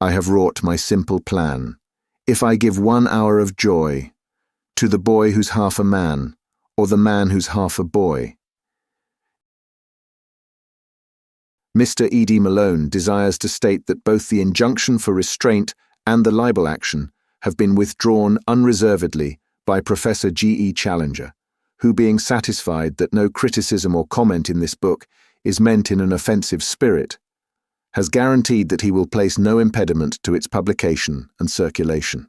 I have wrought my simple plan. If I give 1 hour of joy to the boy who's half a man, or the man who's half a boy. Mr. E.D. Malone desires to state that both the injunction for restraint and the libel action have been withdrawn unreservedly by Professor G.E. Challenger, who, being satisfied that no criticism or comment in this book is meant in an offensive spirit, has guaranteed that he will place no impediment to its publication and circulation.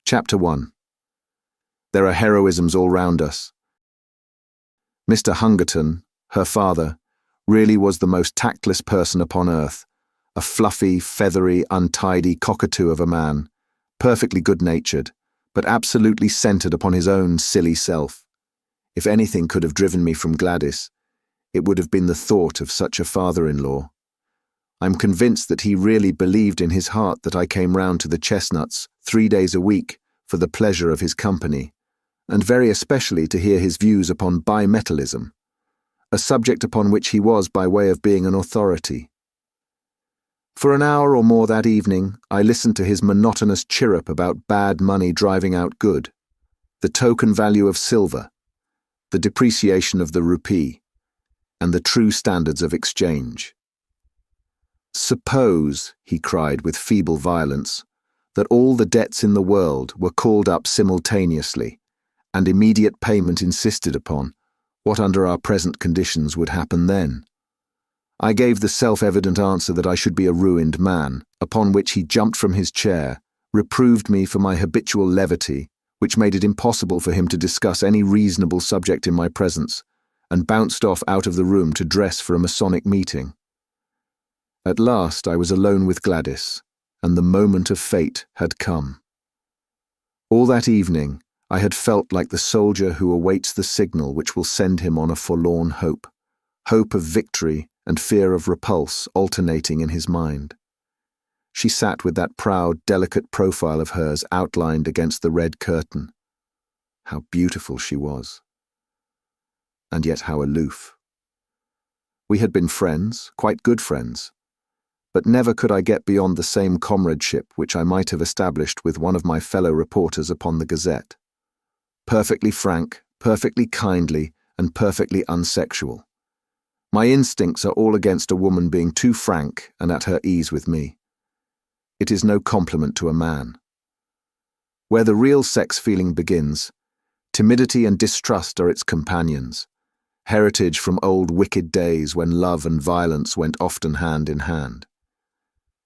Chapter 1. There are heroisms all round us. Mr. Hungerton, her father, really was the most tactless person upon earth, a fluffy, feathery, untidy cockatoo of a man, perfectly good-natured, but absolutely centered upon his own silly self. If anything could have driven me from Gladys, it would have been the thought of such a father-in-law. I'm convinced that he really believed in his heart that I came round to the Chestnuts 3 days a week for the pleasure of his company, and very especially to hear his views upon bimetallism, a subject upon which he was by way of being an authority. For an hour or more that evening, I listened to his monotonous chirrup about bad money driving out good, the token value of silver, the depreciation of the rupee, and the true standards of exchange. Suppose, he cried with feeble violence, that all the debts in the world were called up simultaneously, and immediate payment insisted upon, what under our present conditions would happen then? I gave the self-evident answer that I should be a ruined man, upon which he jumped from his chair, reproved me for my habitual levity, which made it impossible for him to discuss any reasonable subject in my presence, and bounced off out of the room to dress for a Masonic meeting. At last I was alone with Gladys, and the moment of fate had come. All that evening I had felt like the soldier who awaits the signal which will send him on a forlorn hope, hope of victory and fear of repulse alternating in his mind. She sat with that proud, delicate profile of hers outlined against the red curtain. How beautiful she was. And yet how aloof. We had been friends, quite good friends, but never could I get beyond the same comradeship which I might have established with one of my fellow reporters upon the Gazette. Perfectly frank, perfectly kindly, and perfectly unsexual. My instincts are all against a woman being too frank and at her ease with me. It is no compliment to a man. Where the real sex feeling begins, timidity and distrust are its companions, heritage from old wicked days when love and violence went often hand in hand.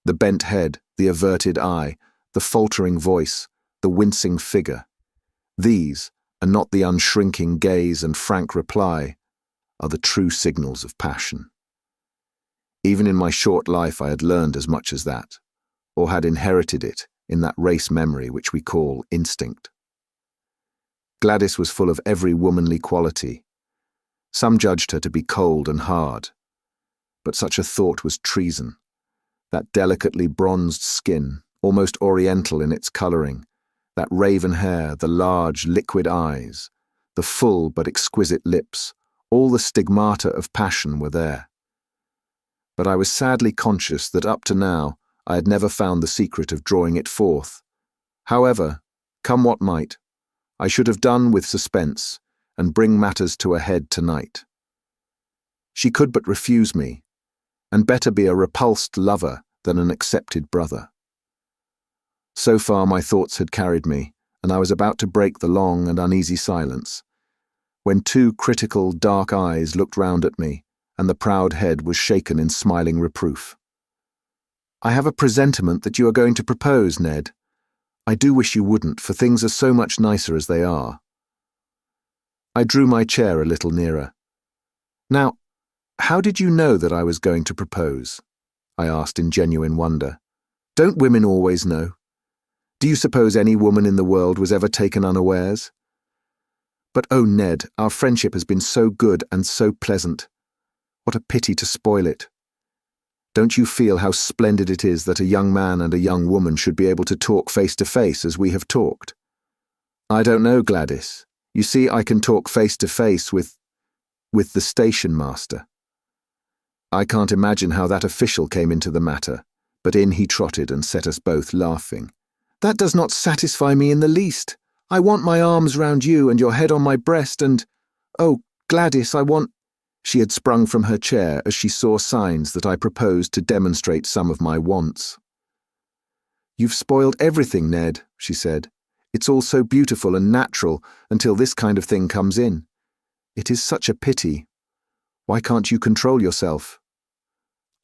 The bent head, the averted eye, the faltering voice, the wincing figure, these, and not the unshrinking gaze and frank reply, are the true signals of passion. Even in my short life I had learned as much as that, or had inherited it in that race memory which we call instinct. Gladys was full of every womanly quality. Some judged her to be cold and hard, but such a thought was treason. That delicately bronzed skin, almost oriental in its colouring, that raven hair, the large, liquid eyes, the full but exquisite lips, all the stigmata of passion were there. But I was sadly conscious that up to now I had never found the secret of drawing it forth. However, come what might, I should have done with suspense and bring matters to a head tonight. She could but refuse me, and better be a repulsed lover than an accepted brother. So far my thoughts had carried me, and I was about to break the long and uneasy silence, when 2 critical, dark eyes looked round at me, and the proud head was shaken in smiling reproof. "I have a presentiment that you are going to propose, Ned. I do wish you wouldn't, for things are so much nicer as they are." I drew my chair a little nearer. "Now, how did you know that I was going to propose?" I asked in genuine wonder. "Don't women always know? Do you suppose any woman in the world was ever taken unawares? But oh, Ned, our friendship has been so good and so pleasant. What a pity to spoil it. Don't you feel how splendid it is that a young man and a young woman should be able to talk face to face as we have talked?" "I don't know, Gladys. You see, I can talk face to face with the station master." I can't imagine how that official came into the matter, but in he trotted and set us both laughing. That does not satisfy me in the least. I want my arms round you and your head on my breast and… Oh, Gladys, I want… She had sprung from her chair as she saw signs that I proposed to demonstrate some of my wants. You've spoiled everything, Ned, she said. It's all so beautiful and natural until this kind of thing comes in. It is such a pity. Why can't you control yourself?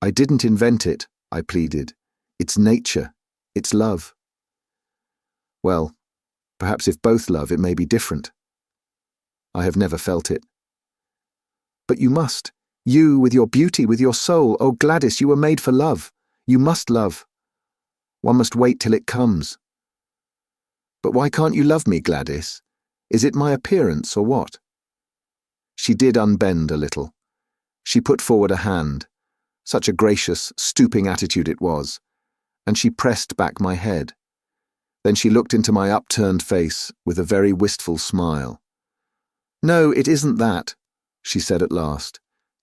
I didn't invent it, I pleaded. It's nature. It's love. Well, perhaps if both love, it may be different. I have never felt it. But you must. You, with your beauty, with your soul. Oh, Gladys, you were made for love. You must love. One must wait till it comes. But why can't you love me, Gladys? Is it my appearance or what? She did unbend a little. She put forward a hand. Such a gracious, stooping attitude it was. And she pressed back my head. Then she looked into my upturned face with a very wistful smile. No, it isn't that, she said at last.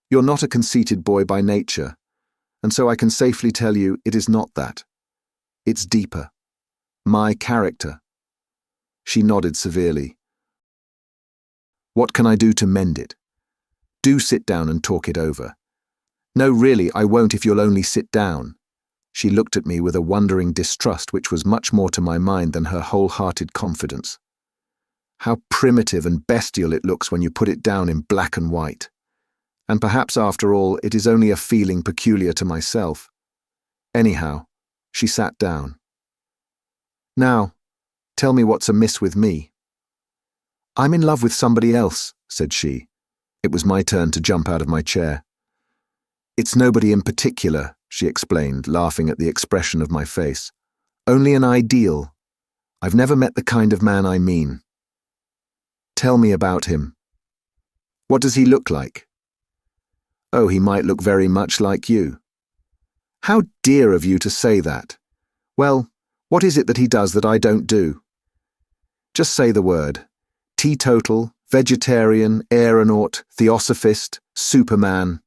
You're not a conceited boy by nature, and so I can safely tell you it is not that. It's deeper. My character. She nodded severely. What can I do to mend it? Do sit down and talk it over. No, really, I won't if you'll only sit down. She looked at me with a wondering distrust which was much more to my mind than her wholehearted confidence. How primitive and bestial it looks when you put it down in black and white. And perhaps, after all, it is only a feeling peculiar to myself. Anyhow, she sat down. Now, tell me what's amiss with me. I'm in love with somebody else, said she. It was my turn to jump out of my chair. It's nobody in particular, she explained, laughing at the expression of my face. Only an ideal. I've never met the kind of man I mean. Tell me about him. What does he look like? Oh, he might look very much like you. How dear of you to say that. Well, what is it that he does that I don't do? Just say the word. Teetotal, vegetarian, aeronaut, theosophist, superman.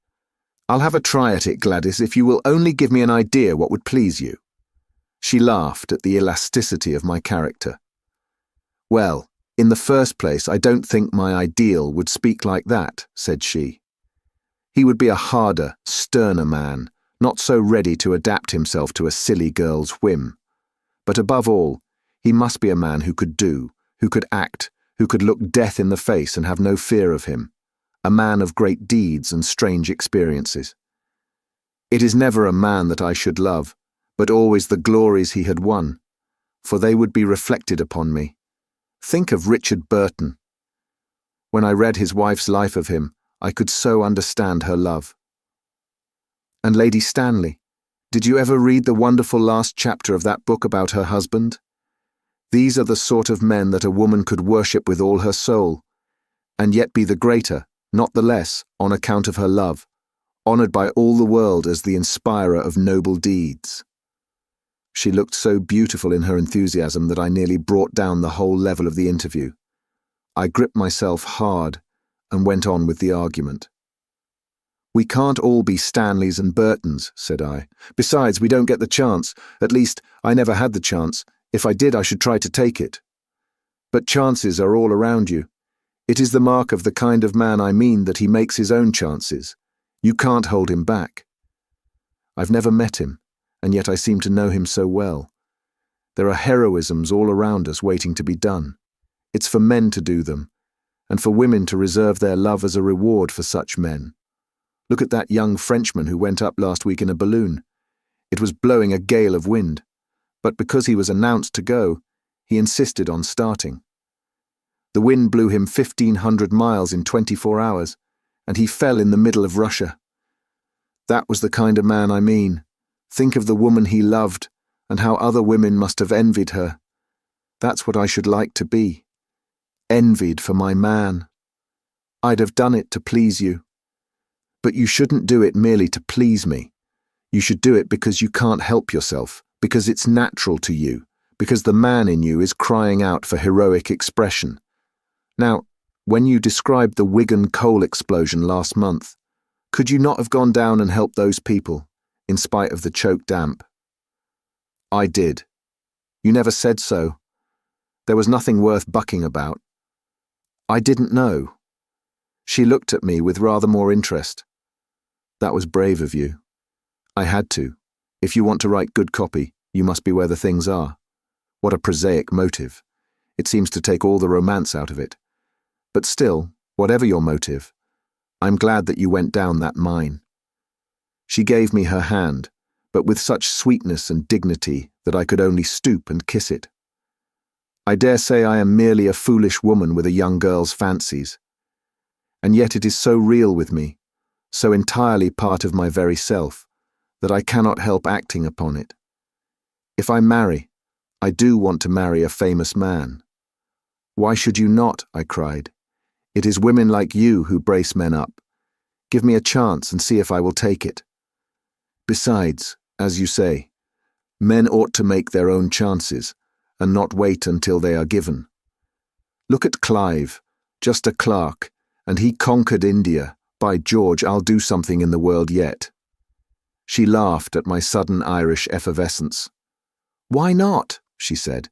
I'll have a try at it, Gladys, if you will only give me an idea what would please you. She laughed at the elasticity of my character. Well, in the first place, I don't think my ideal would speak like that, said she. He would be a harder, sterner man, not so ready to adapt himself to a silly girl's whim. But above all, he must be a man who could do, who could act, who could look death in the face and have no fear of him, a man of great deeds and strange experiences. It is never a man that I should love, but always the glories he had won, for they would be reflected upon me. Think of Richard Burton. When I read his wife's life of him, I could so understand her love. And Lady Stanley, did you ever read the wonderful last chapter of that book about her husband? These are the sort of men that a woman could worship with all her soul, and yet be the greater, not the less, on account of her love, honoured by all the world as the inspirer of noble deeds. She looked so beautiful in her enthusiasm that I nearly brought down the whole level of the interview. I gripped myself hard and went on with the argument. We can't all be Stanleys and Burtons, said I. Besides, we don't get the chance. At least, I never had the chance. If I did, I should try to take it. But chances are all around you. It is the mark of the kind of man I mean that he makes his own chances. You can't hold him back. I've never met him, and yet I seem to know him so well. There are heroisms all around us waiting to be done. It's for men to do them, and for women to reserve their love as a reward for such men. Look at that young Frenchman who went up last week in a balloon. It was blowing a gale of wind, but because he was announced to go, he insisted on starting. The wind blew him 1,500 miles in 24 hours, and he fell in the middle of Russia. That was the kind of man I mean. Think of the woman he loved, and how other women must have envied her. That's what I should like to be. Envied for my man. I'd have done it to please you. But you shouldn't do it merely to please me. You should do it because you can't help yourself, because it's natural to you, because the man in you is crying out for heroic expression. Now, when you described the Wigan coal explosion last month, Could you not have gone down and helped those people, in spite of the choke damp?" "I did. You never said so. There was nothing worth bucking about." "I didn't know." She looked at me with rather more interest. "That was brave of you." "I had to. If you want to write good copy, you must be where the things are." What a prosaic motive. It seems to take all the romance out of it. But still, whatever your motive, I'm glad that you went down that mine. She gave me her hand, but with such sweetness and dignity that I could only stoop and kiss it. I dare say I am merely a foolish woman with a young girl's fancies. And yet it is so real with me, so entirely part of my very self, that I cannot help acting upon it. If I marry, I do want to marry a famous man. "Why should you not?" I cried. "It is women like you who brace men up. Give me a chance and see if I will take it. Besides, as you say, men ought to make their own chances and not wait until they are given. Look at Clive, just a clerk, and he conquered India. By George, I'll do something in the world yet." She laughed at my sudden Irish effervescence. "Why not?" she said.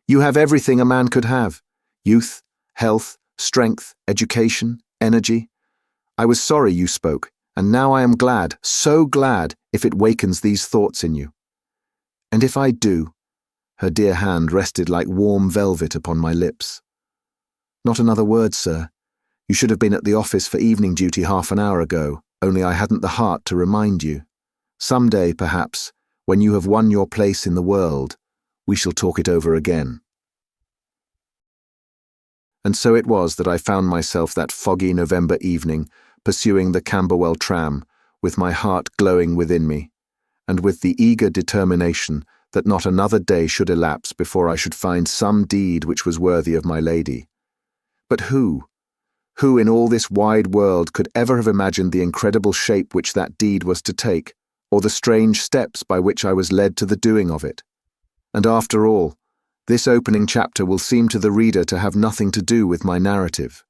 "You have everything a man could have: youth, health, strength, education, energy. I was sorry you spoke, and now I am glad, so glad, if it wakens these thoughts in you. And if I do," her dear hand rested like warm velvet upon my lips. "Not another word, sir. You should have been at the office for evening duty half an hour ago, only I hadn't the heart to remind you. Some day, perhaps, when you have won your place in the world, we shall talk it over again." And so it was that I found myself that foggy November evening pursuing the Camberwell tram, with my heart glowing within me, and with the eager determination that not another day should elapse before I should find some deed which was worthy of my lady. But who in all this wide world could ever have imagined the incredible shape which that deed was to take, or the strange steps by which I was led to the doing of it? And after all, this opening chapter will seem to the reader to have nothing to do with my narrative.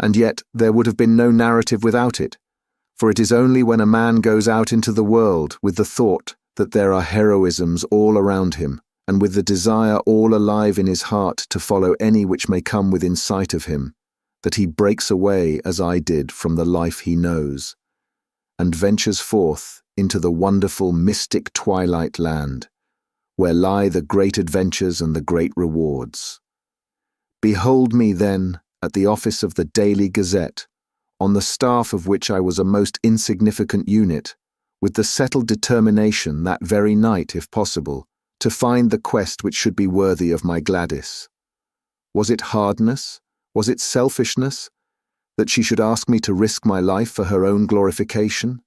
And yet there would have been no narrative without it, for it is only when a man goes out into the world with the thought that there are heroisms all around him, and with the desire all alive in his heart to follow any which may come within sight of him, that he breaks away, as I did, from the life he knows, and ventures forth into the wonderful mystic twilight land, where lie the great adventures and the great rewards. Behold me then at the office of the Daily Gazette, on the staff of which I was a most insignificant unit, with the settled determination that very night, if possible, to find the quest which should be worthy of my Gladys. Was it hardness, was it selfishness, that she should ask me to risk my life for her own glorification?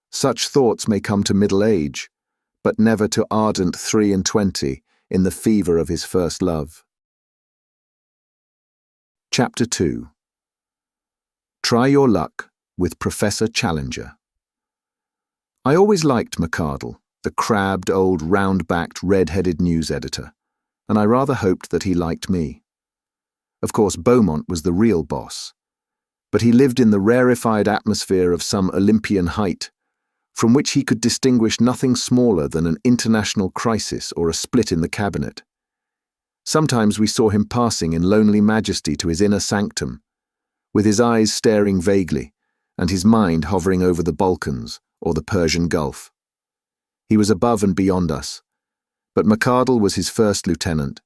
Such thoughts may come to middle age, but never to ardent 23 in the fever of his first love. Chapter 2. Try Your Luck with Professor Challenger. I always liked McArdle, the crabbed old round-backed red-headed news editor, and I rather hoped that he liked me. Of course, Beaumont was the real boss, but he lived in the rarefied atmosphere of some Olympian height, from which he could distinguish nothing smaller than an international crisis or a split in the cabinet. Sometimes we saw him passing in lonely majesty to his inner sanctum, with his eyes staring vaguely, and his mind hovering over the Balkans or the Persian Gulf. He was above and beyond us, but McArdle was his first lieutenant,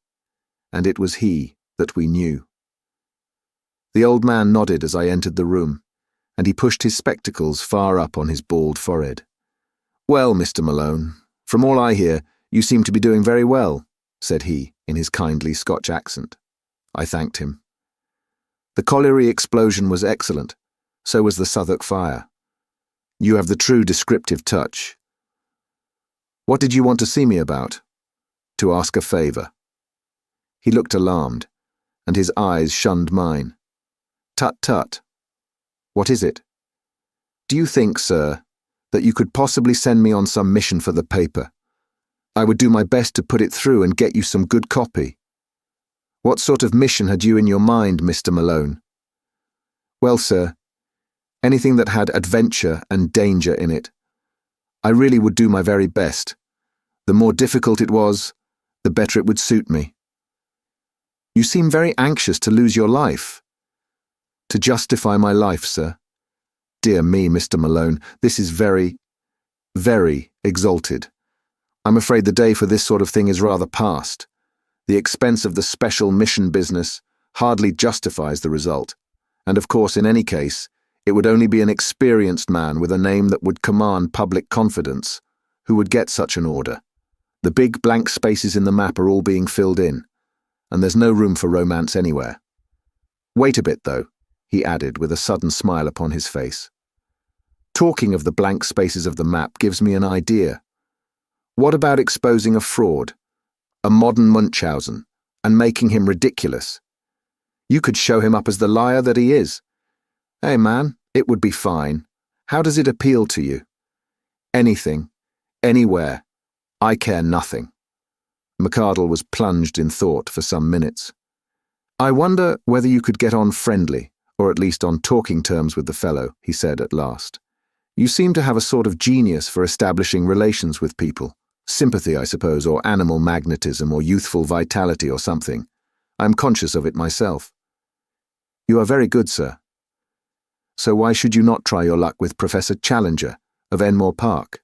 and it was he that we knew. The old man nodded as I entered the room, and he pushed his spectacles far up on his bald forehead. "Well, Mr. Malone, from all I hear, you seem to be doing very well," said he, in his kindly Scotch accent. I thanked him. The colliery explosion was excellent, so was the Southwark fire. You have the true descriptive touch. What did you want to see me about? To ask a favour. He looked alarmed, and his eyes shunned mine. Tut tut. What is it? Do you think, sir, that you could possibly send me on some mission for the paper? I would do my best to put it through and get you some good copy. What sort of mission had you in your mind, Mr. Malone? Well, sir, Anything that had adventure and danger in it. I really would do my very best. The more difficult it was, the better it would suit me. You seem very anxious to lose your life. To justify my life, sir. Dear me, Mr. Malone, this is very, very exalted. I'm afraid the day for this sort of thing is rather past. The expense of the special mission business hardly justifies the result. And of course, in any case, it would only be an experienced man with a name that would command public confidence who would get such an order. The big blank spaces in the map are all being filled in, and there's no room for romance anywhere. Wait a bit, though, he added with a sudden smile upon his face. Talking of the blank spaces of the map gives me an idea. What about exposing a fraud, a modern Munchausen, and making him ridiculous? You could show him up as the liar that he is. Hey man, it would be fine. How does it appeal to you? Anything, anywhere. I care nothing. McArdle was plunged in thought for some minutes. I wonder whether you could get on friendly, or at least on talking terms with the fellow, he said at last. You seem to have a sort of genius for establishing relations with people. Sympathy, I suppose, or animal magnetism, or youthful vitality, or something. I'm conscious of it myself. You are very good, sir. So why should you not try your luck with Professor Challenger of Enmore Park?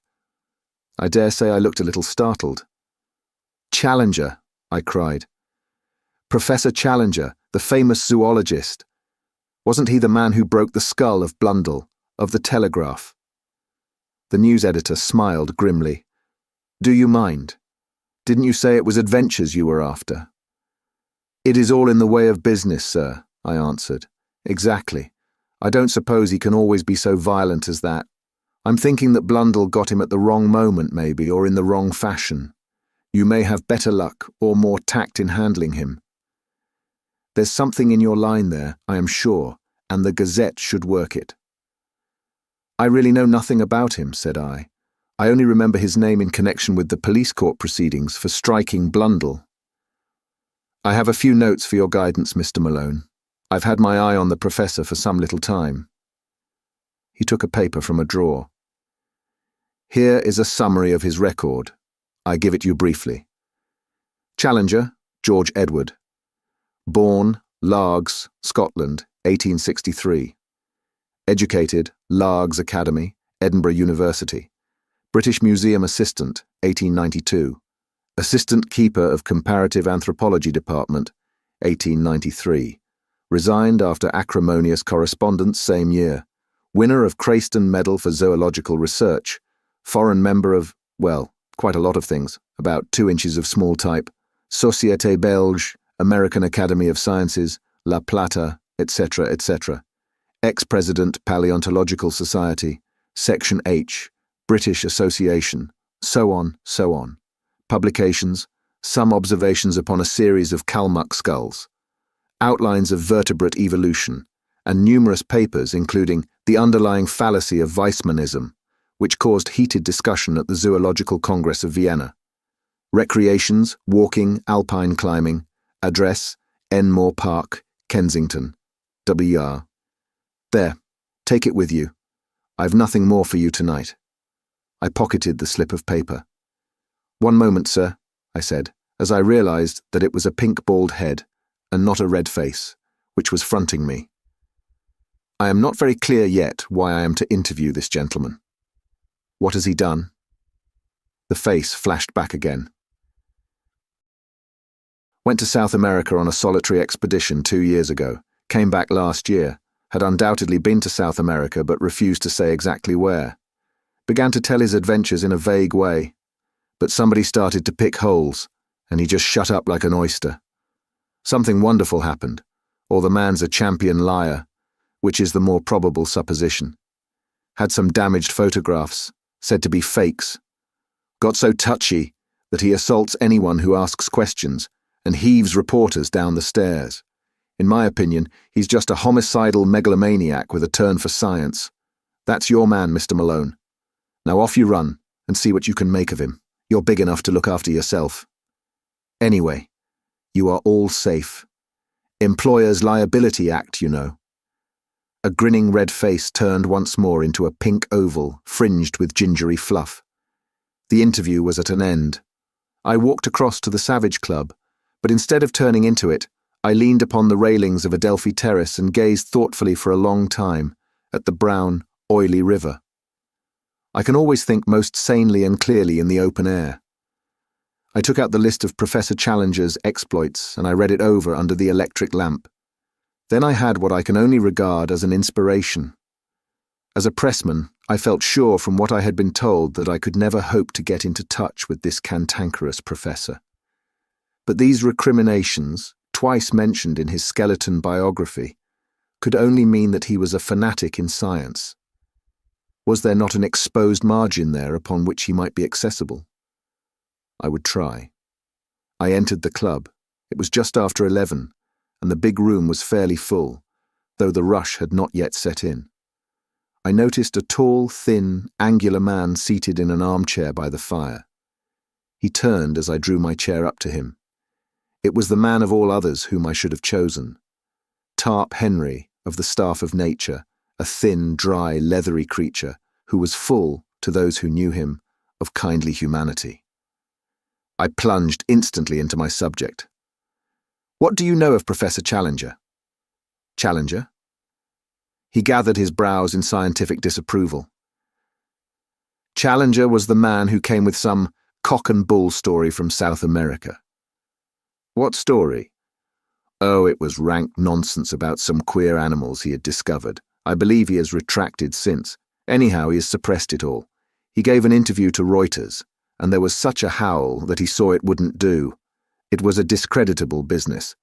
I dare say I looked a little startled. Challenger, I cried. Professor Challenger, the famous zoologist. Wasn't he the man who broke the skull of Blundell, of the Telegraph? The news editor smiled grimly. Do you mind? Didn't you say it was adventures you were after? It is all in the way of business, sir, I answered. Exactly. I don't suppose he can always be so violent as that. I'm thinking that Blundell got him at the wrong moment, maybe, or in the wrong fashion. You may have better luck or more tact in handling him. There's something in your line there, I am sure, and the Gazette should work it. I really know nothing about him, said I. I only remember his name in connection with the police court proceedings for striking Blundell. I have a few notes for your guidance, Mr. Malone. I've had my eye on the professor for some little time. He took a paper from a drawer. Here is a summary of his record. I give it you briefly. Challenger, George Edward. Born, Largs, Scotland, 1863. Educated, Largs Academy, Edinburgh University. British Museum Assistant, 1892. Assistant Keeper of Comparative Anthropology Department, 1893. Resigned after acrimonious correspondence same year. Winner of Crayston Medal for Zoological Research. Foreign member of, well, quite a lot of things, about 2 inches of small type. Société Belge, American Academy of Sciences, La Plata, etc., etc. Ex-President Paleontological Society, Section H, British Association, so on, so on. Publications, some observations upon a series of Kalmuck skulls, outlines of vertebrate evolution, and numerous papers including The Underlying Fallacy of Weissmannism, which caused heated discussion at the Zoological Congress of Vienna. Recreations, walking, alpine climbing. Address, Enmore Park, Kensington. WR. There, take it with you. I've nothing more for you tonight. I pocketed the slip of paper. One moment, sir, I said, as I realized that it was a pink bald head, and not a red face, which was fronting me. I am not very clear yet why I am to interview this gentleman. What has he done? The face flashed back again. Went to South America on a solitary expedition 2 years ago, came back last year, had undoubtedly been to South America but refused to say exactly where. Began to tell his adventures in a vague way, but somebody started to pick holes, and he just shut up like an oyster. Something wonderful happened, or the man's a champion liar, which is the more probable supposition. Had some damaged photographs, said to be fakes. Got so touchy that he assaults anyone who asks questions and heaves reporters down the stairs. In my opinion, he's just a homicidal megalomaniac with a turn for science. That's your man, Mr. Malone. Now off you run and see what you can make of him. You're big enough to look after yourself. Anyway, you are all safe. Employers' Liability Act, you know. A grinning red face turned once more into a pink oval, fringed with gingery fluff. The interview was at an end. I walked across to the Savage Club, but instead of turning into it, I leaned upon the railings of Adelphi Terrace and gazed thoughtfully for a long time at the brown, oily river. I can always think most sanely and clearly in the open air. I took out the list of Professor Challenger's exploits and I read it over under the electric lamp. Then I had what I can only regard as an inspiration. As a pressman, I felt sure from what I had been told that I could never hope to get into touch with this cantankerous professor. But these recriminations, twice mentioned in his skeleton biography, could only mean that he was a fanatic in science. Was there not an exposed margin there upon which he might be accessible? I would try. I entered the club. It was just after 11, and the big room was fairly full, though the rush had not yet set in. I noticed a tall, thin, angular man seated in an armchair by the fire. He turned as I drew my chair up to him. It was the man of all others whom I should have chosen. Tarp Henry, of the Staff of Nature, a thin, dry, leathery creature who was full, to those who knew him, of kindly humanity. I plunged instantly into my subject. "What do you know of Professor Challenger?" "Challenger?" He gathered his brows in scientific disapproval. "Challenger was the man who came with some cock and bull story from South America." "What story?" "Oh, it was rank nonsense about some queer animals he had discovered. I believe he has retracted since. Anyhow, he has suppressed it all. He gave an interview to Reuters, and there was such a howl that he saw it wouldn't do. It was a discreditable business.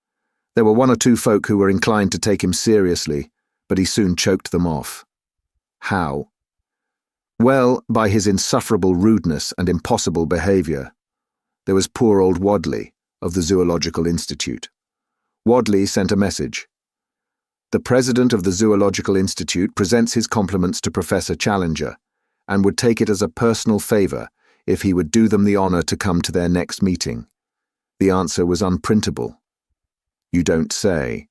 There were one or two folk who were inclined to take him seriously, but he soon choked them off." "How?" "Well, by his insufferable rudeness and impossible behaviour. There was poor old Wadley, of the Zoological Institute. Wadley sent a message. 'The president of the Zoological Institute presents his compliments to Professor Challenger, and would take it as a personal favour if he would do them the honour to come to their next meeting.' The answer was unprintable." "You don't say."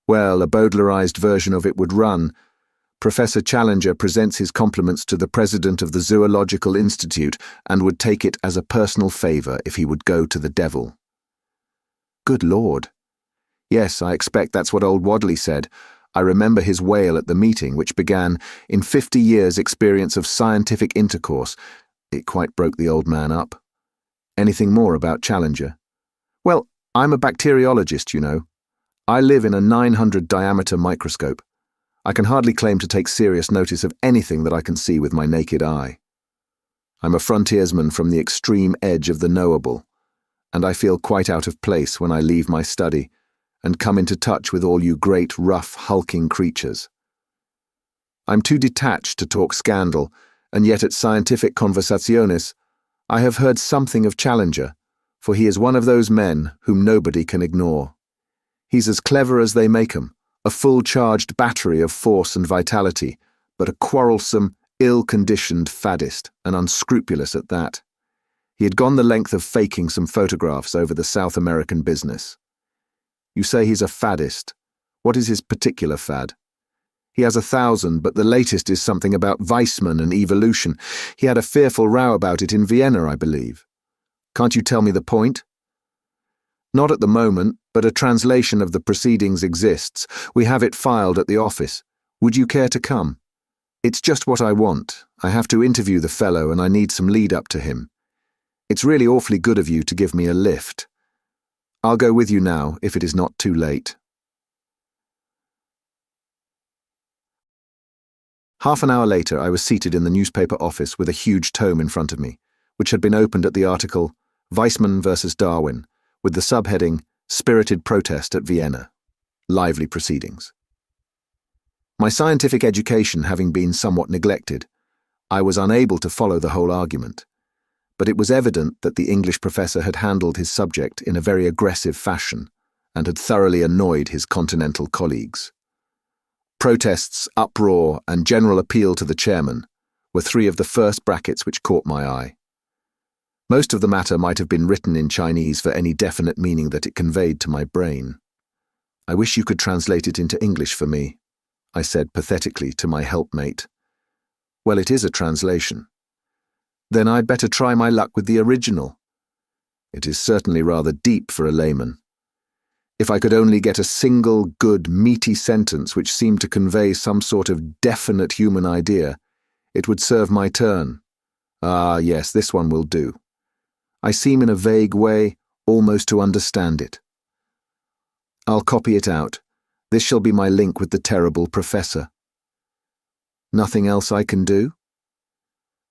"Well, a Baudelarized version of it would run, 'Professor Challenger presents his compliments to the president of the Zoological Institute and would take it as a personal favour if he would go to the devil.'" "Good Lord." "Yes, I expect that's what old Wadley said. I remember his wail at the meeting, which began, 'In 50 years' experience of scientific intercourse.' It quite broke the old man up." "Anything more about Challenger?" "Well, I'm a bacteriologist, you know. I live in a 900 diameter microscope. I can hardly claim to take serious notice of anything that I can see with my naked eye. I'm a frontiersman from the extreme edge of the knowable, and I feel quite out of place when I leave my study and come into touch with all you great, rough, hulking creatures. I'm too detached to talk scandal, and yet at scientific conversationes I have heard something of Challenger, for he is one of those men whom nobody can ignore. He's as clever as they make 'em, a full-charged battery of force and vitality, but a quarrelsome, ill-conditioned faddist, and unscrupulous at that. He had gone the length of faking some photographs over the South American business. You say he's a faddist. What is his particular fad? He has 1,000, but the latest is something about Weissman and evolution. He had a fearful row about it in Vienna, I believe. Can't you tell me the point?" "Not at the moment, but a translation of the proceedings exists. We have it filed at the office. Would you care to come? It's just what I want. I have to interview the fellow and I need some lead-up to him. It's really awfully good of you to give me a lift. I'll go with you now, if it is not too late." Half an hour later, I was seated in the newspaper office with a huge tome in front of me, which had been opened at the article, "Weissman versus Darwin," with the subheading, "Spirited Protest at Vienna. Lively Proceedings." My scientific education having been somewhat neglected, I was unable to follow the whole argument, but it was evident that the English professor had handled his subject in a very aggressive fashion and had thoroughly annoyed his continental colleagues. Protests, uproar, and general appeal to the chairman were three of the first brackets which caught my eye. Most of the matter might have been written in Chinese for any definite meaning that it conveyed to my brain. "I wish you could translate it into English for me," I said pathetically to my helpmate. Well, it is a translation. Then I'd better try my luck with the original. It is certainly rather deep for a layman. If I could only get a single good, meaty sentence which seemed to convey some sort of definite human idea, it would serve my turn. Ah, yes, this one will do. I seem in a vague way almost to understand it. I'll copy it out. This shall be my link with the terrible professor. Nothing else I can do?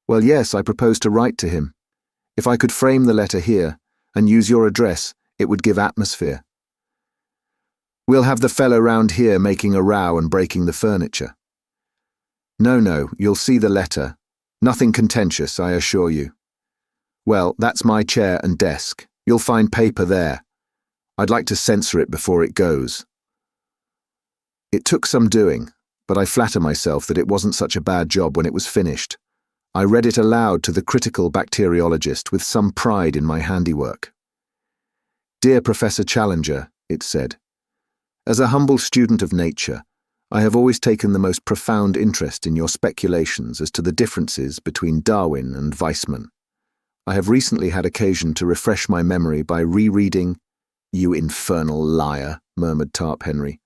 Well, yes, I propose to write to him. If I could frame the letter here and use your address, it would give atmosphere. We'll have the fellow round here making a row and breaking the furniture. No, you'll see the letter. Nothing contentious, I assure you. Well, that's my chair and desk. You'll find paper there. I'd like to censor it before it goes. It took some doing, but I flatter myself that it wasn't such a bad job when it was finished. I read it aloud to the critical bacteriologist with some pride in my handiwork. Dear Professor Challenger, it said, as a humble student of nature, I have always taken the most profound interest in your speculations as to the differences between Darwin and Weismann. I have recently had occasion to refresh my memory by rereading— You infernal liar, murmured Tarp Henry.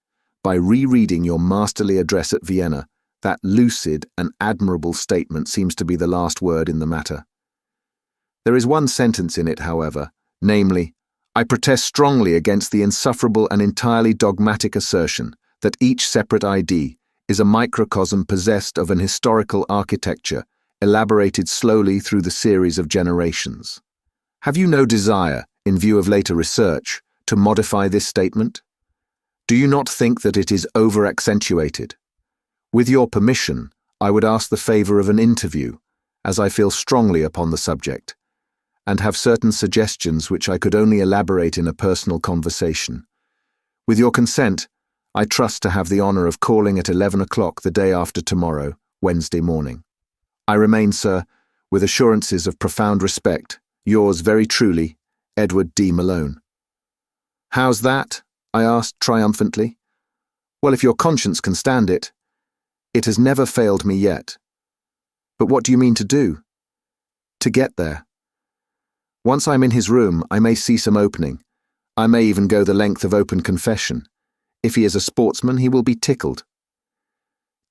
By rereading your masterly address at Vienna, that lucid and admirable statement seems to be the last word in the matter. There is one sentence in it, however, namely, I protest strongly against the insufferable and entirely dogmatic assertion that each separate ID is a microcosm possessed of an historical architecture elaborated slowly through the series of generations. Have you no desire, in view of later research, to modify this statement? Do you not think that it is over-accentuated? With your permission, I would ask the favor of an interview, as I feel strongly upon the subject, and have certain suggestions which I could only elaborate in a personal conversation. With your consent, I trust to have the honor of calling at 11 o'clock the day after tomorrow, Wednesday morning. I remain, sir, with assurances of profound respect, yours very truly, Edward D. Malone. How's that? I asked triumphantly. Well, if your conscience can stand it. It has never failed me yet. But what do you mean to do? To get there. Once I'm in his room, I may see some opening. I may even go the length of open confession. If he is a sportsman, he will be tickled.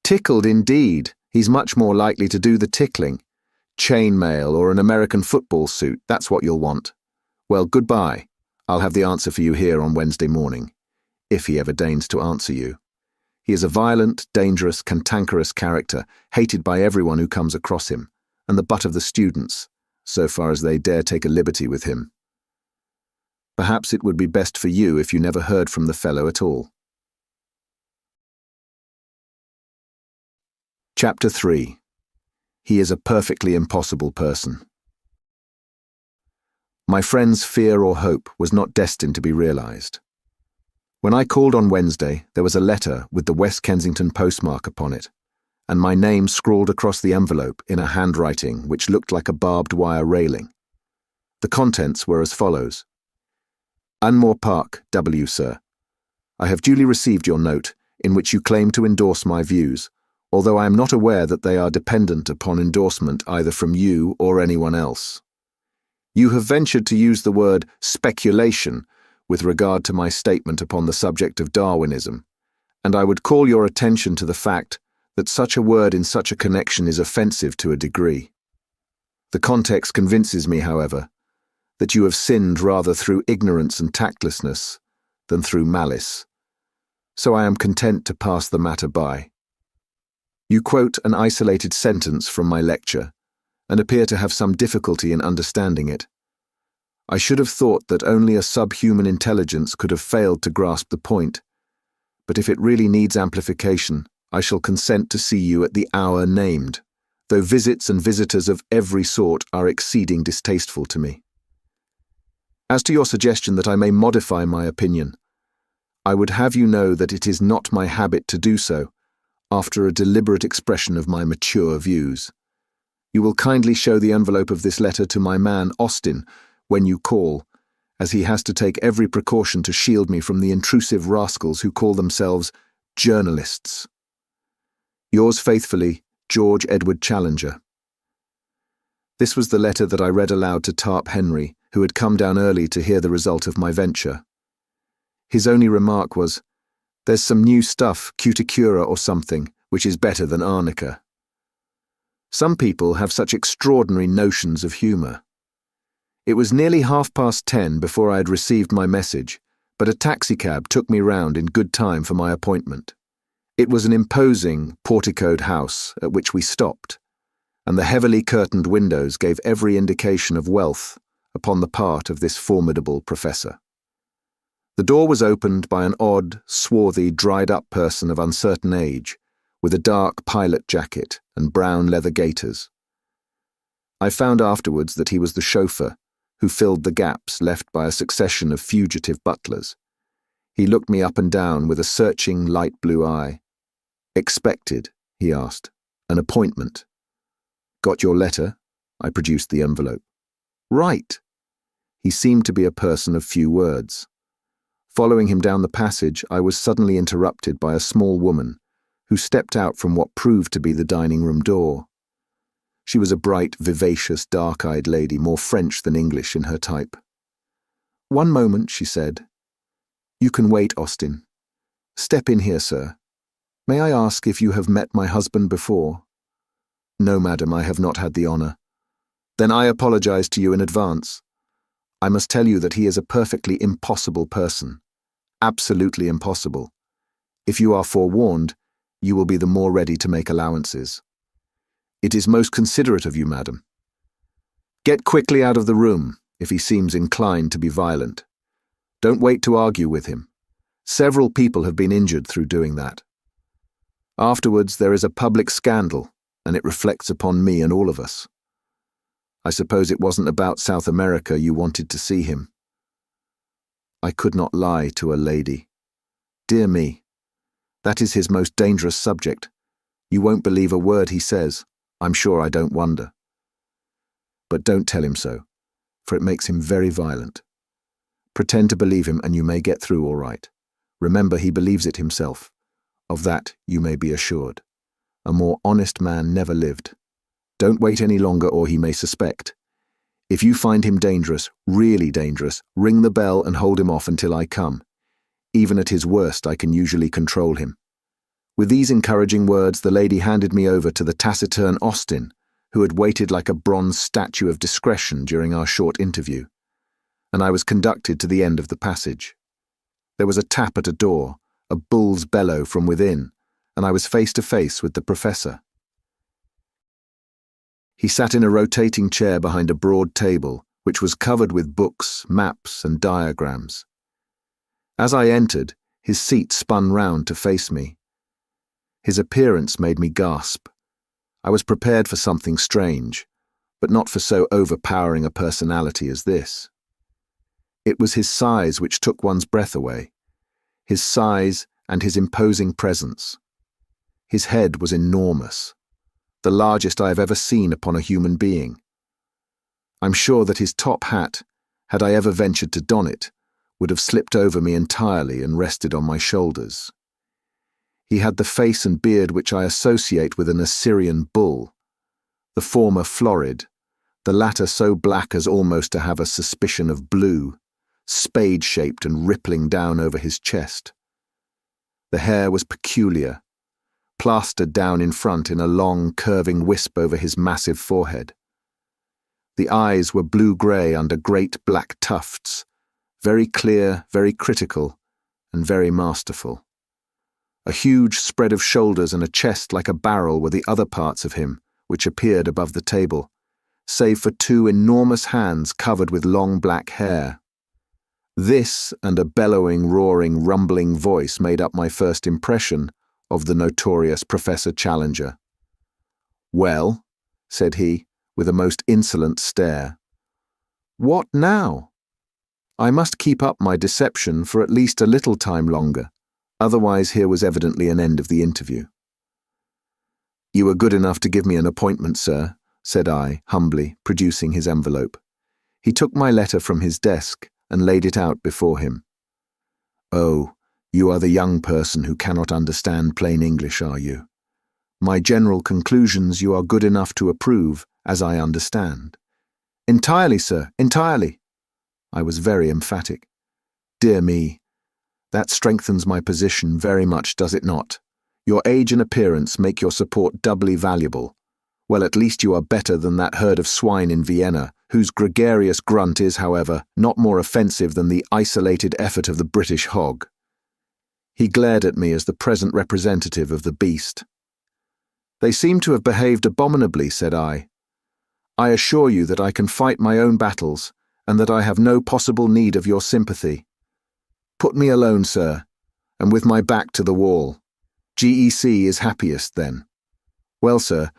Tickled indeed. He's much more likely to do the tickling. Chainmail or an American football suit, that's what you'll want. Well, goodbye. I'll have the answer for you here on Wednesday morning, if he ever deigns to answer you. He is a violent, dangerous, cantankerous character, hated by everyone who comes across him, and the butt of the students, so far as they dare take a liberty with him. Perhaps it would be best for you if you never heard from the fellow at all. Chapter 3. He is a perfectly impossible person. My friend's fear or hope was not destined to be realized. When I called on Wednesday, there was a letter with the West Kensington postmark upon it, and my name scrawled across the envelope in a handwriting which looked like a barbed wire railing. The contents were as follows. Unmore Park, W. Sir. I have duly received your note, in which you claim to endorse my views, although I am not aware that they are dependent upon endorsement either from you or anyone else. You have ventured to use the word speculation with regard to my statement upon the subject of Darwinism, and I would call your attention to the fact that such a word in such a connection is offensive to a degree. The context convinces me, however, that you have sinned rather through ignorance and tactlessness than through malice, so I am content to pass the matter by. You quote an isolated sentence from my lecture, and appear to have some difficulty in understanding it. I should have thought that only a subhuman intelligence could have failed to grasp the point, but if it really needs amplification, I shall consent to see you at the hour named, though visits and visitors of every sort are exceeding distasteful to me. As to your suggestion that I may modify my opinion, I would have you know that it is not my habit to do so, after a deliberate expression of my mature views. You will kindly show the envelope of this letter to my man Austin when you call, as he has to take every precaution to shield me from the intrusive rascals who call themselves journalists. Yours faithfully, George Edward Challenger. This was the letter that I read aloud to Tarp Henry, who had come down early to hear the result of my venture. His only remark was, "There's some new stuff, cuticura or something, which is better than arnica." Some people have such extraordinary notions of humour. It was nearly 10:30 before I had received my message, but a taxicab took me round in good time for my appointment. It was an imposing, porticoed house at which we stopped, and the heavily curtained windows gave every indication of wealth upon the part of this formidable professor. The door was opened by an odd, swarthy, dried-up person of uncertain age, with a dark pilot jacket and brown leather gaiters. I found afterwards that he was the chauffeur, who filled the gaps left by a succession of fugitive butlers. He looked me up and down with a searching light blue eye. "Expected?" he asked. "An appointment?" "Got your letter?" I produced the envelope. "Right." He seemed to be a person of few words. Following him down the passage, I was suddenly interrupted by a small woman, who stepped out from what proved to be the dining-room door. She was a bright, vivacious, dark-eyed lady, more French than English in her type. "One moment," she said. "You can wait, Austin. Step in here, sir. May I ask if you have met my husband before?" "No, madam, I have not had the honour." "Then I apologize to you in advance. I must tell you that he is a perfectly impossible person. Absolutely impossible. If you are forewarned, you will be the more ready to make allowances." "It is most considerate of you, madam." "Get quickly out of the room if he seems inclined to be violent. Don't wait to argue with him. Several people have been injured through doing that. Afterwards, there is a public scandal, and it reflects upon me and all of us. I suppose it wasn't about South America you wanted to see him." I could not lie to a lady. Dear me, that is his most dangerous subject. You won't believe a word he says. I'm sure I don't wonder. But don't tell him so, for it makes him very violent. Pretend to believe him and you may get through all right. Remember, he believes it himself. Of that you may be assured. A more honest man never lived. Don't wait any longer or he may suspect. If you find him dangerous, really dangerous, ring the bell and hold him off until I come. Even at his worst, I can usually control him. With these encouraging words, the lady handed me over to the taciturn Austin, who had waited like a bronze statue of discretion during our short interview, and I was conducted to the end of the passage. There was a tap at a door, a bull's bellow from within, and I was face to face with the professor. He sat in a rotating chair behind a broad table, which was covered with books, maps, and diagrams. As I entered, his seat spun round to face me. His appearance made me gasp. I was prepared for something strange, but not for so overpowering a personality as this. It was his size which took one's breath away. His size and his imposing presence. His head was enormous, the largest I have ever seen upon a human being. I'm sure that his top hat, had I ever ventured to don it, would have slipped over me entirely and rested on my shoulders. He had the face and beard which I associate with an Assyrian bull, the former florid, the latter so black as almost to have a suspicion of blue, spade-shaped and rippling down over his chest. The hair was peculiar, plastered down in front in a long, curving wisp over his massive forehead. The eyes were blue-grey under great black tufts, very clear, very critical, and very masterful. A huge spread of shoulders and a chest like a barrel were the other parts of him, which appeared above the table, save for two enormous hands covered with long black hair. This and a bellowing, roaring, rumbling voice made up my first impression of the notorious Professor Challenger. "Well," said he, with a most insolent stare. "What now? I must keep up my deception for at least a little time longer, otherwise here was evidently an end of the interview." "You were good enough to give me an appointment, sir," said I, humbly, producing his envelope. He took my letter from his desk and laid it out before him. "Oh, you are the young person who cannot understand plain English, are you? My general conclusions you are good enough to approve, as I understand. Entirely, sir, entirely. I was very emphatic. Dear me, that strengthens my position very much, does it not? Your age and appearance make your support doubly valuable. Well, at least you are better than that herd of swine in Vienna, whose gregarious grunt is, however, not more offensive than the isolated effort of the British hog. He glared at me as the present representative of the beast. They seem to have behaved abominably, said I. I assure you that I can fight my own battles, and that I have no possible need of your sympathy. Put me alone, sir, and with my back to the wall. GEC is happiest then. Well, sir,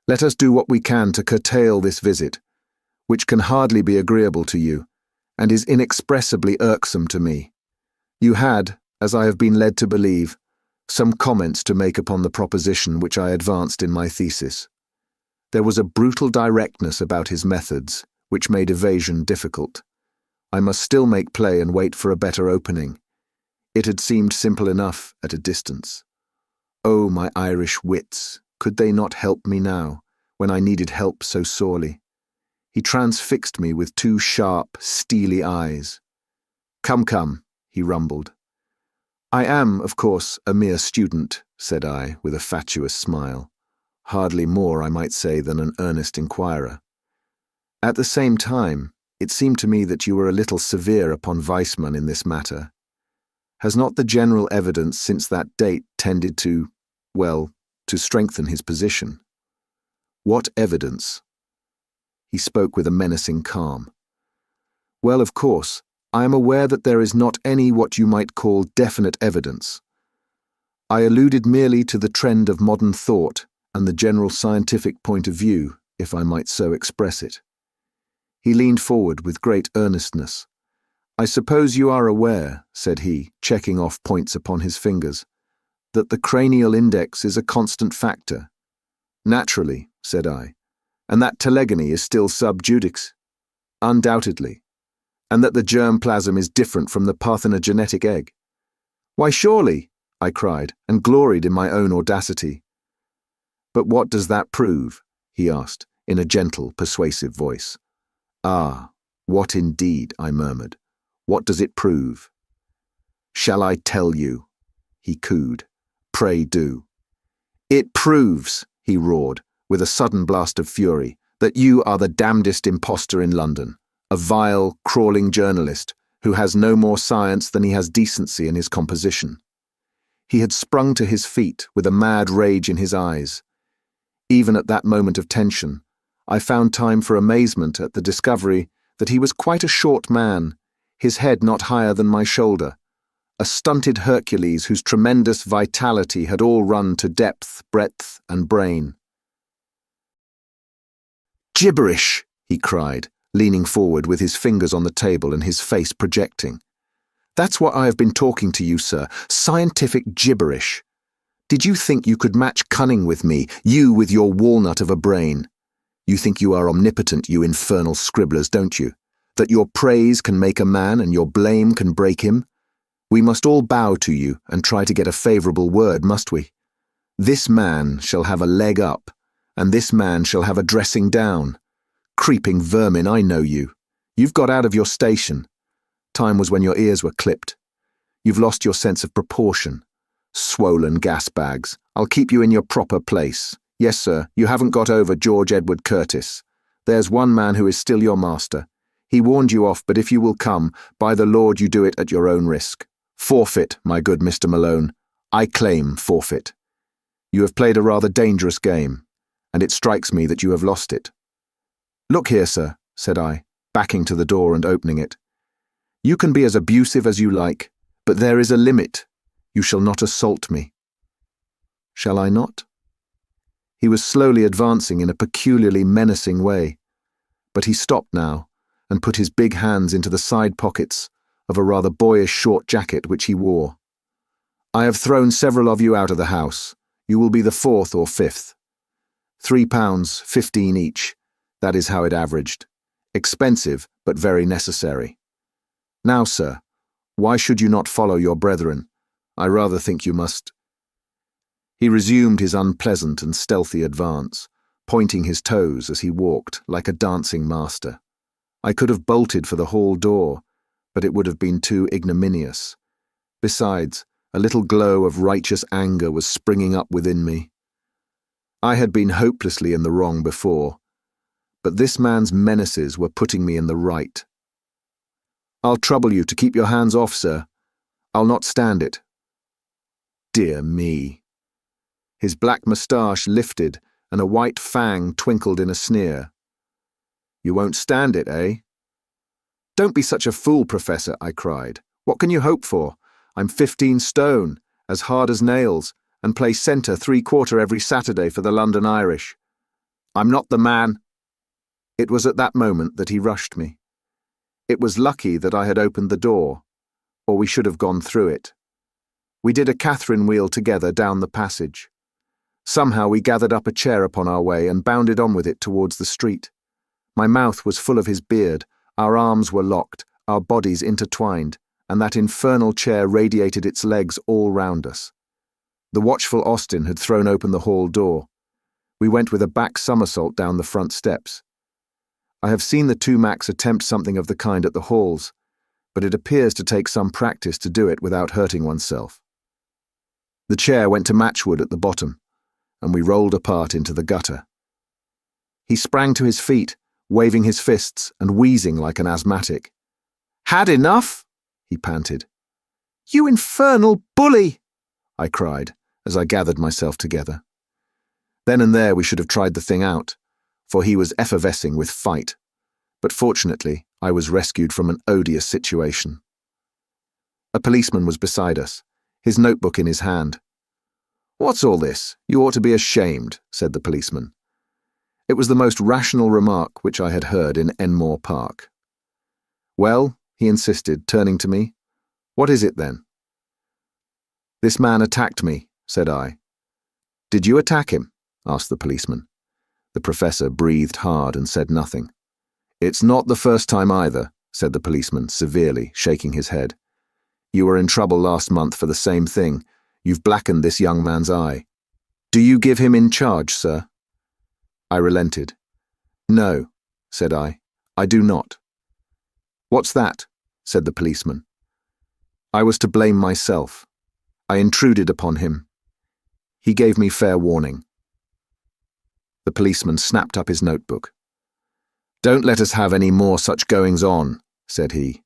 let us do what we can to curtail this visit, which can hardly be agreeable to you, and is inexpressibly irksome to me. You had, as I have been led to believe, some comments to make upon the proposition which I advanced in my thesis. There was a brutal directness about his methods, which made evasion difficult. I must still make play and wait for a better opening. It had seemed simple enough at a distance. Oh, my Irish wits, could they not help me now, when I needed help so sorely? He transfixed me with two sharp, steely eyes. Come, come, he rumbled. I am, of course, a mere student, said I, with a fatuous smile. Hardly more, I might say, than an earnest inquirer. At the same time, it seemed to me that you were a little severe upon Weissmann in this matter. Has not the general evidence since that date tended to strengthen his position? What evidence? He spoke with a menacing calm. Well, of course, I am aware that there is not any what you might call definite evidence. I alluded merely to the trend of modern thought and the general scientific point of view, if I might so express it. He leaned forward with great earnestness. I suppose you are aware, said he, checking off points upon his fingers, that the cranial index is a constant factor. Naturally, said I, and that telegony is still sub judice. Undoubtedly. And that the germplasm is different from the parthenogenetic egg. Why, surely, I cried, and gloried in my own audacity. But what does that prove? He asked, in a gentle, persuasive voice. Ah, what indeed, I murmured. What does it prove? Shall I tell you? He cooed. Pray do. It proves, he roared, with a sudden blast of fury, that you are the damnedest impostor in London. A vile, crawling journalist who has no more science than he has decency in his composition. He had sprung to his feet with a mad rage in his eyes. Even at that moment of tension, I found time for amazement at the discovery that he was quite a short man, his head not higher than my shoulder, a stunted Hercules whose tremendous vitality had all run to depth, breadth, and brain. Gibberish, he cried, leaning forward with his fingers on the table and his face projecting. That's what I have been talking to you, sir. Scientific gibberish. Did you think you could match cunning with me, you with your walnut of a brain? You think you are omnipotent, you infernal scribblers, don't you? That your praise can make a man and your blame can break him? We must all bow to you and try to get a favourable word, must we? This man shall have a leg up, and this man shall have a dressing down. Creeping vermin, I know you. You've got out of your station. Time was when your ears were clipped. You've lost your sense of proportion. Swollen gas bags. I'll keep you in your proper place. Yes, sir, you haven't got over George Edward Curtis. There's one man who is still your master. He warned you off, but if you will come, by the Lord you do it at your own risk. Forfeit, my good Mr. Malone. I claim forfeit. You have played a rather dangerous game, and it strikes me that you have lost it. Look here, sir, said I, backing to the door and opening it. You can be as abusive as you like, but there is a limit. You shall not assault me. Shall I not? He was slowly advancing in a peculiarly menacing way, but he stopped now and put his big hands into the side pockets of a rather boyish short jacket which he wore. I have thrown several of you out of the house. You will be the fourth or fifth. £3.15 each. That is how it averaged. Expensive, but very necessary. Now, sir, why should you not follow your brethren? I rather think you must. He resumed his unpleasant and stealthy advance, pointing his toes as he walked like a dancing master. I could have bolted for the hall door, but it would have been too ignominious. Besides, a little glow of righteous anger was springing up within me. I had been hopelessly in the wrong before, but this man's menaces were putting me in the right. "I'll trouble you to keep your hands off, sir. I'll not stand it." Dear me. His black moustache lifted and a white fang twinkled in a sneer. "You won't stand it, eh?" "Don't be such a fool, Professor," I cried. "What can you hope for? I'm 15 stone, as hard as nails, and play centre 3/4 every Saturday for the London Irish. I'm not the man." It was at that moment that he rushed me. It was lucky that I had opened the door, or we should have gone through it. We did a Catherine wheel together down the passage. Somehow we gathered up a chair upon our way and bounded on with it towards the street. My mouth was full of his beard, our arms were locked, our bodies intertwined, and that infernal chair radiated its legs all round us. The watchful Austin had thrown open the hall door. We went with a back somersault down the front steps. I have seen the two Macs attempt something of the kind at the halls, but it appears to take some practice to do it without hurting oneself. The chair went to matchwood at the bottom, and we rolled apart into the gutter. He sprang to his feet, waving his fists and wheezing like an asthmatic. "Had enough?" he panted. "You infernal bully!" I cried as I gathered myself together. Then and there we should have tried the thing out, for he was effervescing with fight, but fortunately I was rescued from an odious situation. A policeman was beside us, his notebook in his hand. "What's all this? You ought to be ashamed," said the policeman. It was the most rational remark which I had heard in Enmore Park. "Well," he insisted, turning to me, "what is it then?" "This man attacked me," said I. "Did you attack him?" asked the policeman. The professor breathed hard and said nothing. "It's not the first time either," said the policeman severely, shaking his head. "You were in trouble last month for the same thing. You've blackened this young man's eye. Do you give him in charge, sir?" I relented. "No," said I do not." "What's that?" said the policeman. "I was to blame myself. I intruded upon him. He gave me fair warning." The policeman snapped up his notebook. "Don't let us have any more such goings-on," said he.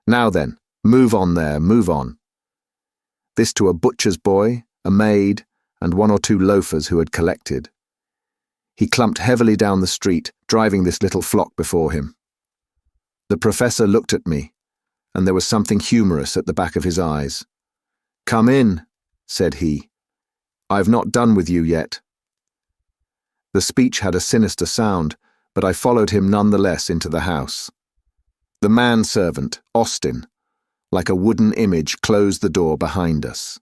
"Now then, move on there, move on." This to a butcher's boy, a maid, and 1 or 2 loafers who had collected. He clumped heavily down the street, driving this little flock before him. The professor looked at me, and there was something humorous at the back of his eyes. "Come in," said he. "I've not done with you yet." The speech had a sinister sound, but I followed him nonetheless into the house. The manservant, Austin, like a wooden image, closed the door behind us.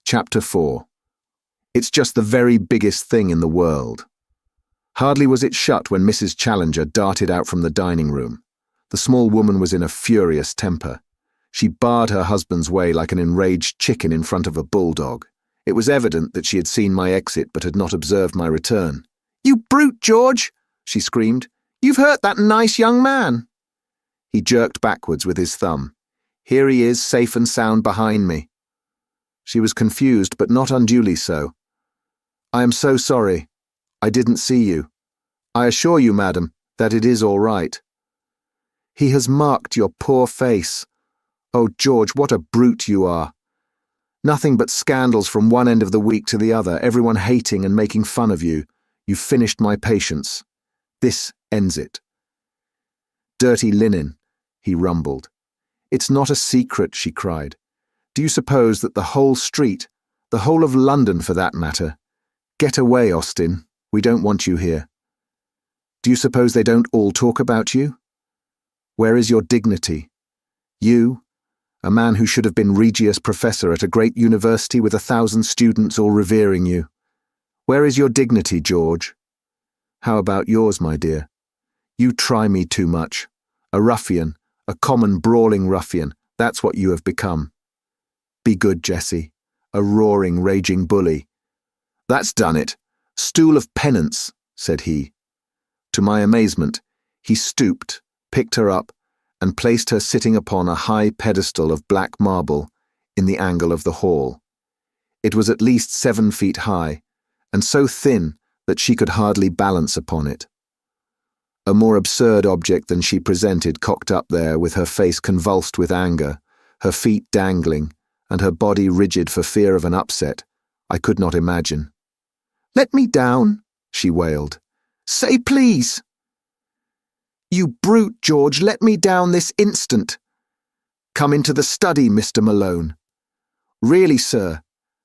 Chapter 4. It's just the very biggest thing in the world. Hardly was it shut when Mrs. Challenger darted out from the dining room. The small woman was in a furious temper. She barred her husband's way like an enraged chicken in front of a bulldog. It was evident that she had seen my exit but had not observed my return. "You brute, George!" she screamed. "You've hurt that nice young man." He jerked backwards with his thumb. "Here he is, safe and sound behind me." She was confused, but not unduly so. "I am so sorry. I didn't see you. I assure you, madam, that it is all right." "He has marked your poor face. Oh, George, what a brute you are. Nothing but scandals from one end of the week to the other, everyone hating and making fun of you. You've finished my patience. This ends it." "Dirty linen," he rumbled. "It's not a secret," she cried. "Do you suppose that the whole street, the whole of London for that matter— Get away, Austin. We don't want you here. Do you suppose they don't all talk about you? Where is your dignity? You, a man who should have been Regius Professor at a great university with 1,000 students all revering you. Where is your dignity, George? How about yours, my dear? You try me too much. A ruffian, a common brawling ruffian, that's what you have become. Be good, Jessie. A roaring, raging bully. That's done it. Stool of penance, said he. To my amazement, he stooped, picked her up, and placed her sitting upon a high pedestal of black marble in the angle of the hall. It was at least 7 feet high, and so thin that she could hardly balance upon it. A more absurd object than she presented cocked up there with her face convulsed with anger, her feet dangling, and her body rigid for fear of an upset, I could not imagine. "Let me down," she wailed. "Say please." "You brute, George, let me down this instant." "Come into the study, Mr. Malone." "Really, sir,"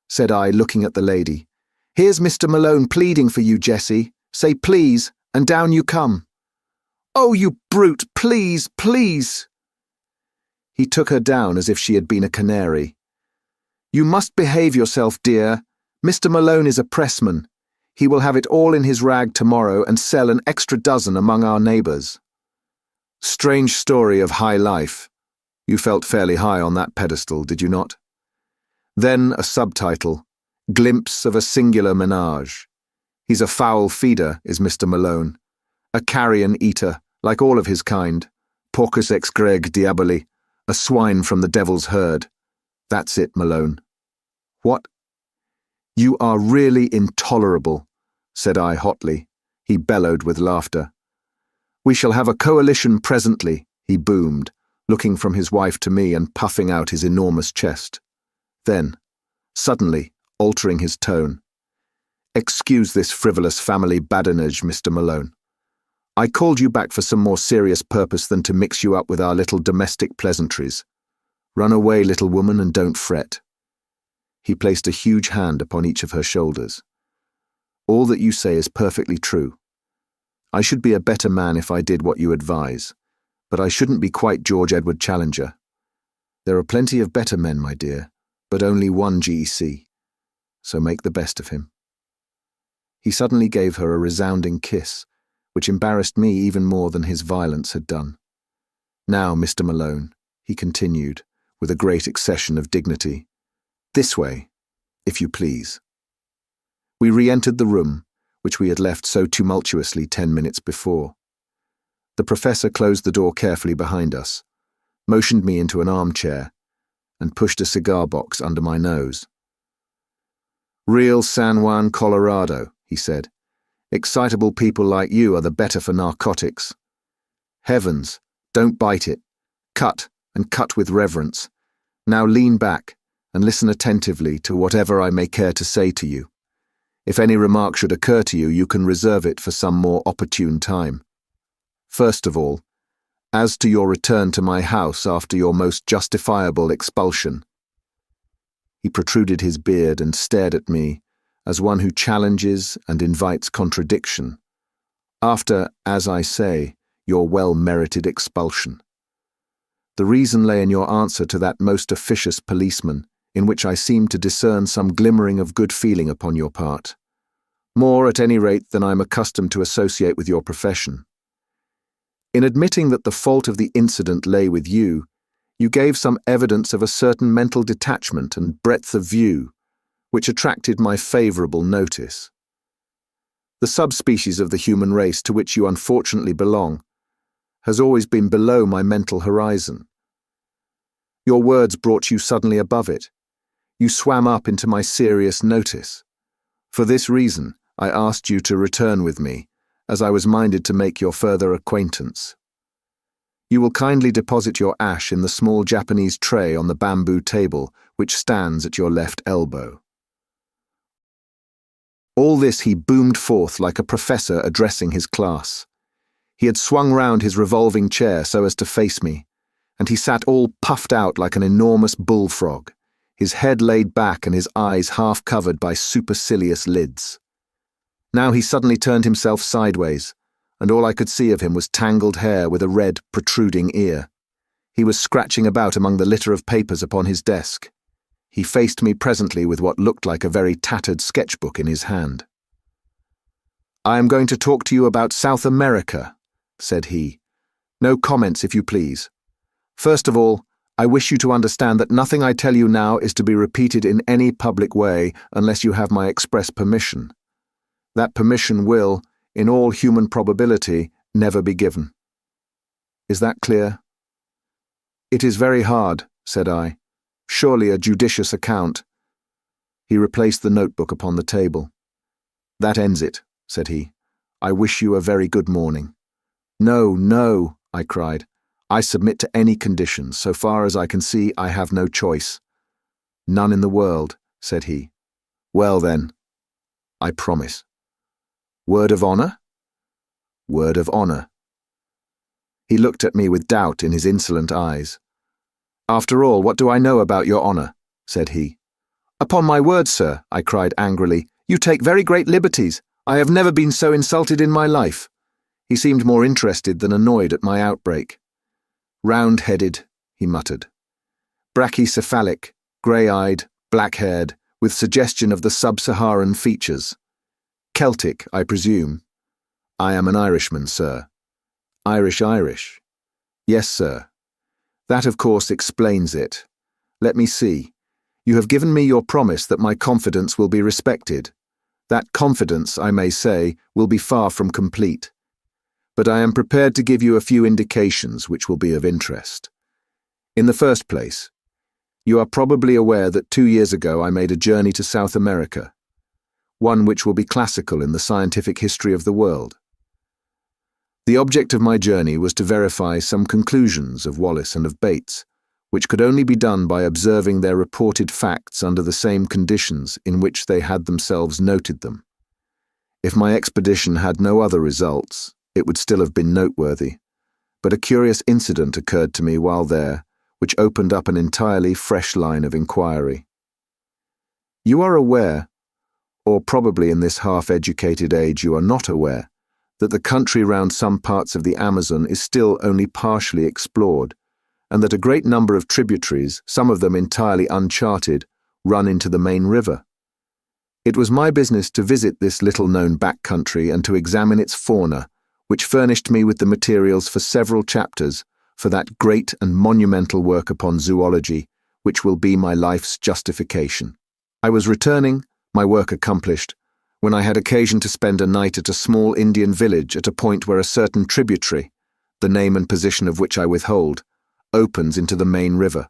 said I, looking at the lady. "Here's Mr. Malone pleading for you, Jessie. Say please, and down you come." "Oh, you brute, please, please." He took her down as if she had been a canary. "You must behave yourself, dear. Mr. Malone is a pressman. He will have it all in his rag tomorrow and sell an extra dozen among our neighbours." Strange story of high life. You felt fairly high on that pedestal, did you not? Then a subtitle, Glimpse of a Singular Menage. He's a foul feeder, is Mr. Malone. A carrion eater, like all of his kind. Porcus ex greg diaboli, a swine from the devil's herd. That's it, Malone. What? "You are really intolerable," said I hotly. He bellowed with laughter. "We shall have a coalition presently," he boomed, looking from his wife to me and puffing out his enormous chest. Then, suddenly, altering his tone, "Excuse this frivolous family badinage, Mr. Malone. I called you back for some more serious purpose than to mix you up with our little domestic pleasantries. Run away, little woman, and don't fret." He placed a huge hand upon each of her shoulders. "All that you say is perfectly true. I should be a better man if I did what you advise, but I shouldn't be quite George Edward Challenger. There are plenty of better men, my dear, but only one GEC, so make the best of him." He suddenly gave her a resounding kiss, which embarrassed me even more than his violence had done. "Now, Mr. Malone," he continued, with a great accession of dignity, "this way, if you please." We re-entered the room, which we had left so tumultuously 10 minutes before. The professor closed the door carefully behind us, motioned me into an armchair, and pushed a cigar box under my nose. "Real San Juan, Colorado," he said. "Excitable people like you are the better for narcotics. Heavens, don't bite it. Cut, and cut with reverence. Now lean back and listen attentively to whatever I may care to say to you. If any remark should occur to you, you can reserve it for some more opportune time. First of all, as to your return to my house after your most justifiable expulsion." He protruded his beard and stared at me as one who challenges and invites contradiction. "After, as I say, your well-merited expulsion. The reason lay in your answer to that most officious policeman, in which I seemed to discern some glimmering of good feeling upon your part. More, at any rate, than I am accustomed to associate with your profession. In admitting that the fault of the incident lay with you, you gave some evidence of a certain mental detachment and breadth of view, which attracted my favourable notice. The subspecies of the human race to which you unfortunately belong has always been below my mental horizon. Your words brought you suddenly above it. You swam up into my serious notice. For this reason, I asked you to return with me, as I was minded to make your further acquaintance. You will kindly deposit your ash in the small Japanese tray on the bamboo table which stands at your left elbow." All this he boomed forth like a professor addressing his class. He had swung round his revolving chair so as to face me, and he sat all puffed out like an enormous bullfrog, his head laid back and his eyes half covered by supercilious lids. Now he suddenly turned himself sideways, and all I could see of him was tangled hair with a red, protruding ear. He was scratching about among the litter of papers upon his desk. He faced me presently with what looked like a very tattered sketchbook in his hand. "I am going to talk to you about South America," said he. "No comments, if you please. First of all, I wish you to understand that nothing I tell you now is to be repeated in any public way unless you have my express permission. That permission will, in all human probability, never be given. Is that clear? It is very hard, said I. Surely a judicious account. He replaced the notebook upon the table. That ends it, said he. I wish you a very good morning. No, no, I cried. I submit to any conditions. So far as I can see, I have no choice. None in the world, said he. Well then, I promise. Word of honor? Word of honor. He looked at me with doubt in his insolent eyes. After all, what do I know about your honor? Said he. Upon my word, sir, I cried angrily, you take very great liberties. I have never been so insulted in my life. He seemed more interested than annoyed at my outbreak. Round-headed, he muttered. Brachycephalic, grey-eyed, black-haired, with suggestion of the sub-Saharan features. Celtic, I presume. I am an Irishman, sir. Irish. Yes, sir. That, of course, explains it. Let me see. You have given me your promise that my confidence will be respected. That confidence, I may say, will be far from complete. But I am prepared to give you a few indications which will be of interest. In the first place, you are probably aware that 2 years ago I made a journey to South America, one which will be classical in the scientific history of the world. The object of my journey was to verify some conclusions of Wallace and of Bates, which could only be done by observing their reported facts under the same conditions in which they had themselves noted them. If my expedition had no other results, it would still have been noteworthy, but a curious incident occurred to me while there, which opened up an entirely fresh line of inquiry. You are aware, or probably in this half-educated age you are not aware, that the country round some parts of the Amazon is still only partially explored, and that a great number of tributaries, some of them entirely uncharted, run into the main river. It was my business to visit this little-known back country and to examine its fauna, which furnished me with the materials for several chapters for that great and monumental work upon zoology, which will be my life's justification. I was returning, my work accomplished, when I had occasion to spend a night at a small Indian village at a point where a certain tributary, the name and position of which I withhold, opens into the main river.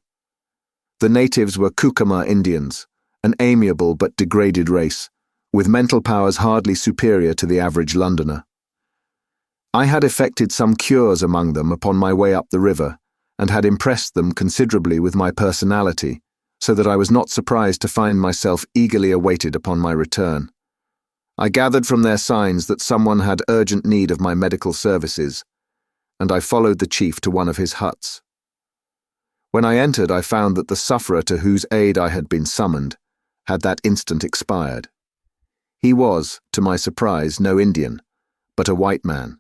The natives were Kukama Indians, an amiable but degraded race, with mental powers hardly superior to the average Londoner. I had effected some cures among them upon my way up the river, and had impressed them considerably with my personality, so that I was not surprised to find myself eagerly awaited upon my return. I gathered from their signs that someone had urgent need of my medical services, and I followed the chief to one of his huts. When I entered, I found that the sufferer to whose aid I had been summoned had that instant expired. He was, to my surprise, no Indian, but a white man.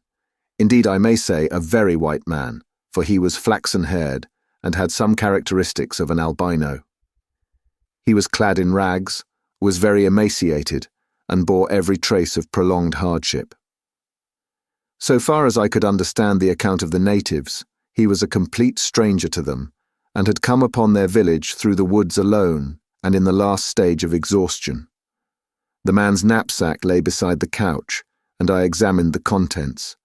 Indeed, I may say a very white man, for he was flaxen-haired and had some characteristics of an albino. He was clad in rags, was very emaciated, and bore every trace of prolonged hardship. So far as I could understand the account of the natives, he was a complete stranger to them, and had come upon their village through the woods alone and in the last stage of exhaustion. The man's knapsack lay beside the couch, and I examined the contents.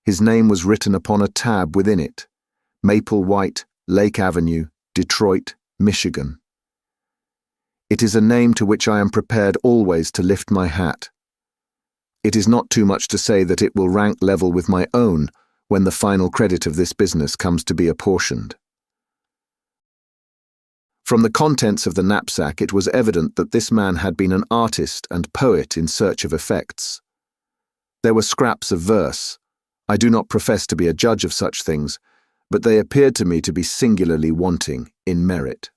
His name was written upon a tab within it: Maple White, Lake Avenue, Detroit, Michigan. It is a name to which I am prepared always to lift my hat. It is not too much to say that it will rank level with my own when the final credit of this business comes to be apportioned. From the contents of the knapsack, it was evident that this man had been an artist and poet in search of effects. There were scraps of verse. I do not profess to be a judge of such things, but they appeared to me to be singularly wanting in merit.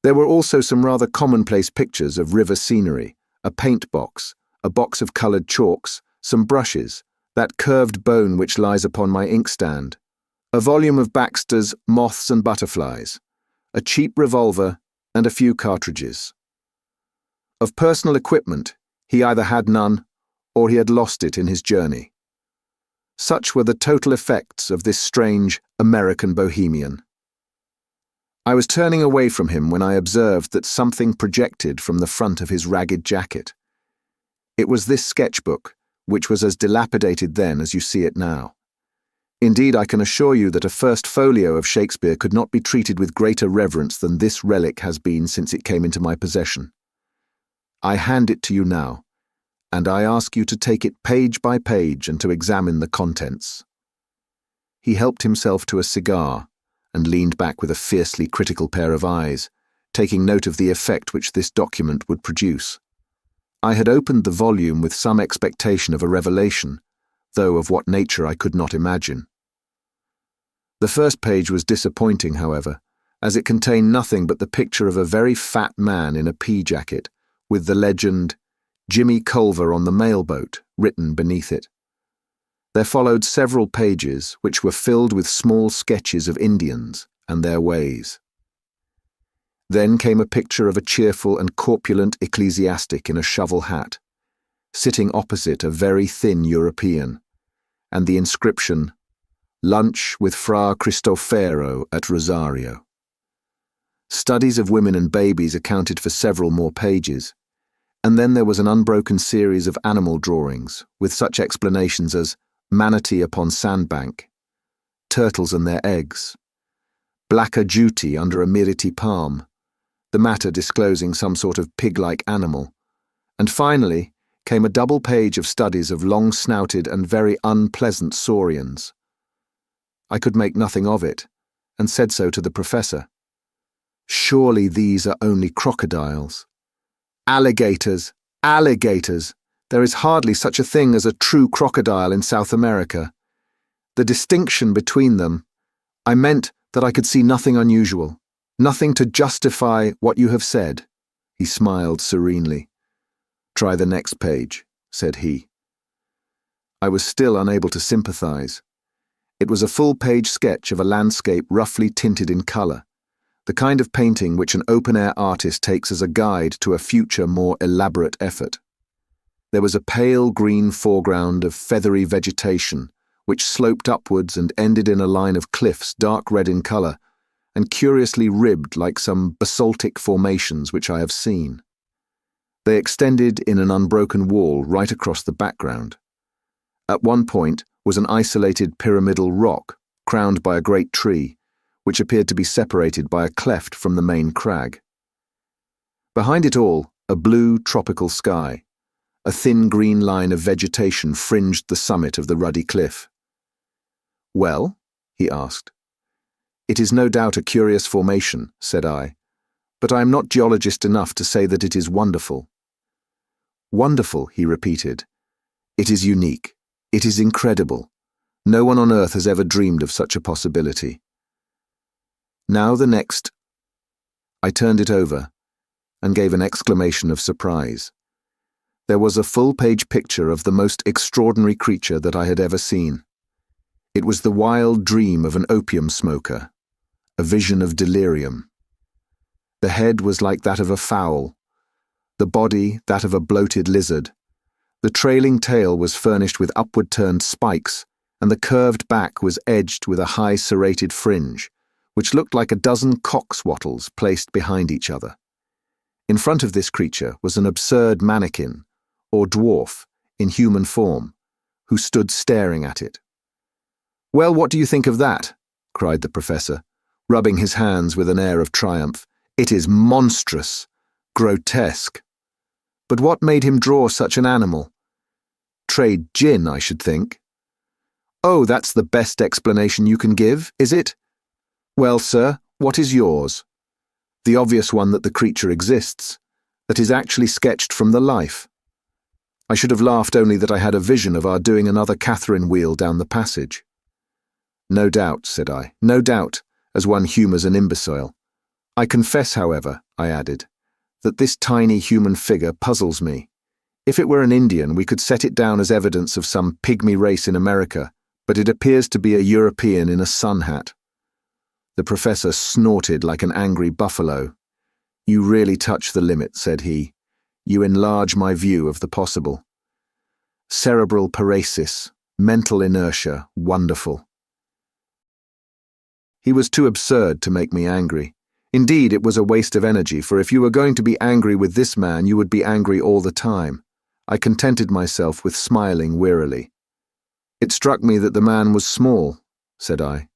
There were also some rather commonplace pictures of river scenery, a paint box, a box of coloured chalks, some brushes, that curved bone which lies upon my inkstand, a volume of Baxter's Moths and Butterflies, a cheap revolver, and a few cartridges. Of personal equipment, he either had none, or he had lost it in his journey. Such were the total effects of this strange American bohemian. I was turning away from him when I observed that something projected from the front of his ragged jacket. It was this sketchbook, which was as dilapidated then as you see it now. Indeed, I can assure you that a first folio of Shakespeare could not be treated with greater reverence than this relic has been since it came into my possession. I hand it to you now, and I ask you to take it page by page and to examine the contents." He helped himself to a cigar and leaned back with a fiercely critical pair of eyes, taking note of the effect which this document would produce. I had opened the volume with some expectation of a revelation, though of what nature I could not imagine. The first page was disappointing, however, as it contained nothing but the picture of a very fat man in a pea jacket, with the legend, "Jimmy Culver on the mailboat," written beneath it. There followed several pages which were filled with small sketches of Indians and their ways. Then came a picture of a cheerful and corpulent ecclesiastic in a shovel hat, sitting opposite a very thin European, and the inscription, "Lunch with Fra Cristofero at Rosario." Studies of women and babies accounted for several more pages, and then there was an unbroken series of animal drawings with such explanations as manatee upon sandbank, turtles and their eggs, black ajuti under a miriti palm, the matter disclosing some sort of pig-like animal, and finally came a double page of studies of long-snouted and very unpleasant saurians. I could make nothing of it, and said so to the professor. "Surely these are only crocodiles." "Alligators! Alligators! There is hardly such a thing as a true crocodile in South America. The distinction between them, I meant that I could see nothing unusual, nothing to justify what you have said." He smiled serenely. "Try the next page," said he. I was still unable to sympathize. It was a full-page sketch of a landscape roughly tinted in color, the kind of painting which an open-air artist takes as a guide to a future more elaborate effort. There was a pale green foreground of feathery vegetation, which sloped upwards and ended in a line of cliffs dark red in color, and curiously ribbed like some basaltic formations which I have seen. They extended in an unbroken wall right across the background. At one point was an isolated pyramidal rock, crowned by a great tree, which appeared to be separated by a cleft from the main crag. Behind it all, a blue tropical sky. A thin green line of vegetation fringed the summit of the ruddy cliff. "Well?" he asked. "It is no doubt a curious formation," said I, "but I am not geologist enough to say that it is wonderful." "Wonderful," he repeated. "It is unique. It is incredible. No one on earth has ever dreamed of such a possibility." Now the next. I turned it over and gave an exclamation of surprise. There was a full-page picture of the most extraordinary creature that I had ever seen. It was the wild dream of an opium smoker, a vision of delirium. The head was like that of a fowl, the body that of a bloated lizard. The trailing tail was furnished with upward-turned spikes, and the curved back was edged with a high serrated fringe, which looked like a dozen cockswattles placed behind each other. In front of this creature was an absurd mannequin, or dwarf, in human form, who stood staring at it. "Well, what do you think of that?" cried the professor, rubbing his hands with an air of triumph. "It is monstrous, grotesque. But what made him draw such an animal? Trade gin, I should think." "Oh, that's the best explanation you can give, is it? Well, sir, what is yours?" "The obvious one that the creature exists, that is actually sketched from the life. I should have laughed only that I had a vision of our doing another Catherine wheel down the passage." "No doubt," said I, "no doubt, as one humours an imbecile. I confess, however," I added, "that this tiny human figure puzzles me. If it were an Indian, we could set it down as evidence of some pygmy race in America, but it appears to be a European in a sun hat." The professor snorted like an angry buffalo. "You really touch the limit," said he. "You enlarge my view of the possible. Cerebral paresis, mental inertia, wonderful." He was too absurd to make me angry. Indeed, it was a waste of energy, for if you were going to be angry with this man, you would be angry all the time. I contented myself with smiling wearily. It struck me that the man was small, said I.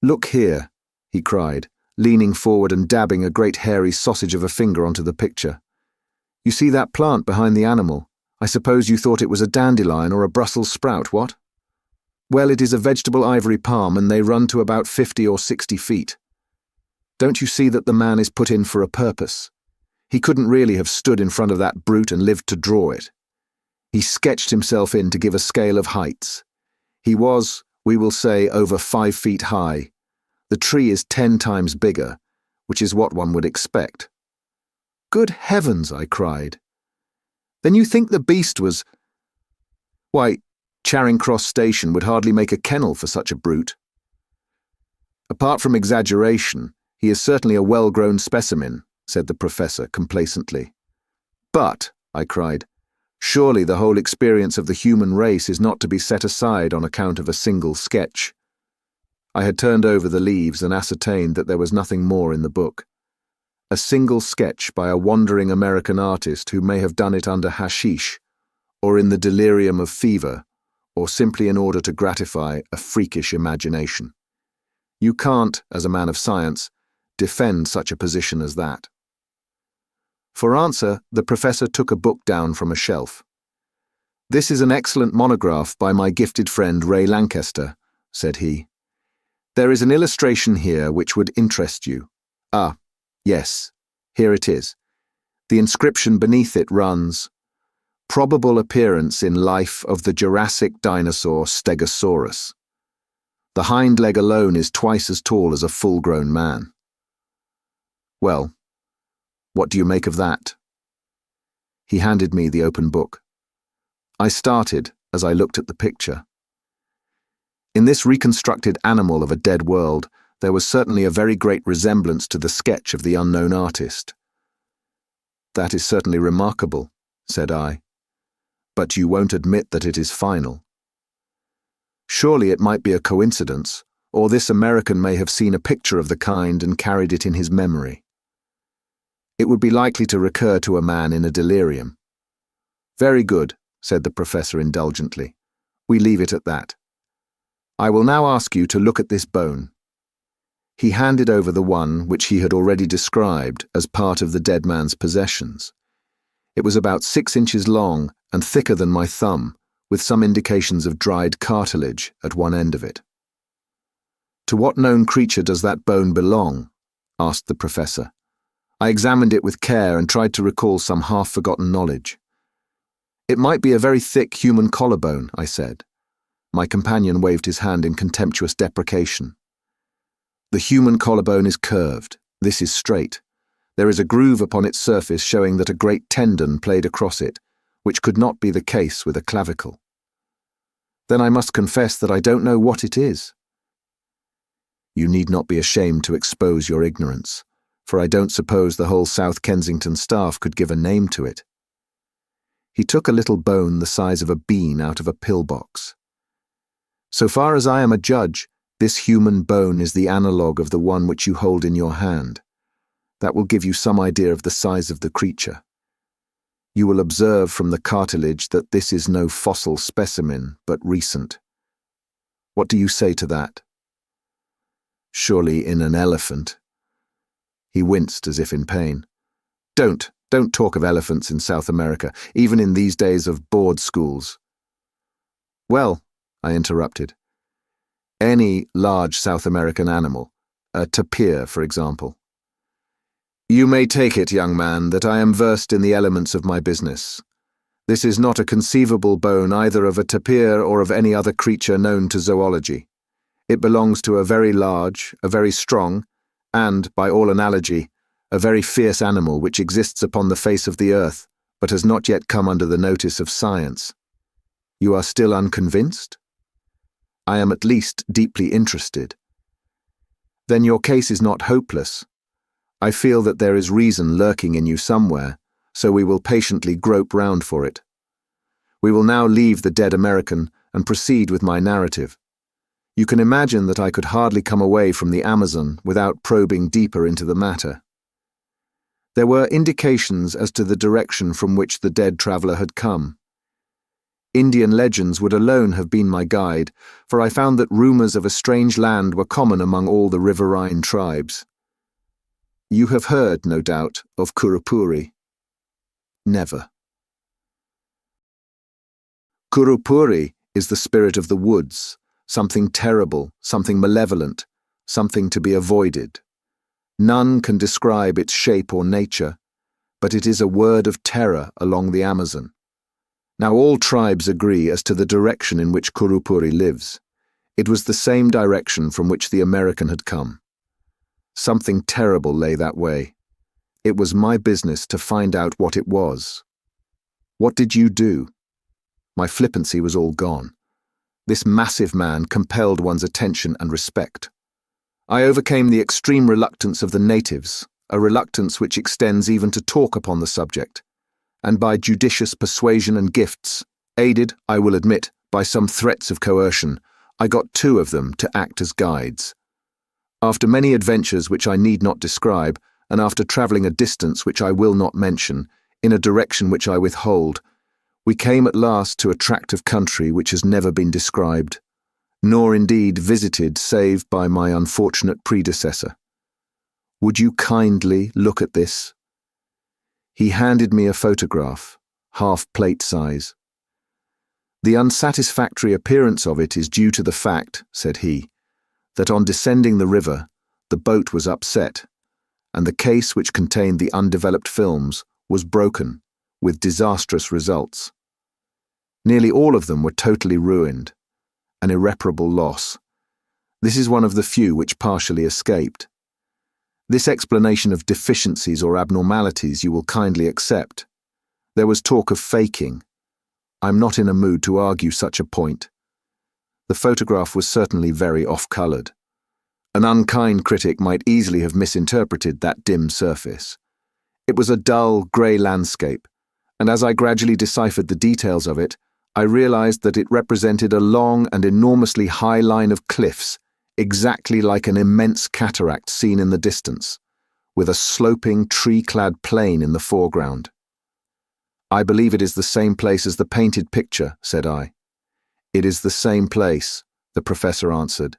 Look here, he cried, leaning forward and dabbing a great hairy sausage of a finger onto the picture. You see that plant behind the animal? I suppose you thought it was a dandelion or a Brussels sprout, what? Well, it is a vegetable ivory palm, and they run to about 50 or 60 feet. Don't you see that the man is put in for a purpose? He couldn't really have stood in front of that brute and lived to draw it. He sketched himself in to give a scale of heights. He was, we will say, over 5 feet high. The tree is 10 times bigger, which is what one would expect. Good heavens, I cried. Then you think the beast was... Why, Charing Cross Station would hardly make a kennel for such a brute. Apart from exaggeration, he is certainly a well-grown specimen, said the professor complacently. But, I cried, surely the whole experience of the human race is not to be set aside on account of a single sketch. I had turned over the leaves and ascertained that there was nothing more in the book. A single sketch by a wandering American artist who may have done it under hashish, or in the delirium of fever, or simply in order to gratify a freakish imagination. You can't, as a man of science, defend such a position as that. For answer, the professor took a book down from a shelf. This is an excellent monograph by my gifted friend Ray Lancaster, said he. There is an illustration here which would interest you. Ah, yes, here it is. The inscription beneath it runs, Probable appearance in life of the Jurassic dinosaur Stegosaurus. The hind leg alone is twice as tall as a full-grown man. Well, what do you make of that? He handed me the open book. I started as I looked at the picture. In this reconstructed animal of a dead world, there was certainly a very great resemblance to the sketch of the unknown artist. That is certainly remarkable, said I. But you won't admit that it is final. Surely it might be a coincidence, or this American may have seen a picture of the kind and carried it in his memory. It would be likely to recur to a man in a delirium. Very good, said the professor indulgently. We leave it at that. I will now ask you to look at this bone. He handed over the one which he had already described as part of the dead man's possessions. It was about 6 inches long and thicker than my thumb, with some indications of dried cartilage at one end of it. To what known creature does that bone belong? Asked the professor. I examined it with care and tried to recall some half-forgotten knowledge. It might be a very thick human collarbone, I said. My companion waved his hand in contemptuous deprecation. The human collarbone is curved. This is straight. There is a groove upon its surface showing that a great tendon played across it, which could not be the case with a clavicle. Then I must confess that I don't know what it is. You need not be ashamed to expose your ignorance, for I don't suppose the whole South Kensington staff could give a name to it. He took a little bone the size of a bean out of a pillbox. So far as I am a judge, this human bone is the analogue of the one which you hold in your hand. That will give you some idea of the size of the creature. You will observe from the cartilage that this is no fossil specimen, but recent. What do you say to that? Surely in an elephant. He winced as if in pain. Don't talk of elephants in South America, even in these days of board schools. Well, I interrupted. Any large South American animal, a tapir, for example. You may take it, young man, that I am versed in the elements of my business. This is not a conceivable bone either of a tapir or of any other creature known to zoology. It belongs to a very large, a very strong, and, by all analogy, a very fierce animal which exists upon the face of the earth, but has not yet come under the notice of science. You are still unconvinced? I am at least deeply interested. Then your case is not hopeless. I feel that there is reason lurking in you somewhere, so we will patiently grope round for it. We will now leave the dead American and proceed with my narrative. You can imagine that I could hardly come away from the Amazon without probing deeper into the matter. There were indications as to the direction from which the dead traveller had come. Indian legends would alone have been my guide, for I found that rumours of a strange land were common among all the riverine tribes. You have heard, no doubt, of Kurupuri. Never. Kurupuri is the spirit of the woods, something terrible, something malevolent, something to be avoided. None can describe its shape or nature, but it is a word of terror along the Amazon. Now all tribes agree as to the direction in which Kurupuri lives. It was the same direction from which the American had come. Something terrible lay that way. It was my business to find out what it was. What did you do? My flippancy was all gone. This massive man compelled one's attention and respect. I overcame the extreme reluctance of the natives, a reluctance which extends even to talk upon the subject, and by judicious persuasion and gifts, aided, I will admit, by some threats of coercion, I got 2 of them to act as guides. After many adventures which I need not describe, and after travelling a distance which I will not mention, in a direction which I withhold, we came at last to a tract of country which has never been described, nor indeed visited save by my unfortunate predecessor. Would you kindly look at this? He handed me a photograph, half plate size. The unsatisfactory appearance of it is due to the fact, said he, that on descending the river, the boat was upset, and the case which contained the undeveloped films was broken, with disastrous results. Nearly all of them were totally ruined, an irreparable loss. This is one of the few which partially escaped. This explanation of deficiencies or abnormalities you will kindly accept. There was talk of faking. I'm not in a mood to argue such a point. The photograph was certainly very off-coloured. An unkind critic might easily have misinterpreted that dim surface. It was a dull, grey landscape, and as I gradually deciphered the details of it, I realized that it represented a long and enormously high line of cliffs, exactly like an immense cataract seen in the distance, with a sloping, tree-clad plain in the foreground. I believe it is the same place as the painted picture, said I. It is the same place, the professor answered.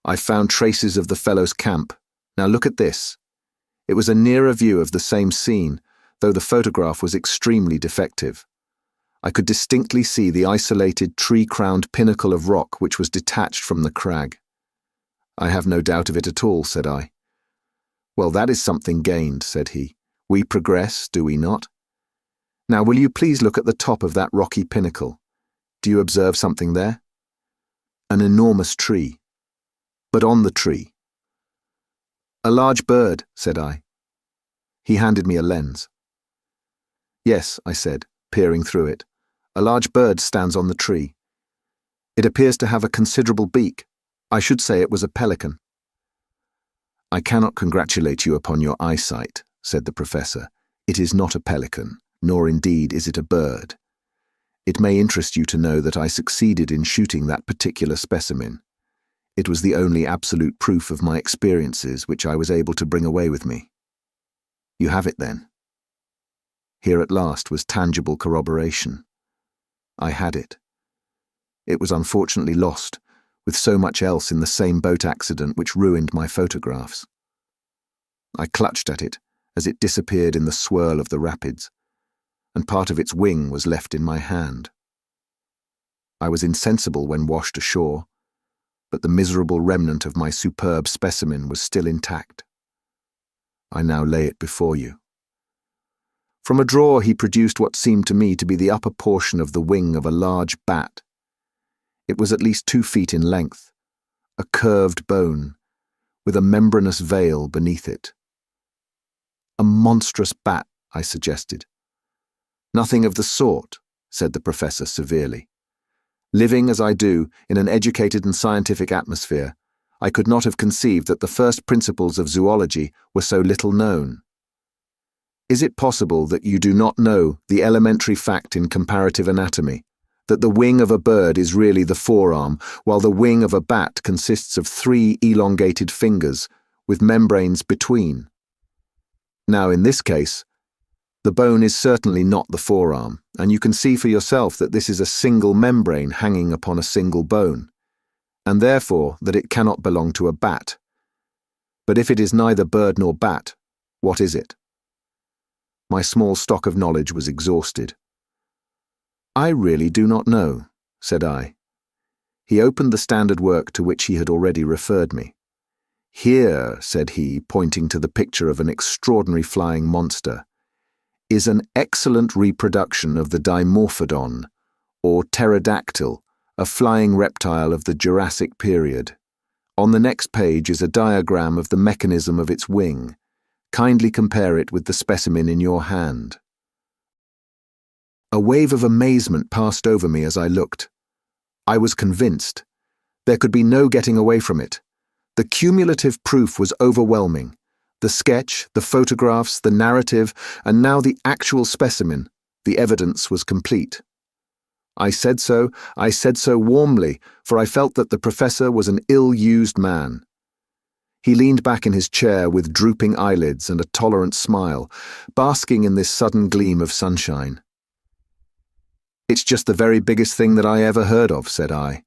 I found traces of the fellow's camp. Now look at this. It was a nearer view of the same scene, though the photograph was extremely defective. I could distinctly see the isolated tree-crowned pinnacle of rock which was detached from the crag. I have no doubt of it at all, said I. Well, that is something gained, said he. We progress, do we not? Now will you please look at the top of that rocky pinnacle? Do you observe something there? An enormous tree. But on the tree. A large bird, said I. He handed me a lens. Yes, I said, peering through it. A large bird stands on the tree. It appears to have a considerable beak. I should say it was a pelican. I cannot congratulate you upon your eyesight, said the professor. It is not a pelican, nor indeed is it a bird. It may interest you to know that I succeeded in shooting that particular specimen. It was the only absolute proof of my experiences which I was able to bring away with me. You have it then. Here at last was tangible corroboration. I had it. It was unfortunately lost, with so much else in the same boat accident which ruined my photographs. I clutched at it as it disappeared in the swirl of the rapids, and part of its wing was left in my hand. I was insensible when washed ashore, but the miserable remnant of my superb specimen was still intact. I now lay it before you. From a drawer he produced what seemed to me to be the upper portion of the wing of a large bat. It was at least 2 feet in length, a curved bone, with a membranous veil beneath it. A monstrous bat, I suggested. Nothing of the sort, said the professor severely. Living, as I do, in an educated and scientific atmosphere, I could not have conceived that the first principles of zoology were so little known. Is it possible that you do not know the elementary fact in comparative anatomy, that the wing of a bird is really the forearm, while the wing of a bat consists of 3 elongated fingers with membranes between. Now, in this case, the bone is certainly not the forearm, and you can see for yourself that this is a single membrane hanging upon a single bone, and therefore that it cannot belong to a bat. But if it is neither bird nor bat, what is it? My small stock of knowledge was exhausted. "I really do not know," said I. He opened the standard work to which he had already referred me. "Here," said he, pointing to the picture of an extraordinary flying monster, "is an excellent reproduction of the Dimorphodon, or pterodactyl, a flying reptile of the Jurassic period. On the next page is a diagram of the mechanism of its wing. Kindly compare it with the specimen in your hand." A wave of amazement passed over me as I looked. I was convinced. There could be no getting away from it. The cumulative proof was overwhelming. The sketch, the photographs, the narrative, and now the actual specimen, the evidence was complete. I said so warmly, for I felt that the professor was an ill-used man. He leaned back in his chair with drooping eyelids and a tolerant smile, basking in this sudden gleam of sunshine. "It's just the very biggest thing that I ever heard of," said I,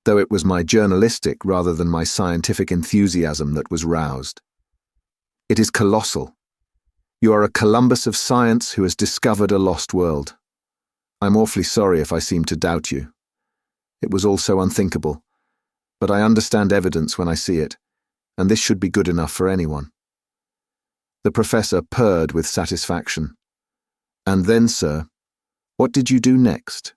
though it was my journalistic rather than my scientific enthusiasm that was roused. "It is colossal. You are a Columbus of science who has discovered a lost world. I'm awfully sorry if I seem to doubt you. It was all so unthinkable, but I understand evidence when I see it, and this should be good enough for anyone." The professor purred with satisfaction. "And then, sir, what did you do next?"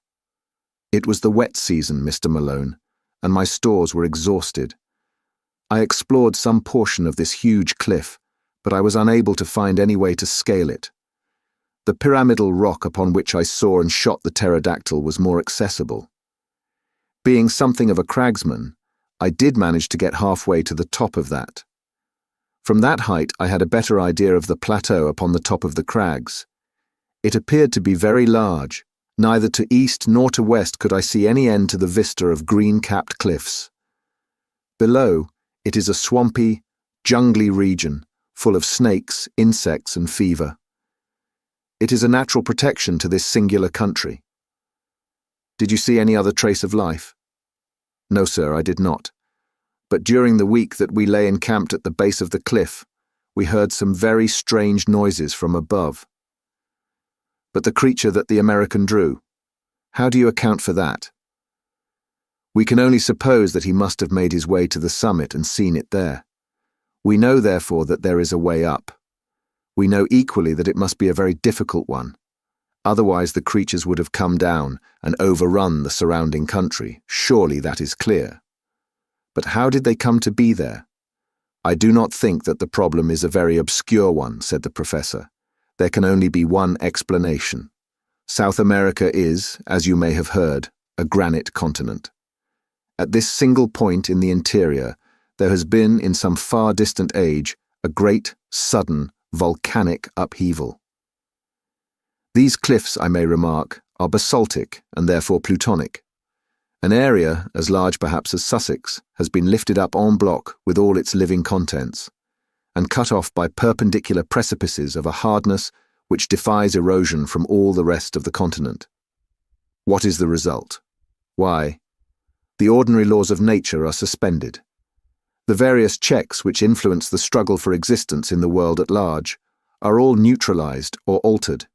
"It was the wet season, Mr. Malone, and my stores were exhausted. I explored some portion of this huge cliff, but I was unable to find any way to scale it. The pyramidal rock upon which I saw and shot the pterodactyl was more accessible. Being something of a cragsman, I did manage to get halfway to the top of that. From that height I had a better idea of the plateau upon the top of the crags. It appeared to be very large. Neither to east nor to west could I see any end to the vista of green-capped cliffs. Below, it is a swampy, jungly region, full of snakes, insects, and fever. It is a natural protection to this singular country." "Did you see any other trace of life?" "No, sir, I did not. But during the week that we lay encamped at the base of the cliff, we heard some very strange noises from above." "But the creature that the American drew, how do you account for that?" "We can only suppose that he must have made his way to the summit and seen it there. We know, therefore, that there is a way up. We know equally that it must be a very difficult one. Otherwise the creatures would have come down and overrun the surrounding country. Surely that is clear. But how did they come to be there?" "I do not think that the problem is a very obscure one," said the professor. "There can only be one explanation. South America is, as you may have heard, a granite continent. At this single point in the interior, there has been, in some far distant age, a great, sudden, volcanic upheaval. These cliffs, I may remark, are basaltic and therefore plutonic. An area, as large perhaps as Sussex, has been lifted up en bloc with all its living contents, and cut off by perpendicular precipices of a hardness which defies erosion from all the rest of the continent. What is the result? Why, the ordinary laws of nature are suspended. The various checks which influence the struggle for existence in the world at large are all neutralized or altered.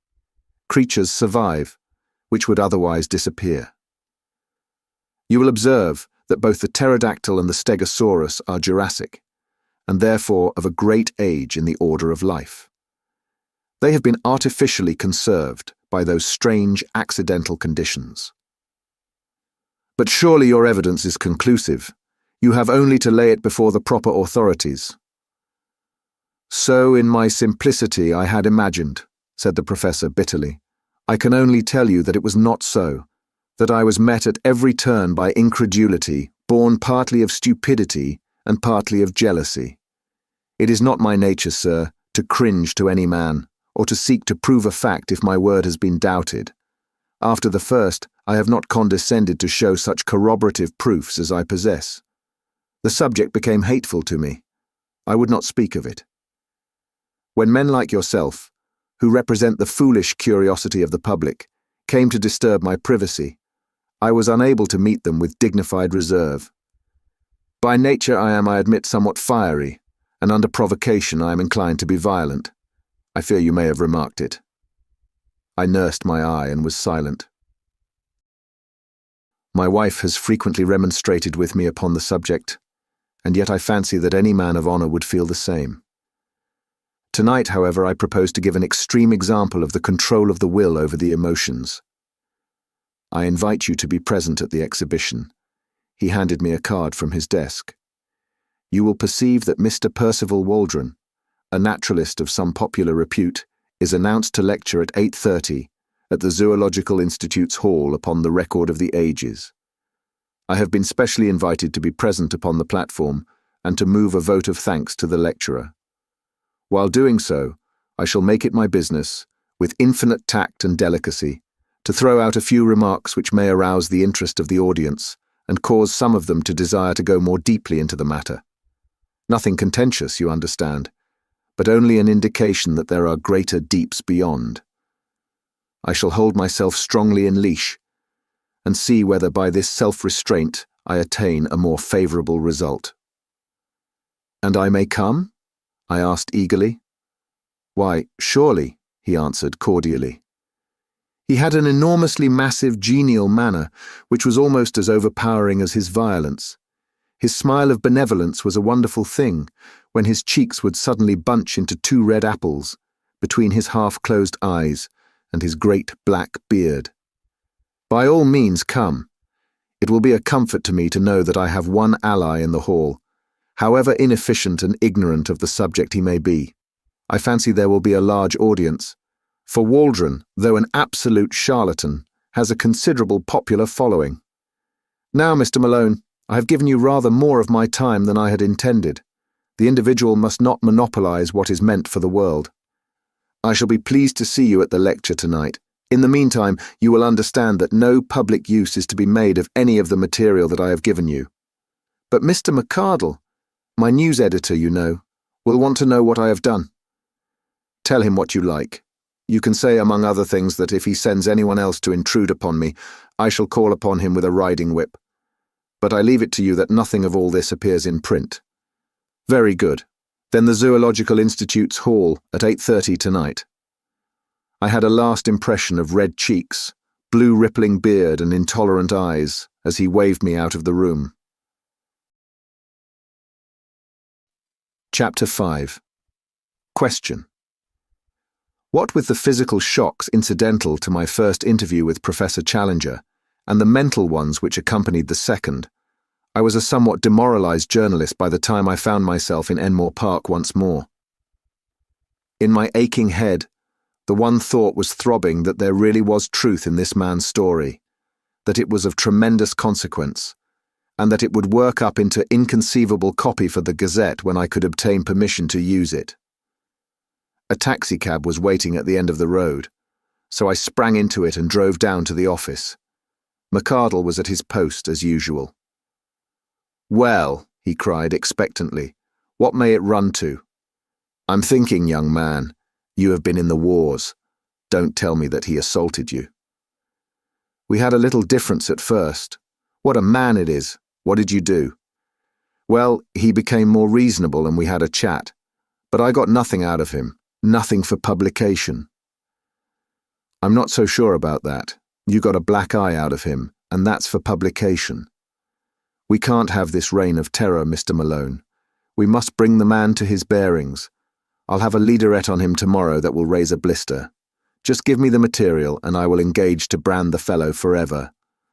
Creatures survive, which would otherwise disappear. You will observe that both the pterodactyl and the stegosaurus are Jurassic, and therefore of a great age in the order of life. They have been artificially conserved by those strange accidental conditions. But surely your evidence is conclusive. You have only to lay it before the proper authorities. "So in my simplicity I had imagined," said the professor bitterly. "I can only tell you that it was not so, that I was met at every turn by incredulity, born partly of stupidity and partly of jealousy. It is not my nature, sir, to cringe to any man, or to seek to prove a fact if my word has been doubted. After the first, I have not condescended to show such corroborative proofs as I possess. The subject became hateful to me. I would not speak of it. When men like yourself, who represent the foolish curiosity of the public, came to disturb my privacy, I was unable to meet them with dignified reserve. By nature I admit, somewhat fiery, and under provocation I am inclined to be violent. I fear you may have remarked it. I nursed my eye and was silent. My wife has frequently remonstrated with me upon the subject, and yet I fancy that any man of honour would feel the same. Tonight, however, I propose to give an extreme example of the control of the will over the emotions. I invite you to be present at the exhibition. He handed me a card from his desk. You will perceive that Mr. Percival Waldron, a naturalist of some popular repute, is announced to lecture at 8:30 at the Zoological Institute's hall upon the record of the ages. I have been specially invited to be present upon the platform and to move a vote of thanks to the lecturer. While doing so, I shall make it my business, with infinite tact and delicacy, to throw out a few remarks which may arouse the interest of the audience and cause some of them to desire to go more deeply into the matter. Nothing contentious, you understand, but only an indication that there are greater deeps beyond. I shall hold myself strongly in leash, and see whether by this self-restraint I attain a more favourable result. And I may come? I asked eagerly. Why, surely, he answered cordially. He had an enormously massive, genial manner, which was almost as overpowering as his violence. His smile of benevolence was a wonderful thing, when his cheeks would suddenly bunch into 2 red apples, between his half-closed eyes and his great black beard. By all means come. It will be a comfort to me to know that I have one ally in the hall, however inefficient and ignorant of the subject he may be. I fancy there will be a large audience, for Waldron, though an absolute charlatan, has a considerable popular following. Now, Mr. Malone, I have given you rather more of my time than I had intended. The individual must not monopolize what is meant for the world. I shall be pleased to see you at the lecture tonight. In the meantime, you will understand that no public use is to be made of any of the material that I have given you. But Mr. McArdle, my news editor, you know, will want to know what I have done. Tell him what you like. You can say, among other things, that if he sends anyone else to intrude upon me, I shall call upon him with a riding whip. But I leave it to you that nothing of all this appears in print. Very good. Then the Zoological Institute's hall at 8:30 tonight. I had a last impression of red cheeks, blue rippling beard and intolerant eyes as he waved me out of the room. Chapter 5. Question. What with the physical shocks incidental to my first interview with Professor Challenger, and the mental ones which accompanied the second, I was a somewhat demoralized journalist by the time I found myself in Enmore Park once more. In my aching head, the one thought was throbbing that there really was truth in this man's story, that it was of tremendous consequence, and that it would work up into inconceivable copy for the Gazette when I could obtain permission to use it. A taxicab was waiting at the end of the road, so I sprang into it and drove down to the office. McArdle was at his post as usual. "Well," he cried expectantly, "what may it run to?" "I'm thinking, young man, you have been in the wars. Don't tell me that he assaulted you." "We had a little difference at first. What a man it is. What did you do?" "Well, he became more reasonable and we had a chat. But I got nothing out of him, nothing for publication." "I'm not so sure about that. You got a black eye out of him, and that's for publication. We can't have this reign of terror, Mr. Malone. We must bring the man to his bearings. I'll have a leaderette on him tomorrow that will raise a blister. Just give me the material and I will engage to brand the fellow forever.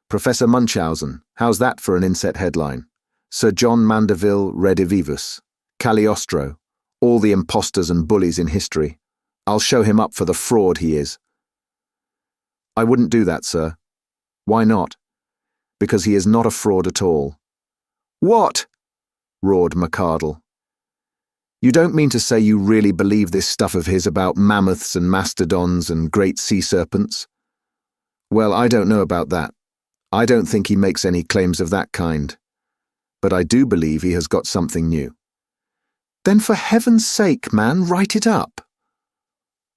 Professor Munchausen, how's that for an inset headline? Sir John Mandeville redivivus. Cagliostro. All the impostors and bullies in history. I'll show him up for the fraud he is." "I wouldn't do that, sir." "Why not?" "Because he is not a fraud at all." "What?" roared McArdle. "You don't mean to say you really believe this stuff of his about mammoths and mastodons and great sea serpents?" Well, I don't know about that. I don't think he makes any claims of that kind. But I do believe he has got something new. Then for heaven's sake, man, write it up.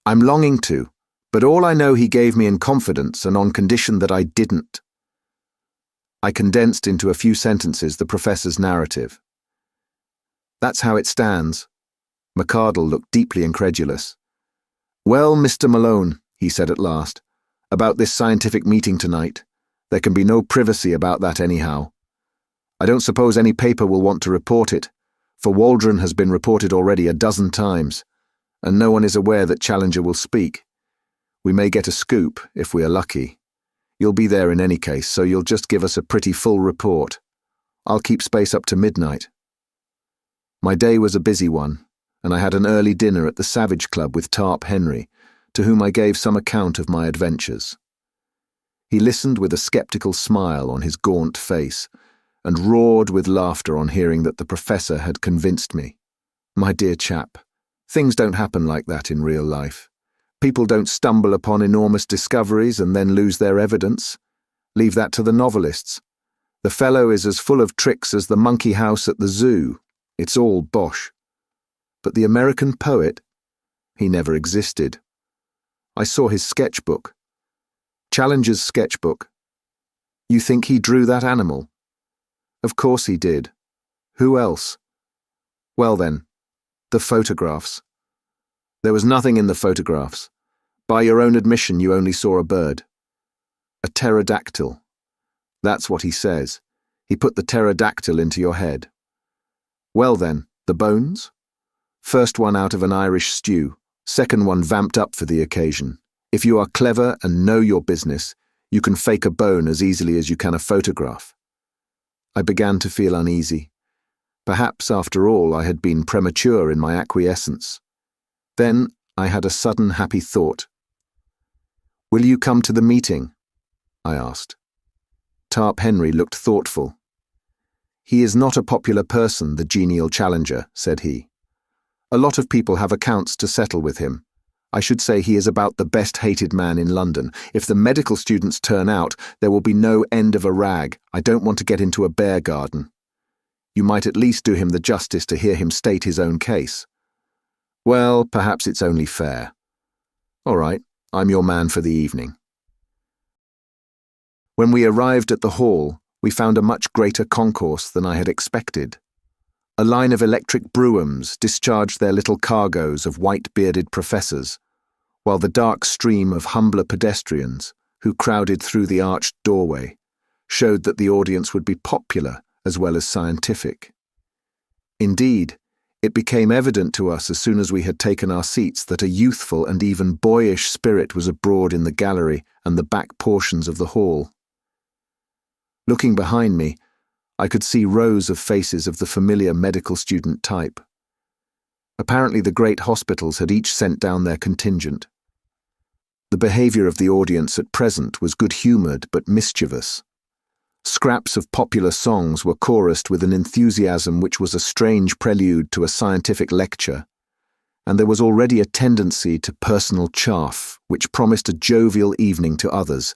I'm longing to, but all I know he gave me in confidence and on condition that I didn't. I condensed into a few sentences the professor's narrative. That's how it stands. McArdle looked deeply incredulous. Well, Mr. Malone, he said at last, about this scientific meeting tonight. There can be no privacy about that anyhow. I don't suppose any paper will want to report it, for Waldron has been reported already a dozen times, and no one is aware that Challenger will speak. We may get a scoop, if we are lucky. You'll be there in any case, so you'll just give us a pretty full report. I'll keep space up to midnight. My day was a busy one, and I had an early dinner at the Savage Club with Tarp Henry, to whom I gave some account of my adventures. He listened with a sceptical smile on his gaunt face, and roared with laughter on hearing that the professor had convinced me. My dear chap, things don't happen like that in real life. People don't stumble upon enormous discoveries and then lose their evidence. Leave that to the novelists. The fellow is as full of tricks as the monkey house at the zoo. It's all bosh. But the American poet? He never existed. I saw his sketchbook. Challenger's sketchbook. You think he drew that animal? Of course he did. Who else? Well then, the photographs. There was nothing in the photographs. By your own admission, you only saw a bird. A pterodactyl. That's what he says. He put the pterodactyl into your head. Well then, the bones? First one out of an Irish stew, second one vamped up for the occasion. If you are clever and know your business, you can fake a bone as easily as you can a photograph. I began to feel uneasy. Perhaps, after all, I had been premature in my acquiescence. Then I had a sudden happy thought. Will you come to the meeting? I asked. Tarp Henry looked thoughtful. He is not a popular person, the genial Challenger, said he. A lot of people have accounts to settle with him. I should say he is about the best-hated man in London. If the medical students turn out, there will be no end of a rag. I don't want to get into a bear garden. You might at least do him the justice to hear him state his own case. Well, perhaps it's only fair. All right, I'm your man for the evening. When we arrived at the hall, we found a much greater concourse than I had expected. A line of electric broughams discharged their little cargoes of white-bearded professors, while the dark stream of humbler pedestrians, who crowded through the arched doorway, showed that the audience would be popular as well as scientific. Indeed, it became evident to us as soon as we had taken our seats that a youthful and even boyish spirit was abroad in the gallery and the back portions of the hall. Looking behind me, I could see rows of faces of the familiar medical student type. Apparently the great hospitals had each sent down their contingent. The behaviour of the audience at present was good-humoured but mischievous. Scraps of popular songs were chorused with an enthusiasm which was a strange prelude to a scientific lecture, and there was already a tendency to personal chaff which promised a jovial evening to others,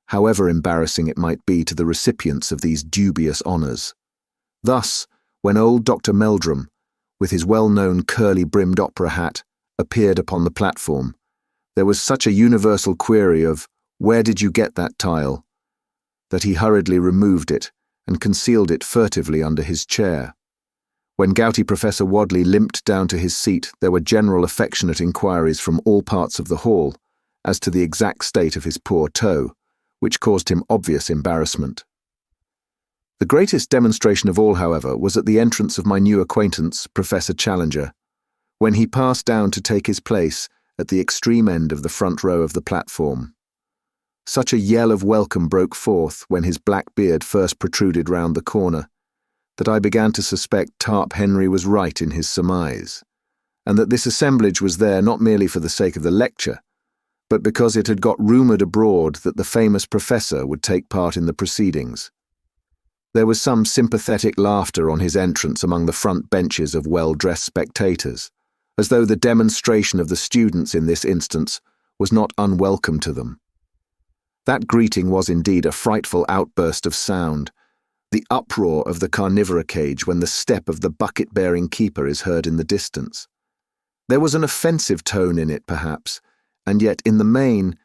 however embarrassing it might be to the recipients of these dubious honours. Thus, when old Dr. Meldrum, with his well-known curly-brimmed opera hat, appeared upon the platform, there was such a universal query of, "Where did you get that tile?" that he hurriedly removed it and concealed it furtively under his chair. When gouty Professor Wadley limped down to his seat, there were general affectionate inquiries from all parts of the hall as to the exact state of his poor toe, which caused him obvious embarrassment. The greatest demonstration of all, however, was at the entrance of my new acquaintance, Professor Challenger, when he passed down to take his place at the extreme end of the front row of the platform. Such a yell of welcome broke forth when his black beard first protruded round the corner, that I began to suspect Tarp Henry was right in his surmise, and that this assemblage was there not merely for the sake of the lecture, but because it had got rumoured abroad that the famous professor would take part in the proceedings. There was some sympathetic laughter on his entrance among the front benches of well-dressed spectators, as though the demonstration of the students in this instance was not unwelcome to them. That greeting was indeed a frightful outburst of sound, the uproar of the carnivora cage when the step of the bucket-bearing keeper is heard in the distance. There was an offensive tone in it, perhaps, and yet, in the main,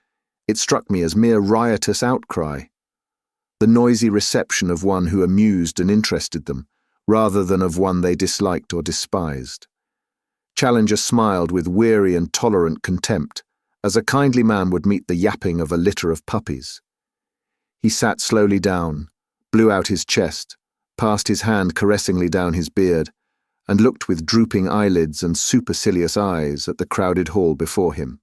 it struck me as mere riotous outcry, the noisy reception of one who amused and interested them, rather than of one they disliked or despised. Challenger smiled with weary and tolerant contempt, as a kindly man would meet the yapping of a litter of puppies. He sat slowly down, blew out his chest, passed his hand caressingly down his beard, and looked with drooping eyelids and supercilious eyes at the crowded hall before him.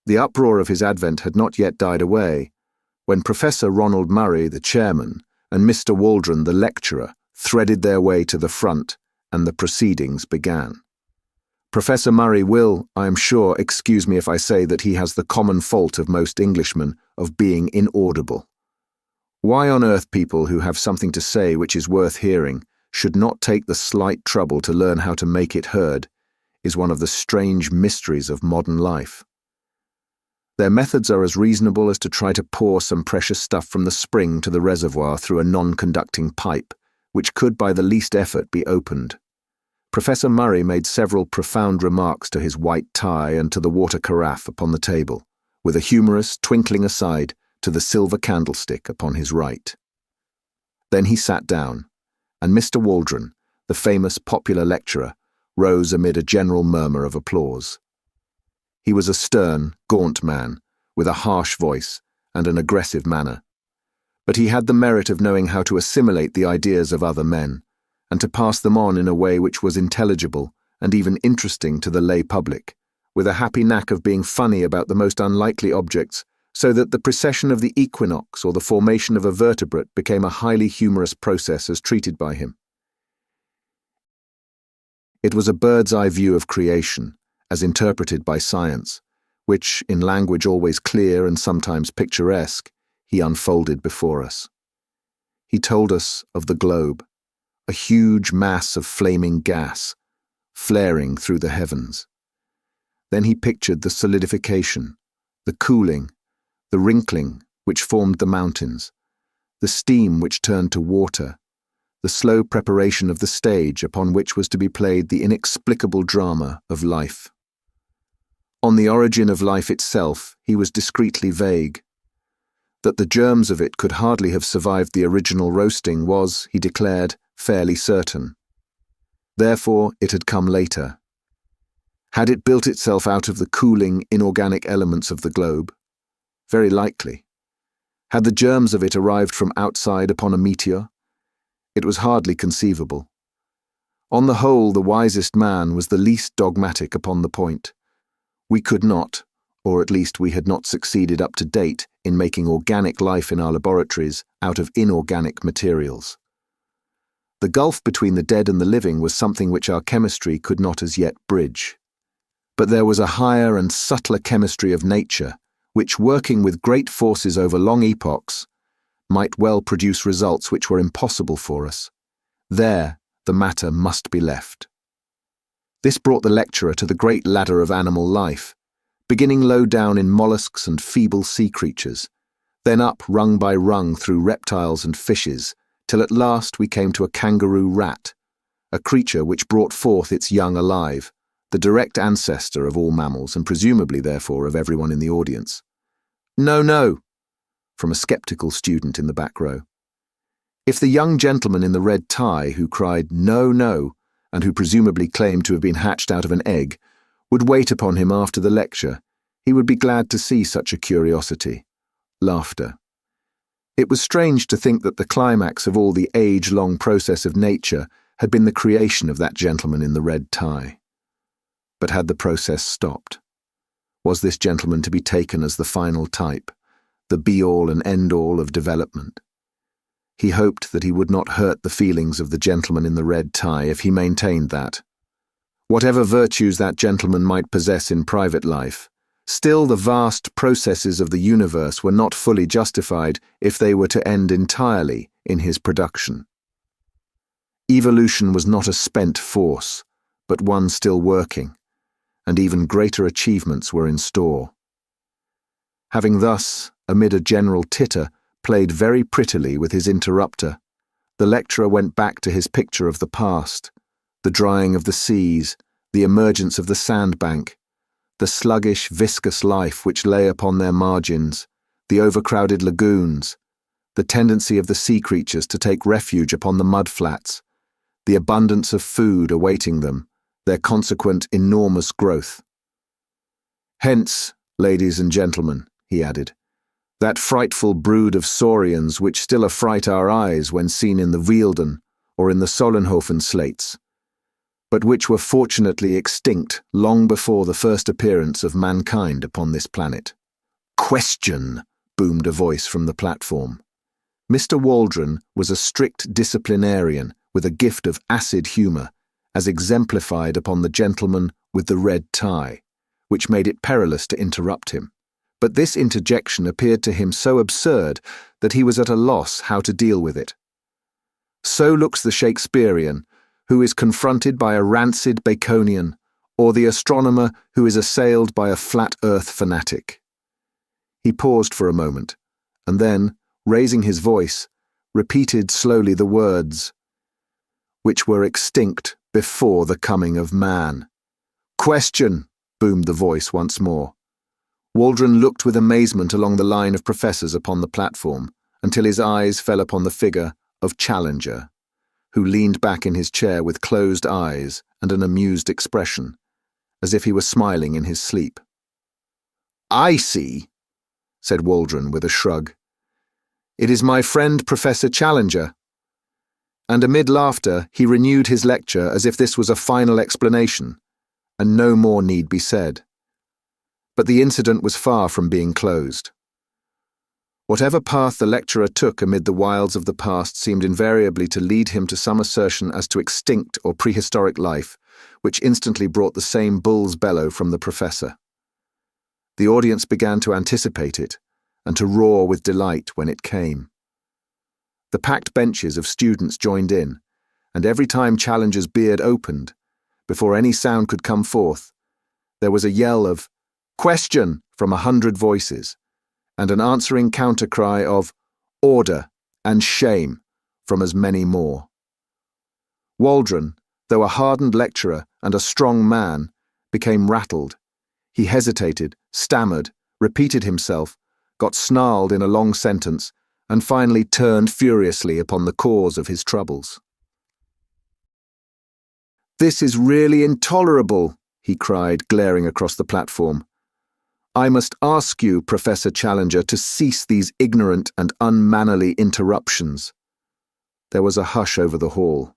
The uproar of his advent had not yet died away, when Professor Ronald Murray, the chairman, and Mr. Waldron, the lecturer, threaded their way to the front, and the proceedings began. Professor Murray will, I am sure, excuse me if I say that he has the common fault of most Englishmen of being inaudible. Why on earth people who have something to say which is worth hearing should not take the slight trouble to learn how to make it heard is one of the strange mysteries of modern life. Their methods are as reasonable as to try to pour some precious stuff from the spring to the reservoir through a non-conducting pipe, which could by the least effort be opened. Professor Murray made several profound remarks to his white tie and to the water carafe upon the table, with a humorous twinkling aside to the silver candlestick upon his right. Then he sat down, and Mr. Waldron, the famous popular lecturer, rose amid a general murmur of applause. He was a stern, gaunt man, with a harsh voice and an aggressive manner, but he had the merit of knowing how to assimilate the ideas of other men, and to pass them on in a way which was intelligible and even interesting to the lay public, with a happy knack of being funny about the most unlikely objects, so that the precession of the equinox or the formation of a vertebrate became a highly humorous process as treated by him. It was a bird's-eye view of creation, as interpreted by science, which, in language always clear and sometimes picturesque, he unfolded before us. He told us of the globe, a huge mass of flaming gas, flaring through the heavens. Then he pictured the solidification, the cooling, the wrinkling which formed the mountains, the steam which turned to water, the slow preparation of the stage upon which was to be played the inexplicable drama of life. On the origin of life itself, he was discreetly vague. That the germs of it could hardly have survived the original roasting was, he declared, fairly certain. Therefore, it had come later. Had it built itself out of the cooling, inorganic elements of the globe? Very likely. Had the germs of it arrived from outside upon a meteor? It was hardly conceivable. On the whole, the wisest man was the least dogmatic upon the point. We could not, or at least we had not succeeded up to date in making organic life in our laboratories out of inorganic materials. The gulf between the dead and the living was something which our chemistry could not as yet bridge. But there was a higher and subtler chemistry of nature, which, working with great forces over long epochs, might well produce results which were impossible for us. There, the matter must be left. This brought the lecturer to the great ladder of animal life, beginning low down in mollusks and feeble sea creatures, then up rung by rung through reptiles and fishes, till at last we came to a kangaroo rat, a creature which brought forth its young alive, the direct ancestor of all mammals and presumably, therefore, of everyone in the audience. "No, no," from a sceptical student in the back row. If the young gentleman in the red tie who cried "No, no," and who presumably claimed to have been hatched out of an egg, would wait upon him after the lecture, he would be glad to see such a curiosity. Laughter. It was strange to think that the climax of all the age-long process of nature had been the creation of that gentleman in the red tie. But had the process stopped? Was this gentleman to be taken as the final type, the be-all and end-all of development? He hoped that he would not hurt the feelings of the gentleman in the red tie if he maintained that. Whatever virtues that gentleman might possess in private life, still the vast processes of the universe were not fully justified if they were to end entirely in his production. Evolution was not a spent force, but one still working, and even greater achievements were in store. Having thus, amid a general titter, played very prettily with his interrupter. The lecturer went back to his picture of the past, the drying of the seas, the emergence of the sandbank, the sluggish, viscous life which lay upon their margins, the overcrowded lagoons, the tendency of the sea creatures to take refuge upon the mudflats, the abundance of food awaiting them, their consequent enormous growth. Hence, ladies and gentlemen, he added, that frightful brood of saurians which still affright our eyes when seen in the Wealden or in the Sollenhofen slates, but which were fortunately extinct long before the first appearance of mankind upon this planet. "Question," boomed a voice from the platform. Mr. Waldron was a strict disciplinarian with a gift of acid humour, as exemplified upon the gentleman with the red tie, which made it perilous to interrupt him. But this interjection appeared to him so absurd that he was at a loss how to deal with it. So looks the Shakespearean, who is confronted by a rancid Baconian, or the astronomer who is assailed by a flat earth fanatic. He paused for a moment, and then, raising his voice, repeated slowly the words, which were extinct before the coming of man. "Question," boomed the voice once more. Waldron looked with amazement along the line of professors upon the platform, until his eyes fell upon the figure of Challenger, who leaned back in his chair with closed eyes and an amused expression, as if he were smiling in his sleep. "I see," said Waldron with a shrug. "It is my friend Professor Challenger." And amid laughter he renewed his lecture as if this was a final explanation, and no more need be said. But the incident was far from being closed. Whatever path the lecturer took amid the wilds of the past seemed invariably to lead him to some assertion as to extinct or prehistoric life, which instantly brought the same bull's bellow from the professor. The audience began to anticipate it, and to roar with delight when it came. The packed benches of students joined in, and every time Challenger's beard opened, before any sound could come forth, there was a yell of "Question" from 100 voices, and an answering counter-cry of "Order" and "Shame" from as many more. Waldron, though a hardened lecturer and a strong man, became rattled. He hesitated, stammered, repeated himself, got snarled in a long sentence, and finally turned furiously upon the cause of his troubles. "This is really intolerable," he cried, glaring across the platform. "I must ask you, Professor Challenger, to cease these ignorant and unmannerly interruptions." There was a hush over the hall,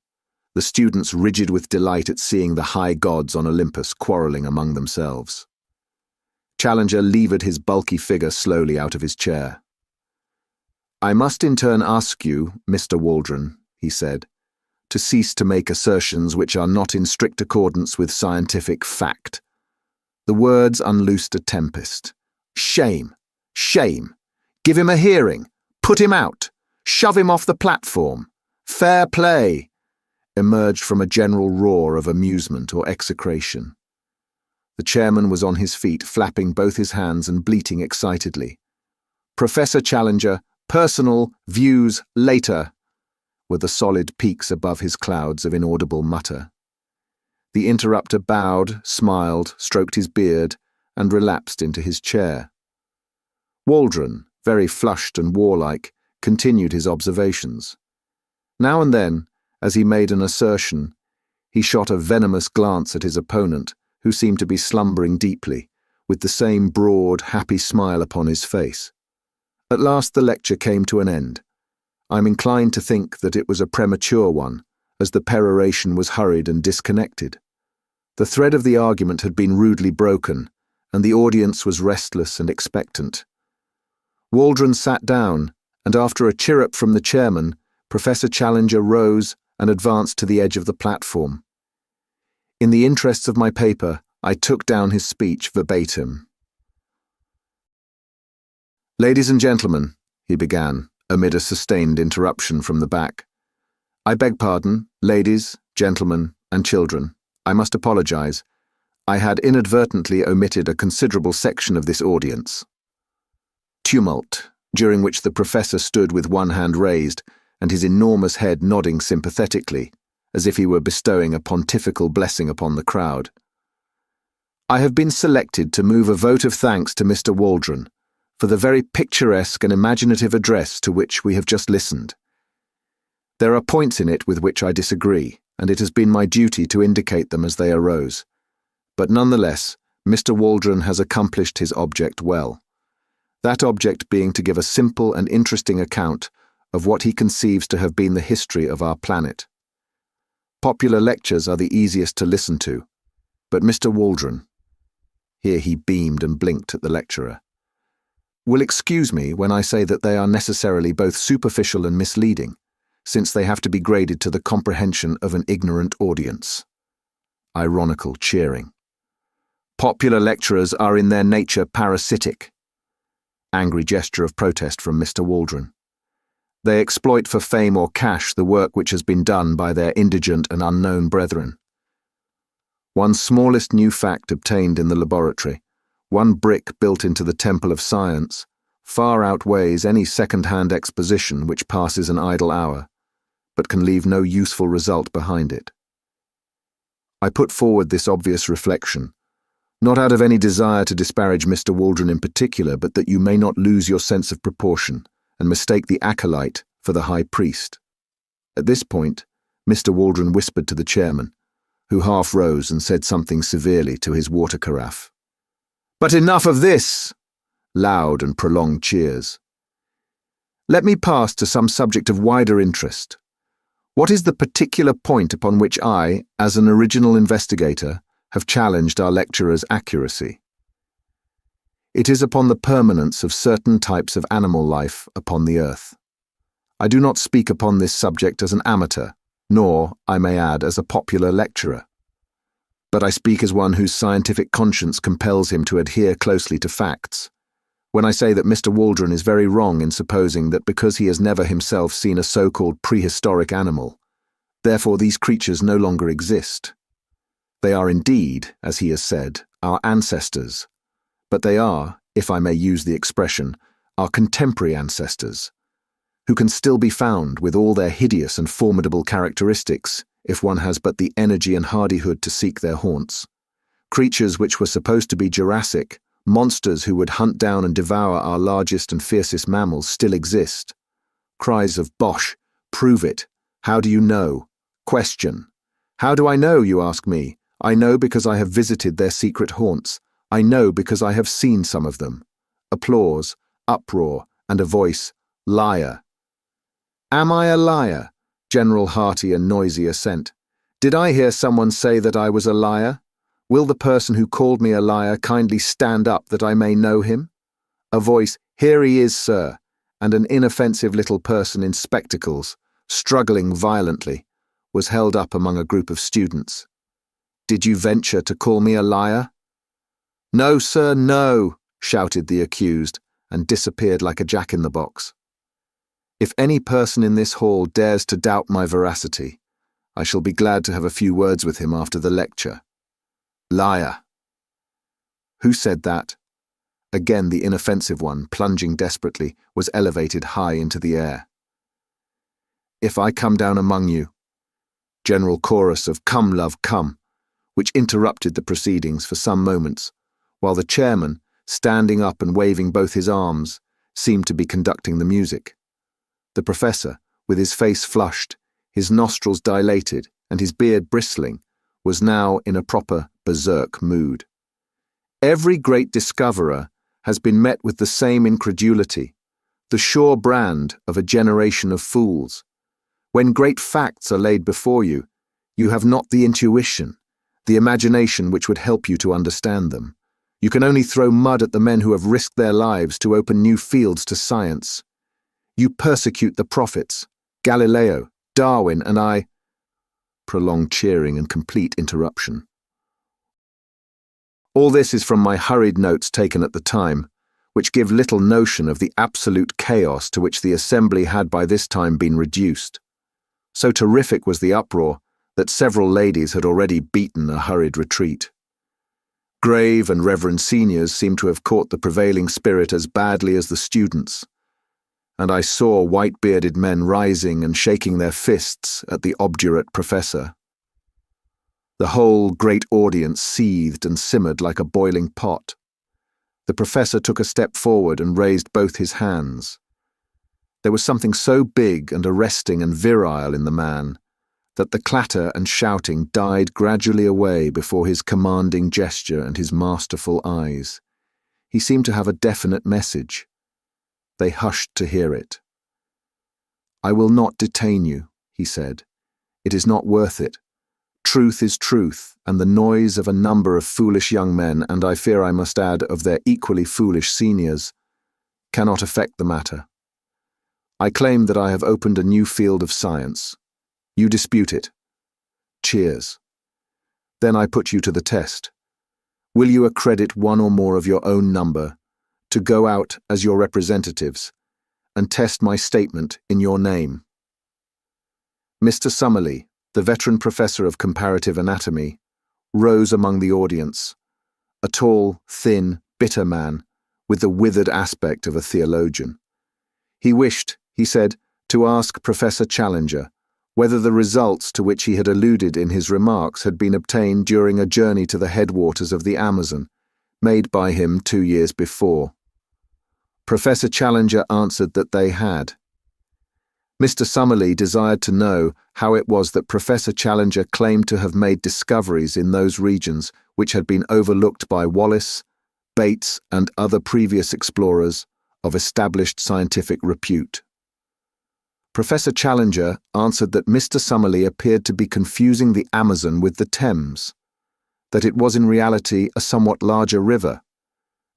the students rigid with delight at seeing the high gods on Olympus quarrelling among themselves. Challenger levered his bulky figure slowly out of his chair. "I must in turn ask you, Mr. Waldron," he said, "to cease to make assertions which are not in strict accordance with scientific fact." The words unloosed a tempest. "Shame! Shame! Give him a hearing! Put him out! Shove him off the platform! Fair play!" emerged from a general roar of amusement or execration. The chairman was on his feet, flapping both his hands and bleating excitedly. "Professor Challenger, personal views later," were the solid peaks above his clouds of inaudible mutter. The interrupter bowed, smiled, stroked his beard, and relapsed into his chair. Waldron, very flushed and warlike, continued his observations. Now and then, as he made an assertion, he shot a venomous glance at his opponent, who seemed to be slumbering deeply, with the same broad, happy smile upon his face. At last the lecture came to an end. I'm inclined to think that it was a premature one, as the peroration was hurried and disconnected. The thread of the argument had been rudely broken, and the audience was restless and expectant. Waldron sat down, and after a chirrup from the chairman, Professor Challenger rose and advanced to the edge of the platform. In the interests of my paper, I took down his speech verbatim. "Ladies and gentlemen," he began, amid a sustained interruption from the back. "I beg pardon, ladies, gentlemen, and children. I must apologize. I had inadvertently omitted a considerable section of this audience." Tumult, during which the professor stood with one hand raised and his enormous head nodding sympathetically, as if he were bestowing a pontifical blessing upon the crowd. I have been selected to move a vote of thanks to Mr. Waldron for the very picturesque and imaginative address to which we have just listened. There are points in it with which I disagree, and it has been my duty to indicate them as they arose. But nonetheless, Mr. Waldron has accomplished his object well. That object being to give a simple and interesting account of what he conceives to have been the history of our planet. Popular lectures are the easiest to listen to, but Mr. Waldron, here he beamed and blinked at the lecturer, will excuse me when I say that they are necessarily both superficial and misleading, since they have to be graded to the comprehension of an ignorant audience. Ironical cheering. Popular lecturers are in their nature parasitic. Angry gesture of protest from Mr. Waldron. They exploit for fame or cash the work which has been done by their indigent and unknown brethren. One smallest new fact obtained in the laboratory, one brick built into the temple of science, far outweighs any second-hand exposition which passes an idle hour, but can leave no useful result behind it. I put forward this obvious reflection, not out of any desire to disparage Mr. Waldron in particular, but that you may not lose your sense of proportion and mistake the acolyte for the high priest. At this point, Mr. Waldron whispered to the chairman, who half rose and said something severely to his water carafe. "But enough of this!" Loud and prolonged cheers. "Let me pass to some subject of wider interest. What is the particular point upon which I, as an original investigator, have challenged our lecturer's accuracy? It is upon the permanence of certain types of animal life upon the earth. I do not speak upon this subject as an amateur, nor, I may add, as a popular lecturer. But I speak as one whose scientific conscience compels him to adhere closely to facts, when I say that Mr. Waldron is very wrong in supposing that because he has never himself seen a so-called prehistoric animal, therefore these creatures no longer exist. They are indeed, as he has said, our ancestors, but they are, if I may use the expression, our contemporary ancestors, who can still be found with all their hideous and formidable characteristics if one has but the energy and hardihood to seek their haunts. Creatures which were supposed to be Jurassic, monsters who would hunt down and devour our largest and fiercest mammals, still exist. Cries of "Bosh! Prove it! How do you know?" Question. How do I know, you ask me? I know because I have visited their secret haunts. I know because I have seen some of them. Applause, uproar, and a voice, "Liar." Am I a liar? General hearty and noisy assent. Did I hear someone say that I was a liar? Will the person who called me a liar kindly stand up that I may know him? A voice, "Here he is, sir," and an inoffensive little person in spectacles, struggling violently, was held up among a group of students. Did you venture to call me a liar? No, sir, no, shouted the accused, and disappeared like a jack-in-the-box. If any person in this hall dares to doubt my veracity, I shall be glad to have a few words with him after the lecture. Liar. Who said that? Again the inoffensive one, plunging desperately, was elevated high into the air. If I come down among you, general chorus of "Come, love, come," which interrupted the proceedings for some moments, while the chairman, standing up and waving both his arms, seemed to be conducting the music. The professor, with his face flushed, his nostrils dilated, and his beard bristling, was now in a proper berserk mood. Every great discoverer has been met with the same incredulity, the sure brand of a generation of fools. When great facts are laid before you, you have not the intuition, the imagination which would help you to understand them. You can only throw mud at the men who have risked their lives to open new fields to science. You persecute the prophets, Galileo, Darwin, and I. Prolonged cheering and complete interruption. All this is from my hurried notes taken at the time, which give little notion of the absolute chaos to which the assembly had by this time been reduced. So terrific was the uproar that several ladies had already beaten a hurried retreat. Grave and reverend seniors seemed to have caught the prevailing spirit as badly as the students, and I saw white-bearded men rising and shaking their fists at the obdurate professor. The whole great audience seethed and simmered like a boiling pot. The professor took a step forward and raised both his hands. There was something so big and arresting and virile in the man that the clatter and shouting died gradually away before his commanding gesture and his masterful eyes. He seemed to have a definite message. They hushed to hear it. "I will not detain you," he said. "It is not worth it. Truth is truth, and the noise of a number of foolish young men, and I fear I must add of their equally foolish seniors, cannot affect the matter. I claim that I have opened a new field of science. You dispute it. Cheers. Then I put you to the test. Will you accredit one or more of your own number to go out as your representatives and test my statement in your name?" Mr. Summerlee, the veteran professor of comparative anatomy, rose among the audience, a tall, thin, bitter man with the withered aspect of a theologian. He wished, he said, to ask Professor Challenger whether the results to which he had alluded in his remarks had been obtained during a journey to the headwaters of the Amazon, made by him 2 years before. Professor Challenger answered that they had. Mr. Summerlee desired to know how it was that Professor Challenger claimed to have made discoveries in those regions which had been overlooked by Wallace, Bates, and other previous explorers of established scientific repute. Professor Challenger answered that Mr. Summerlee appeared to be confusing the Amazon with the Thames, that it was in reality a somewhat larger river,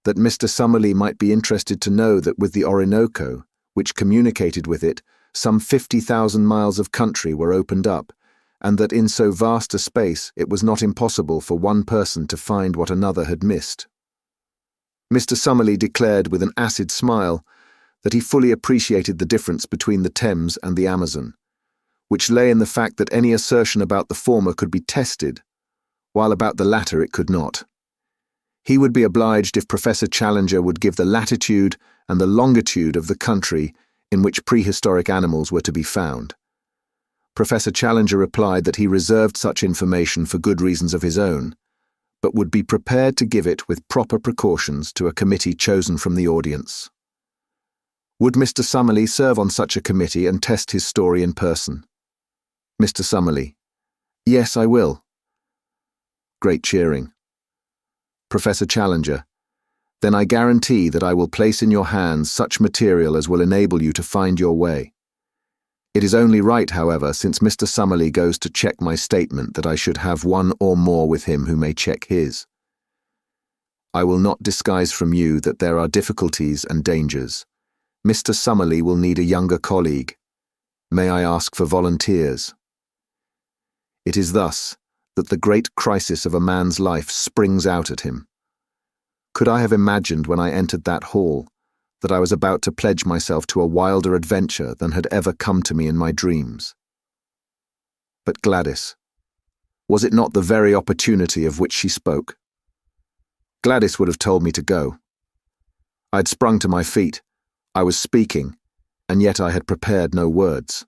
that Mr. Summerlee might be interested to know that with the Orinoco, which communicated with it, some 50,000 miles of country were opened up, and that in so vast a space it was not impossible for one person to find what another had missed. Mr. Summerlee declared with an acid smile that he fully appreciated the difference between the Thames and the Amazon, which lay in the fact that any assertion about the former could be tested, while about the latter it could not. He would be obliged if Professor Challenger would give the latitude and the longitude of the country in which prehistoric animals were to be found. Professor Challenger replied that he reserved such information for good reasons of his own, but would be prepared to give it with proper precautions to a committee chosen from the audience. Would Mr. Summerlee serve on such a committee and test his story in person? Mr. Summerlee: "Yes, I will." Great cheering. Professor Challenger: "Then I guarantee that I will place in your hands such material as will enable you to find your way. It is only right, however, since Mr. Summerlee goes to check my statement, that I should have one or more with him who may check his. I will not disguise from you that there are difficulties and dangers. Mr. Summerlee will need a younger colleague. May I ask for volunteers?" It is thus that the great crisis of a man's life springs out at him. Could I have imagined when I entered that hall that I was about to pledge myself to a wilder adventure than had ever come to me in my dreams? But Gladys, was it not the very opportunity of which she spoke? Gladys would have told me to go. I had sprung to my feet. I was speaking, and yet I had prepared no words.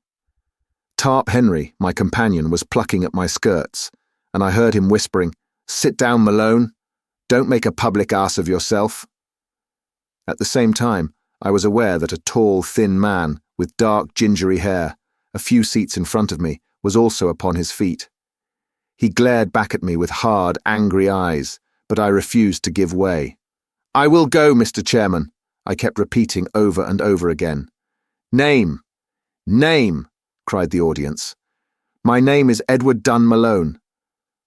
Tarp Henry, my companion, was plucking at my skirts, and I heard him whispering, "Sit down, Malone. Don't make a public ass of yourself." At the same time, I was aware that a tall, thin man with dark, gingery hair, a few seats in front of me, was also upon his feet. He glared back at me with hard, angry eyes, but I refused to give way. "I will go, Mr. Chairman," I kept repeating over and over again. "Name! Name!" cried the audience. "My name is Edward Dunn Malone.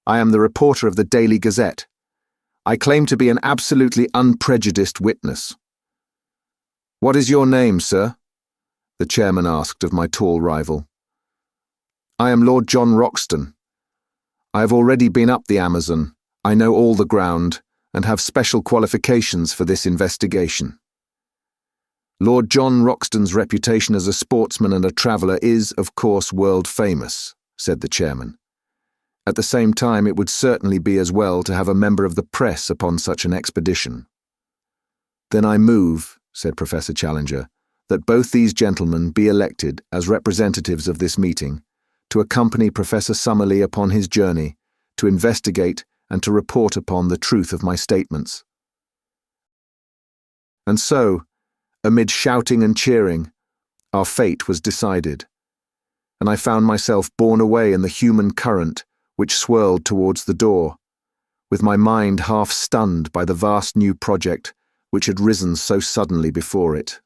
I am the reporter of the Daily Gazette. I claim to be an absolutely unprejudiced witness." "What is your name, sir?" the chairman asked of my tall rival. "I am Lord John Roxton. I have already been up the Amazon. I know all the ground, and have special qualifications for this investigation." Lord John Roxton's reputation as a sportsman and a traveller is, of course, world famous, said the chairman. At the same time, it would certainly be as well to have a member of the press upon such an expedition. "Then I move," said Professor Challenger, "that both these gentlemen be elected as representatives of this meeting to accompany Professor Summerlee upon his journey, to investigate and to report upon the truth of my statements." And so, amid shouting and cheering, our fate was decided, and I found myself borne away in the human current which swirled towards the door, with my mind half stunned by the vast new project which had risen so suddenly before it.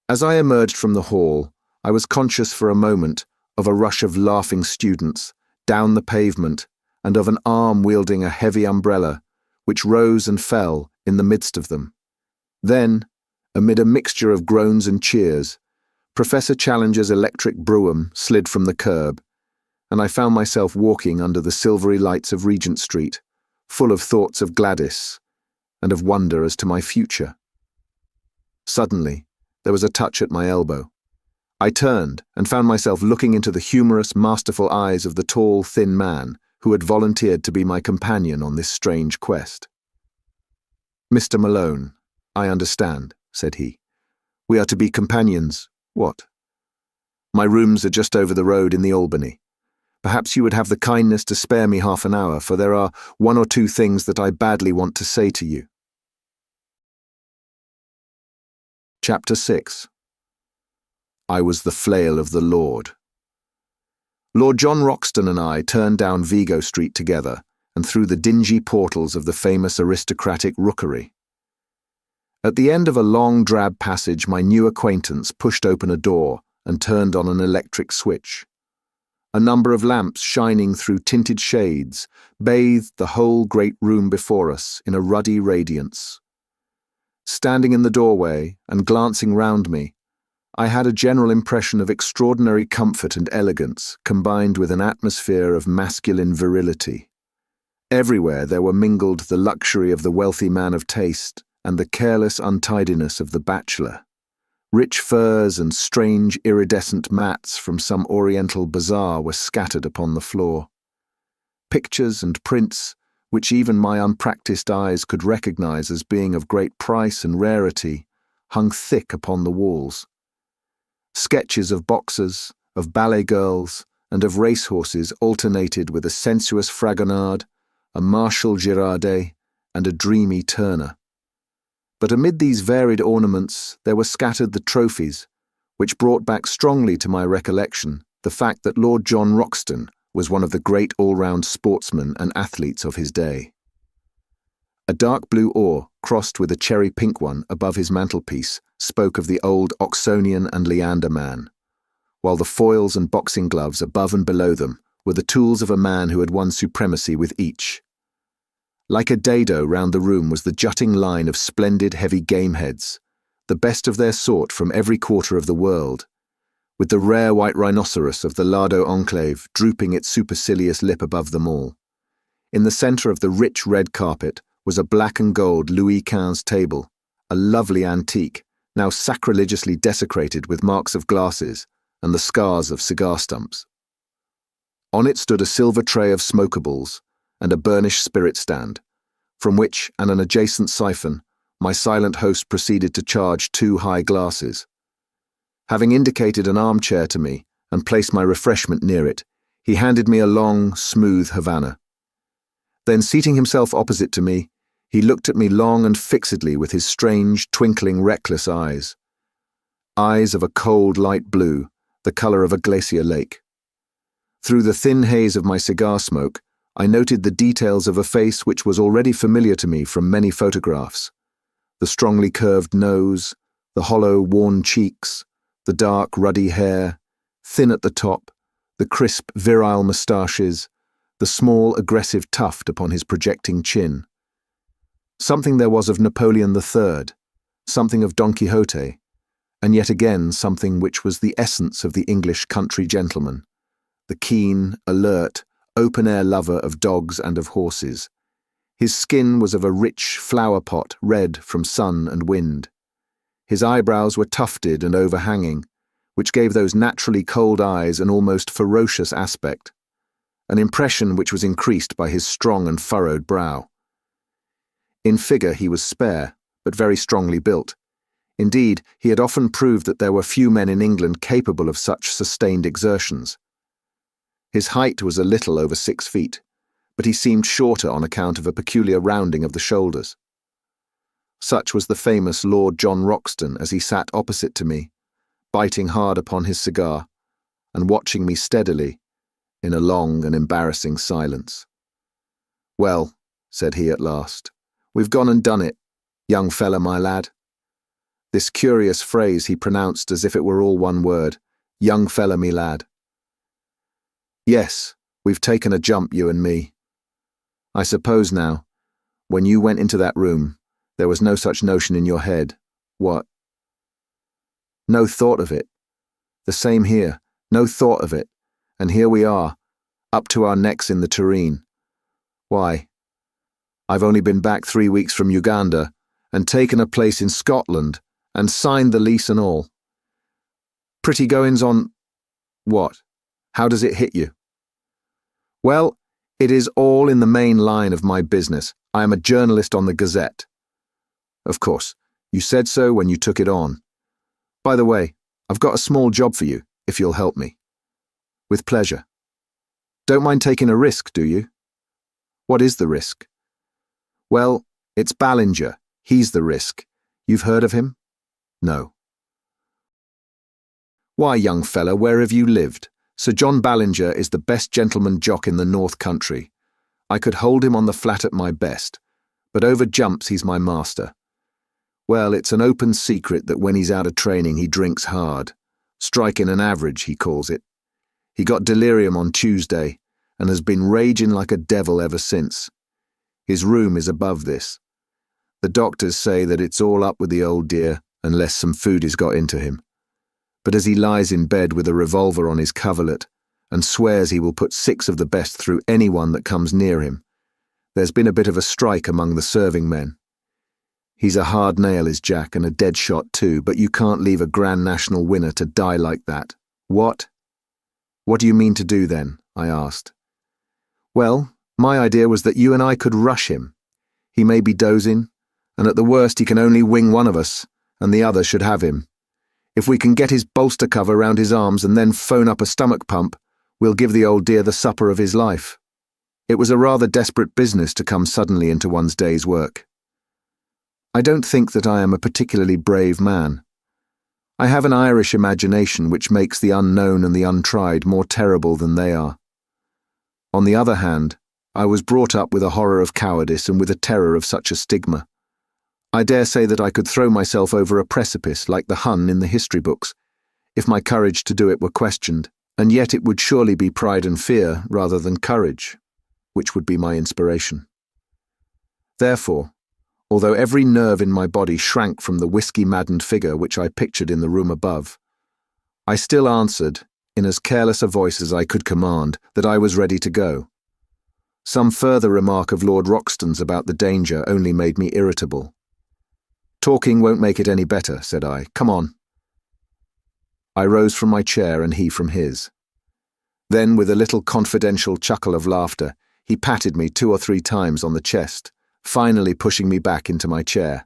As I emerged from the hall, I was conscious for a moment of a rush of laughing students down the pavement and of an arm wielding a heavy umbrella, which rose and fell in the midst of them. Then, amid a mixture of groans and cheers, Professor Challenger's electric brougham slid from the curb, and I found myself walking under the silvery lights of Regent Street, full of thoughts of Gladys and of wonder as to my future. Suddenly, there was a touch at my elbow. I turned and found myself looking into the humorous, masterful eyes of the tall, thin man who had volunteered to be my companion on this strange quest. "Mr. Malone, I understand," said he. "We are to be companions. What?" "My rooms are just over the road in the Albany. Perhaps you would have the kindness to spare me half an hour, for there are one or two things that I badly want to say to you." Chapter 6. I was the flail of the Lord. Lord John Roxton and I turned down Vigo Street together and through the dingy portals of the famous aristocratic rookery. At the end of a long drab passage, my new acquaintance pushed open a door and turned on an electric switch. A number of lamps shining through tinted shades bathed the whole great room before us in a ruddy radiance. Standing in the doorway and glancing round me, I had a general impression of extraordinary comfort and elegance combined with an atmosphere of masculine virility. Everywhere there were mingled the luxury of the wealthy man of taste and the careless untidiness of the bachelor. Rich furs and strange iridescent mats from some oriental bazaar were scattered upon the floor. Pictures and prints, which even my unpracticed eyes could recognize as being of great price and rarity, hung thick upon the walls. Sketches of boxers, of ballet girls, and of racehorses alternated with a sensuous Fragonard, a Marshal Girardet, and a dreamy Turner. But amid these varied ornaments there were scattered the trophies, which brought back strongly to my recollection the fact that Lord John Roxton was one of the great all-round sportsmen and athletes of his day. A dark blue oar, crossed with a cherry-pink one above his mantelpiece, spoke of the old Oxonian and Leander man, while the foils and boxing gloves above and below them were the tools of a man who had won supremacy with each. Like a dado round the room was the jutting line of splendid heavy game heads, the best of their sort from every quarter of the world, with the rare white rhinoceros of the Lardo enclave drooping its supercilious lip above them all. In the centre of the rich red carpet was a black and gold Louis XV table, a lovely antique, now sacrilegiously desecrated with marks of glasses and the scars of cigar stumps. On it stood a silver tray of smokables and a burnished spirit stand, from which and an adjacent siphon my silent host proceeded to charge 2 high glasses. Having indicated an armchair to me and placed my refreshment near it, he handed me a long, smooth Havana. Then, seating himself opposite to me, he looked at me long and fixedly with his strange, twinkling, reckless eyes. Eyes of a cold light blue, the colour of a glacier lake. Through the thin haze of my cigar smoke, I noted the details of a face which was already familiar to me from many photographs. The strongly curved nose, the hollow, worn cheeks, the dark, ruddy hair, thin at the top, the crisp, virile moustaches, the small, aggressive tuft upon his projecting chin. Something there was of Napoleon III, something of Don Quixote, and yet again something which was the essence of the English country gentleman, the keen, alert, open-air lover of dogs and of horses. His skin was of a rich flower-pot red from sun and wind. His eyebrows were tufted and overhanging, which gave those naturally cold eyes an almost ferocious aspect, an impression which was increased by his strong and furrowed brow. In figure he was spare, but very strongly built. Indeed, he had often proved that there were few men in England capable of such sustained exertions. His height was a little over 6 feet, but he seemed shorter on account of a peculiar rounding of the shoulders. Such was the famous Lord John Roxton as he sat opposite to me, biting hard upon his cigar, and watching me steadily, in a long and embarrassing silence. "Well," said he at last, "we've gone and done it, young fella, my lad." This curious phrase he pronounced as if it were all one word, "young fella, me lad." "Yes, we've taken a jump, you and me. I suppose now, when you went into that room, there was no such notion in your head. What?" "No thought of it. The same here, no thought of it. And here we are, up to our necks in the tureen. Why, I've only been back 3 weeks from Uganda, and taken a place in Scotland, and signed the lease and all. Pretty goings on. What? How does it hit you?" "Well, it is all in the main line of my business. I am a journalist on the Gazette." "Of course, you said so when you took it on. By the way, I've got a small job for you, if you'll help me." "With pleasure." "Don't mind taking a risk, do you?" "What is the risk?" "Well, it's Ballinger. He's the risk. You've heard of him?" "No." "Why, young fella, where have you lived? Sir John Ballinger is the best gentleman jock in the North Country. I could hold him on the flat at my best, but over jumps he's my master. Well, it's an open secret that when he's out of training he drinks hard. Striking an average, he calls it. He got delirium on Tuesday, and has been raging like a devil ever since. His room is above this. The doctors say that it's all up with the old dear, unless some food has got into him. But as he lies in bed with a revolver on his coverlet, and swears he will put 6 of the best through anyone that comes near him, there's been a bit of a strike among the serving men. He's a hard nail, is Jack, and a dead shot too, but you can't leave a Grand National winner to die like that." "What? What do you mean to do then?" I asked. "Well, my idea was that you and I could rush him. He may be dozing, and at the worst he can only wing one of us, and the other should have him. If we can get his bolster cover round his arms and then phone up a stomach pump, we'll give the old dear the supper of his life." It was a rather desperate business to come suddenly into one's day's work. I don't think that I am a particularly brave man. I have an Irish imagination which makes the unknown and the untried more terrible than they are. On the other hand, I was brought up with a horror of cowardice and with a terror of such a stigma. I dare say that I could throw myself over a precipice like the Hun in the history books, if my courage to do it were questioned, and yet it would surely be pride and fear rather than courage, which would be my inspiration. Therefore, although every nerve in my body shrank from the whiskey-maddened figure which I pictured in the room above, I still answered, in as careless a voice as I could command, that I was ready to go. Some further remark of Lord Roxton's about the danger only made me irritable. "Talking won't make it any better," said I. "Come on." I rose from my chair and he from his. Then, with a little confidential chuckle of laughter, he patted me 2 or 3 times on the chest, finally pushing me back into my chair.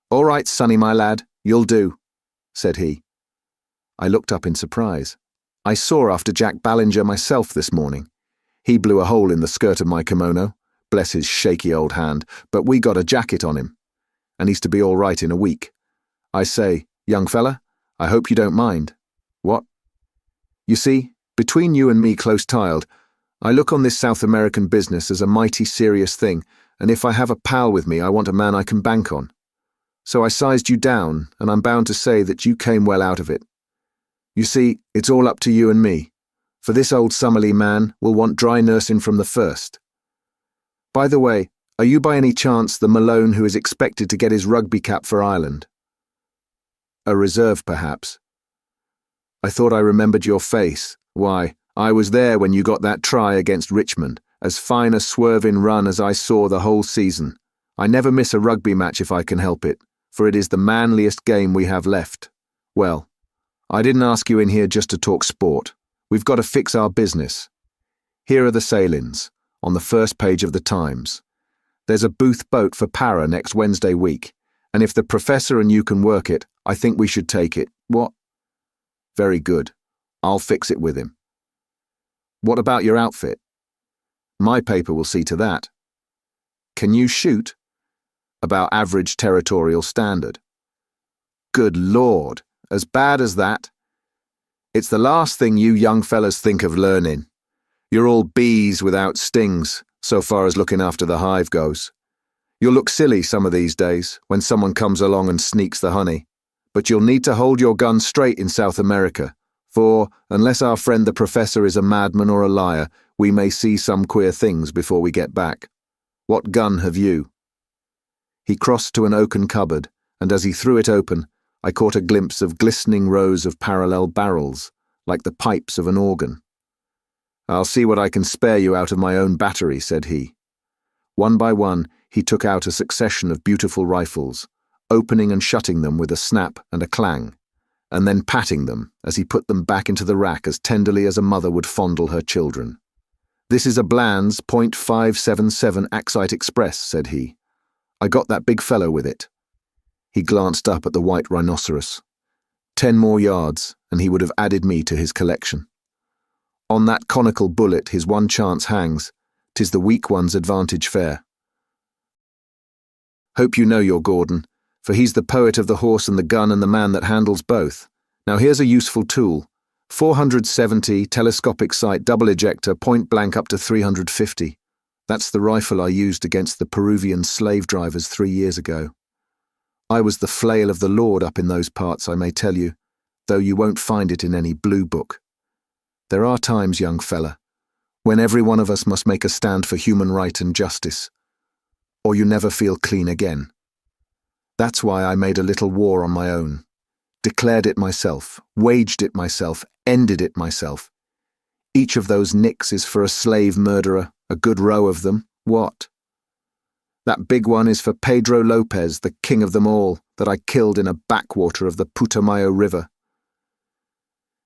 "All right, Sonny, my lad, you'll do," said he. I looked up in surprise. I saw after Jack Ballinger myself this morning. He blew a hole in the skirt of my kimono, bless his shaky old hand, but we got a jacket on him, and he's to be all right in a week. I say, young fella, I hope you don't mind. What? You see, between you and me close-tiled, I look on this South American business as a mighty serious thing, and if I have a pal with me, I want a man I can bank on. So I sized you down, and I'm bound to say that you came well out of it. You see, it's all up to you and me, for this old Summerlee man will want dry nursing from the first. By the way, are you by any chance the Malone who is expected to get his rugby cap for Ireland? A reserve, perhaps. I thought I remembered your face. Why, I was there when you got that try against Richmond, as fine a swerving run as I saw the whole season. I never miss a rugby match if I can help it, for it is the manliest game we have left. Well, I didn't ask you in here just to talk sport. We've got to fix our business. Here are the sailings, on the first page of the Times. There's a booth boat for Para next Wednesday week, and if the professor and you can work it, I think we should take it. What? Very good. I'll fix it with him. What about your outfit? My paper will see to that. Can you shoot? About average territorial standard. Good Lord, as bad as that? It's the last thing you young fellas think of learning. You're all bees without stings, so far as looking after the hive goes. You'll look silly some of these days when someone comes along and sneaks the honey, but you'll need to hold your gun straight in South America, for, unless our friend the professor is a madman or a liar, we may see some queer things before we get back. What gun have you? He crossed to an oaken cupboard, and as he threw it open, I caught a glimpse of glistening rows of parallel barrels, like the pipes of an organ. I'll see what I can spare you out of my own battery, said he. One by one, he took out a succession of beautiful rifles, opening and shutting them with a snap and a clang, and then patting them as he put them back into the rack as tenderly as a mother would fondle her children. This is a Bland's .577 Axite Express, said he. I got that big fellow with it. He glanced up at the white rhinoceros. 10 more yards, and he would have added me to his collection. On that conical bullet his one chance hangs. 'Tis the weak one's advantage fair. Hope you know your Gordon, for he's the poet of the horse and the gun and the man that handles both. Now here's a useful tool. 470 telescopic sight double ejector, point blank up to 350. That's the rifle I used against the Peruvian slave drivers 3 years ago. I was the flail of the Lord up in those parts, I may tell you, though you won't find it in any blue book. There are times, young fella, when every one of us must make a stand for human right and justice, or you never feel clean again. That's why I made a little war on my own, declared it myself, waged it myself, ended it myself. Each of those nicks is for a slave murderer, a good row of them. What? That big one is for Pedro Lopez, the king of them all, that I killed in a backwater of the Putumayo River.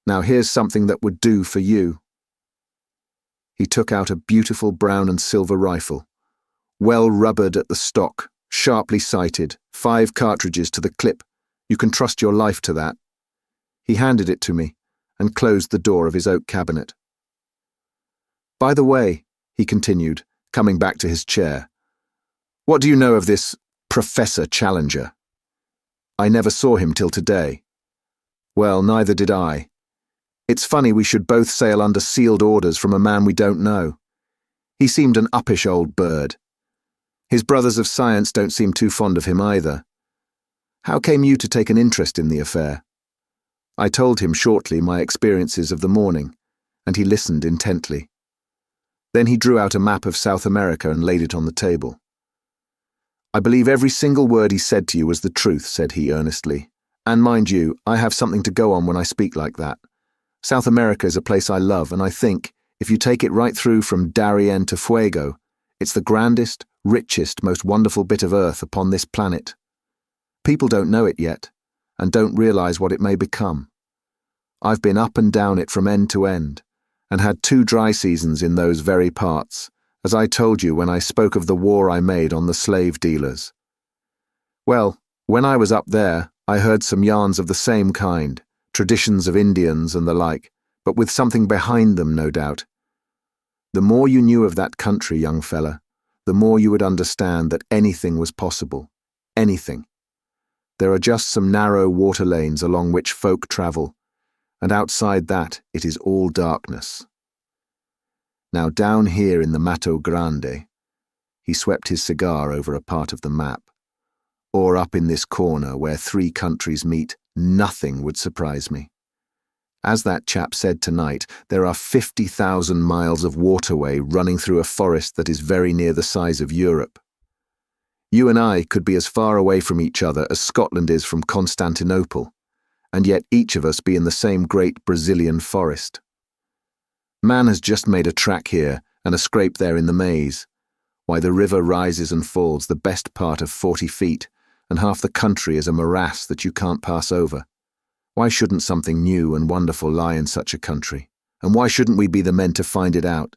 Now here's something that would do for you. He took out a beautiful brown and silver rifle, well rubbered at the stock, sharply sighted, 5 cartridges to the clip. You can trust your life to that. He handed it to me and closed the door of his oak cabinet. By the way, he continued, coming back to his chair, what do you know of this Professor Challenger? I never saw him till today. Well, neither did I. It's funny we should both sail under sealed orders from a man we don't know. He seemed an uppish old bird. His brothers of science don't seem too fond of him either. How came you to take an interest in the affair? I told him shortly my experiences of the morning, and he listened intently. Then he drew out a map of South America and laid it on the table. I believe every single word he said to you was the truth, said he earnestly. And mind you, I have something to go on when I speak like that. South America is a place I love, and I think, if you take it right through from Darien to Fuego, it's the grandest, richest, most wonderful bit of earth upon this planet. People don't know it yet, and don't realize what it may become. I've been up and down it from end to end, and had 2 dry seasons in those very parts, as I told you when I spoke of the war I made on the slave dealers. Well, when I was up there, I heard some yarns of the same kind, traditions of Indians and the like, but with something behind them, no doubt. The more you knew of that country, young fella, the more you would understand that anything was possible. Anything. There are just some narrow water lanes along which folk travel, and outside that it is all darkness. Now down here in the Mato Grande, he swept his cigar over a part of the map, or up in this corner where 3 countries meet, nothing would surprise me. As that chap said tonight, there are 50,000 miles of waterway running through a forest that is very near the size of Europe. You and I could be as far away from each other as Scotland is from Constantinople, and yet each of us be in the same great Brazilian forest. Man has just made a track here and a scrape there in the maze. Why, the river rises and falls the best part of 40 feet, and half the country is a morass that you can't pass over. Why shouldn't something new and wonderful lie in such a country? And why shouldn't we be the men to find it out?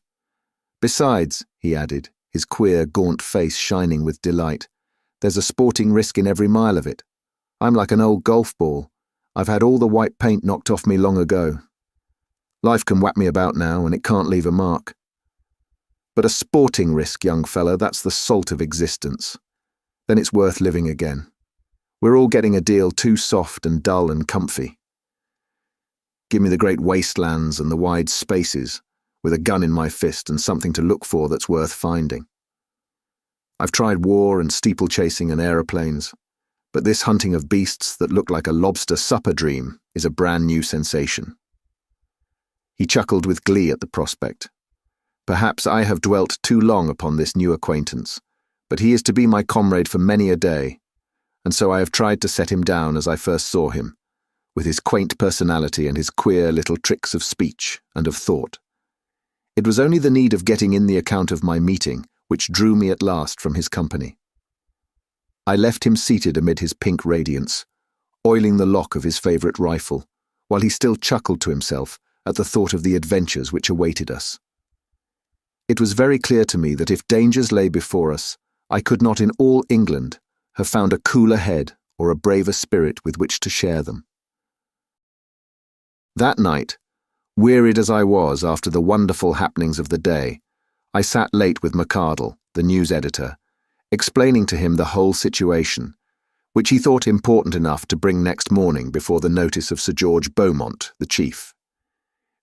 Besides, he added, his queer, gaunt face shining with delight, there's a sporting risk in every mile of it. I'm like an old golf ball. I've had all the white paint knocked off me long ago. Life can whack me about now, and it can't leave a mark. But a sporting risk, young fellow, that's the salt of existence. Then it's worth living again. We're all getting a deal too soft and dull and comfy. Give me the great wastelands and the wide spaces, with a gun in my fist and something to look for that's worth finding. I've tried war and steeplechasing and aeroplanes, but this hunting of beasts that look like a lobster supper dream is a brand new sensation. He chuckled with glee at the prospect. Perhaps I have dwelt too long upon this new acquaintance, but he is to be my comrade for many a day, and so I have tried to set him down as I first saw him, with his quaint personality and his queer little tricks of speech and of thought. It was only the need of getting in the account of my meeting which drew me at last from his company. I left him seated amid his pink radiance, oiling the lock of his favourite rifle, while he still chuckled to himself at the thought of the adventures which awaited us. It was very clear to me that if dangers lay before us, I could not in all England have found a cooler head or a braver spirit with which to share them. That night, wearied as I was after the wonderful happenings of the day, I sat late with McArdle, the news editor, explaining to him the whole situation, which he thought important enough to bring next morning before the notice of Sir George Beaumont, the chief.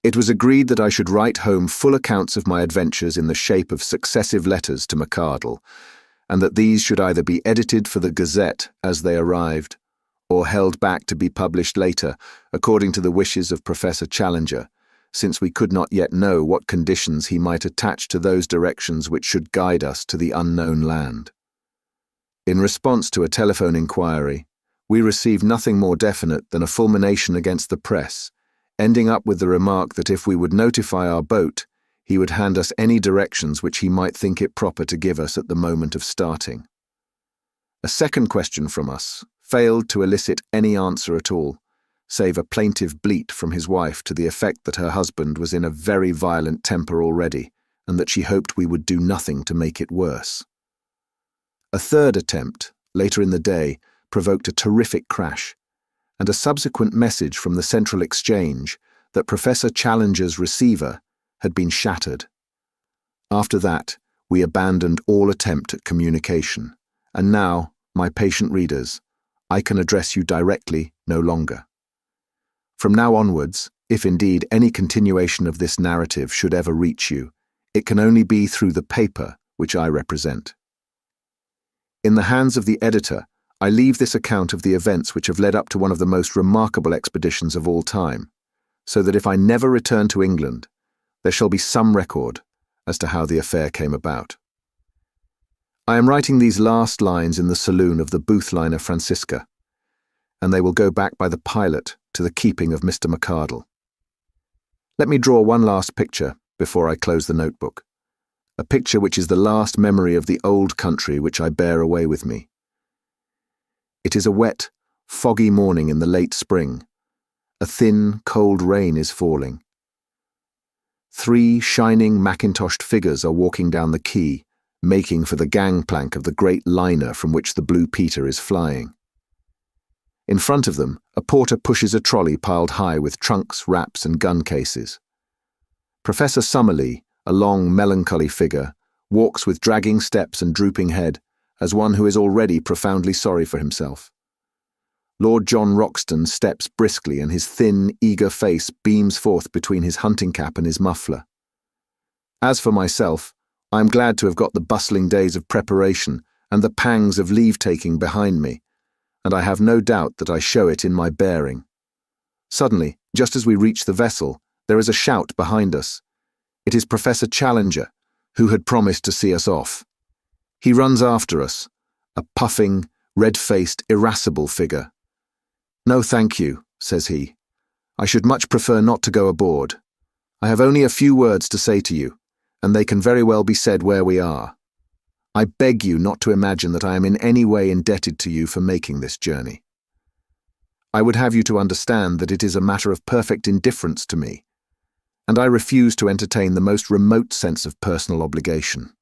It was agreed that I should write home full accounts of my adventures in the shape of successive letters to McArdle, and that these should either be edited for the Gazette as they arrived, or held back to be published later, according to the wishes of Professor Challenger, since we could not yet know what conditions he might attach to those directions which should guide us to the unknown land. In response to a telephone inquiry, we received nothing more definite than a fulmination against the press, ending up with the remark that if we would notify our boat, he would hand us any directions which he might think it proper to give us at the moment of starting. A second question from us failed to elicit any answer at all, save a plaintive bleat from his wife to the effect that her husband was in a very violent temper already, and that she hoped we would do nothing to make it worse. A third attempt, later in the day, provoked a terrific crash, and a subsequent message from the Central Exchange that Professor Challenger's receiver had been shattered. After that, we abandoned all attempt at communication, and now, my patient readers, I can address you directly no longer. From now onwards, if indeed any continuation of this narrative should ever reach you, it can only be through the paper which I represent. In the hands of the editor, I leave this account of the events which have led up to one of the most remarkable expeditions of all time, so that if I never return to England, there shall be some record as to how the affair came about. I am writing these last lines in the saloon of the Booth liner Francisca, and they will go back by the pilot to the keeping of Mr. McArdle. Let me draw one last picture before I close the notebook, a picture which is the last memory of the old country which I bear away with me. It is a wet, foggy morning in the late spring. A thin, cold rain is falling. 3 shining mackintoshed figures are walking down the quay, making for the gangplank of the great liner from which the Blue Peter is flying. In front of them, a porter pushes a trolley piled high with trunks, wraps, and gun cases. Professor Summerlee, a long, melancholy figure, walks with dragging steps and drooping head, as one who is already profoundly sorry for himself. Lord John Roxton steps briskly, and his thin, eager face beams forth between his hunting cap and his muffler. As for myself, I am glad to have got the bustling days of preparation and the pangs of leave-taking behind me, and I have no doubt that I show it in my bearing. Suddenly, just as we reach the vessel, there is a shout behind us. It is Professor Challenger, who had promised to see us off. He runs after us, a puffing, red-faced, irascible figure. "No, thank you," says he. "I should much prefer not to go aboard. I have only a few words to say to you, and they can very well be said where we are. I beg you not to imagine that I am in any way indebted to you for making this journey. I would have you to understand that it is a matter of perfect indifference to me. and I refuse to entertain the most remote sense of personal obligation.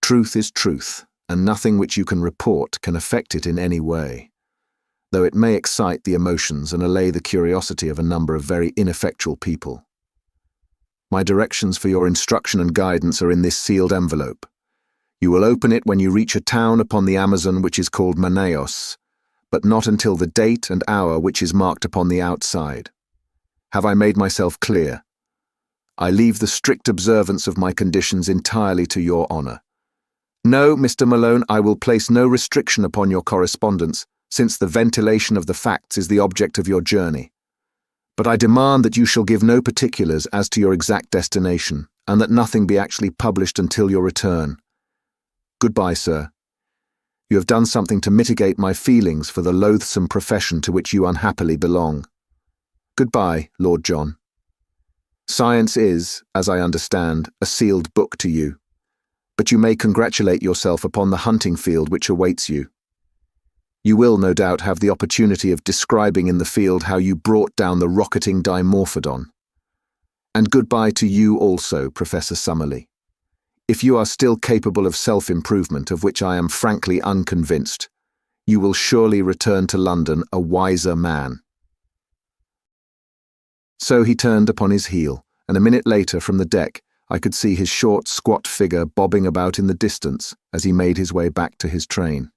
Truth is truth, and nothing which you can report can affect it in any way, though it may excite the emotions and allay the curiosity of a number of very ineffectual people. My directions for your instruction and guidance are in this sealed envelope. You will open it when you reach a town upon the Amazon which is called Manaos, but not until the date and hour which is marked upon the outside. Have I made myself clear? I leave the strict observance of my conditions entirely to your honor. No, Mr. Malone, I will place no restriction upon your correspondence, since the ventilation of the facts is the object of your journey. But I demand that you shall give no particulars as to your exact destination, and that nothing be actually published until your return. Goodbye, sir. You have done something to mitigate my feelings for the loathsome profession to which you unhappily belong. Goodbye, Lord John. Science is, as I understand, a sealed book to you, but you may congratulate yourself upon the hunting field which awaits you. You will, no doubt, have the opportunity of describing in the field how you brought down the rocketing Dimorphodon. And goodbye to you also, Professor Summerlee. If you are still capable of self-improvement, of which I am frankly unconvinced, you will surely return to London a wiser man. So he turned upon his heel, and a minute later from the deck I could see his short, squat figure bobbing about in the distance as he made his way back to his train.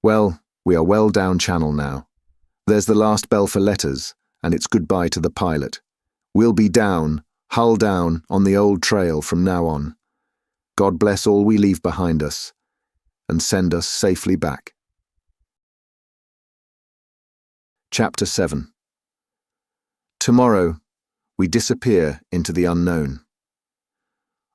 Well, we are well down channel now. There's the last bell for letters, and it's goodbye to the pilot. We'll be down, hull down, on the old trail from now on. God bless all we leave behind us, and send us safely back. Chapter 7. Tomorrow, we disappear into the unknown.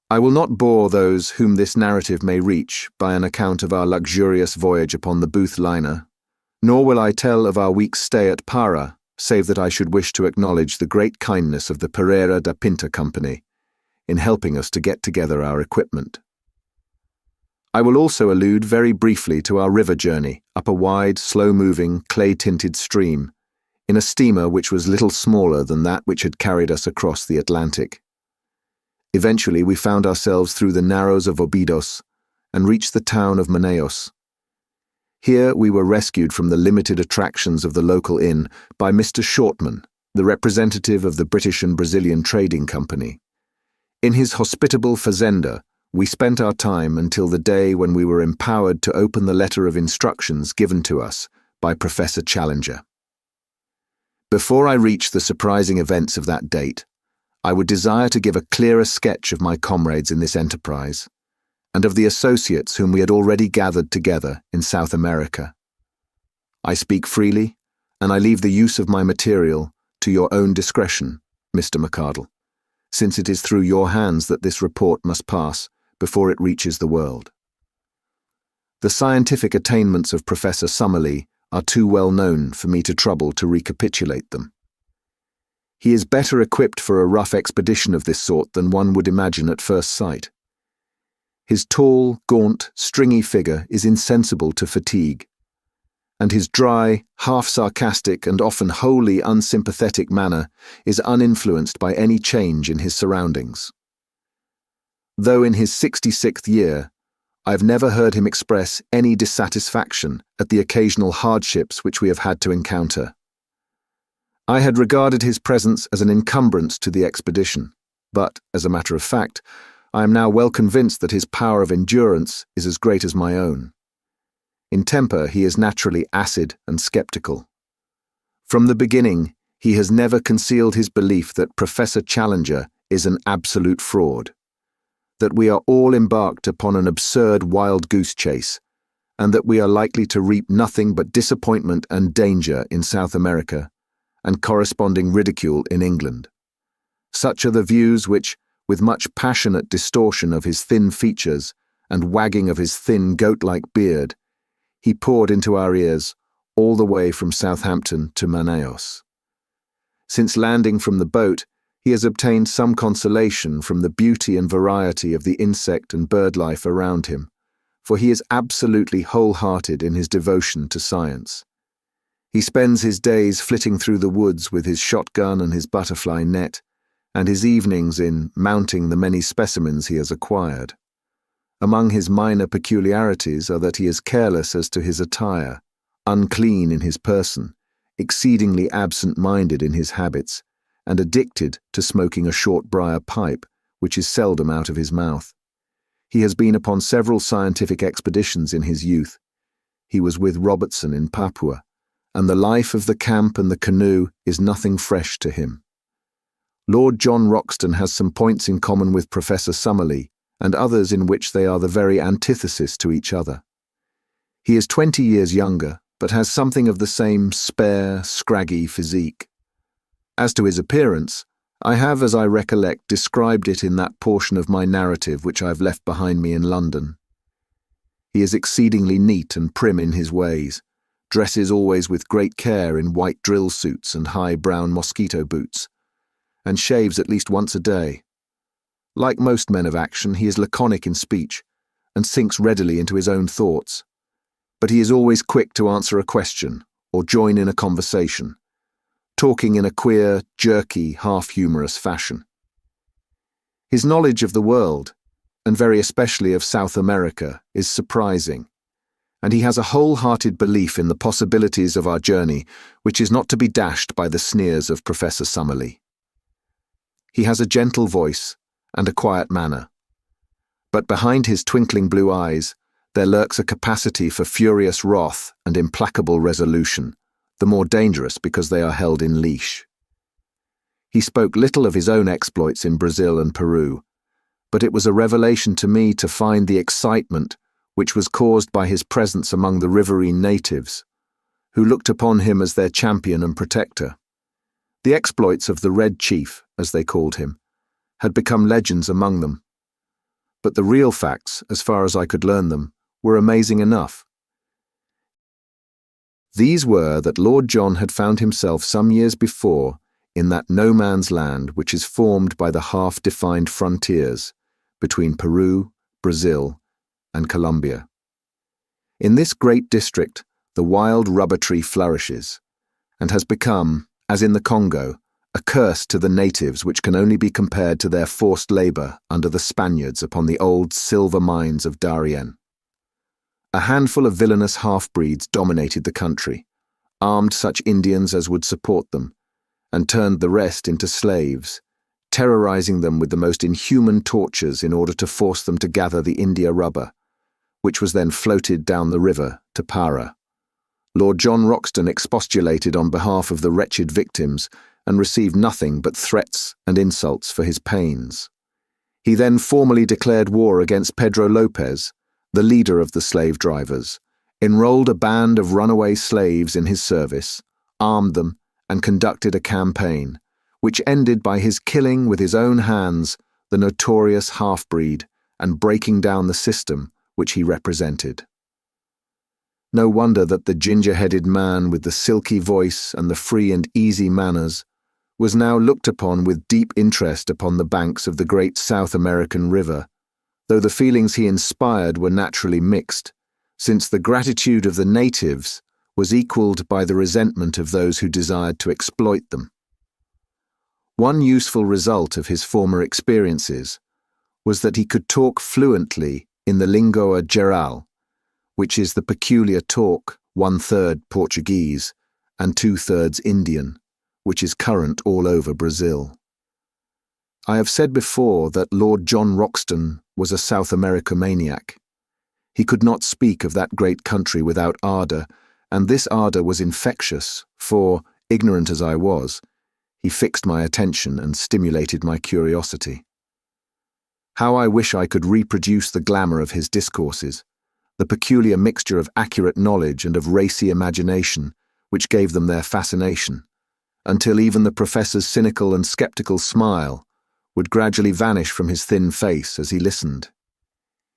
I will not bore those whom this narrative may reach by an account of our luxurious voyage upon the Booth liner, nor will I tell of our week's stay at Para, save that I should wish to acknowledge the great kindness of the Pereira da Pinta Company in helping us to get together our equipment. I will also allude very briefly to our river journey up a wide, slow-moving, clay-tinted stream, in a steamer which was little smaller than that which had carried us across the Atlantic. Eventually we found ourselves through the narrows of Obidos and reached the town of Manaos. Here we were rescued from the limited attractions of the local inn by Mr. Shortman, the representative of the British and Brazilian Trading Company. In his hospitable fazenda, we spent our time until the day when we were empowered to open the letter of instructions given to us by Professor Challenger. Before I reach the surprising events of that date, I would desire to give a clearer sketch of my comrades in this enterprise, and of the associates whom we had already gathered together in South America. I speak freely, and I leave the use of my material to your own discretion, Mr. McArdle, since it is through your hands that this report must pass before it reaches the world. The scientific attainments of Professor Summerlee are too well known for me to trouble to recapitulate them. He is better equipped for a rough expedition of this sort than one would imagine at first sight. His tall, gaunt, stringy figure is insensible to fatigue, and his dry, half-sarcastic and often wholly unsympathetic manner is uninfluenced by any change in his surroundings. Though in his 66th year, I've never heard him express any dissatisfaction at the occasional hardships which we have had to encounter. I had regarded his presence as an encumbrance to the expedition, but, as a matter of fact, I am now well convinced that his power of endurance is as great as my own. In temper, he is naturally acid and sceptical. From the beginning, he has never concealed his belief that Professor Challenger is an absolute fraud, that we are all embarked upon an absurd wild goose chase, and that we are likely to reap nothing but disappointment and danger in South America, and corresponding ridicule in England. Such are the views which, with much passionate distortion of his thin features and wagging of his thin goat-like beard, he poured into our ears all the way from Southampton to Manaos. Since landing from the boat, he has obtained some consolation from the beauty and variety of the insect and bird life around him, for he is absolutely wholehearted in his devotion to science. He spends his days flitting through the woods with his shotgun and his butterfly net, and his evenings in mounting the many specimens he has acquired. Among his minor peculiarities are that he is careless as to his attire, unclean in his person, exceedingly absent-minded in his habits, and addicted to smoking a short briar pipe, which is seldom out of his mouth. He has been upon several scientific expeditions in his youth. He was with Robertson in Papua, and the life of the camp and the canoe is nothing fresh to him. Lord John Roxton has some points in common with Professor Summerlee, and others in which they are the very antithesis to each other. He is 20 years younger, but has something of the same spare, scraggy physique. As to his appearance, I have, as I recollect, described it in that portion of my narrative which I have left behind me in London. He is exceedingly neat and prim in his ways, dresses always with great care in white drill suits and high brown mosquito boots, and shaves at least once a day. Like most men of action, he is laconic in speech, and sinks readily into his own thoughts. But he is always quick to answer a question, or join in a conversation, talking in a queer, jerky, half-humorous fashion. His knowledge of the world, and very especially of South America, is surprising, and he has a wholehearted belief in the possibilities of our journey which is not to be dashed by the sneers of Professor Summerlee. He has a gentle voice and a quiet manner, but behind his twinkling blue eyes there lurks a capacity for furious wrath and implacable resolution, the more dangerous because they are held in leash. He spoke little of his own exploits in Brazil and Peru, but it was a revelation to me to find the excitement which was caused by his presence among the riverine natives, who looked upon him as their champion and protector. The exploits of the Red Chief, as they called him, had become legends among them, but the real facts, as far as I could learn them, were amazing enough. These were that Lord John had found himself some years before in that no-man's land which is formed by the half-defined frontiers between Peru, Brazil, and Colombia. In this great district, the wild rubber tree flourishes, and has become, as in the Congo, a curse to the natives which can only be compared to their forced labour under the Spaniards upon the old silver mines of Darien. A handful of villainous half-breeds dominated the country, armed such Indians as would support them, and turned the rest into slaves, terrorizing them with the most inhuman tortures in order to force them to gather the India rubber, which was then floated down the river to Para. Lord John Roxton expostulated on behalf of the wretched victims and received nothing but threats and insults for his pains. He then formally declared war against Pedro Lopez, the leader of the slave drivers, enrolled a band of runaway slaves in his service, armed them, and conducted a campaign, which ended by his killing with his own hands the notorious half-breed and breaking down the system which he represented. No wonder that the ginger-headed man with the silky voice and the free and easy manners was now looked upon with deep interest upon the banks of the great South American river, though the feelings he inspired were naturally mixed, since the gratitude of the natives was equalled by the resentment of those who desired to exploit them. One useful result of his former experiences was that he could talk fluently in the língua geral, which is the peculiar talk, 1/3 Portuguese and 2/3 Indian, which is current all over Brazil. I have said before that Lord John Roxton was a South America maniac. He could not speak of that great country without ardour, and this ardour was infectious, for, ignorant as I was, he fixed my attention and stimulated my curiosity. How I wish I could reproduce the glamour of his discourses, the peculiar mixture of accurate knowledge and of racy imagination which gave them their fascination, until even the professor's cynical and sceptical smile would gradually vanish from his thin face as he listened.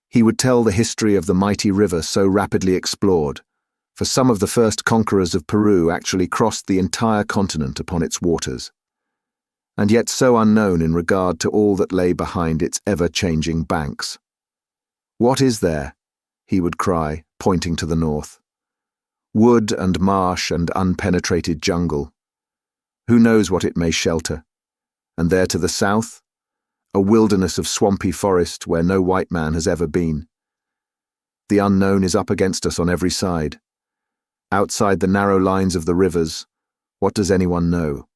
He would tell the history of the mighty river so rapidly explored, for some of the first conquerors of Peru actually crossed the entire continent upon its waters, and yet so unknown in regard to all that lay behind its ever-changing banks. "What is there?" he would cry, pointing to the north. "Wood and marsh and unpenetrated jungle. Who knows what it may shelter? And there to the south, a wilderness of swampy forest where no white man has ever been. The unknown is up against us on every side. Outside the narrow lines of the rivers, what does anyone know?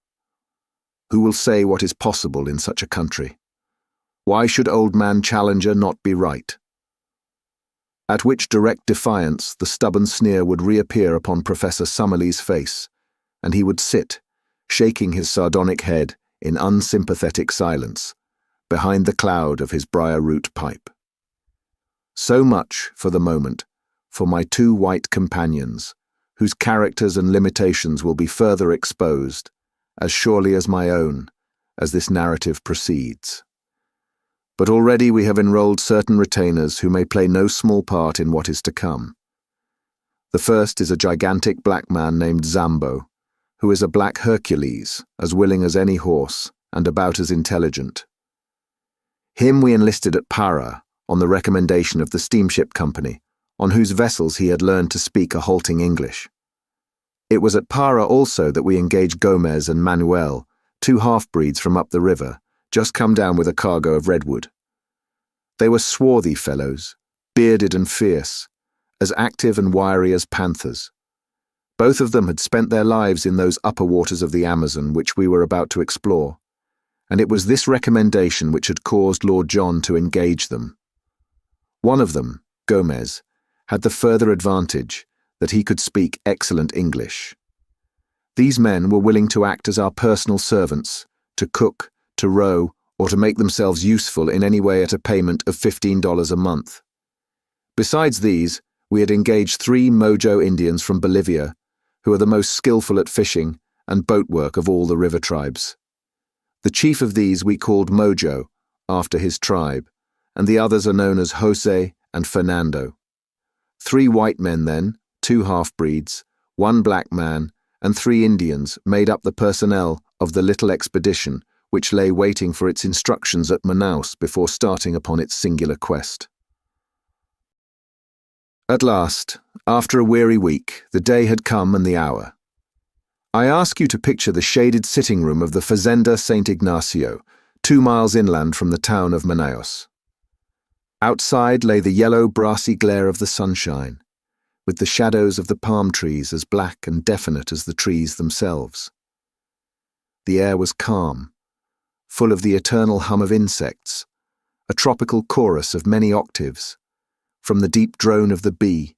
Who will say what is possible in such a country? Why should Old Man Challenger not be right? At which direct defiance the stubborn sneer would reappear upon Professor Summerlee's face, and he would sit, shaking his sardonic head in unsympathetic silence, behind the cloud of his briar-root pipe. So much, for the moment, for my two white companions, whose characters and limitations will be further exposed, as surely as my own, as this narrative proceeds. But already we have enrolled certain retainers who may play no small part in what is to come. The first is a gigantic black man named Zambo, who is a black Hercules, as willing as any horse, and about as intelligent. Him we enlisted at Para, on the recommendation of the steamship company, on whose vessels he had learned to speak a halting English. It was at Para also that we engaged Gomez and Manuel, two half-breeds from up the river, just come down with a cargo of redwood. They were swarthy fellows, bearded and fierce, as active and wiry as panthers. Both of them had spent their lives in those upper waters of the Amazon which we were about to explore, and it was this recommendation which had caused Lord John to engage them. One of them, Gomez, had the further advantage that he could speak excellent English. These men were willing to act as our personal servants, to cook, to row, or to make themselves useful in any way at a payment of $15 a month. Besides these, we had engaged 3 Mojo Indians from Bolivia, who are the most skillful at fishing and boat work of all the river tribes. The chief of these we called Mojo, after his tribe, and the others are known as Jose and Fernando. 3 white men then, 2 half-breeds, 1 black man, and 3 Indians made up the personnel of the little expedition which lay waiting for its instructions at Manaus before starting upon its singular quest. At last, after a weary week, the day had come and the hour. I ask you to picture the shaded sitting room of the Fazenda St. Ignacio, 2 miles inland from the town of Manaus. Outside lay the yellow brassy glare of the sunshine, with the shadows of the palm trees as black and definite as the trees themselves. The air was calm, full of the eternal hum of insects, a tropical chorus of many octaves, from the deep drone of the bee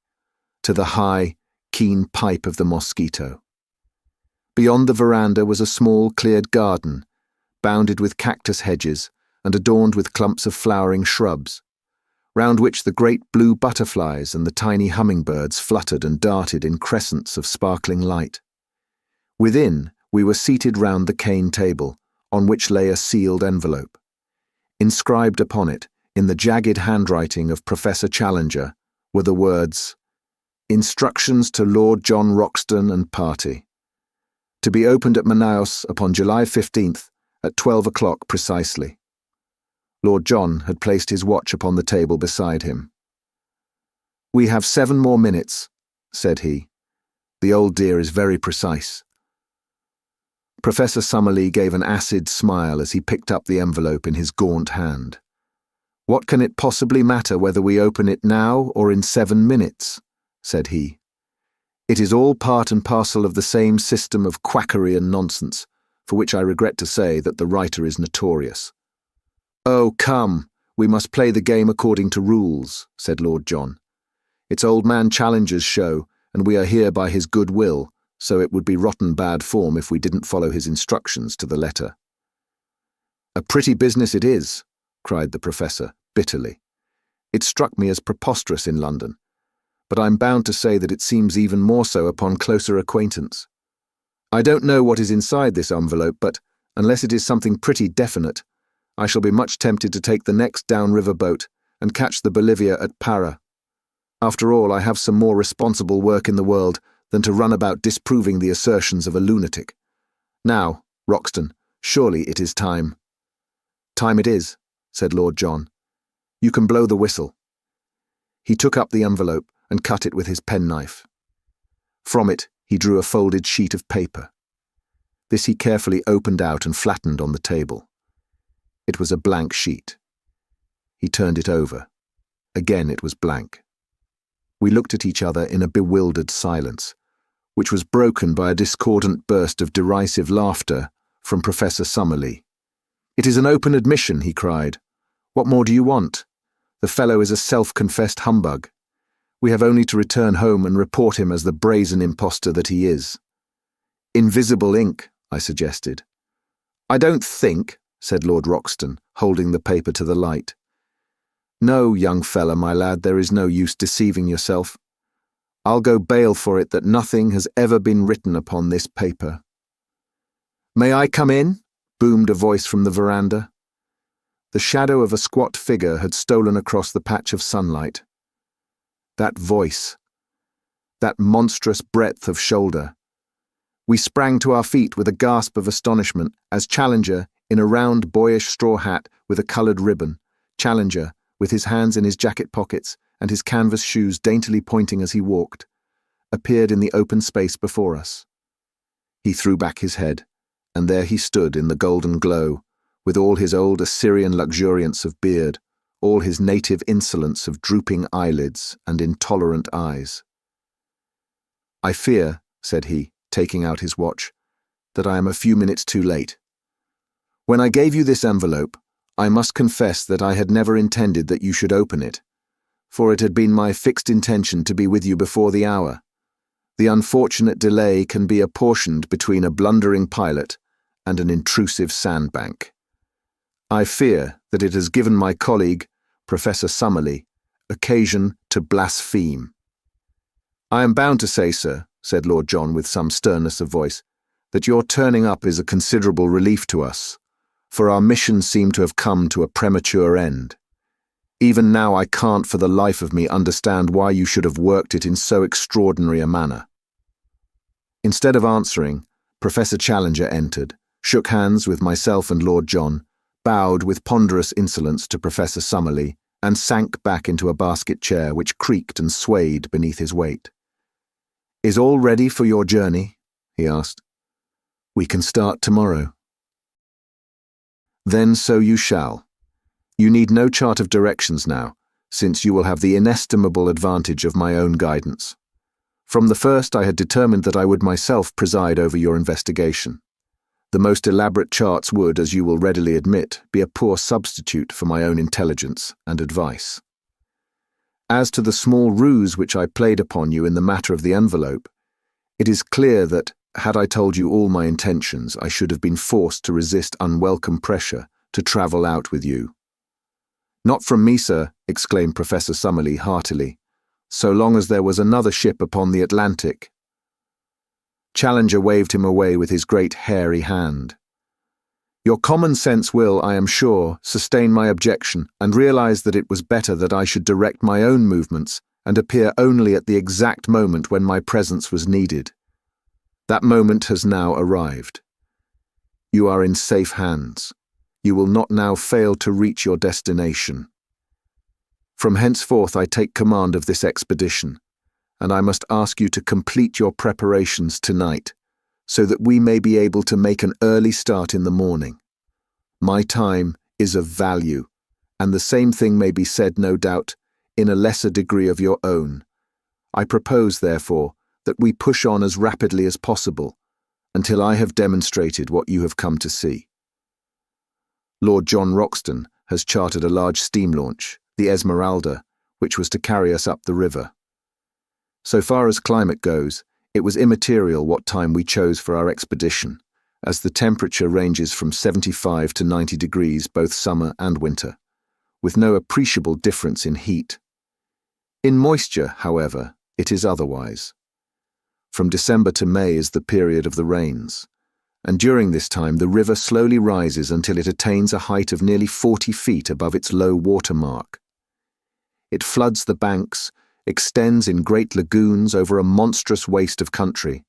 to the high, keen pipe of the mosquito. Beyond the veranda was a small cleared garden, bounded with cactus hedges and adorned with clumps of flowering shrubs, round which the great blue butterflies and the tiny hummingbirds fluttered and darted in crescents of sparkling light. Within, we were seated round the cane table, on which lay a sealed envelope. Inscribed upon it, in the jagged handwriting of Professor Challenger, were the words, "Instructions to Lord John Roxton and party. To be opened at Manaus upon July 15th at 12 o'clock precisely." Lord John had placed his watch upon the table beside him. "We have 7 more minutes," said he. "The old dear is very precise." Professor Summerlee gave an acid smile as he picked up the envelope in his gaunt hand. "What can it possibly matter whether we open it now or in 7 minutes?" said he. "It is all part and parcel of the same system of quackery and nonsense, for which I regret to say that the writer is notorious." "Oh, come, we must play the game according to rules," said Lord John. "It's Old Man Challenger's show, and we are here by his good will, so it would be rotten bad form if we didn't follow his instructions to the letter." "A pretty business it is," cried the professor, bitterly. "It struck me as preposterous in London, but I'm bound to say that it seems even more so upon closer acquaintance. I don't know what is inside this envelope, but, unless it is something pretty definite, I shall be much tempted to take the next downriver boat and catch the Bolivia at Para. After all, I have some more responsible work in the world than to run about disproving the assertions of a lunatic. Now, Roxton, surely it is time." "Time it is," said Lord John. "You can blow the whistle." He took up the envelope and cut it with his penknife. From it he drew a folded sheet of paper. This he carefully opened out and flattened on the table, It was a blank sheet. He turned it over. Again it was blank. We looked at each other in a bewildered silence, which was broken by a discordant burst of derisive laughter from Professor Summerlee. "It is an open admission," he cried. "What more do you want? The fellow is a self-confessed humbug. We have only to return home and report him as the brazen impostor that he is." "Invisible ink," I suggested. "I don't think," said Lord Roxton, holding the paper to the light. "No, young fella, my lad, there is no use deceiving yourself. I'll go bail for it that nothing has ever been written upon this paper." "May I come in?" boomed a voice from the veranda. The shadow of a squat figure had stolen across the patch of sunlight. That voice, that monstrous breadth of shoulder. We sprang to our feet with a gasp of astonishment as Challenger, in a round boyish straw hat with a coloured ribbon, Challenger, with his hands in his jacket pockets and his canvas shoes daintily pointing as he walked, appeared in the open space before us. He threw back his head, and there he stood in the golden glow, with all his old Assyrian luxuriance of beard, all his native insolence of drooping eyelids and intolerant eyes. "I fear," said he, taking out his watch, "that I am a few minutes too late. When I gave you this envelope, I must confess that I had never intended that you should open it, for it had been my fixed intention to be with you before the hour. The unfortunate delay can be apportioned between a blundering pilot and an intrusive sandbank. I fear that it has given my colleague, Professor Summerlee, occasion to blaspheme." "I am bound to say, sir," said Lord John with some sternness of voice, "that your turning up is a considerable relief to us, for our mission seemed to have come to a premature end. Even now I can't for the life of me understand why you should have worked it in so extraordinary a manner." Instead of answering, Professor Challenger entered, shook hands with myself and Lord John, bowed with ponderous insolence to Professor Summerlee, and sank back into a basket chair which creaked and swayed beneath his weight. "Is all ready for your journey?" he asked. "We can start tomorrow." "Then so you shall. You need no chart of directions now, since you will have the inestimable advantage of my own guidance. From the first I had determined that I would myself preside over your investigation. The most elaborate charts would, as you will readily admit, be a poor substitute for my own intelligence and advice. As to the small ruse which I played upon you in the matter of the envelope, it is clear that, had I told you all my intentions, I should have been forced to resist unwelcome pressure to travel out with you." "Not from me, sir," exclaimed Professor Summerlee heartily, "so long as there was another ship upon the Atlantic." Challenger waved him away with his great hairy hand. "Your common sense will, I am sure, sustain my objection and realize that it was better that I should direct my own movements and appear only at the exact moment when my presence was needed. That moment has now arrived. You are in safe hands. You will not now fail to reach your destination. From henceforth I take command of this expedition, and I must ask you to complete your preparations tonight, so that we may be able to make an early start in the morning. My time is of value, and the same thing may be said, no doubt, in a lesser degree of your own. I propose, therefore, that we push on as rapidly as possible, until I have demonstrated what you have come to see. Lord John Roxton has chartered a large steam launch, the Esmeralda, which was to carry us up the river. So far as climate goes, it was immaterial what time we chose for our expedition, as the temperature ranges from 75 to 90 degrees both summer and winter, with no appreciable difference in heat. In moisture, however, it is otherwise. From December to May is the period of the rains, and during this time the river slowly rises until it attains a height of nearly 40 feet above its low water mark. It floods the banks, extends in great lagoons over a monstrous waste of country,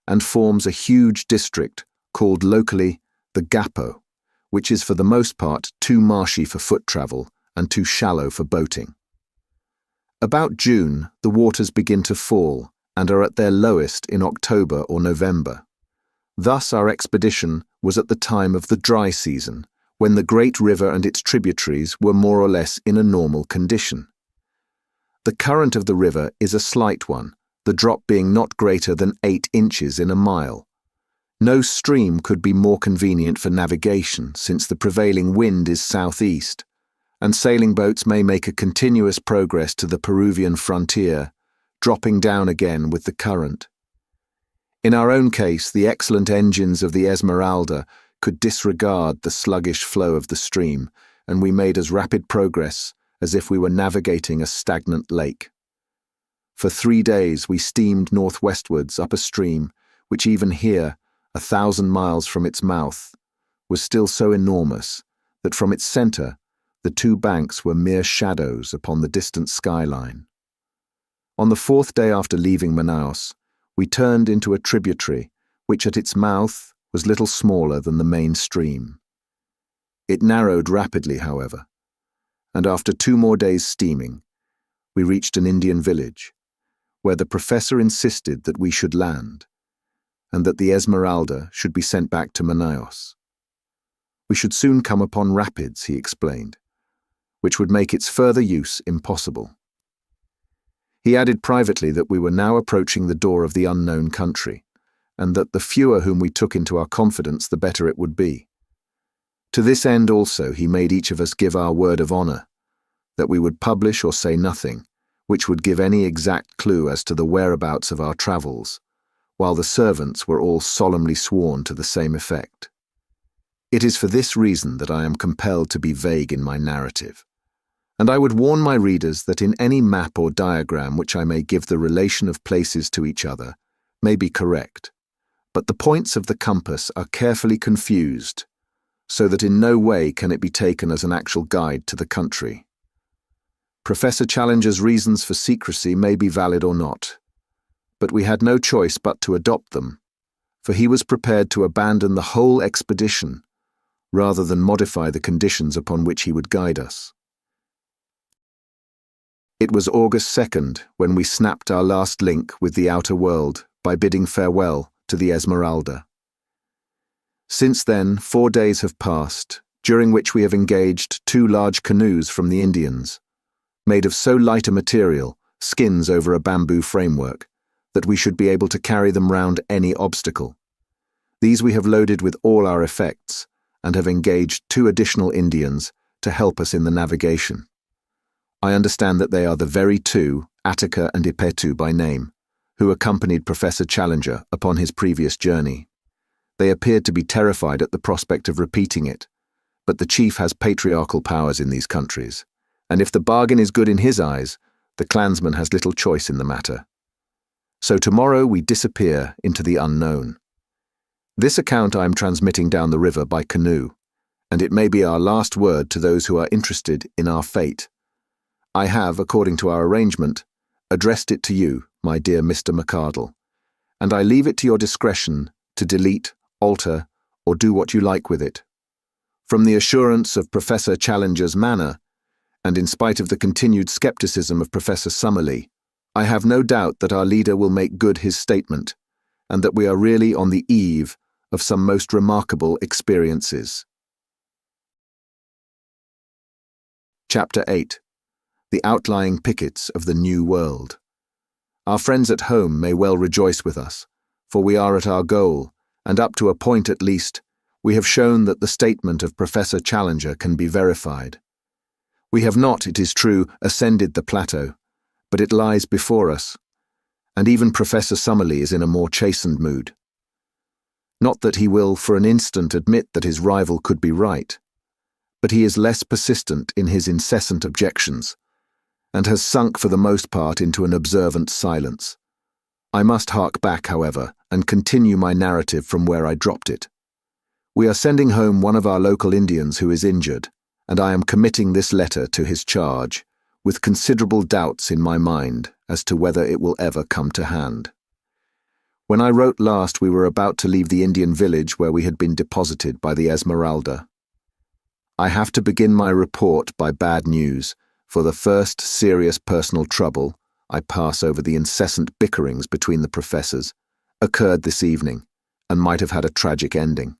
and forms a huge district called locally the Gapo, which is for the most part too marshy for foot travel and too shallow for boating. About June, the waters begin to fall and are at their lowest in October or November. Thus our expedition was at the time of the dry season, when the great river and its tributaries were more or less in a normal condition. The current of the river is a slight one, the drop being not greater than 8 inches in a mile. No stream could be more convenient for navigation since the prevailing wind is southeast, and sailing boats may make a continuous progress to the Peruvian frontier, dropping down again with the current. In our own case, the excellent engines of the Esmeralda could disregard the sluggish flow of the stream, and we made as rapid progress as if we were navigating a stagnant lake. For 3 days we steamed northwestwards up a stream, which even here, 1,000 miles from its mouth, was still so enormous that from its centre the 2 banks were mere shadows upon the distant skyline. On the 4th day after leaving Manaus, we turned into a tributary which at its mouth was little smaller than the main stream. It narrowed rapidly, however, and after 2 more days' steaming, we reached an Indian village, where the professor insisted that we should land, and that the Esmeralda should be sent back to Manaus. We should soon come upon rapids, he explained, which would make its further use impossible. He added privately that we were now approaching the door of the unknown country, and that the fewer whom we took into our confidence, the better it would be. To this end also he made each of us give our word of honor, that we would publish or say nothing, which would give any exact clue as to the whereabouts of our travels, while the servants were all solemnly sworn to the same effect. It is for this reason that I am compelled to be vague in my narrative, and I would warn my readers that in any map or diagram which I may give the relation of places to each other may be correct, but the points of the compass are carefully confused, so that in no way can it be taken as an actual guide to the country. Professor Challenger's reasons for secrecy may be valid or not, but we had no choice but to adopt them, for he was prepared to abandon the whole expedition rather than modify the conditions upon which he would guide us. It was August 2nd when we snapped our last link with the outer world by bidding farewell to the Esmeralda. Since then, 4 days have passed, during which we have engaged 2 large canoes from the Indians, made of so light a material, skins over a bamboo framework, that we should be able to carry them round any obstacle. These we have loaded with all our effects, and have engaged 2 additional Indians to help us in the navigation. I understand that they are the very 2, Attica and Ipetu by name, who accompanied Professor Challenger upon his previous journey. They appeared to be terrified at the prospect of repeating it, but the chief has patriarchal powers in these countries, and if the bargain is good in his eyes, the clansman has little choice in the matter. So tomorrow we disappear into the unknown. This account I am transmitting down the river by canoe, and it may be our last word to those who are interested in our fate. I have, according to our arrangement, addressed it to you, my dear Mr. McArdle, and I leave it to your discretion to delete, alter, or do what you like with it. From the assurance of Professor Challenger's manner, and in spite of the continued skepticism of Professor Summerlee, I have no doubt that our leader will make good his statement, and that we are really on the eve of some most remarkable experiences. Chapter 8. The Outlying Pickets of the New World. Our friends at home may well rejoice with us, for we are at our goal, and up to a point at least, we have shown that the statement of Professor Challenger can be verified. We have not, it is true, ascended the plateau, but it lies before us, and even Professor Summerlee is in a more chastened mood. Not that he will for an instant admit that his rival could be right, but he is less persistent in his incessant objections, and has sunk for the most part into an observant silence. I must hark back, however, and continue my narrative from where I dropped it. We are sending home one of our local Indians who is injured, and I am committing this letter to his charge, with considerable doubts in my mind as to whether it will ever come to hand. When I wrote last, we were about to leave the Indian village where we had been deposited by the Esmeralda. I have to begin my report by bad news, for the first serious personal trouble, I pass over the incessant bickerings between the professors, occurred this evening, and might have had a tragic ending.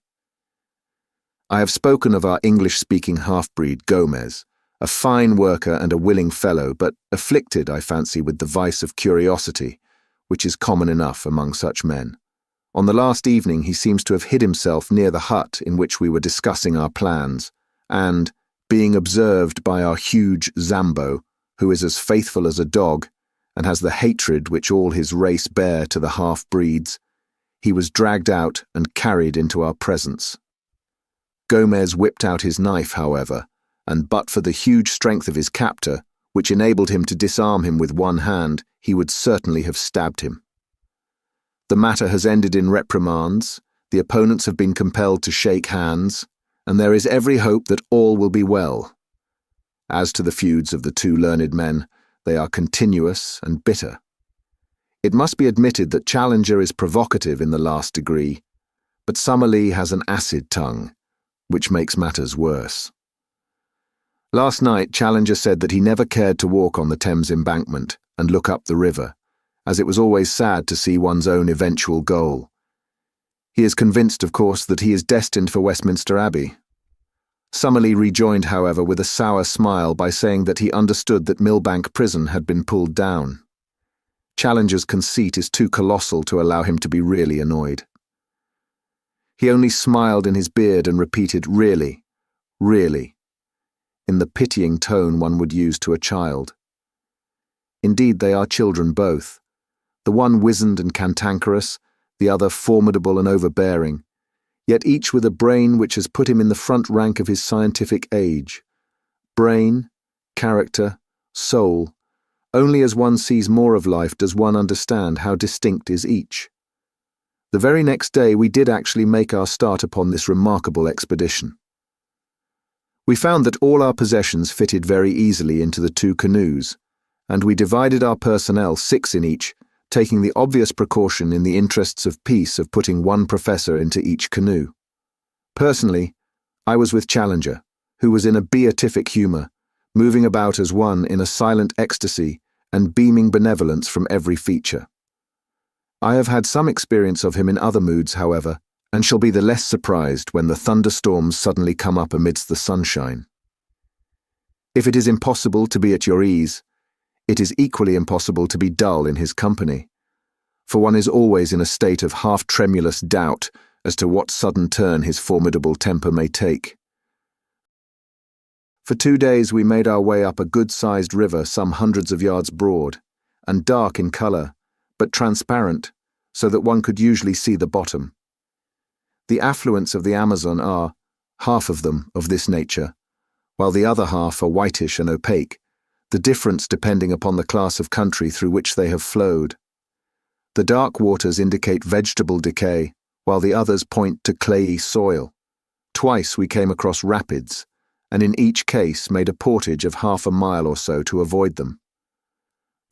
I have spoken of our English-speaking half-breed Gomez, a fine worker and a willing fellow, but afflicted, I fancy, with the vice of curiosity, which is common enough among such men. On the last evening he seems to have hid himself near the hut in which we were discussing our plans, and, being observed by our huge Zambo, who is as faithful as a dog, and has the hatred which all his race bear to the half-breeds, he was dragged out and carried into our presence. Gomez whipped out his knife, however, and but for the huge strength of his captor, which enabled him to disarm him with one hand, he would certainly have stabbed him. The matter has ended in reprimands, the opponents have been compelled to shake hands, and there is every hope that all will be well. As to the feuds of the two learned men, they are continuous and bitter. It must be admitted that Challenger is provocative in the last degree, but Summerlee has an acid tongue, which makes matters worse. Last night, Challenger said that he never cared to walk on the Thames embankment and look up the river, as it was always sad to see one's own eventual goal. He is convinced, of course, that he is destined for Westminster Abbey. Summerlee rejoined, however, with a sour smile by saying that he understood that Millbank Prison had been pulled down. Challenger's conceit is too colossal to allow him to be really annoyed. He only smiled in his beard and repeated, "Really, really," in the pitying tone one would use to a child. Indeed, they are children both, the one wizened and cantankerous, the other formidable and overbearing, yet each with a brain which has put him in the front rank of his scientific age. Brain, character, soul, only as one sees more of life does one understand how distinct is each. The very next day we did actually make our start upon this remarkable expedition. We found that all our possessions fitted very easily into the two canoes, and we divided our personnel 6 in each, taking the obvious precaution in the interests of peace of putting one professor into each canoe. Personally, I was with Challenger, who was in a beatific humour, moving about as one in a silent ecstasy and beaming benevolence from every feature. I have had some experience of him in other moods, however, and shall be the less surprised when the thunderstorms suddenly come up amidst the sunshine. If it is impossible to be at your ease, it is equally impossible to be dull in his company, for one is always in a state of half-tremulous doubt as to what sudden turn his formidable temper may take. For 2 days we made our way up a good-sized river some hundreds of yards broad, and dark in colour, but transparent, so that one could usually see the bottom. The affluents of the Amazon are, half of them, of this nature, while the other half are whitish and opaque, the difference depending upon the class of country through which they have flowed. The dark waters indicate vegetable decay, while the others point to clayey soil. Twice we came across rapids, and in each case made a portage of half a mile or so to avoid them.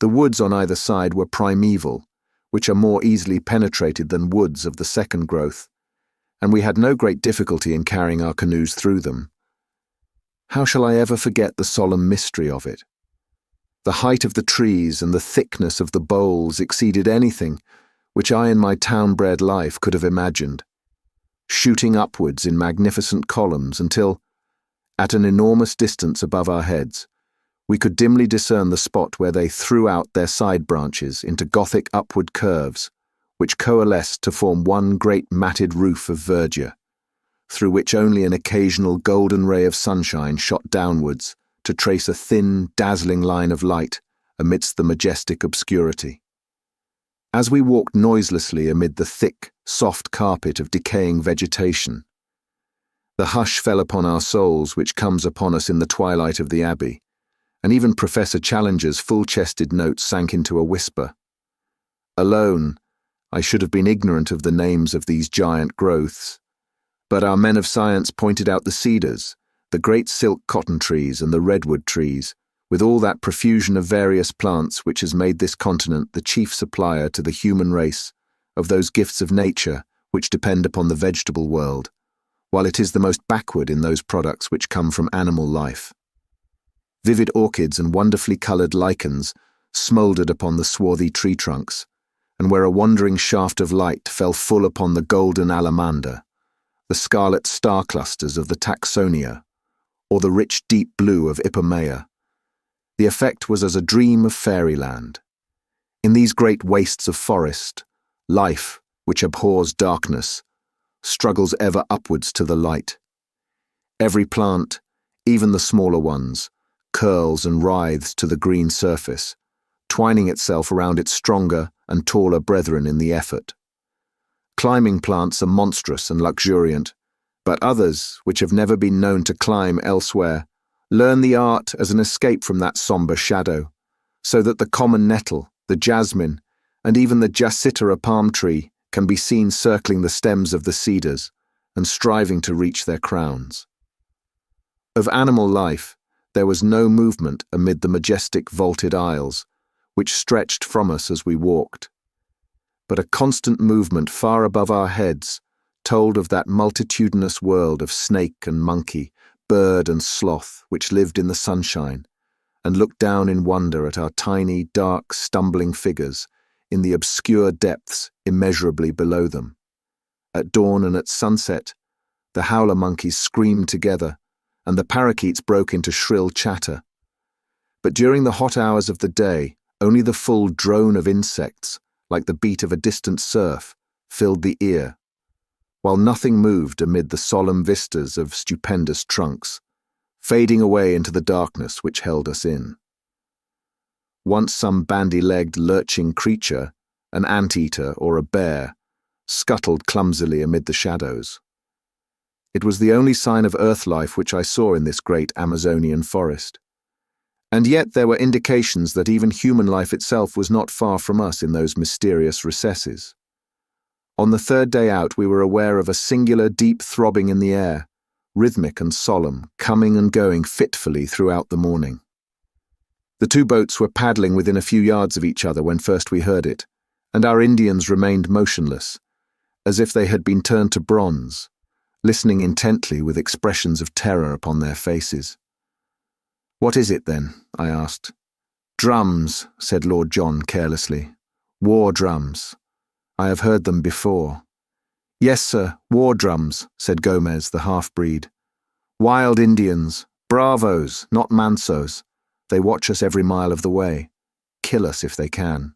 The woods on either side were primeval, which are more easily penetrated than woods of the second growth, and we had no great difficulty in carrying our canoes through them. How shall I ever forget the solemn mystery of it? The height of the trees and the thickness of the boles exceeded anything which I in my town-bred life could have imagined, shooting upwards in magnificent columns until, at an enormous distance above our heads, we could dimly discern the spot where they threw out their side branches into Gothic upward curves, which coalesced to form one great matted roof of verdure, through which only an occasional golden ray of sunshine shot downwards to trace a thin, dazzling line of light amidst the majestic obscurity. As we walked noiselessly amid the thick, soft carpet of decaying vegetation, the hush fell upon our souls which comes upon us in the twilight of the Abbey, and even Professor Challenger's full-chested notes sank into a whisper. Alone, I should have been ignorant of the names of these giant growths, but our men of science pointed out the cedars, the great silk cotton trees and the redwood trees, with all that profusion of various plants which has made this continent the chief supplier to the human race of those gifts of nature which depend upon the vegetable world, while it is the most backward in those products which come from animal life. Vivid orchids and wonderfully coloured lichens smouldered upon the swarthy tree trunks, and where a wandering shaft of light fell full upon the golden alamander, the scarlet star clusters of the taxonia, or the rich deep blue of Ipomaea. The effect was as a dream of fairyland. In these great wastes of forest, life, which abhors darkness, struggles ever upwards to the light. Every plant, even the smaller ones, curls and writhes to the green surface, twining itself around its stronger and taller brethren in the effort. Climbing plants are monstrous and luxuriant, but others, which have never been known to climb elsewhere, learn the art as an escape from that sombre shadow, so that the common nettle, the jasmine, and even the jacinta palm tree can be seen circling the stems of the cedars and striving to reach their crowns. Of animal life, there was no movement amid the majestic vaulted aisles, which stretched from us as we walked. But a constant movement far above our heads told of that multitudinous world of snake and monkey, bird and sloth, which lived in the sunshine, and looked down in wonder at our tiny, dark, stumbling figures in the obscure depths immeasurably below them. At dawn and at sunset, the howler monkeys screamed together, and the parakeets broke into shrill chatter. But during the hot hours of the day, only the full drone of insects, like the beat of a distant surf, filled the ear, while nothing moved amid the solemn vistas of stupendous trunks, fading away into the darkness which held us in. Once some bandy-legged lurching creature, an anteater or a bear, scuttled clumsily amid the shadows. It was the only sign of earth life which I saw in this great Amazonian forest. And yet there were indications that even human life itself was not far from us in those mysterious recesses. On the third day out we were aware of a singular deep throbbing in the air, rhythmic and solemn, coming and going fitfully throughout the morning. The two boats were paddling within a few yards of each other when first we heard it, and our Indians remained motionless, as if they had been turned to bronze, listening intently with expressions of terror upon their faces. "What is it, then?" I asked. "Drums," said Lord John carelessly. "War drums. I have heard them before." "Yes, sir, war drums," said Gomez, the half-breed. "Wild Indians, bravos, not mansos. They watch us every mile of the way. Kill us if they can."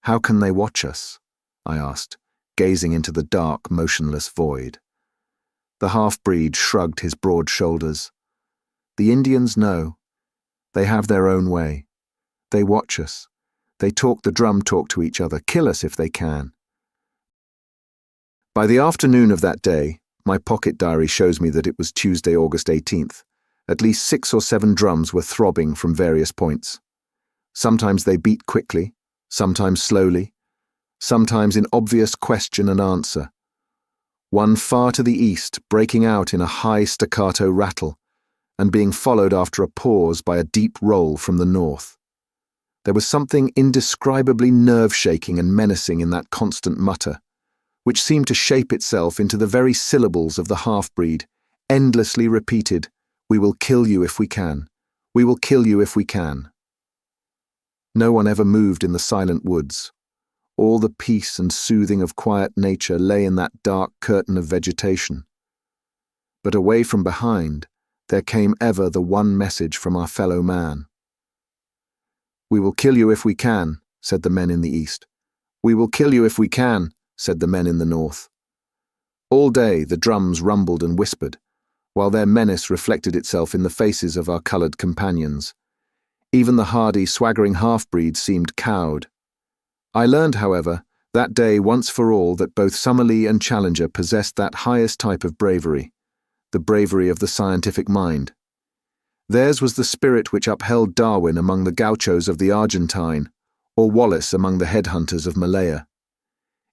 "How can they watch us?" I asked, gazing into the dark, motionless void. The half-breed shrugged his broad shoulders. "The Indians know. They have their own way. They watch us. They talk the drum talk to each other. Kill us if they can." By the afternoon of that day, my pocket diary shows me that it was Tuesday, August 18th, at least 6 or 7 drums were throbbing from various points. Sometimes they beat quickly, sometimes slowly, sometimes in obvious question and answer. One far to the east breaking out in a high staccato rattle, and being followed after a pause by a deep roll from the north. There was something indescribably nerve-shaking and menacing in that constant mutter, which seemed to shape itself into the very syllables of the half-breed, endlessly repeated, "We will kill you if we can. We will kill you if we can." No one ever moved in the silent woods. All the peace and soothing of quiet nature lay in that dark curtain of vegetation. But away from behind, there came ever the one message from our fellow man. "We will kill you if we can," said the men in the east. "We will kill you if we can," said the men in the north. All day the drums rumbled and whispered, while their menace reflected itself in the faces of our coloured companions. Even the hardy, swaggering half-breed seemed cowed. I learned, however, that day once for all that both Summerlee and Challenger possessed that highest type of bravery, the bravery of the scientific mind. Theirs was the spirit which upheld Darwin among the gauchos of the Argentine, or Wallace among the headhunters of Malaya.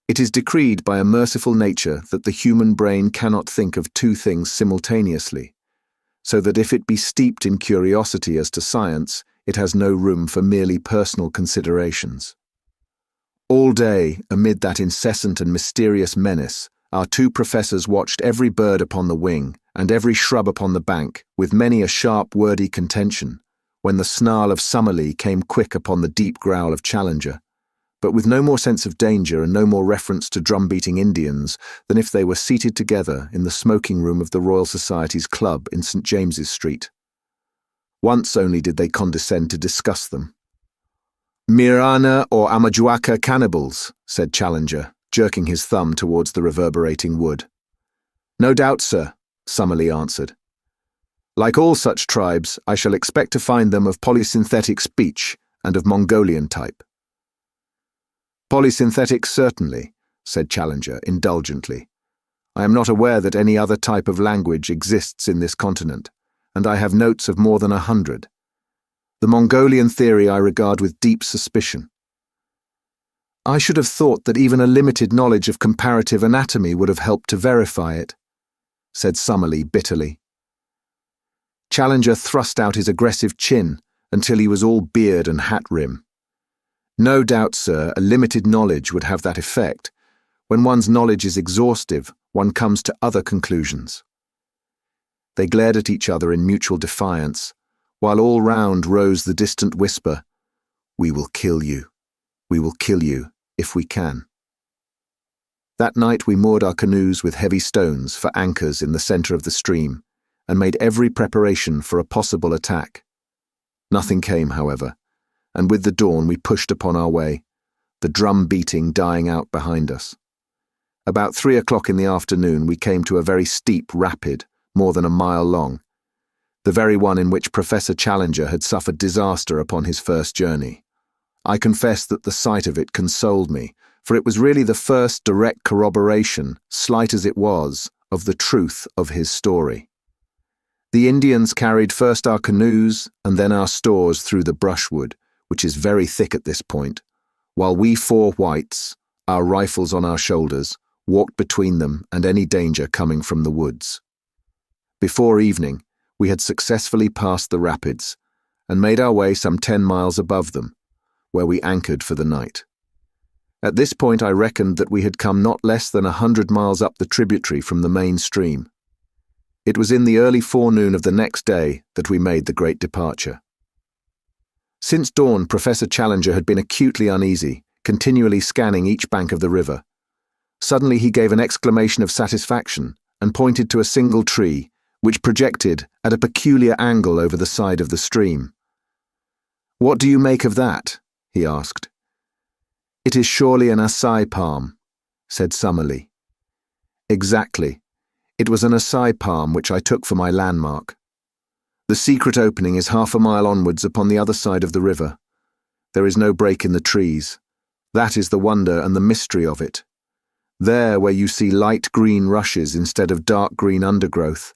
It is decreed by a merciful nature that the human brain cannot think of two things simultaneously, so that if it be steeped in curiosity as to science, it has no room for merely personal considerations. All day, amid that incessant and mysterious menace, our two professors watched every bird upon the wing and every shrub upon the bank, with many a sharp, wordy contention, when the snarl of Summerlee came quick upon the deep growl of Challenger, but with no more sense of danger and no more reference to drum-beating Indians than if they were seated together in the smoking room of the Royal Society's club in St. James's Street. Once only did they condescend to discuss them. "Mirana or Amajuaca cannibals," said Challenger, jerking his thumb towards the reverberating wood. "No doubt, sir," Summerlee answered. "Like all such tribes, I shall expect to find them of polysynthetic speech and of Mongolian type." "Polysynthetic, certainly," said Challenger indulgently. "I am not aware that any other type of language exists in this continent, and I have notes of more than 100. The Mongolian theory I regard with deep suspicion. I should have thought that even a limited knowledge of comparative anatomy would have helped to verify it," said Summerlee bitterly. Challenger thrust out his aggressive chin until he was all beard and hat rim. "No doubt, sir, a limited knowledge would have that effect. When one's knowledge is exhaustive, one comes to other conclusions." They glared at each other in mutual defiance, while all round rose the distant whisper, "We will kill you. We will kill you, if we can." That night we moored our canoes with heavy stones for anchors in the center of the stream, and made every preparation for a possible attack. Nothing came, however, and with the dawn we pushed upon our way, the drum beating dying out behind us. About 3 o'clock in the afternoon we came to a very steep rapid, more than a mile long, the very one in which Professor Challenger had suffered disaster upon his first journey. I confess that the sight of it consoled me, for it was really the first direct corroboration, slight as it was, of the truth of his story. The Indians carried first our canoes and then our stores through the brushwood, which is very thick at this point, while we 4 whites, our rifles on our shoulders, walked between them and any danger coming from the woods. Before evening, we had successfully passed the rapids and made our way some 10 miles above them, where we anchored for the night. At this point I reckoned that we had come not less than 100 miles up the tributary from the main stream. It was in the early forenoon of the next day that we made the great departure. Since dawn, Professor Challenger had been acutely uneasy, continually scanning each bank of the river. Suddenly he gave an exclamation of satisfaction and pointed to a single tree, which projected at a peculiar angle over the side of the stream. "What do you make of that?" he asked. "It is surely an acai palm," said Summerlee. "Exactly. It was an acai palm which I took for my landmark. The secret opening is 1/2 mile onwards upon the other side of the river. There is no break in the trees. That is the wonder and the mystery of it. There where you see light green rushes instead of dark green undergrowth,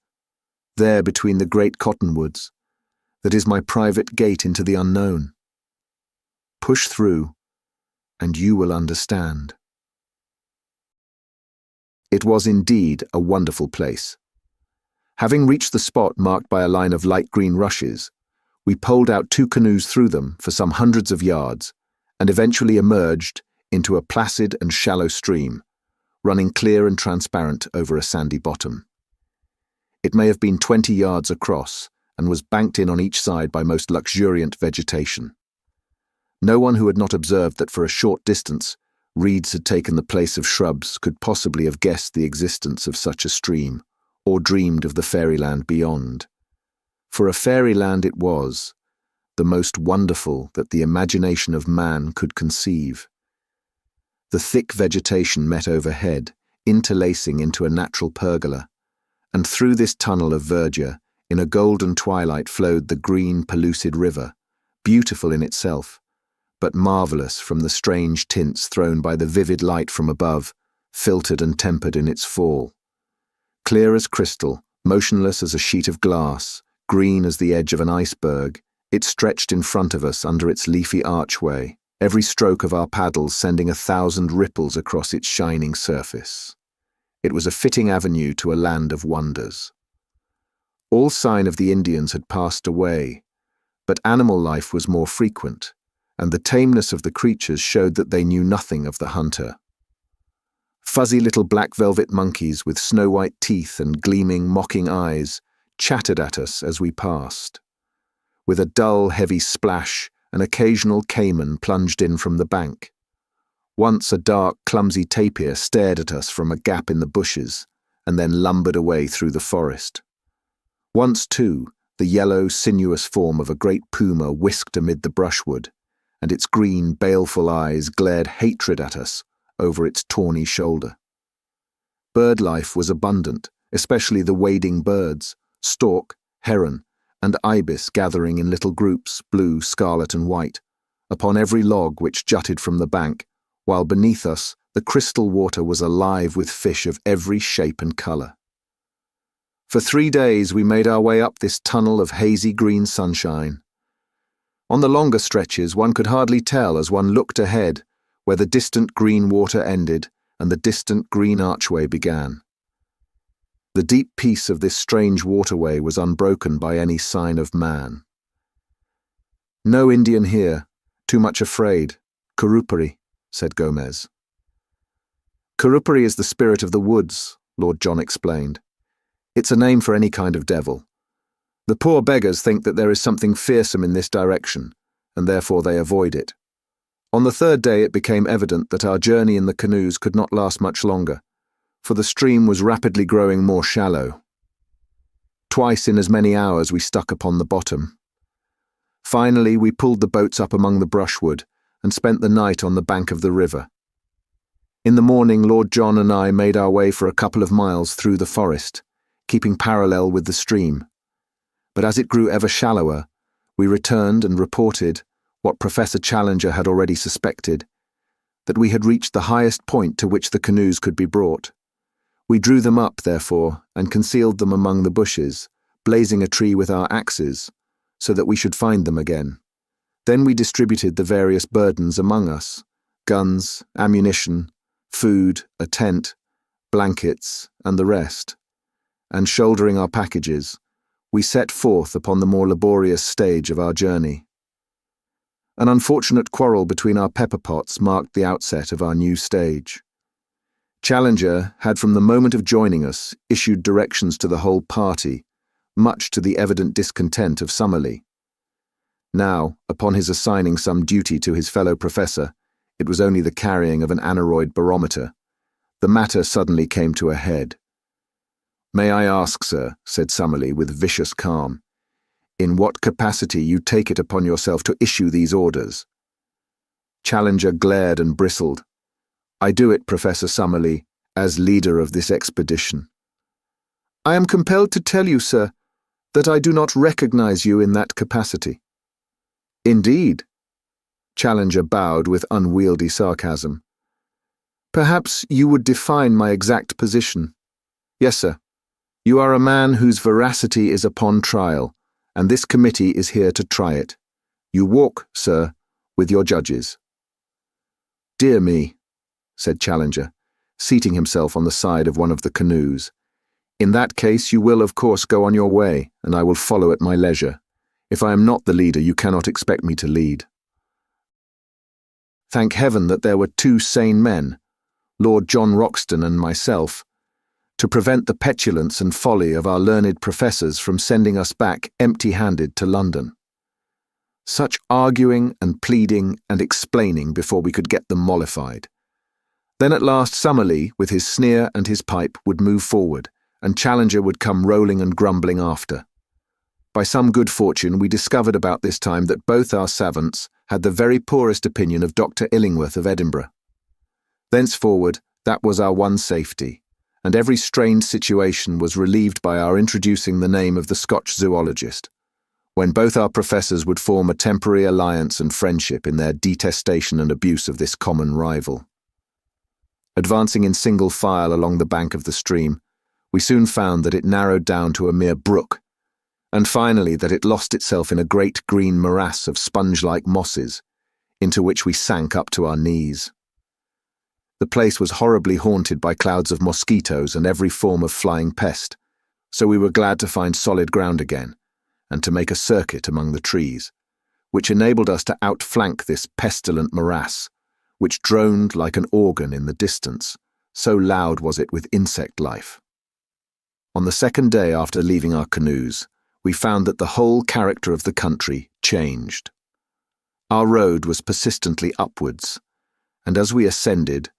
there between the great cottonwoods, that is my private gate into the unknown. Push through, and you will understand." It was indeed a wonderful place. Having reached the spot marked by a line of light green rushes, we poled out 2 canoes through them for some hundreds of yards, and eventually emerged into a placid and shallow stream, running clear and transparent over a sandy bottom. It may have been 20 yards across, and was banked in on each side by most luxuriant vegetation. No one who had not observed that for a short distance reeds had taken the place of shrubs could possibly have guessed the existence of such a stream, or dreamed of the fairyland beyond. For a fairyland it was, the most wonderful that the imagination of man could conceive. The thick vegetation met overhead, interlacing into a natural pergola, and through this tunnel of verdure, in a golden twilight flowed the green, pellucid river, beautiful in itself, but marvelous from the strange tints thrown by the vivid light from above, filtered and tempered in its fall. Clear as crystal, motionless as a sheet of glass, green as the edge of an iceberg, it stretched in front of us under its leafy archway, every stroke of our paddles sending 1,000 ripples across its shining surface. It was a fitting avenue to a land of wonders. All sign of the Indians had passed away, but animal life was more frequent, and the tameness of the creatures showed that they knew nothing of the hunter. Fuzzy little black velvet monkeys with snow-white teeth and gleaming, mocking eyes chattered at us as we passed. With a dull, heavy splash, an occasional caiman plunged in from the bank. Once a dark, clumsy tapir stared at us from a gap in the bushes and then lumbered away through the forest. Once, too, the yellow, sinuous form of a great puma whisked amid the brushwood, and its green, baleful eyes glared hatred at us over its tawny shoulder. Bird life was abundant, especially the wading birds, stork, heron, and ibis gathering in little groups, blue, scarlet, and white, upon every log which jutted from the bank, while beneath us the crystal water was alive with fish of every shape and colour. For 3 days we made our way up this tunnel of hazy green sunshine. On the longer stretches one could hardly tell as one looked ahead where the distant green water ended and the distant green archway began. The deep peace of this strange waterway was unbroken by any sign of man. "No Indian here, too much afraid. Kurupari," said Gomez. "Kurupari is the spirit of the woods," Lord John explained. "It's a name for any kind of devil. The poor beggars think that there is something fearsome in this direction, and therefore they avoid it. On the 3rd day it became evident that our journey in the canoes could not last much longer, for the stream was rapidly growing more shallow. Twice in as many hours we stuck upon the bottom. Finally we pulled the boats up among the brushwood and spent the night on the bank of the river. In the morning Lord John and I made our way for a couple of miles through the forest, keeping parallel with the stream. But as it grew ever shallower, we returned and reported, what Professor Challenger had already suspected, that we had reached the highest point to which the canoes could be brought. We drew them up, therefore, and concealed them among the bushes, blazing a tree with our axes, so that we should find them again. Then we distributed the various burdens among us: guns, ammunition, food, a tent, blankets, and the rest. And shouldering our packages, we set forth upon the more laborious stage of our journey. An unfortunate quarrel between our pepper pots marked the outset of our new stage. Challenger had from the moment of joining us issued directions to the whole party, much to the evident discontent of Summerlee. Now, upon his assigning some duty to his fellow professor, it was only the carrying of an aneroid barometer. The matter suddenly came to a head. "May I ask, sir," said Summerlee with vicious calm, "in what capacity you take it upon yourself to issue these orders?" Challenger glared and bristled. "I do it, Professor Summerlee, as leader of this expedition." "I am compelled to tell you, sir, that I do not recognize you in that capacity." "Indeed?" Challenger bowed with unwieldy sarcasm. "Perhaps you would define my exact position." "Yes, sir. You are a man whose veracity is upon trial, and this committee is here to try it. You walk, sir, with your judges." "Dear me," said Challenger, seating himself on the side of one of the canoes. "In that case you will of course go on your way, and I will follow at my leisure. If I am not the leader, you cannot expect me to lead." Thank heaven that there were 2 sane men, Lord John Roxton and myself, to prevent the petulance and folly of our learned professors from sending us back empty-handed to London. Such arguing and pleading and explaining before we could get them mollified. Then at last Summerlee, with his sneer and his pipe, would move forward, and Challenger would come rolling and grumbling after. By some good fortune we discovered about this time that both our savants had the very poorest opinion of Dr. Illingworth of Edinburgh. Thenceforward that was our one safety, and every strained situation was relieved by our introducing the name of the Scotch zoologist, when both our professors would form a temporary alliance and friendship in their detestation and abuse of this common rival. Advancing in single file along the bank of the stream, we soon found that it narrowed down to a mere brook, and finally that it lost itself in a great green morass of sponge-like mosses, into which we sank up to our knees. The place was horribly haunted by clouds of mosquitoes and every form of flying pest, so we were glad to find solid ground again, and to make a circuit among the trees, which enabled us to outflank this pestilent morass, which droned like an organ in the distance, so loud was it with insect life. On the 2nd day after leaving our canoes, we found that the whole character of the country changed. Our road was persistently upwards, and as we ascended,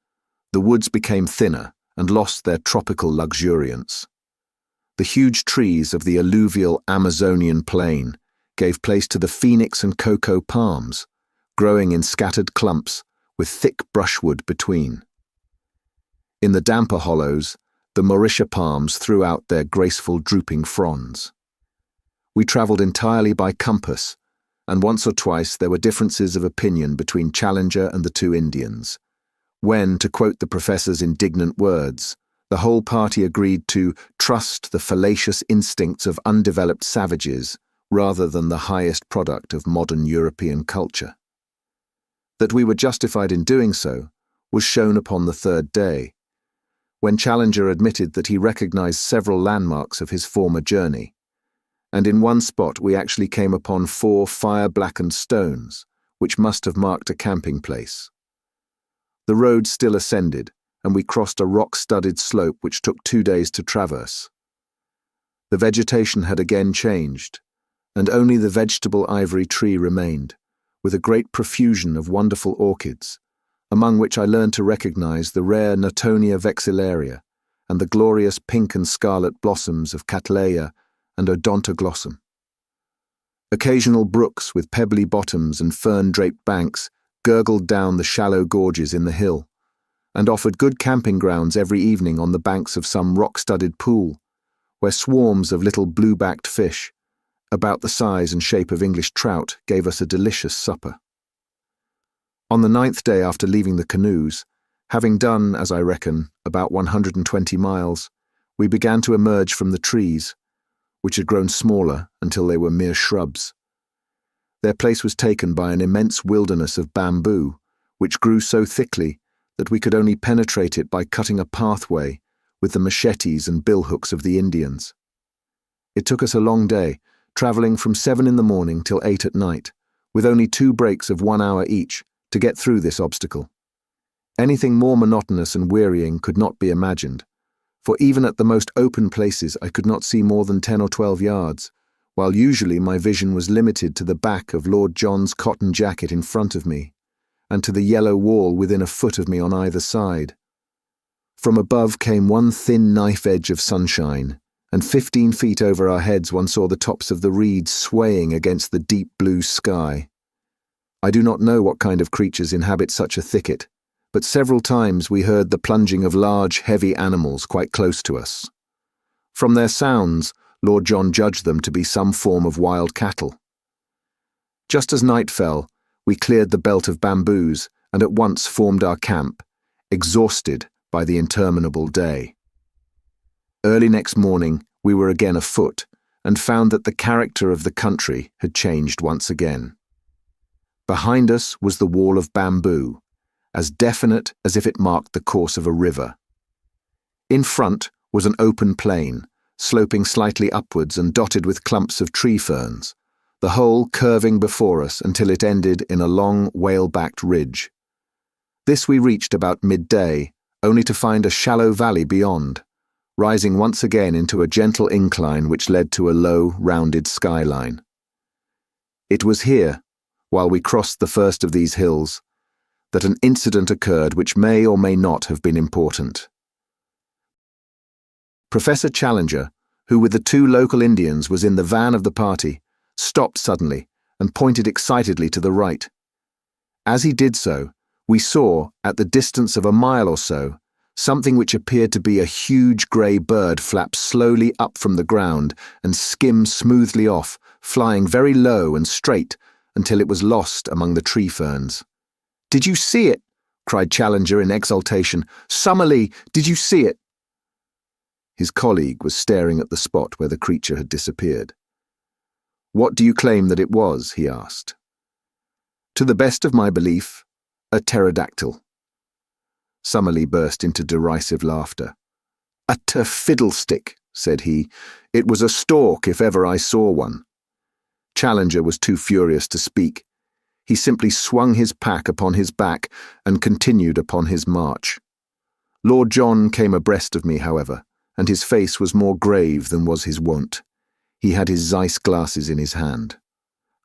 the woods became thinner and lost their tropical luxuriance. The huge trees of the alluvial Amazonian plain gave place to the phoenix and cocoa palms, growing in scattered clumps with thick brushwood between. In the damper hollows, the Mauritia palms threw out their graceful drooping fronds. We travelled entirely by compass, and once or twice there were differences of opinion between Challenger and the two Indians, when, to quote the professor's indignant words, the whole party agreed to trust the fallacious instincts of undeveloped savages rather than the highest product of modern European culture. That we were justified in doing so was shown upon the third day, when Challenger admitted that he recognized several landmarks of his former journey, and in one spot we actually came upon 4 fire-blackened stones, which must have marked a camping place. The road still ascended, and we crossed a rock-studded slope which took 2 days to traverse. The vegetation had again changed, and only the vegetable ivory tree remained, with a great profusion of wonderful orchids, among which I learned to recognize the rare Natonia vexillaria and the glorious pink and scarlet blossoms of Cattleya and Odontoglossum. Occasional brooks with pebbly bottoms and fern-draped banks gurgled down the shallow gorges in the hill, and offered good camping grounds every evening on the banks of some rock-studded pool, where swarms of little blue-backed fish, about the size and shape of English trout, gave us a delicious supper. On the 9th day after leaving the canoes, having done, as I reckon, about 120 miles, we began to emerge from the trees, which had grown smaller until they were mere shrubs. Their place was taken by an immense wilderness of bamboo, which grew so thickly that we could only penetrate it by cutting a pathway with the machetes and billhooks of the Indians. It took us a long day, travelling from 7 in the morning till 8 at night, with only 2 breaks of 1 hour each, to get through this obstacle. Anything more monotonous and wearying could not be imagined, for even at the most open places I could not see more than 10 or 12 yards, while usually my vision was limited to the back of Lord John's cotton jacket in front of me, and to the yellow wall within a foot of me on either side. From above came one thin knife edge of sunshine, and 15 feet over our heads one saw the tops of the reeds swaying against the deep blue sky. I do not know what kind of creatures inhabit such a thicket, but several times we heard the plunging of large, heavy animals quite close to us. From their sounds, Lord John judged them to be some form of wild cattle. Just as night fell, we cleared the belt of bamboos and at once formed our camp, exhausted by the interminable day. Early next morning, we were again afoot and found that the character of the country had changed once again. Behind us was the wall of bamboo, as definite as if it marked the course of a river. In front was an open plain, sloping slightly upwards and dotted with clumps of tree ferns, the whole curving before us until it ended in a long, whale-backed ridge. This we reached about midday, only to find a shallow valley beyond, rising once again into a gentle incline which led to a low, rounded skyline. It was here, while we crossed the first of these hills, that an incident occurred which may or may not have been important. Professor Challenger, who with the 2 local Indians was in the van of the party, stopped suddenly and pointed excitedly to the right. As he did so, we saw, at the distance of a mile or so, something which appeared to be a huge grey bird flap slowly up from the ground and skim smoothly off, flying very low and straight until it was lost among the tree ferns. "Did you see it?" cried Challenger in exultation. "Summerlee, did you see it?" His colleague was staring at the spot where the creature had disappeared. "What do you claim that it was?" he asked. "To the best of my belief, a pterodactyl." Summerlee burst into derisive laughter. "A fiddlestick," said he. "It was a stork if ever I saw one." Challenger was too furious to speak. He simply swung his pack upon his back and continued upon his march. Lord John came abreast of me, however, and his face was more grave than was his wont. He had his Zeiss glasses in his hand.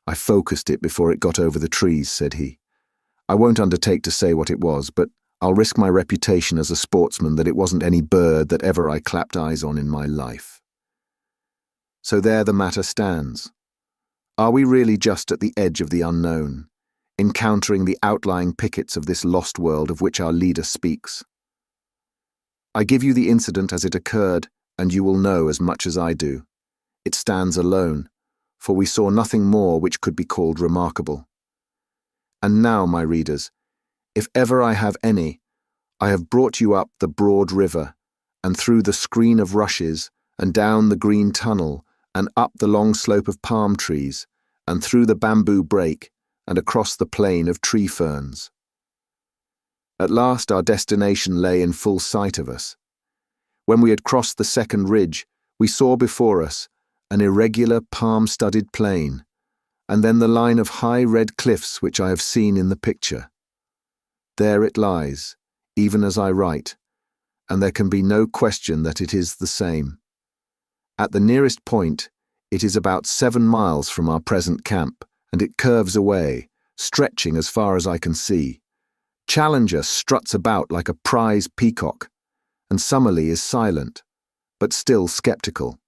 "I focused it before it got over the trees," said he. I won't undertake to say what it was, but I'll risk my reputation as a sportsman that it wasn't any bird that ever I clapped eyes on in my life. So there the matter stands. Are we really just at the edge of the unknown, encountering the outlying pickets of this lost world of which our leader speaks? I give you the incident as it occurred, and you will know as much as I do. It stands alone, for we saw nothing more which could be called remarkable. And now, my readers, if ever I have any, I have brought you up the broad river, and through the screen of rushes, and down the green tunnel, and up the long slope of palm trees, and through the bamboo brake, and across the plain of tree ferns. At last our destination lay in full sight of us. When we had crossed the second ridge, we saw before us an irregular palm-studded plain, and then the line of high red cliffs which I have seen in the picture. There it lies, even as I write, and there can be no question that it is the same. At the nearest point, it is about 7 miles from our present camp, and it curves away, stretching as far as I can see. Challenger struts about like a prize peacock, and Summerlee is silent, but still skeptical.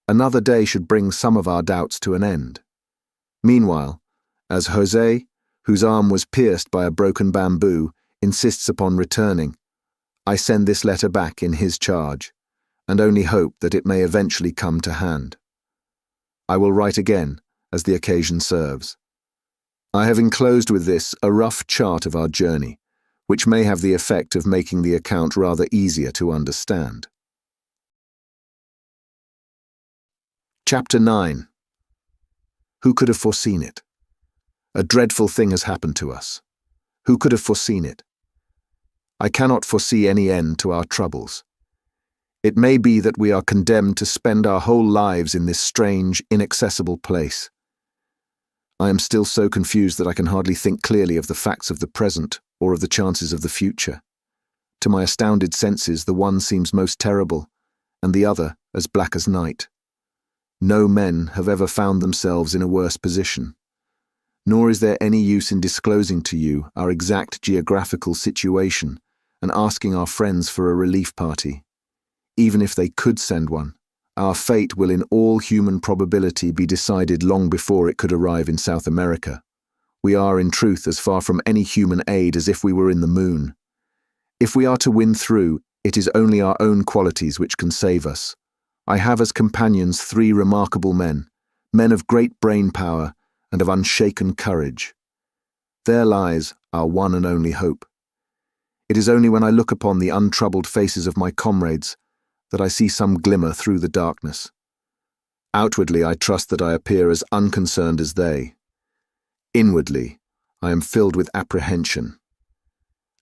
Another day should bring some of our doubts to an end. Meanwhile, as Jose, whose arm was pierced by a broken bamboo, insists upon returning, I send this letter back in his charge, and only hope that it may eventually come to hand. I will write again, as the occasion serves. I have enclosed with this a rough chart of our journey, which may have the effect of making the account rather easier to understand. Chapter 9. Who could have foreseen it? A dreadful thing has happened to us. Who could have foreseen it? I cannot foresee any end to our troubles. It may be that we are condemned to spend our whole lives in this strange, inaccessible place. I am still so confused that I can hardly think clearly of the facts of the present or of the chances of the future. To my astounded senses, the one seems most terrible, and the other as black as night. No men have ever found themselves in a worse position. Nor is there any use in disclosing to you our exact geographical situation and asking our friends for a relief party. Even if they could send one, our fate will in all human probability be decided long before it could arrive in South America. We are in truth as far from any human aid as if we were in the moon. If we are to win through, it is only our own qualities which can save us. I have as companions 3 remarkable men of great brain power and of unshaken courage. There lies our one and only hope. It is only when I look upon the untroubled faces of my comrades that I see some glimmer through the darkness. Outwardly, I trust that I appear as unconcerned as they. Inwardly, I am filled with apprehension.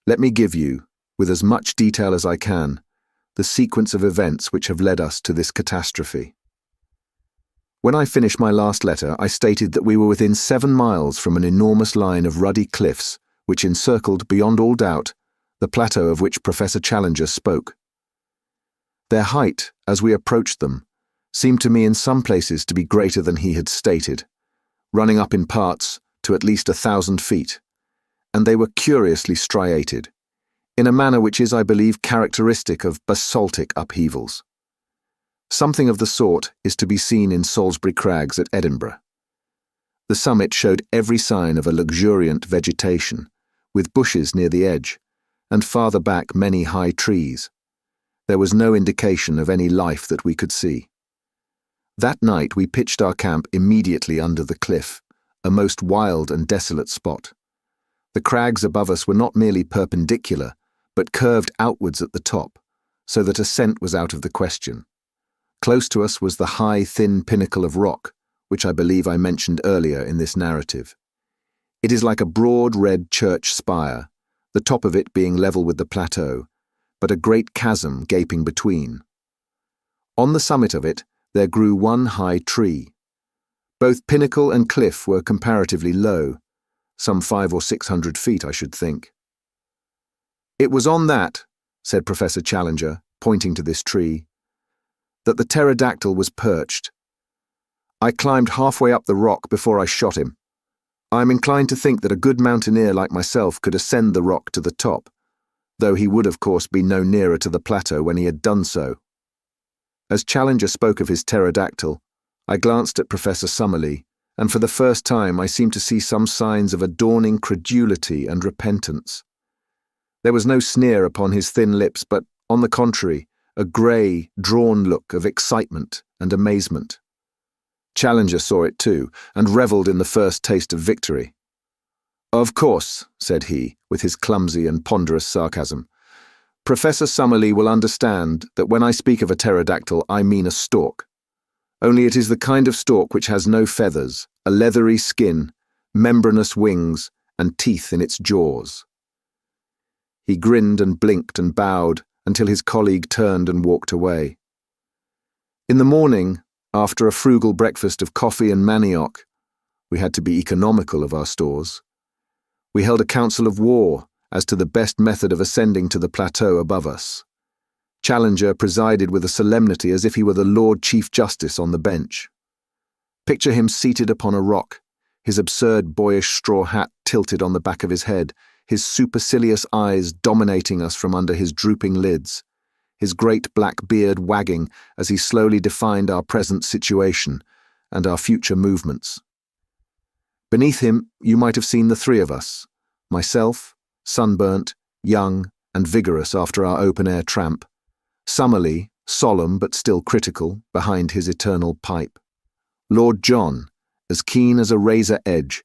Let me give you, with as much detail as I can, the sequence of events which have led us to this catastrophe. When I finished my last letter, I stated that we were within 7 miles from an enormous line of ruddy cliffs which encircled, beyond all doubt, the plateau of which Professor Challenger spoke. Their height, as we approached them, seemed to me in some places to be greater than he had stated, running up in parts to at least 1,000 feet, and they were curiously striated, in a manner which is, I believe, characteristic of basaltic upheavals. Something of the sort is to be seen in Salisbury Crags at Edinburgh. The summit showed every sign of a luxuriant vegetation, with bushes near the edge, and farther back many high trees. There was no indication of any life that we could see. That night we pitched our camp immediately under the cliff, a most wild and desolate spot. The crags above us were not merely perpendicular, but curved outwards at the top, so that ascent was out of the question. Close to us was the high, thin pinnacle of rock, which I believe I mentioned earlier in this narrative. It is like a broad red church spire, the top of it being level with the plateau, but a great chasm gaping between. On the summit of it there grew one high tree. Both pinnacle and cliff were comparatively low, some 500 or 600 feet, I should think. It was on that, said Professor Challenger, pointing to this tree, that the pterodactyl was perched. I climbed halfway up the rock before I shot him. I am inclined to think that a good mountaineer like myself could ascend the rock to the top, though he would of course be no nearer to the plateau when he had done so. As Challenger spoke of his pterodactyl, I glanced at Professor Summerlee, and for the first time I seemed to see some signs of a dawning credulity and repentance. There was no sneer upon his thin lips, but, on the contrary, a grey, drawn look of excitement and amazement. Challenger saw it too, and revelled in the first taste of victory. "Of course," said he, with his clumsy and ponderous sarcasm, "Professor Summerlee will understand that when I speak of a pterodactyl I mean a stork. Only it is the kind of stork which has no feathers, a leathery skin, membranous wings, and teeth in its jaws." He grinned and blinked and bowed until his colleague turned and walked away. In the morning, after a frugal breakfast of coffee and manioc, we had to be economical of our stores, we held a council of war as to the best method of ascending to the plateau above us. Challenger presided with a solemnity as if he were the Lord Chief Justice on the bench. Picture him seated upon a rock, his absurd boyish straw hat tilted on the back of his head, his supercilious eyes dominating us from under his drooping lids, his great black beard wagging as he slowly defined our present situation and our future movements. Beneath him you might have seen the three of us, myself, sunburnt, young, and vigorous after our open-air tramp, Summerlee, solemn but still critical, behind his eternal pipe, Lord John, as keen as a razor edge,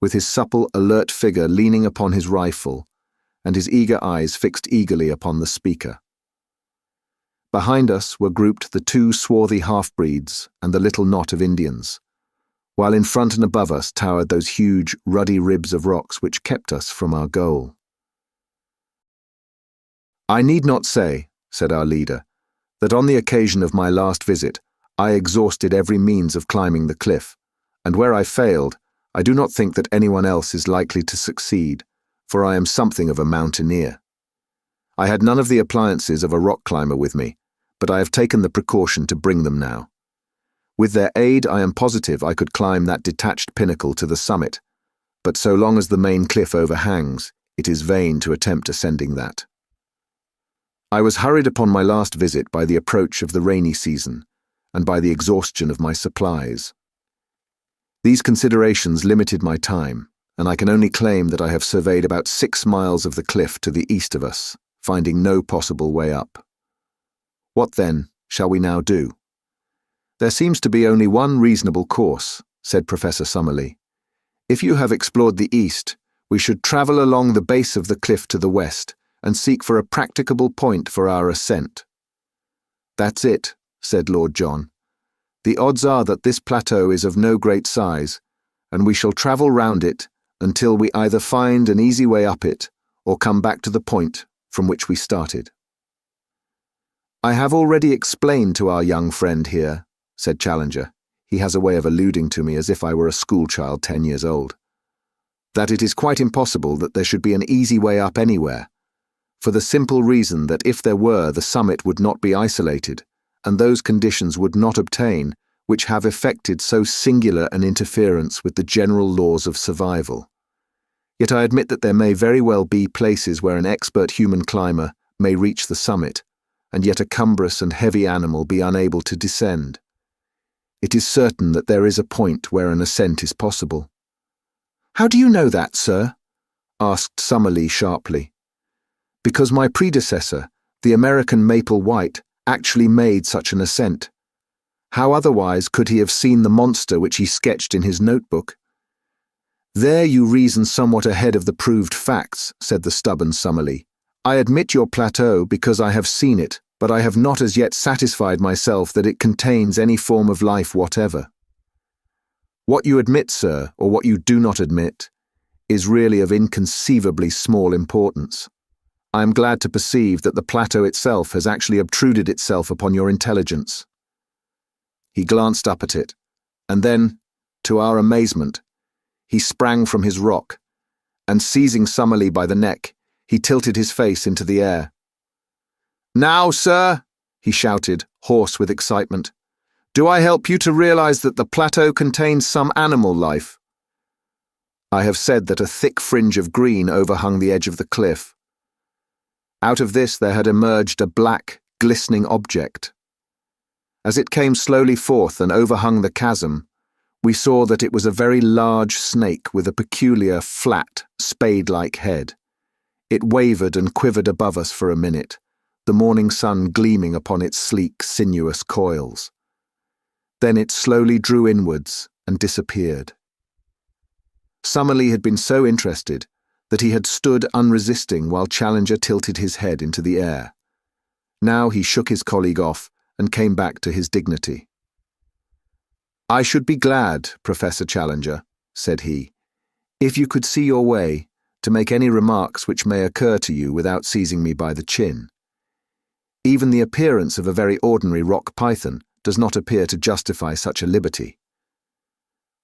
with his supple, alert figure leaning upon his rifle, and his eager eyes fixed eagerly upon the speaker. Behind us were grouped the two swarthy half-breeds and the little knot of Indians, while in front and above us towered those huge, ruddy ribs of rocks which kept us from our goal. "I need not say," said our leader, "that on the occasion of my last visit I exhausted every means of climbing the cliff, and where I failed, I do not think that anyone else is likely to succeed, for I am something of a mountaineer. I had none of the appliances of a rock climber with me, but I have taken the precaution to bring them now. With their aid I am positive I could climb that detached pinnacle to the summit, but so long as the main cliff overhangs, it is vain to attempt ascending that." I was hurried upon my last visit by the approach of the rainy season, and by the exhaustion of my supplies. These considerations limited my time, and I can only claim that I have surveyed about 6 miles of the cliff to the east of us, finding no possible way up. What, then, shall we now do? "There seems to be only one reasonable course," said Professor Summerlee. "If you have explored the east, we should travel along the base of the cliff to the west, and seek for a practicable point for our ascent." "That's it," said Lord John. "The odds are that this plateau is of no great size, and we shall travel round it until we either find an easy way up it or come back to the point from which we started." "I have already explained to our young friend here," said Challenger, he has a way of alluding to me as if I were a schoolchild 10 years old, "that it is quite impossible that there should be an easy way up anywhere, for the simple reason that if there were, the summit would not be isolated, and those conditions would not obtain which have effected so singular an interference with the general laws of survival. Yet I admit that there may very well be places where an expert human climber may reach the summit, and yet a cumbrous and heavy animal be unable to descend. It is certain that there is a point where an ascent is possible." "How do you know that, sir?" asked Summerlee sharply. "Because my predecessor, the American Maple White, actually made such an ascent. How otherwise could he have seen the monster which he sketched in his notebook?" "There you reason somewhat ahead of the proved facts," said the stubborn Summerlee. "I admit your plateau because I have seen it, but I have not as yet satisfied myself that it contains any form of life whatever. What you admit, sir, or what you do not admit, is really of inconceivably small importance. I am glad to perceive that the plateau itself has actually obtruded itself upon your intelligence." He glanced up at it, and then, to our amazement, he sprang from his rock, and seizing Summerlee by the neck, he tilted his face into the air. "Now, sir," he shouted, hoarse with excitement, "do I help you to realize that the plateau contains some animal life?" I have said that a thick fringe of green overhung the edge of the cliff. Out of this there had emerged a black, glistening object. As it came slowly forth and overhung the chasm, we saw that it was a very large snake with a peculiar, flat, spade-like head. It wavered and quivered above us for a minute, the morning sun gleaming upon its sleek, sinuous coils. Then it slowly drew inwards and disappeared. Summerlee had been so interested that he had stood unresisting while Challenger tilted his head into the air. Now he shook his colleague off and came back to his dignity. "I should be glad, Professor Challenger," said he, "if you could see your way to make any remarks which may occur to you without seizing me by the chin. Even the appearance of a very ordinary rock python does not appear to justify such a liberty."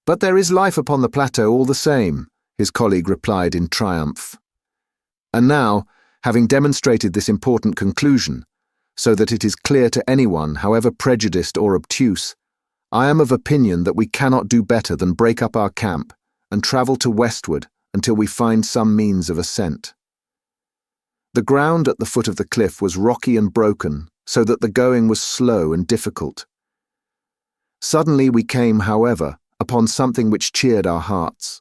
"But there is life upon the plateau all the same," his colleague replied in triumph. "And now, having demonstrated this important conclusion, so that it is clear to anyone, however prejudiced or obtuse, I am of opinion that we cannot do better than break up our camp and travel to westward until we find some means of ascent." The ground at the foot of the cliff was rocky and broken, so that the going was slow and difficult. Suddenly we came, however, upon something which cheered our hearts.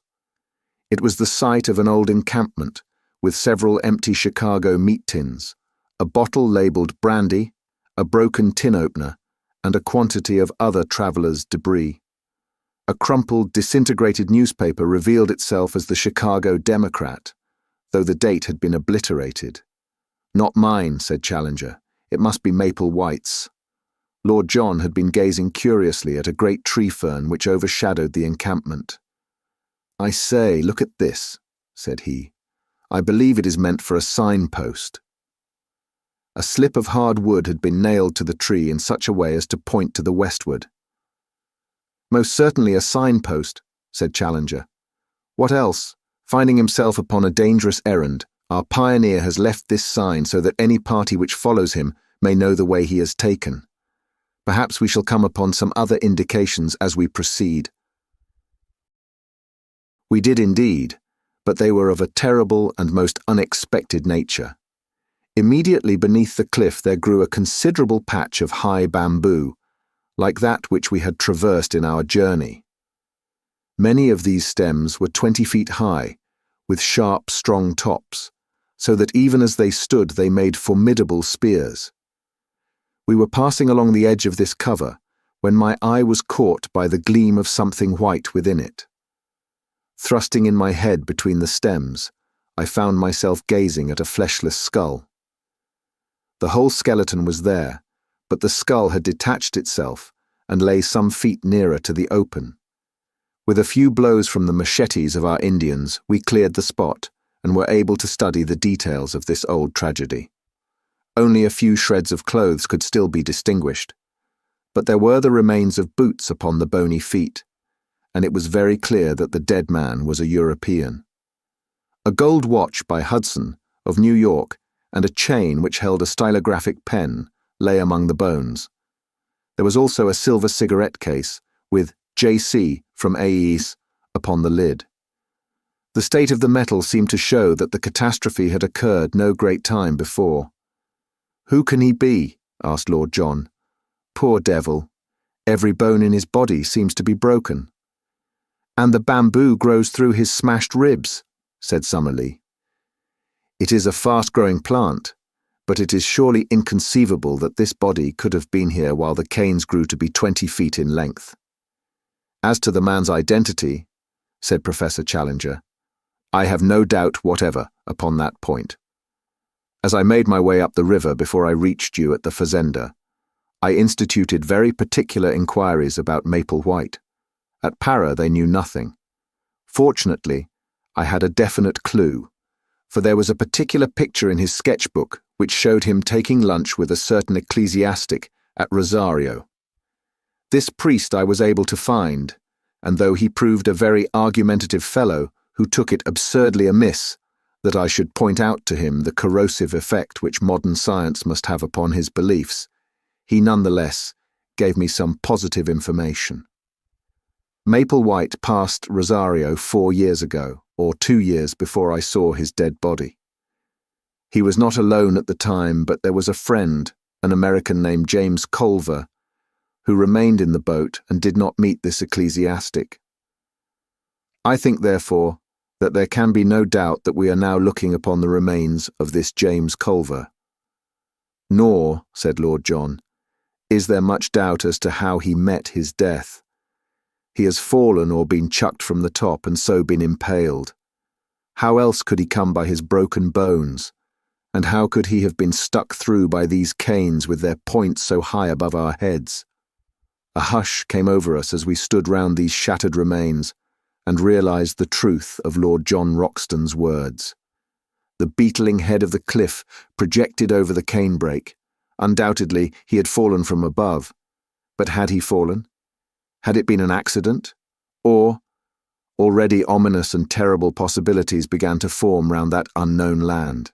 It was the site of an old encampment, with several empty Chicago meat tins, a bottle labelled brandy, a broken tin opener, and a quantity of other travellers' debris. A crumpled, disintegrated newspaper revealed itself as the Chicago Democrat, though the date had been obliterated. "Not mine," said Challenger. "It must be Maple White's." Lord John had been gazing curiously at a great tree fern which overshadowed the encampment. "I say, look at this," said he. "I believe it is meant for a signpost." A slip of hard wood had been nailed to the tree in such a way as to point to the westward. "Most certainly a signpost," said Challenger. "What else? Finding himself upon a dangerous errand, our pioneer has left this sign so that any party which follows him may know the way he has taken. Perhaps we shall come upon some other indications as we proceed." We did indeed, but they were of a terrible and most unexpected nature. Immediately beneath the cliff there grew a considerable patch of high bamboo, like that which we had traversed in our journey. Many of these stems were 20 feet high, with sharp, strong tops, so that even as they stood they made formidable spears. We were passing along the edge of this cover when my eye was caught by the gleam of something white within it. Thrusting in my head between the stems, I found myself gazing at a fleshless skull. The whole skeleton was there, but the skull had detached itself and lay some feet nearer to the open. With a few blows from the machetes of our Indians, we cleared the spot and were able to study the details of this old tragedy. Only a few shreds of clothes could still be distinguished, but there were the remains of boots upon the bony feet, and it was very clear that the dead man was a European. A gold watch by Hudson, of New York, and a chain which held a stylographic pen lay among the bones. There was also a silver cigarette case with J.C. from AES upon the lid. The state of the metal seemed to show that the catastrophe had occurred no great time before. "Who can he be?" asked Lord John. "Poor devil. Every bone in his body seems to be broken." "And the bamboo grows through his smashed ribs," said Summerlee. "It is a fast-growing plant, but it is surely inconceivable that this body could have been here while the canes grew to be 20 feet in length." "As to the man's identity," said Professor Challenger, "I have no doubt whatever upon that point. As I made my way up the river before I reached you at the fazenda, I instituted very particular inquiries about Maple White. At Para they knew nothing. Fortunately, I had a definite clue, for there was a particular picture in his sketchbook which showed him taking lunch with a certain ecclesiastic at Rosario. This priest I was able to find, and though he proved a very argumentative fellow who took it absurdly amiss that I should point out to him the corrosive effect which modern science must have upon his beliefs, he nonetheless gave me some positive information. Maple White passed Rosario 4 years ago, or 2 years before I saw his dead body. He was not alone at the time, but there was a friend, an American named James Culver, who remained in the boat and did not meet this ecclesiastic. I think, therefore, that there can be no doubt that we are now looking upon the remains of this James Culver. Nor, said Lord John, is there much doubt as to how he met his death. He has fallen or been chucked from the top and so been impaled. How else could he come by his broken bones? And how could he have been stuck through by these canes with their points so high above our heads? A hush came over us as we stood round these shattered remains and realized the truth of Lord John Roxton's words. The beetling head of the cliff projected over the canebrake. Undoubtedly, he had fallen from above. But had he fallen? Had it been an accident? Or, already ominous and terrible possibilities began to form round that unknown land.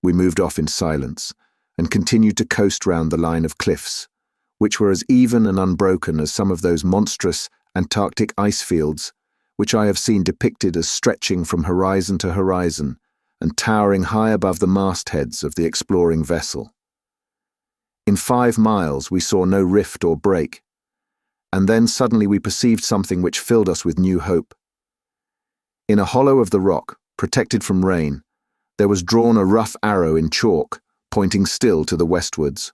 We moved off in silence and continued to coast round the line of cliffs, which were as even and unbroken as some of those monstrous Antarctic ice fields which I have seen depicted as stretching from horizon to horizon and towering high above the mastheads of the exploring vessel. In 5 miles we saw no rift or break, and then suddenly we perceived something which filled us with new hope. In a hollow of the rock, protected from rain, there was drawn a rough arrow in chalk, pointing still to the westwards.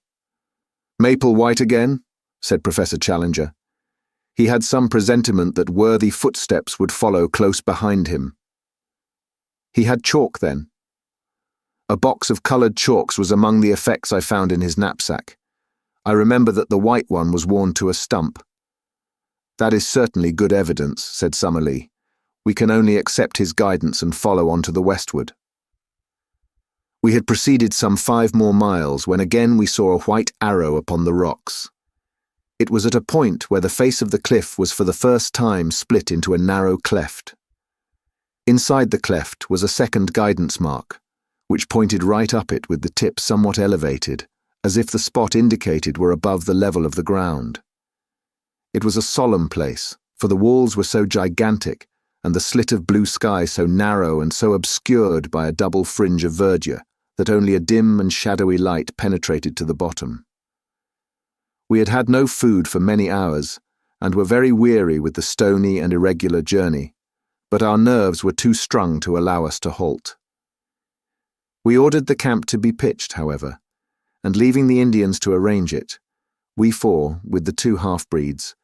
"Maple White again?" said Professor Challenger. He had some presentiment that worthy footsteps would follow close behind him. He had chalk, then. A box of coloured chalks was among the effects I found in his knapsack. I remember that the white one was worn to a stump. "That is certainly good evidence," said Summerlee. "We can only accept his guidance and follow on to the westward." We had proceeded some 5 more miles when again we saw a white arrow upon the rocks. It was at a point where the face of the cliff was for the first time split into a narrow cleft. Inside the cleft was a second guidance mark, which pointed right up it with the tip somewhat elevated, as if the spot indicated were above the level of the ground. It was a solemn place, for the walls were so gigantic, and the slit of blue sky so narrow and so obscured by a double fringe of verdure, that only a dim and shadowy light penetrated to the bottom. We had had no food for many hours, and were very weary with the stony and irregular journey, but our nerves were too strung to allow us to halt. We ordered the camp to be pitched, however, and leaving the Indians to arrange it, we 4, with the 2 half-breeds,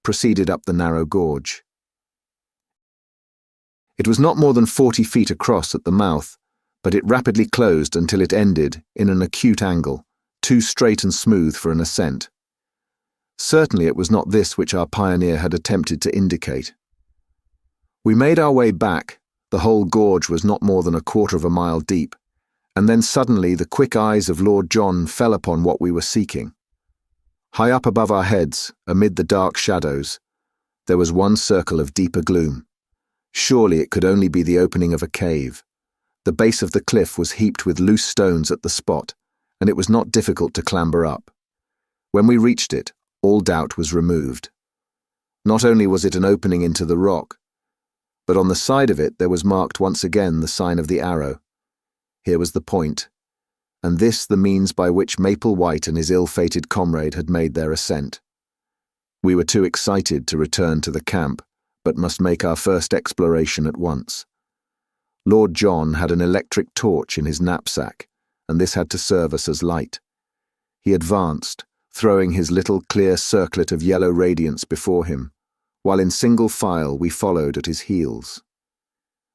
proceeded up the narrow gorge. It was not more than 40 feet across at the mouth, but it rapidly closed until it ended in an acute angle, too straight and smooth for an ascent. Certainly it was not this which our pioneer had attempted to indicate. We made our way back. The whole gorge was not more than 1/4 of a mile deep, and then suddenly the quick eyes of Lord John fell upon what we were seeking. High up above our heads, amid the dark shadows, there was one circle of deeper gloom. Surely it could only be the opening of a cave. The base of the cliff was heaped with loose stones at the spot, and it was not difficult to clamber up. When we reached it, all doubt was removed. Not only was it an opening into the rock, but on the side of it there was marked once again the sign of the arrow. Here was the point, and this the means by which Maple White and his ill-fated comrade had made their ascent. We were too excited to return to the camp, but must make our first exploration at once. Lord John had an electric torch in his knapsack, and this had to serve us as light. He advanced, throwing his little clear circlet of yellow radiance before him, while in single file we followed at his heels.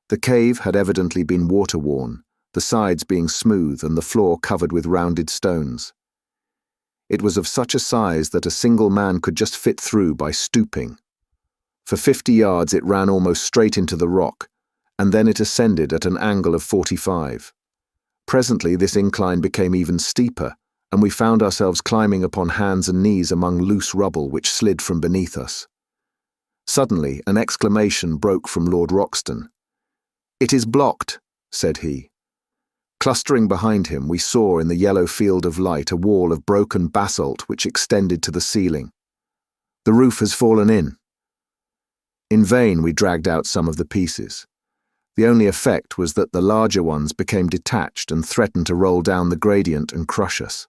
The cave had evidently been water-worn, the sides being smooth and the floor covered with rounded stones. It was of such a size that a single man could just fit through by stooping. For 50 yards it ran almost straight into the rock, and then it ascended at an angle of 45. Presently this incline became even steeper, and we found ourselves climbing upon hands and knees among loose rubble which slid from beneath us. Suddenly an exclamation broke from Lord Roxton. "It is blocked," said he. Clustering behind him, we saw in the yellow field of light a wall of broken basalt which extended to the ceiling. "The roof has fallen in." In vain we dragged out some of the pieces. The only effect was that the larger ones became detached and threatened to roll down the gradient and crush us.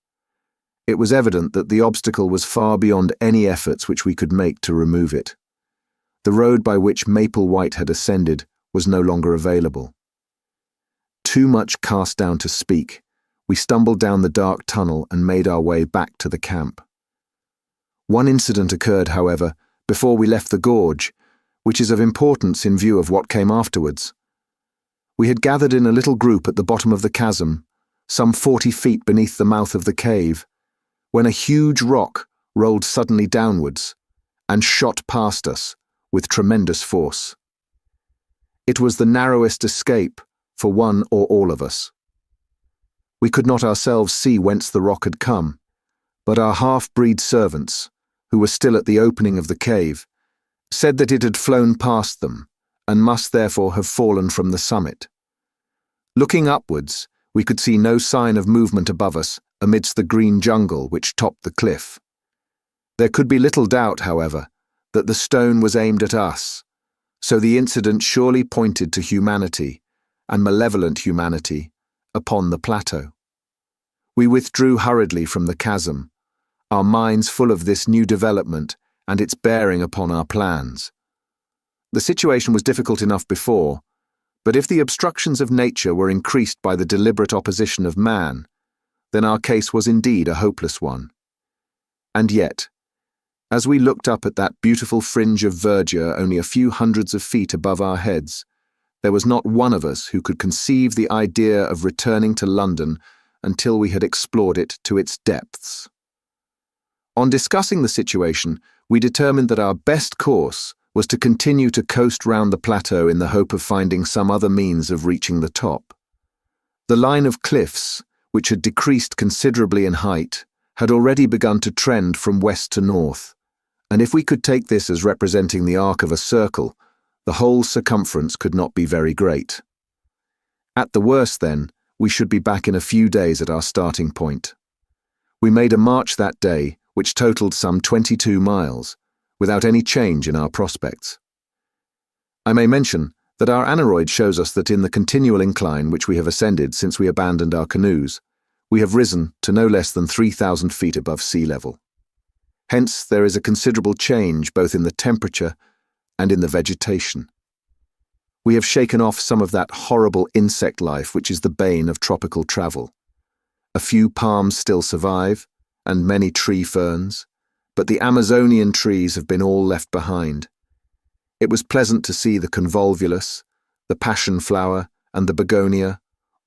It was evident that the obstacle was far beyond any efforts which we could make to remove it. The road by which Maplewhite had ascended was no longer available. Too much cast down to speak, we stumbled down the dark tunnel and made our way back to the camp. One incident occurred, however, before we left the gorge, which is of importance in view of what came afterwards. We had gathered in a little group at the bottom of the chasm, some 40 feet beneath the mouth of the cave, when a huge rock rolled suddenly downwards and shot past us with tremendous force. It was the narrowest escape for one or all of us. We could not ourselves see whence the rock had come, but our half-breed servants, who were still at the opening of the cave, said that it had flown past them and must therefore have fallen from the summit. Looking upwards, we could see no sign of movement above us amidst the green jungle which topped the cliff. There could be little doubt, however, that the stone was aimed at us, so the incident surely pointed to humanity, and malevolent humanity, upon the plateau. We withdrew hurriedly from the chasm, our minds full of this new development and its bearing upon our plans. The situation was difficult enough before, but if the obstructions of nature were increased by the deliberate opposition of man, then our case was indeed a hopeless one. And yet, as we looked up at that beautiful fringe of verdure only a few hundreds of feet above our heads, there was not one of us who could conceive the idea of returning to London until we had explored it to its depths. On discussing the situation, we determined that our best course was to continue to coast round the plateau in the hope of finding some other means of reaching the top. The line of cliffs, which had decreased considerably in height, had already begun to trend from west to north, and if we could take this as representing the arc of a circle, the whole circumference could not be very great. At the worst, then, we should be back in a few days at our starting point. We made a march that day, which totaled some 22 miles, without any change in our prospects. I may mention that our aneroid shows us that in the continual incline which we have ascended since we abandoned our canoes, we have risen to no less than 3,000 feet above sea level. Hence, there is a considerable change both in the temperature and in the vegetation. We have shaken off some of that horrible insect life which is the bane of tropical travel. A few palms still survive, and many tree ferns, but the Amazonian trees have been all left behind. It was pleasant to see the convolvulus, the passion flower, and the begonia,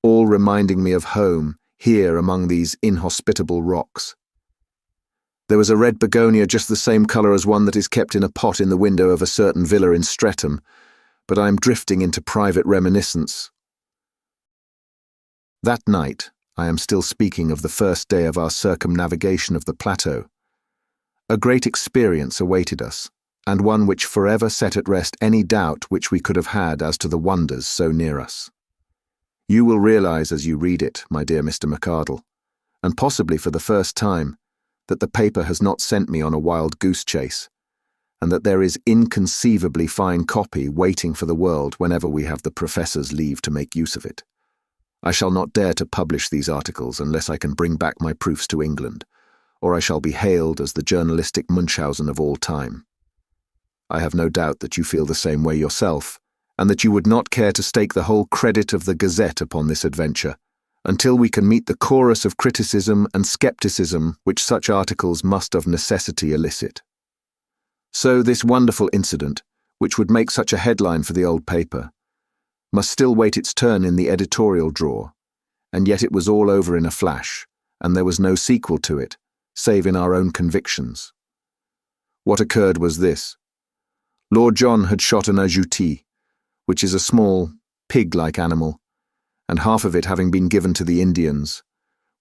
all reminding me of home here among these inhospitable rocks. There was a red begonia just the same colour as one that is kept in a pot in the window of a certain villa in Streatham, but I am drifting into private reminiscence. That night, I am still speaking of the first day of our circumnavigation of the plateau. A great experience awaited us, and one which forever set at rest any doubt which we could have had as to the wonders so near us. You will realise as you read it, my dear Mr. McArdle, and possibly for the first time, that the paper has not sent me on a wild goose chase, and that there is inconceivably fine copy waiting for the world whenever we have the Professor's leave to make use of it. I shall not dare to publish these articles unless I can bring back my proofs to England, or I shall be hailed as the journalistic Munchausen of all time. I have no doubt that you feel the same way yourself, and that you would not care to stake the whole credit of the Gazette upon this adventure, until we can meet the chorus of criticism and scepticism which such articles must of necessity elicit. So this wonderful incident, which would make such a headline for the old paper, must still wait its turn in the editorial drawer, and yet it was all over in a flash, and there was no sequel to it, save in our own convictions. What occurred was this. Lord John had shot an ajouti, which is a small, pig-like animal, and half of it having been given to the Indians,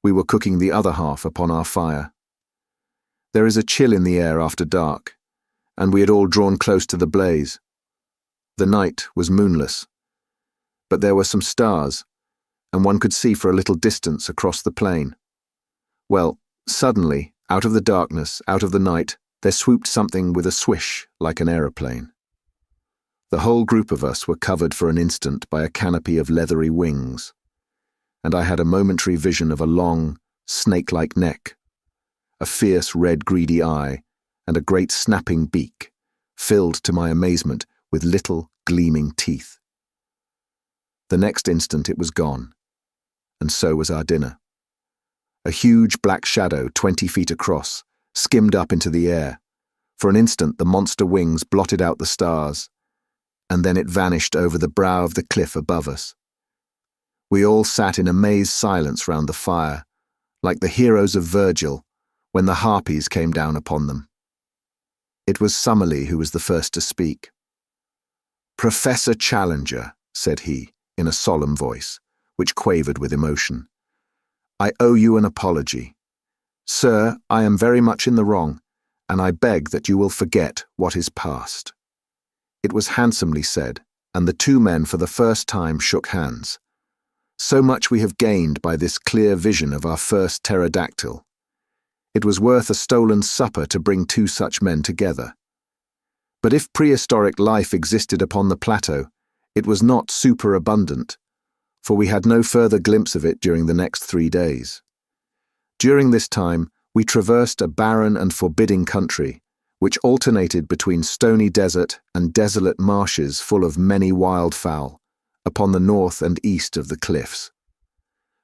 we were cooking the other half upon our fire. There is a chill in the air after dark, and we had all drawn close to the blaze. The night was moonless, but there were some stars, and one could see for a little distance across the plain. Well, suddenly, out of the darkness, out of the night, there swooped something with a swish like an aeroplane. The whole group of us were covered for an instant by a canopy of leathery wings, and I had a momentary vision of a long, snake-like neck, a fierce red greedy eye, and a great snapping beak, filled to my amazement with little gleaming teeth. The next instant it was gone, and so was our dinner. A huge black shadow 20 feet across skimmed up into the air. For an instant the monster wings blotted out the stars, and then it vanished over the brow of the cliff above us. We all sat in amazed silence round the fire, like the heroes of Virgil when the harpies came down upon them. It was Summerlee who was the first to speak. "Professor Challenger," said he, in a solemn voice, which quavered with emotion, "I owe you an apology. Sir, I am very much in the wrong, and I beg that you will forget what is past." It was handsomely said, and the two men for the first time shook hands. So much we have gained by this clear vision of our first pterodactyl. It was worth a stolen supper to bring two such men together. But if prehistoric life existed upon the plateau, it was not superabundant, for we had no further glimpse of it during the next 3 days. During this time, we traversed a barren and forbidding country, which alternated between stony desert and desolate marshes full of many wildfowl, upon the north and east of the cliffs.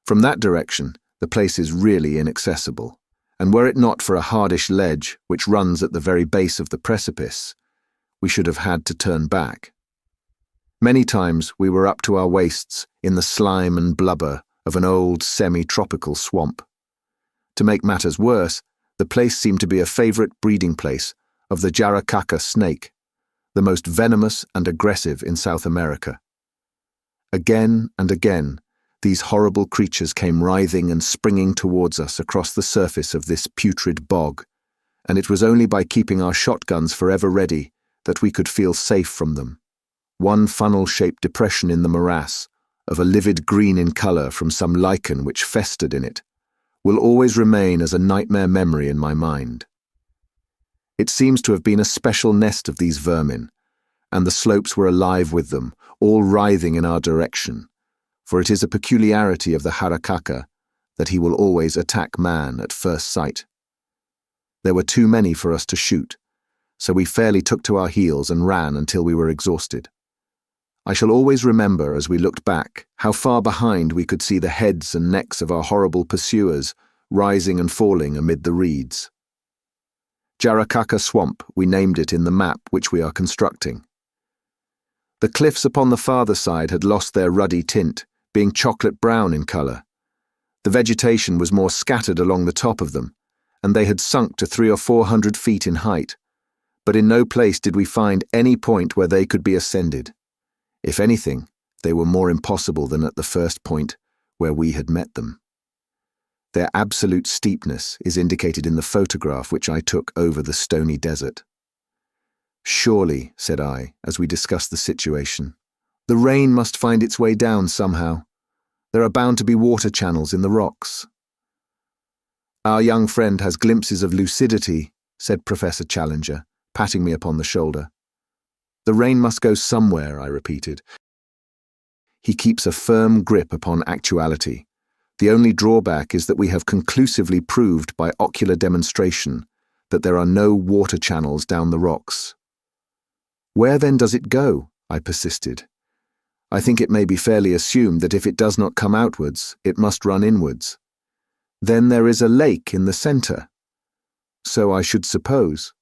From that direction, the place is really inaccessible, and were it not for a hardish ledge which runs at the very base of the precipice, we should have had to turn back. Many times we were up to our waists in the slime and blubber of an old semi-tropical swamp. To make matters worse, the place seemed to be a favorite breeding place of the Jaracaca snake, the most venomous and aggressive in South America. Again and again, these horrible creatures came writhing and springing towards us across the surface of this putrid bog, and it was only by keeping our shotguns forever ready that we could feel safe from them. One funnel-shaped depression in the morass, of a livid green in colour from some lichen which festered in it, will always remain as a nightmare memory in my mind. It seems to have been a special nest of these vermin, and the slopes were alive with them, all writhing in our direction, for it is a peculiarity of the Jaracaca that he will always attack man at first sight. There were too many for us to shoot, so we fairly took to our heels and ran until we were exhausted. I shall always remember, as we looked back, how far behind we could see the heads and necks of our horrible pursuers rising and falling amid the reeds. Jaracaca Swamp, we named it in the map which we are constructing. The cliffs upon the farther side had lost their ruddy tint, being chocolate brown in colour. The vegetation was more scattered along the top of them, and they had sunk to 300 or 400 feet in height, but in no place did we find any point where they could be ascended. If anything, they were more impossible than at the first point where we had met them. Their absolute steepness is indicated in the photograph which I took over the stony desert. "Surely," said I, as we discussed the situation, "the rain must find its way down somehow. There are bound to be water channels in the rocks." "Our young friend has glimpses of lucidity," said Professor Challenger, patting me upon the shoulder. "The rain must go somewhere," I repeated. "He keeps a firm grip upon actuality. The only drawback is that we have conclusively proved by ocular demonstration that there are no water channels down the rocks." "Where then does it go?" I persisted. "I think it may be fairly assumed that if it does not come outwards, it must run inwards." "Then there is a lake in the centre." "So I should suppose."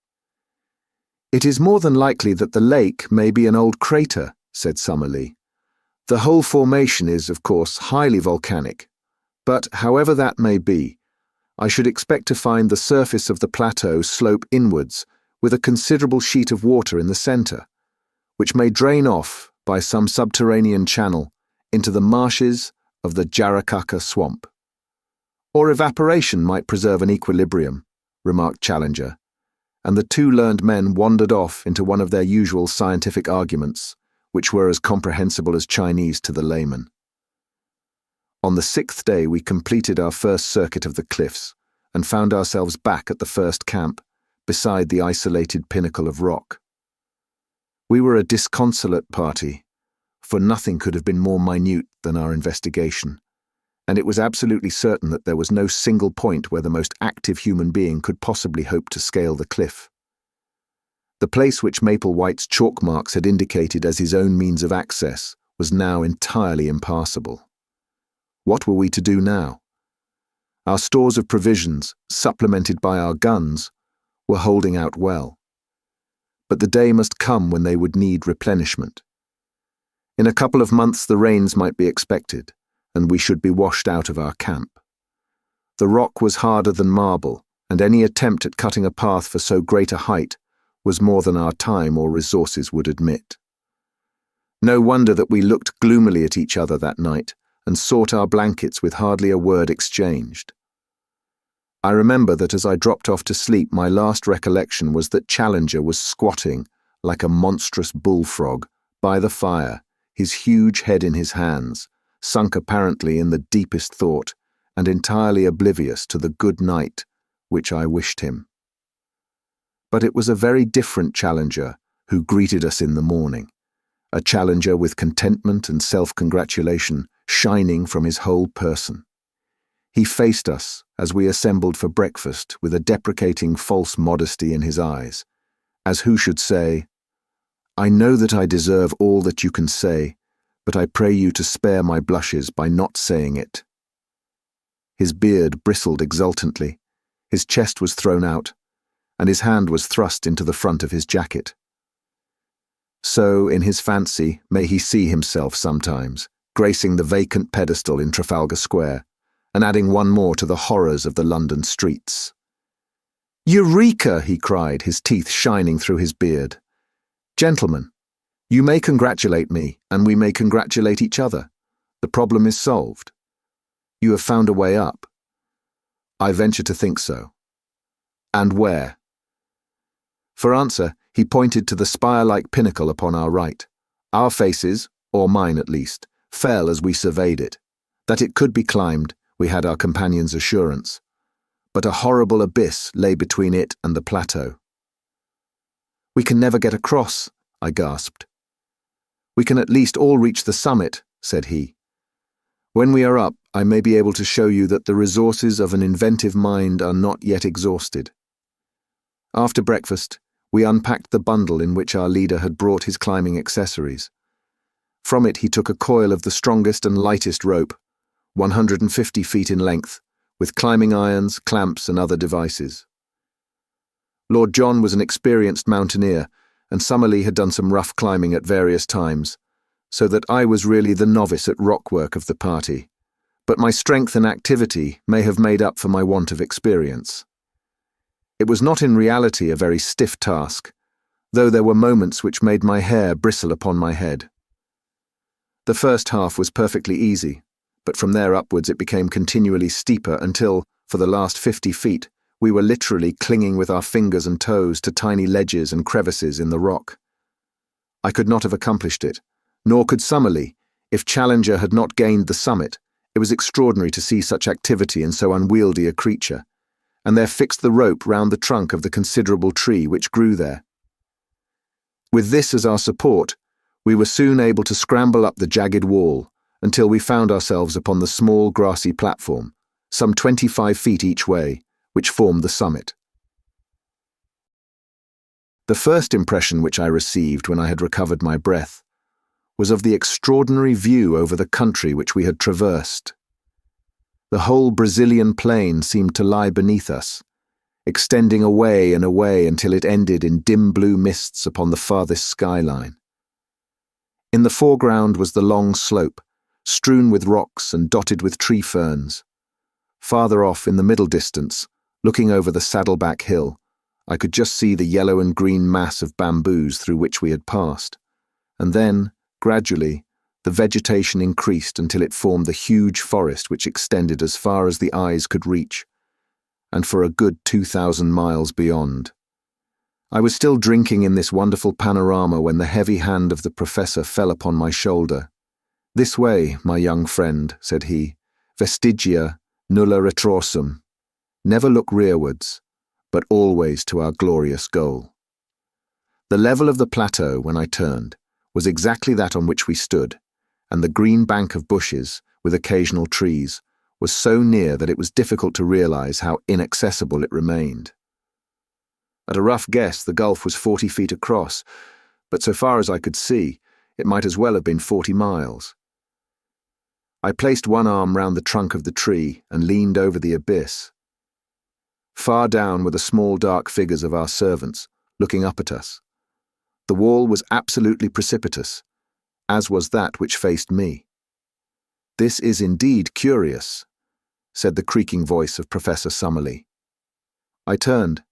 "It is more than likely that the lake may be an old crater," said Summerlee. "The whole formation is, of course, highly volcanic. But, however that may be, I should expect to find the surface of the plateau slope inwards with a considerable sheet of water in the centre, which may drain off, by some subterranean channel, into the marshes of the Jaracaca Swamp. Or evaporation might preserve an equilibrium," remarked Challenger, and the two learned men wandered off into one of their usual scientific arguments, which were as comprehensible as Chinese to the layman. On the 6th day we completed our first circuit of the cliffs and found ourselves back at the first camp, beside the isolated pinnacle of rock. We were a disconsolate party, for nothing could have been more minute than our investigation, and it was absolutely certain that there was no single point where the most active human being could possibly hope to scale the cliff. The place which Maplewhite's chalk marks had indicated as his own means of access was now entirely impassable. What were we to do now? Our stores of provisions, supplemented by our guns, were holding out well. But the day must come when they would need replenishment. In a couple of months the rains might be expected, and we should be washed out of our camp. The rock was harder than marble, and any attempt at cutting a path for so great a height was more than our time or resources would admit. No wonder that we looked gloomily at each other that night and sought our blankets with hardly a word exchanged. I remember that as I dropped off to sleep, my last recollection was that Challenger was squatting like a monstrous bullfrog by the fire, his huge head in his hands, sunk apparently in the deepest thought and entirely oblivious to the good night which I wished him. But it was a very different Challenger who greeted us in the morning, a Challenger with contentment and self-congratulation shining from his whole person. He faced us as we assembled for breakfast with a deprecating false modesty in his eyes, as who should say, "I know that I deserve all that you can say, but I pray you to spare my blushes by not saying it." His beard bristled exultantly, his chest was thrown out, and his hand was thrust into the front of his jacket. So, in his fancy, may he see himself sometimes, gracing the vacant pedestal in Trafalgar Square, and adding one more to the horrors of the London streets. "Eureka!" he cried, his teeth shining through his beard. "Gentlemen, you may congratulate me, and we may congratulate each other. The problem is solved. You have found a way up." "I venture to think so." "And where?" For answer, he pointed to the spire-like pinnacle upon our right. Our faces, or mine at least, fell as we surveyed it. That it could be climbed, we had our companion's assurance, but a horrible abyss lay between it and the plateau. "We can never get across," I gasped. "We can at least all reach the summit," said he. "When we are up, I may be able to show you that the resources of an inventive mind are not yet exhausted." After breakfast, we unpacked the bundle in which our leader had brought his climbing accessories. From it he took a coil of the strongest and lightest rope, 150 feet in length, with climbing irons, clamps, and other devices. Lord John was an experienced mountaineer, and Summerlee had done some rough climbing at various times, so that I was really the novice at rock work of the party, but my strength and activity may have made up for my want of experience. It was not in reality a very stiff task, though there were moments which made my hair bristle upon my head. The first half was perfectly easy, but from there upwards it became continually steeper until, for the last 50 feet, we were literally clinging with our fingers and toes to tiny ledges and crevices in the rock. I could not have accomplished it, nor could Summerlee. If Challenger had not gained the summit, it was extraordinary to see such activity in so unwieldy a creature, and there fixed the rope round the trunk of the considerable tree which grew there. With this as our support, we were soon able to scramble up the jagged wall until we found ourselves upon the small grassy platform, some 25 feet each way, which formed the summit. The first impression which I received when I had recovered my breath was of the extraordinary view over the country which we had traversed. The whole Brazilian plain seemed to lie beneath us, extending away and away until it ended in dim blue mists upon the farthest skyline. In the foreground was the long slope, strewn with rocks and dotted with tree ferns. Farther off, in the middle distance, looking over the Saddleback Hill, I could just see the yellow and green mass of bamboos through which we had passed, and then, gradually, the vegetation increased until it formed the huge forest which extended as far as the eyes could reach, and for a good 2,000 miles beyond. I was still drinking in this wonderful panorama when the heavy hand of the professor fell upon my shoulder. "This way, my young friend," said he, "vestigia nulla retrorsum. Never look rearwards, but always to our glorious goal." The level of the plateau, when I turned, was exactly that on which we stood, and the green bank of bushes, with occasional trees, was so near that it was difficult to realize how inaccessible it remained. At a rough guess, the gulf was 40 feet across, but so far as I could see, it might as well have been 40 miles. I placed one arm round the trunk of the tree and leaned over the abyss. Far down were the small dark figures of our servants, looking up at us. The wall was absolutely precipitous, as was that which faced me. "This is indeed curious," said the creaking voice of Professor Summerlee. I turned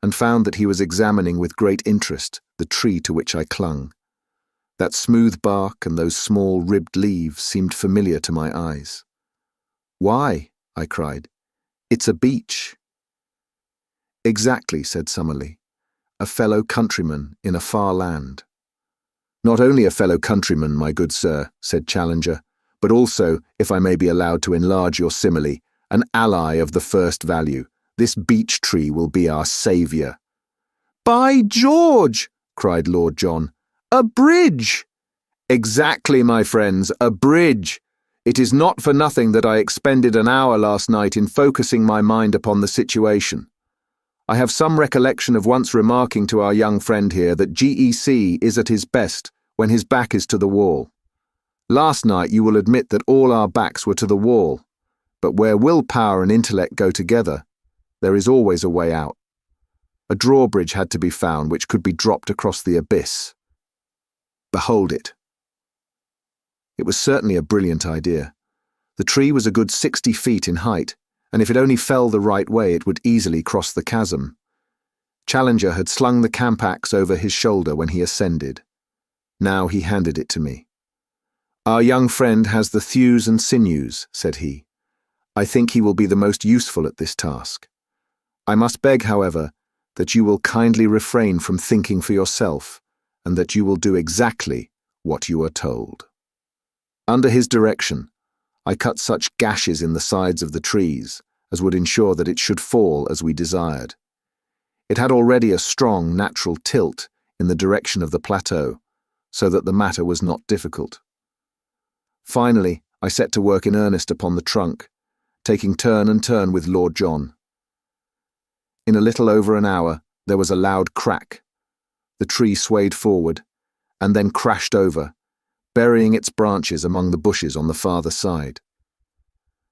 and found that he was examining with great interest the tree to which I clung. That smooth bark and those small ribbed leaves seemed familiar to my eyes. "Why?" I cried. "It's a beech." "Exactly," said Summerlee. "A fellow countryman in a far land." "Not only a fellow countryman, my good sir," said Challenger, "but also, if I may be allowed to enlarge your simile, an ally of the first value. This beech tree will be our saviour." "By George!" cried Lord John. "A bridge!" "Exactly, my friends, a bridge. It is not for nothing that I expended an hour last night in focusing my mind upon the situation. I have some recollection of once remarking to our young friend here that GEC is at his best when his back is to the wall. Last night you will admit that all our backs were to the wall, but where willpower and intellect go together, there is always a way out. A drawbridge had to be found which could be dropped across the abyss. Behold it." It was certainly a brilliant idea. The tree was a good 60 feet in height, and if it only fell the right way it would easily cross the chasm. Challenger had slung the camp axe over his shoulder when he ascended. Now he handed it to me. "Our young friend has the thews and sinews," said he. "I think he will be the most useful at this task. I must beg, however, that you will kindly refrain from thinking for yourself, and that you will do exactly what you are told." Under his direction, I cut such gashes in the sides of the trees as would ensure that it should fall as we desired. It had already a strong natural tilt in the direction of the plateau, so that the matter was not difficult. Finally, I set to work in earnest upon the trunk, taking turn and turn with Lord John. In a little over an hour, there was a loud crack. The tree swayed forward, and then crashed over, burying its branches among the bushes on the farther side.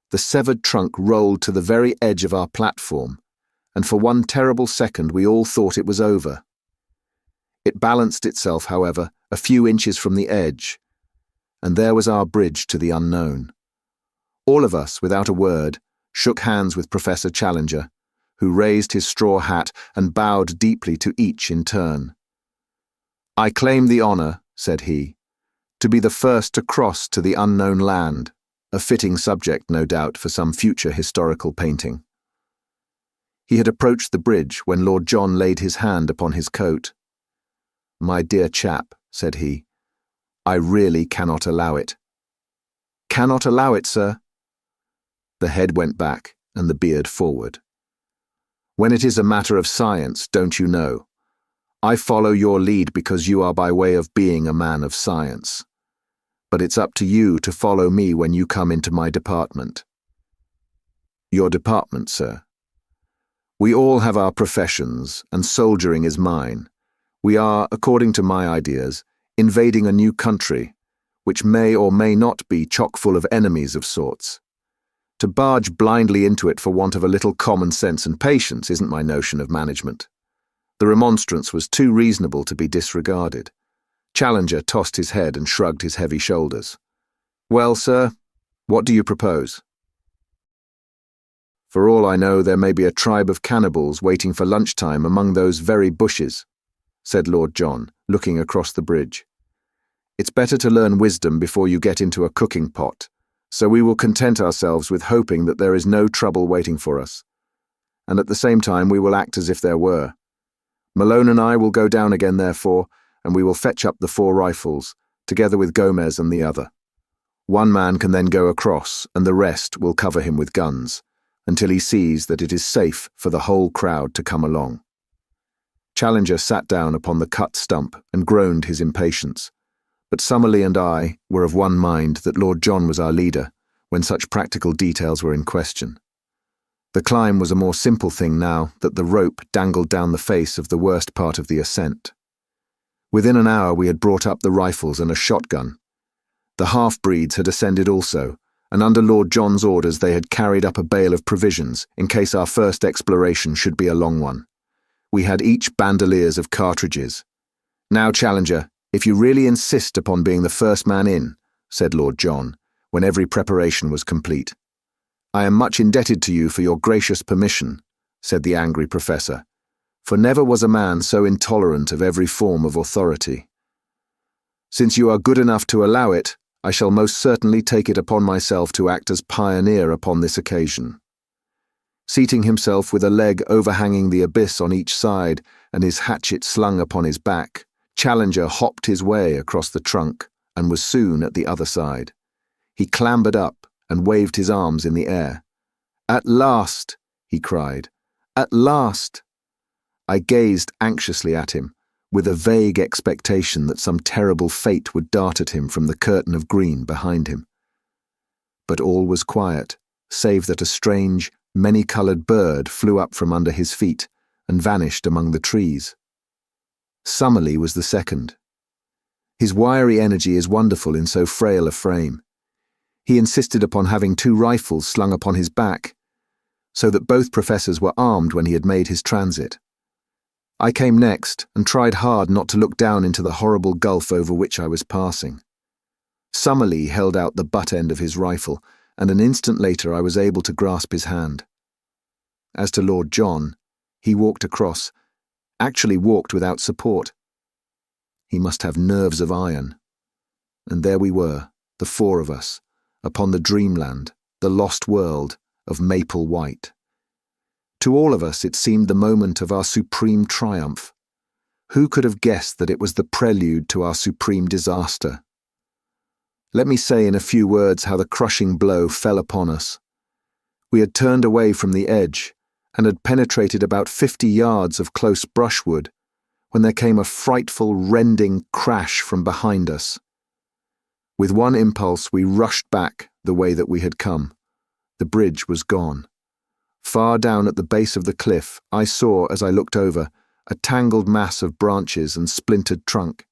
The severed trunk rolled to the very edge of our platform, and for one terrible second we all thought it was over. It balanced itself, however, a few inches from the edge, and there was our bridge to the unknown. All of us, without a word, shook hands with Professor Challenger, who raised his straw hat and bowed deeply to each in turn. "I claim the honour," said he, "to be the first to cross to the unknown land," a fitting subject, no doubt, for some future historical painting. He had approached the bridge when Lord John laid his hand upon his coat. "My dear chap," said he, "I really cannot allow it." "Cannot allow it, sir?" The head went back and the beard forward. "When it is a matter of science, don't you know? I follow your lead because you are by way of being a man of science. But it's up to you to follow me when you come into my department." "Your department, sir?" "We all have our professions, and soldiering is mine. We are, according to my ideas, invading a new country, which may or may not be chock full of enemies of sorts. To barge blindly into it for want of a little common sense and patience isn't my notion of management." The remonstrance was too reasonable to be disregarded. Challenger tossed his head and shrugged his heavy shoulders. "Well, sir, what do you propose?" "For all I know, there may be a tribe of cannibals waiting for lunchtime among those very bushes," said Lord John, looking across the bridge. "It's better to learn wisdom before you get into a cooking pot, so we will content ourselves with hoping that there is no trouble waiting for us. And at the same time we will act as if there were. Malone and I will go down again, therefore, and we will fetch up the 4 rifles, together with Gomez and the other. One man can then go across, and the rest will cover him with guns, until he sees that it is safe for the whole crowd to come along." Challenger sat down upon the cut stump and groaned his impatience. But Summerlee and I were of one mind that Lord John was our leader when such practical details were in question. The climb was a more simple thing now that the rope dangled down the face of the worst part of the ascent. Within an hour we had brought up the rifles and a shotgun. The half-breeds had ascended also, and under Lord John's orders they had carried up a bale of provisions in case our first exploration should be a long one. We had each bandoliers of cartridges. "Now, Challenger, if you really insist upon being the first man in," said Lord John, when every preparation was complete. "I am much indebted to you for your gracious permission," said the angry professor, "for never was a man so intolerant of every form of authority. Since you are good enough to allow it, I shall most certainly take it upon myself to act as pioneer upon this occasion." Seating himself with a leg overhanging the abyss on each side and his hatchet slung upon his back, Challenger hopped his way across the trunk and was soon at the other side. He clambered up and waved his arms in the air. "At last!" he cried. "At last!" I gazed anxiously at him, with a vague expectation that some terrible fate would dart at him from the curtain of green behind him. But all was quiet, save that a strange, many-coloured bird flew up from under his feet and vanished among the trees. Summerlee was the second. His wiry energy is wonderful in so frail a frame. He insisted upon having 2 rifles slung upon his back, so that both professors were armed when he had made his transit. I came next and tried hard not to look down into the horrible gulf over which I was passing. Summerlee held out the butt end of his rifle, and an instant later I was able to grasp his hand. As to Lord John, he walked across, actually walked without support. He must have nerves of iron. And there we were, the 4 of us, upon the dreamland, the lost world of Maple White. To all of us it seemed the moment of our supreme triumph. Who could have guessed that it was the prelude to our supreme disaster? Let me say in a few words how the crushing blow fell upon us. We had turned away from the edge and had penetrated about 50 yards of close brushwood when there came a frightful, rending crash from behind us. With one impulse we rushed back the way that we had come. The bridge was gone. Far down at the base of the cliff I saw, as I looked over, a tangled mass of branches and splintered trunk.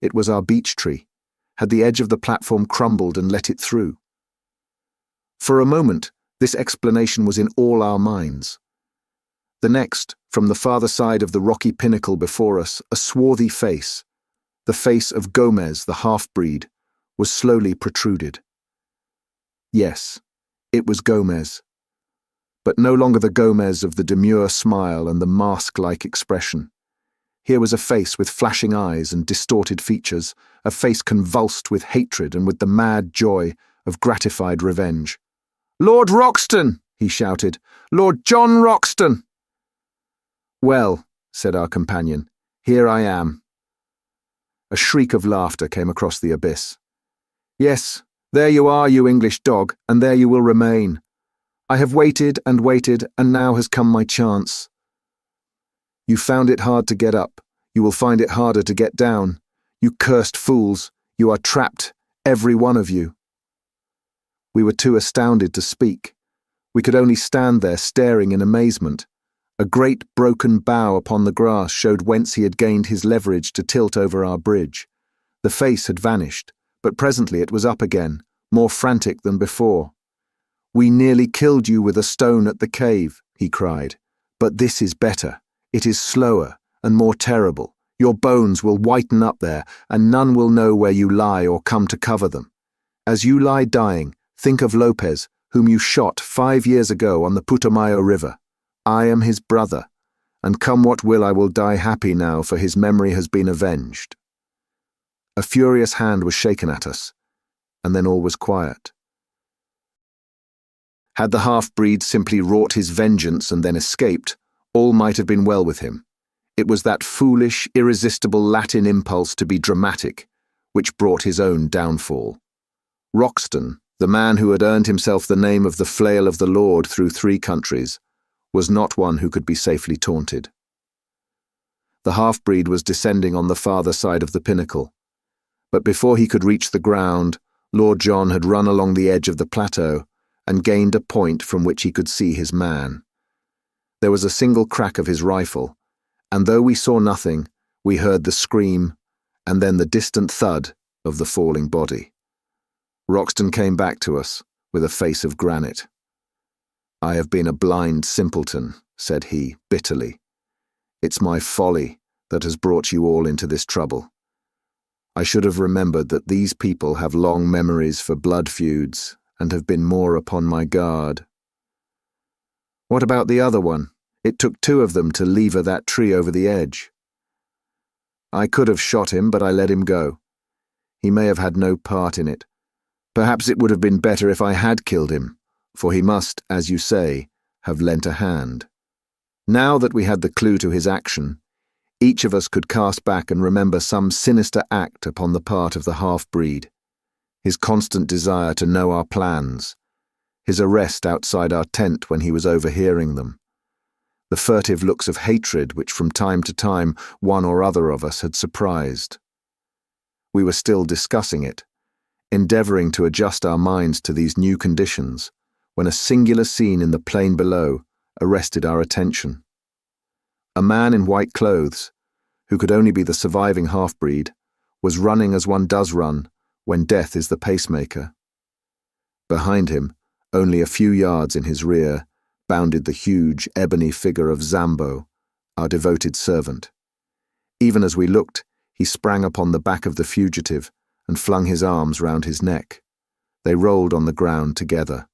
It was our beech tree. Had the edge of the platform crumbled and let it through? For a moment, this explanation was in all our minds. The next, from the farther side of the rocky pinnacle before us, a swarthy face, the face of Gomez, the half-breed, was slowly protruded. Yes, it was Gomez. But no longer the Gomez of the demure smile and the mask-like expression. Here was a face with flashing eyes and distorted features, a face convulsed with hatred and with the mad joy of gratified revenge. "Lord Roxton!" he shouted. "Lord John Roxton!" "Well," said our companion, "here I am." A shriek of laughter came across the abyss. "Yes, there you are, you English dog, and there you will remain. I have waited, and now has come my chance. You found it hard to get up. You will find it harder to get down. You cursed fools, you are trapped, every one of you." We were too astounded to speak. We could only stand there staring in amazement. A great broken bough upon the grass showed whence he had gained his leverage to tilt over our bridge. The face had vanished, but presently it was up again, more frantic than before. "We nearly killed you with a stone at the cave," he cried. "But this is better. It is slower and more terrible. Your bones will whiten up there, and none will know where you lie or come to cover them. As you lie dying, think of Lopez, whom you shot 5 years ago on the Putumayo River. I am his brother, and come what will I will die happy now, for his memory has been avenged." A furious hand was shaken at us, and then all was quiet. Had the half-breed simply wrought his vengeance and then escaped, all might have been well with him. It was that foolish, irresistible Latin impulse to be dramatic which brought his own downfall. Roxton, the man who had earned himself the name of the Flail of the Lord through 3 countries, was not one who could be safely taunted. The half-breed was descending on the farther side of the pinnacle. But before he could reach the ground, Lord John had run along the edge of the plateau and gained a point from which he could see his man. There was a single crack of his rifle, and though we saw nothing, we heard the scream and then the distant thud of the falling body. Roxton came back to us with a face of granite. "I have been a blind simpleton," said he, bitterly. "It's my folly that has brought you all into this trouble. I should have remembered that these people have long memories for blood feuds and have been more upon my guard." "What about the other one? It took 2 of them to lever that tree over the edge." "I could have shot him, but I let him go. He may have had no part in it. Perhaps it would have been better if I had killed him, for he must, as you say, have lent a hand." Now that we had the clue to his action, each of us could cast back and remember some sinister act upon the part of the half-breed. His constant desire to know our plans, his arrest outside our tent when he was overhearing them, the furtive looks of hatred which from time to time one or other of us had surprised. We were still discussing it, endeavoring to adjust our minds to these new conditions, when a singular scene in the plain below arrested our attention. A man in white clothes, who could only be the surviving half-breed, was running as one does run when death is the pacemaker. Behind him, only a few yards in his rear, bounded the huge ebony figure of Zambo, our devoted servant. Even as we looked, he sprang upon the back of the fugitive and flung his arms round his neck. They rolled on the ground together.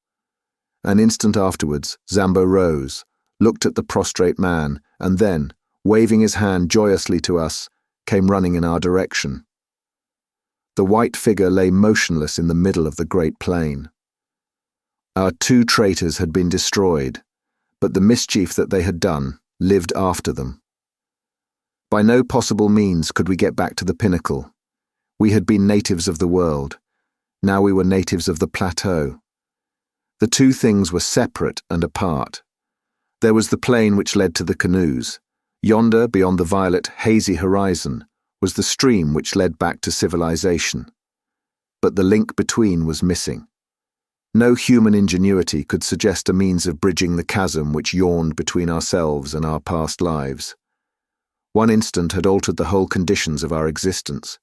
An instant afterwards, Zambo rose, looked at the prostrate man, and then, waving his hand joyously to us, came running in our direction. The white figure lay motionless in the middle of the great plain. Our 2 traitors had been destroyed, but the mischief that they had done lived after them. By no possible means could we get back to the pinnacle. We had been natives of the world. Now we were natives of the plateau. The 2 things were separate and apart. There was the plain which led to the canoes. Yonder, beyond the violet, hazy horizon, was the stream which led back to civilization. But the link between was missing. No human ingenuity could suggest a means of bridging the chasm which yawned between ourselves and our past lives. One instant had altered the whole conditions of our existence.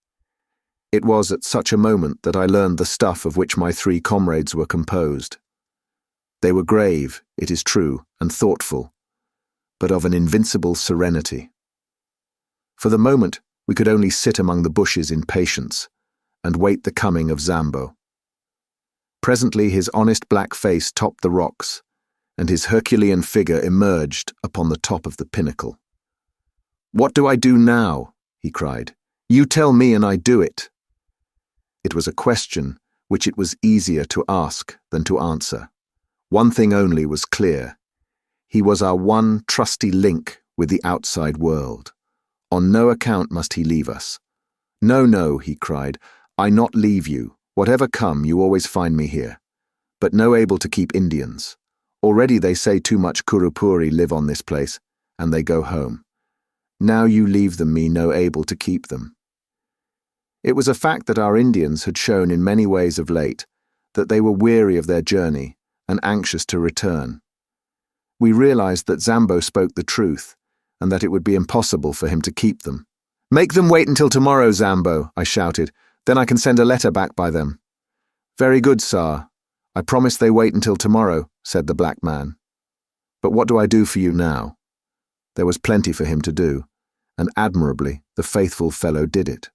It was at such a moment that I learned the stuff of which my 3 comrades were composed. They were grave, it is true, and thoughtful, but of an invincible serenity. For the moment, we could only sit among the bushes in patience and wait the coming of Zambo. Presently his honest black face topped the rocks, and his Herculean figure emerged upon the top of the pinnacle. "What do I do now?" he cried. "You tell me and I do it." It was a question which it was easier to ask than to answer. One thing only was clear. He was our one trusty link with the outside world. On no account must he leave us. "No, no," he cried, "I not leave you. Whatever come, you always find me here. But no able to keep Indians. Already they say too much Kurupuri live on this place, and they go home. Now you leave them me no able to keep them." It was a fact that our Indians had shown in many ways of late that they were weary of their journey and anxious to return. We realized that Zambo spoke the truth, and that it would be impossible for him to keep them. "Make them wait until tomorrow, Zambo," I shouted. "Then I can send a letter back by them." "Very good, Sir. I promise they wait until tomorrow," said the black man. "But what do I do for you now?" There was plenty for him to do, and admirably the faithful fellow did it.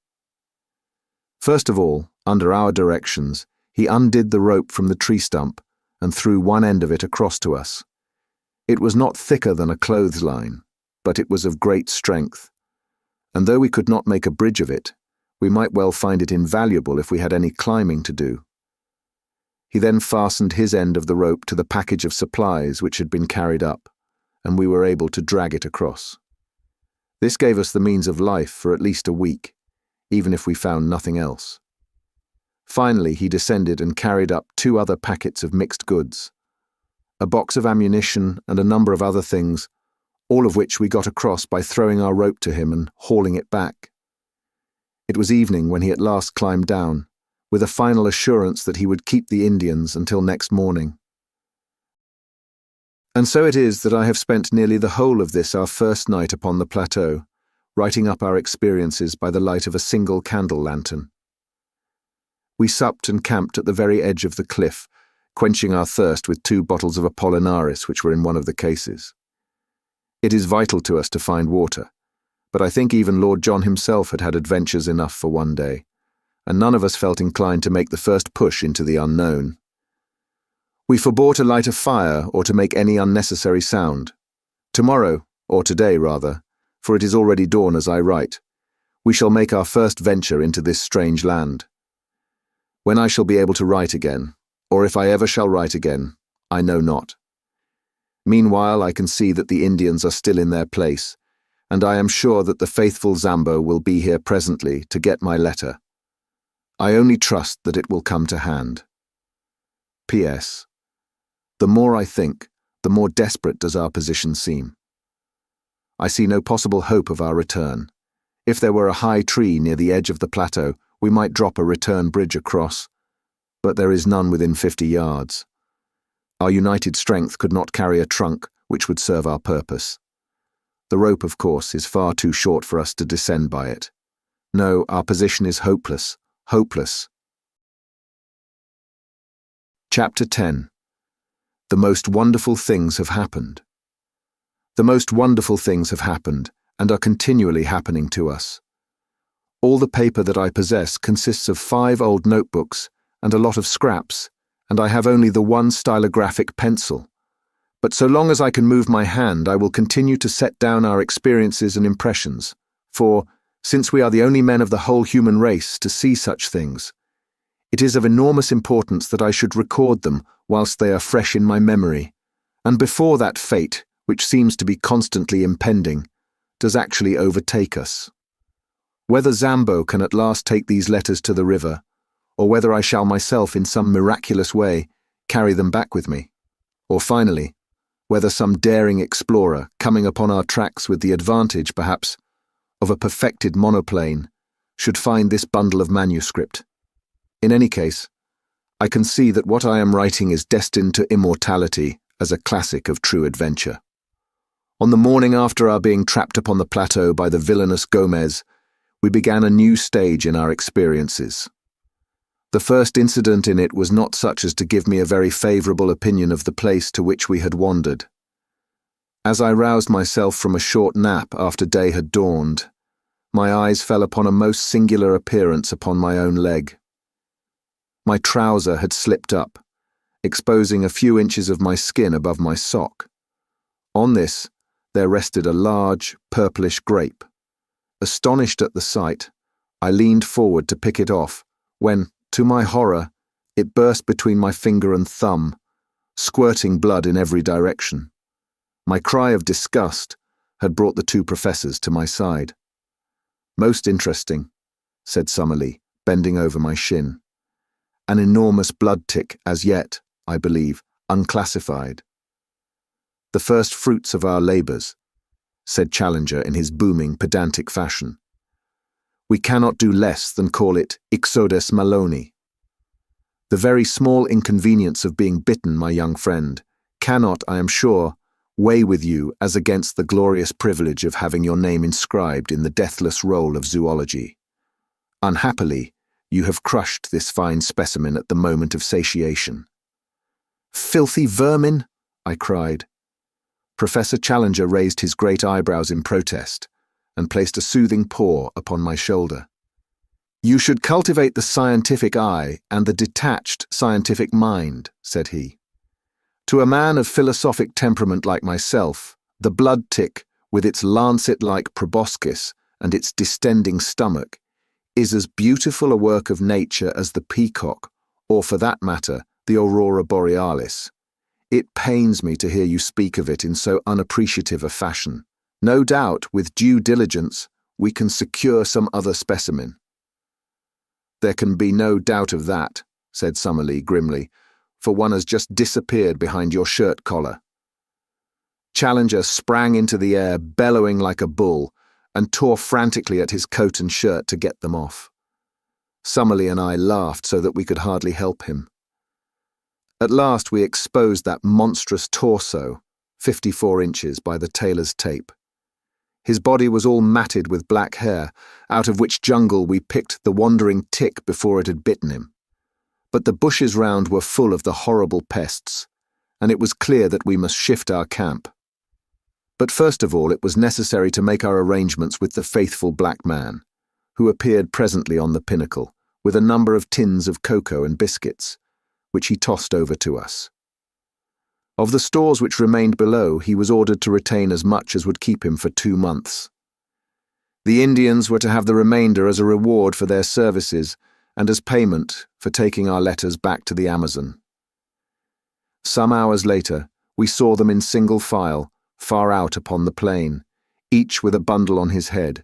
First of all, under our directions, he undid the rope from the tree stump and threw one end of it across to us. It was not thicker than a clothesline, but it was of great strength, and though we could not make a bridge of it, we might well find it invaluable if we had any climbing to do. He then fastened his end of the rope to the package of supplies which had been carried up, and we were able to drag it across. This gave us the means of life for at least a week, even if we found nothing else. Finally, he descended and carried up 2 other packets of mixed goods, a box of ammunition and a number of other things, all of which we got across by throwing our rope to him and hauling it back. It was evening when he at last climbed down, with a final assurance that he would keep the Indians until next morning. And so it is that I have spent nearly the whole of this our first night upon the plateau, writing up our experiences by the light of a single candle lantern. We supped and camped at the very edge of the cliff, quenching our thirst with 2 bottles of Apollinaris which were in one of the cases. It is vital to us to find water, but I think even Lord John himself had had adventures enough for one day, and none of us felt inclined to make the first push into the unknown. We forbore to light a fire or to make any unnecessary sound. Tomorrow, or today rather, for it is already dawn as I write, we shall make our first venture into this strange land. When I shall be able to write again, or if I ever shall write again, I know not. Meanwhile, I can see that the Indians are still in their place, and I am sure that the faithful Zambo will be here presently to get my letter. I only trust that it will come to hand. P.S. The more I think, the more desperate does our position seem. I see no possible hope of our return. If there were a high tree near the edge of the plateau, we might drop a return bridge across, but there is none within 50 yards. Our united strength could not carry a trunk which would serve our purpose. The rope, of course, is far too short for us to descend by it. No, our position is hopeless, hopeless. Chapter 10. The most wonderful things have happened. The most wonderful things have happened and are continually happening to us. All the paper that I possess consists of 5 old notebooks and a lot of scraps, and I have only the 1 stylographic pencil. But so long as I can move my hand, I will continue to set down our experiences and impressions, for, since we are the only men of the whole human race to see such things, it is of enormous importance that I should record them whilst they are fresh in my memory, and before that fate, which seems to be constantly impending, does actually overtake us. Whether Zambo can at last take these letters to the river, or whether I shall myself in some miraculous way carry them back with me, or finally, whether some daring explorer coming upon our tracks with the advantage, perhaps, of a perfected monoplane, should find this bundle of manuscript. In any case, I can see that what I am writing is destined to immortality as a classic of true adventure. On the morning after our being trapped upon the plateau by the villainous Gomez, we began a new stage in our experiences. The first incident in it was not such as to give me a very favourable opinion of the place to which we had wandered. As I roused myself from a short nap after day had dawned, my eyes fell upon a most singular appearance upon my own leg. My trouser had slipped up, exposing a few inches of my skin above my sock. On this, there rested a large, purplish grape. Astonished at the sight, I leaned forward to pick it off, when, to my horror, it burst between my finger and thumb, squirting blood in every direction. My cry of disgust had brought the 2 professors to my side. "Most interesting," said Summerlee, bending over my shin. "An enormous blood tick, as yet, I believe, unclassified." "The first fruits of our labours," said Challenger in his booming, pedantic fashion. "We cannot do less than call it Ixodes maloni. The very small inconvenience of being bitten, my young friend, cannot, I am sure, weigh with you as against the glorious privilege of having your name inscribed in the deathless roll of zoology. Unhappily, you have crushed this fine specimen at the moment of satiation." "Filthy vermin!" I cried. Professor Challenger raised his great eyebrows in protest and placed a soothing paw upon my shoulder. "You should cultivate the scientific eye and the detached scientific mind," said he. "To a man of philosophic temperament like myself, the blood tick, with its lancet-like proboscis and its distending stomach, is as beautiful a work of nature as the peacock, or for that matter, the aurora borealis. It pains me to hear you speak of it in so unappreciative a fashion. No doubt, with due diligence, we can secure some other specimen." "There can be no doubt of that," said Summerlee grimly, "for one has just disappeared behind your shirt collar." Challenger sprang into the air, bellowing like a bull, and tore frantically at his coat and shirt to get them off. Summerlee and I laughed so that we could hardly help him. At last we exposed that monstrous torso, 54 inches by the tailor's tape. His body was all matted with black hair, out of which jungle we picked the wandering tick before it had bitten him. But the bushes round were full of the horrible pests, and it was clear that we must shift our camp. But first of all it was necessary to make our arrangements with the faithful black man, who appeared presently on the pinnacle, with a number of tins of cocoa and biscuits, which he tossed over to us. Of the stores which remained below, he was ordered to retain as much as would keep him for 2 months. The Indians were to have the remainder as a reward for their services and as payment for taking our letters back to the Amazon. Some hours later, we saw them in single file, far out upon the plain, each with a bundle on his head,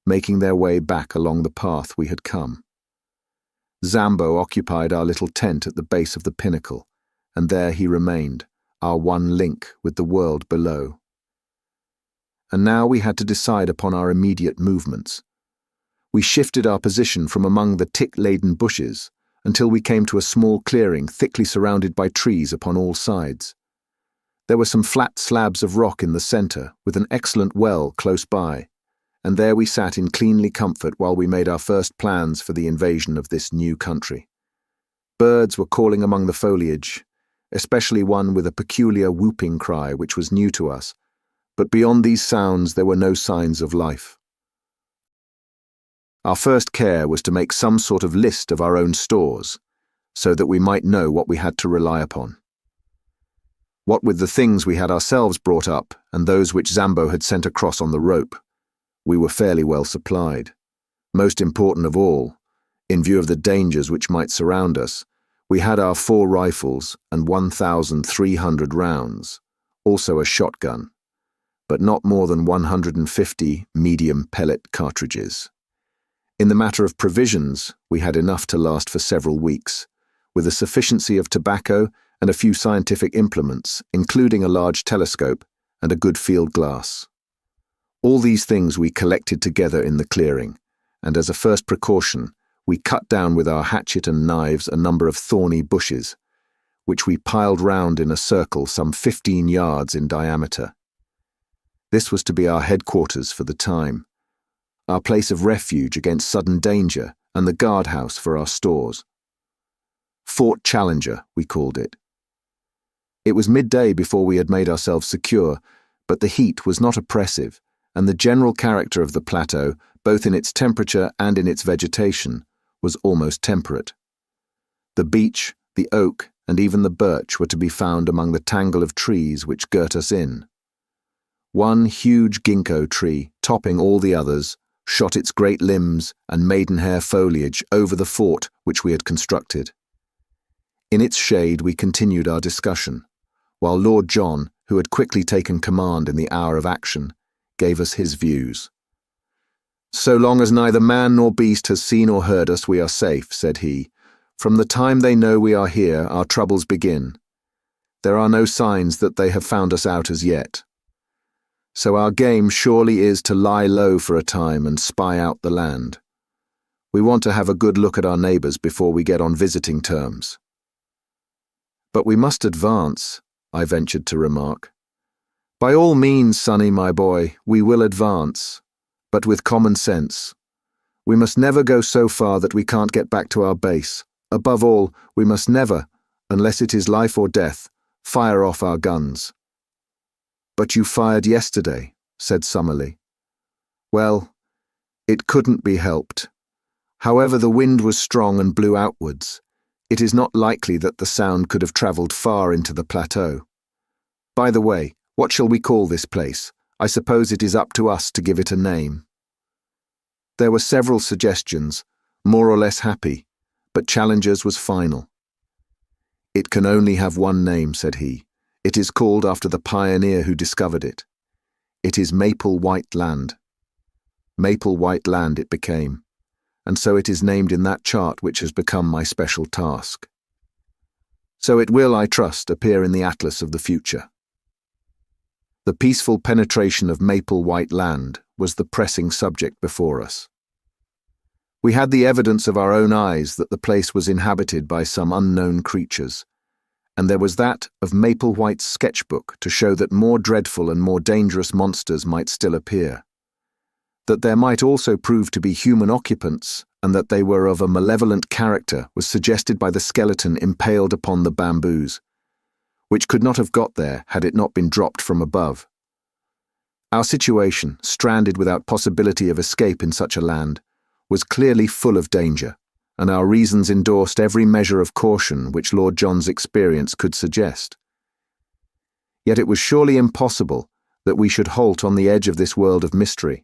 making their way back along the path we had come. Zambo occupied our little tent at the base of the pinnacle, and there he remained, our one link with the world below. And now we had to decide upon our immediate movements. We shifted our position from among the tick-laden bushes until we came to a small clearing thickly surrounded by trees upon all sides. There were some flat slabs of rock in the centre, with an excellent well close by, and there we sat in cleanly comfort while we made our first plans for the invasion of this new country. Birds were calling among the foliage, especially one with a peculiar whooping cry which was new to us, but beyond these sounds there were no signs of life. Our first care was to make some sort of list of our own stores, so that we might know what we had to rely upon. What with the things we had ourselves brought up and those which Zambo had sent across on the rope, we were fairly well supplied. Most important of all, in view of the dangers which might surround us, we had our 4 rifles and 1,300 rounds, also a shotgun, but not more than 150 medium pellet cartridges. In the matter of provisions, we had enough to last for several weeks, with a sufficiency of tobacco and a few scientific implements, including a large telescope and a good field glass. All these things we collected together in the clearing, and as a first precaution, we cut down with our hatchet and knives a number of thorny bushes, which we piled round in a circle some 15 yards in diameter. This was to be our headquarters for the time, our place of refuge against sudden danger, and the guardhouse for our stores. Fort Challenger, we called it. It was midday before we had made ourselves secure, but the heat was not oppressive, and the general character of the plateau, both in its temperature and in its vegetation, was almost temperate. The beech, the oak, and even the birch were to be found among the tangle of trees which girt us in. One huge ginkgo tree, topping all the others, shot its great limbs and maidenhair foliage over the fort which we had constructed. In its shade we continued our discussion, while Lord John, who had quickly taken command in the hour of action, gave us his views. "So long as neither man nor beast has seen or heard us, we are safe," said he. "From the time they know we are here, our troubles begin. There are no signs that they have found us out as yet. So our game surely is to lie low for a time and spy out the land. We want to have a good look at our neighbours before we get on visiting terms." "But we must advance," I ventured to remark. "By all means, Sonny, my boy, we will advance, but with common sense. We must never go so far that we can't get back to our base. Above all, we must never, unless it is life or death, fire off our guns." "But you fired yesterday," said Summerlee. "Well, it couldn't be helped. However, the wind was strong and blew outwards. It is not likely that the sound could have travelled far into the plateau. By the way, what shall we call this place? I suppose it is up to us to give it a name." There were several suggestions, more or less happy, but Challenger's was final. "It can only have one name," said he. "It is called after the pioneer who discovered it. It is Maple White Land." Maple White Land it became, and so it is named in that chart which has become my special task. So it will, I trust, appear in the atlas of the future. The peaceful penetration of maple white land was the pressing subject before us. We had the evidence of our own eyes that the place was inhabited by some unknown creatures, and there was that of Maple White's sketchbook to show that more dreadful and more dangerous monsters might still appear, that there might also prove to be human occupants, and that they were of a malevolent character was suggested by the skeleton impaled upon the bamboos, which could not have got there had it not been dropped from above. Our situation, stranded without possibility of escape in such a land, was clearly full of danger, and our reasons endorsed every measure of caution which Lord John's experience could suggest. Yet it was surely impossible that we should halt on the edge of this world of mystery,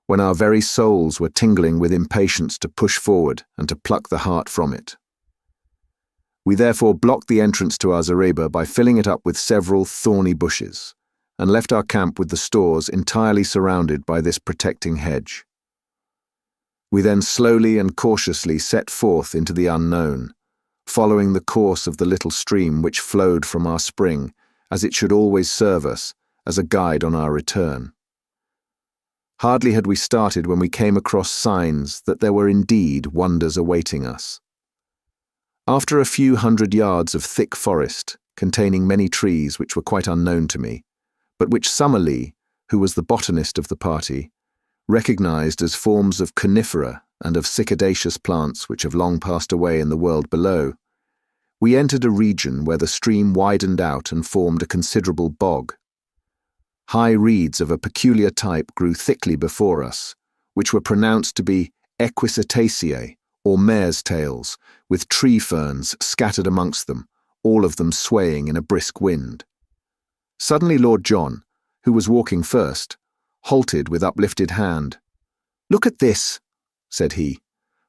when our very souls were tingling with impatience to push forward and to pluck the heart from it. We therefore blocked the entrance to our zareba by filling it up with several thorny bushes, and left our camp with the stores entirely surrounded by this protecting hedge. We then slowly and cautiously set forth into the unknown, following the course of the little stream which flowed from our spring, as it should always serve us as a guide on our return. Hardly had we started when we came across signs that there were indeed wonders awaiting us. After a few 100 yards of thick forest, containing many trees which were quite unknown to me, but which Summerlee, who was the botanist of the party, recognized as forms of conifera and of cicaдаceous plants which have long passed away in the world below, we entered a region where the stream widened out and formed a considerable bog. High reeds of a peculiar type grew thickly before us, which were pronounced to be equisetaceae, or mare's tails, with tree ferns scattered amongst them, all of them swaying in a brisk wind. Suddenly Lord John, who was walking first, halted with uplifted hand. "Look at this," said he.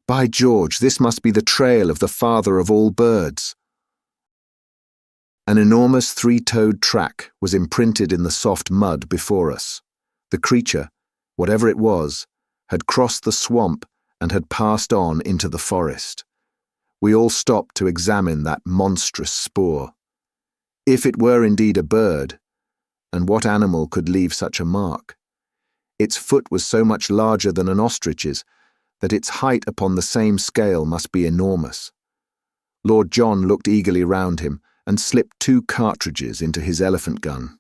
"By George, this must be the trail of the father of all birds." An enormous three-toed track was imprinted in the soft mud before us. The creature, whatever it was, had crossed the swamp and had passed on into the forest. We all stopped to examine that monstrous spoor. If it were indeed a bird, and what animal could leave such a mark? Its foot was so much larger than an ostrich's that its height upon the same scale must be enormous. Lord John looked eagerly round him and slipped 2 cartridges into his elephant gun.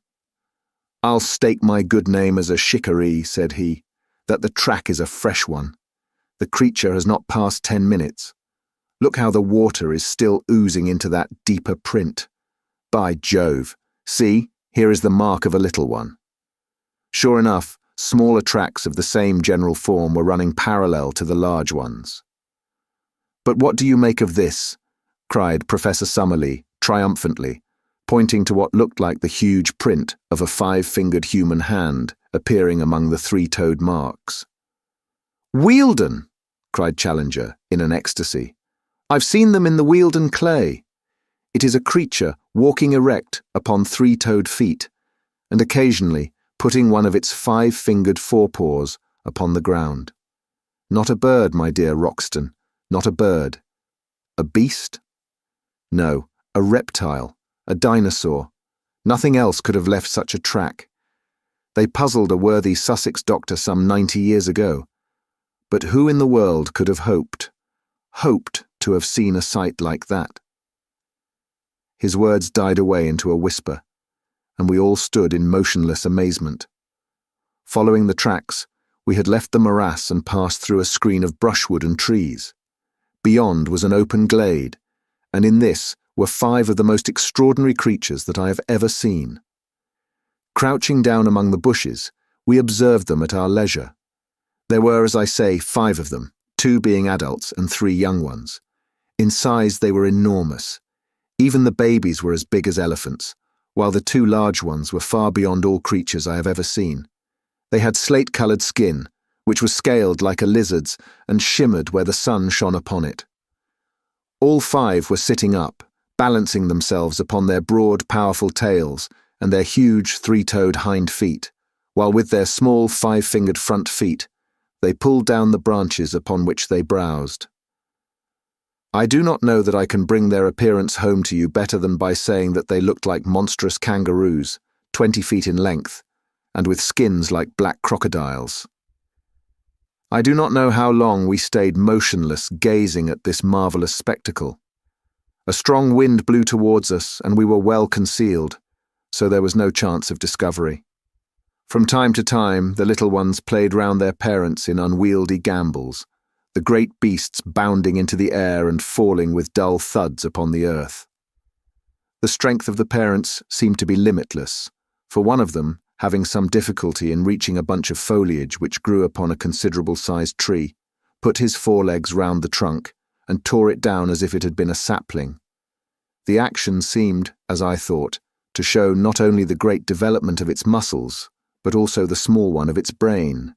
"I'll stake my good name as a shikaree," said he, "that the track is a fresh one. The creature has not passed 10 minutes. Look how the water is still oozing into that deeper print. By Jove, see, here is the mark of a little one." Sure enough, smaller tracks of the same general form were running parallel to the large ones. "But what do you make of this?" cried Professor Summerlee triumphantly, pointing to what looked like the huge print of a 5-fingered human hand appearing among the 3-toed marks. "Wealden!" cried Challenger in an ecstasy. "I've seen them in the Wealden clay. It is a creature walking erect upon 3-toed feet, and occasionally putting one of its 5-fingered forepaws upon the ground. Not a bird, my dear Roxton, not a bird. A beast? No, a reptile, a dinosaur. Nothing else could have left such a track. They puzzled a worthy Sussex doctor some 90 years ago. But who in the world could have hoped to have seen a sight like that?" His words died away into a whisper, and we all stood in motionless amazement. Following the tracks, we had left the morass and passed through a screen of brushwood and trees. Beyond was an open glade, and in this were 5 of the most extraordinary creatures that I have ever seen. Crouching down among the bushes, we observed them at our leisure. There were, as I say, 5 of them, 2 being adults and 3 young ones. In size they were enormous. Even the babies were as big as elephants, while the 2 large ones were far beyond all creatures I have ever seen. They had slate-coloured skin, which was scaled like a lizard's and shimmered where the sun shone upon it. All 5 were sitting up, balancing themselves upon their broad, powerful tails and their huge 3-toed hind feet, while with their small 5-fingered front feet they pulled down the branches upon which they browsed. I do not know that I can bring their appearance home to you better than by saying that they looked like monstrous kangaroos, 20 feet in length, and with skins like black crocodiles. I do not know how long we stayed motionless, gazing at this marvelous spectacle. A strong wind blew towards us, and we were well concealed, so there was no chance of discovery. From time to time, the little ones played round their parents in unwieldy gambols, the great beasts bounding into the air and falling with dull thuds upon the earth. The strength of the parents seemed to be limitless, for one of them, having some difficulty in reaching a bunch of foliage which grew upon a considerable-sized tree, put his forelegs round the trunk and tore it down as if it had been a sapling. The action seemed, as I thought, to show not only the great development of its muscles, but also the small one of its brain,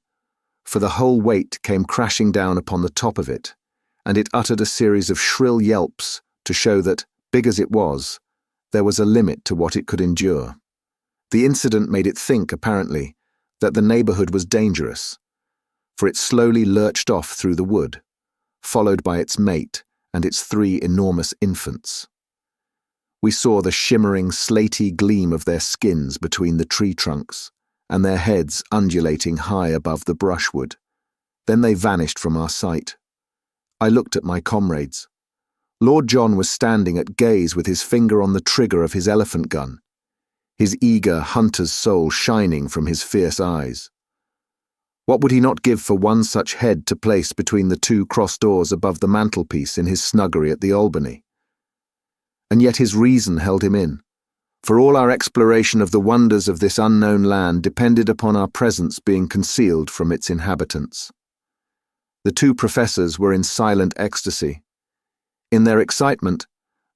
for the whole weight came crashing down upon the top of it, and it uttered a series of shrill yelps to show that, big as it was, there was a limit to what it could endure. The incident made it think, apparently, that the neighborhood was dangerous, for it slowly lurched off through the wood, followed by its mate and its 3 enormous infants. We saw the shimmering, slaty gleam of their skins between the tree trunks, and their heads undulating high above the brushwood. Then they vanished from our sight. I looked at my comrades. Lord John was standing at gaze with his finger on the trigger of his elephant gun, his eager hunter's soul shining from his fierce eyes. What would he not give for one such head to place between the 2 cross doors above the mantelpiece in his snuggery at the Albany? And yet his reason held him in, for all our exploration of the wonders of this unknown land depended upon our presence being concealed from its inhabitants. The 2 professors were in silent ecstasy. In their excitement,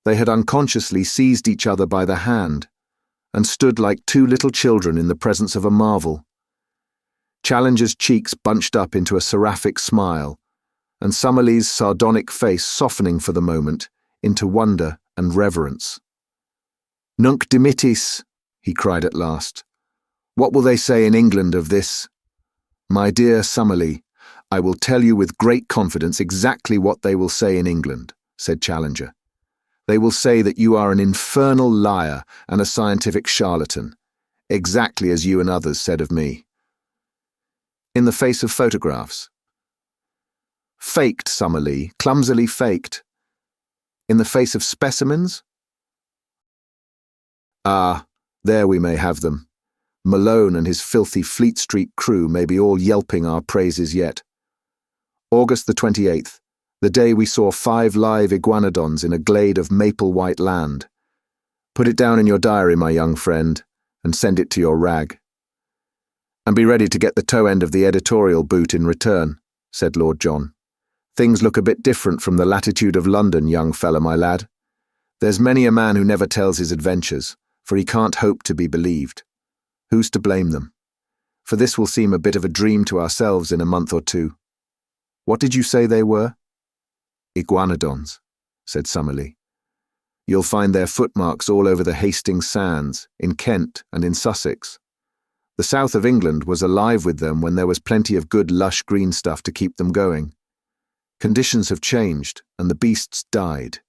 they had unconsciously seized each other by the hand and stood like 2 little children in the presence of a marvel. Challenger's cheeks bunched up into a seraphic smile, and Summerlee's sardonic face softening for the moment into wonder and reverence. "Nunc dimittis," he cried at last. "What will they say in England of this?" "My dear Summerlee, I will tell you with great confidence exactly what they will say in England," said Challenger. "They will say that you are an infernal liar and a scientific charlatan, exactly as you and others said of me." "In the face of photographs?" "Faked, Summerlee, clumsily faked." "In the face of specimens?" "Ah, there we may have them. Malone and his filthy Fleet Street crew may be all yelping our praises yet. August the 28th, the day we saw 5 live iguanodons in a glade of maple-white land. Put it down in your diary, my young friend, and send it to your rag. And be ready to get the toe end of the editorial boot in return," said Lord John. "Things look a bit different from the latitude of London, young fella, my lad. There's many a man who never tells his adventures, for he can't hope to be believed. Who's to blame them? For this will seem a bit of a dream to ourselves in a month or 2. What did you say they were?" "Iguanodons," said Summerlee. "You'll find their footmarks all over the Hastings sands, in Kent and in Sussex. The south of England was alive with them when there was plenty of good lush green stuff to keep them going. Conditions have changed, and the beasts died.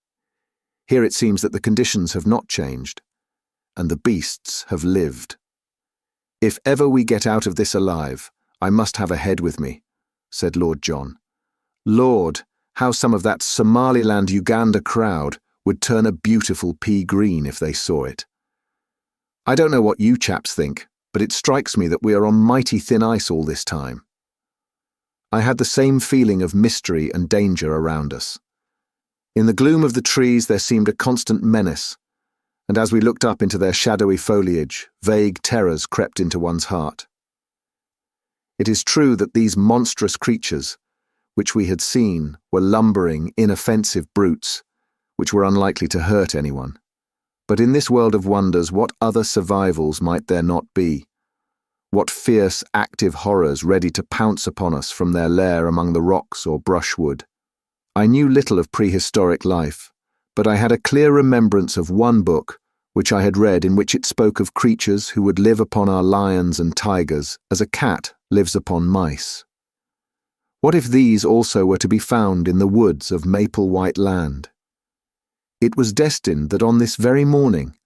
Here it seems that the conditions have not changed, and the beasts have lived. If ever we get out of this alive, I must have a head with me," said Lord John. "Lord, how some of that Somaliland-Uganda crowd would turn a beautiful pea green if they saw it. I don't know what you chaps think, but it strikes me that we are on mighty thin ice all this time." I had the same feeling of mystery and danger around us. In the gloom of the trees there seemed a constant menace, and as we looked up into their shadowy foliage, vague terrors crept into one's heart. It is true that these monstrous creatures, which we had seen, were lumbering, inoffensive brutes, which were unlikely to hurt anyone. But in this world of wonders, what other survivals might there not be? What fierce, active horrors ready to pounce upon us from their lair among the rocks or brushwood? I knew little of prehistoric life, but I had a clear remembrance of one book which I had read in which it spoke of creatures who would live upon our lions and tigers as a cat lives upon mice. What if these also were to be found in the woods of maple-white land? It was destined that on this very morning,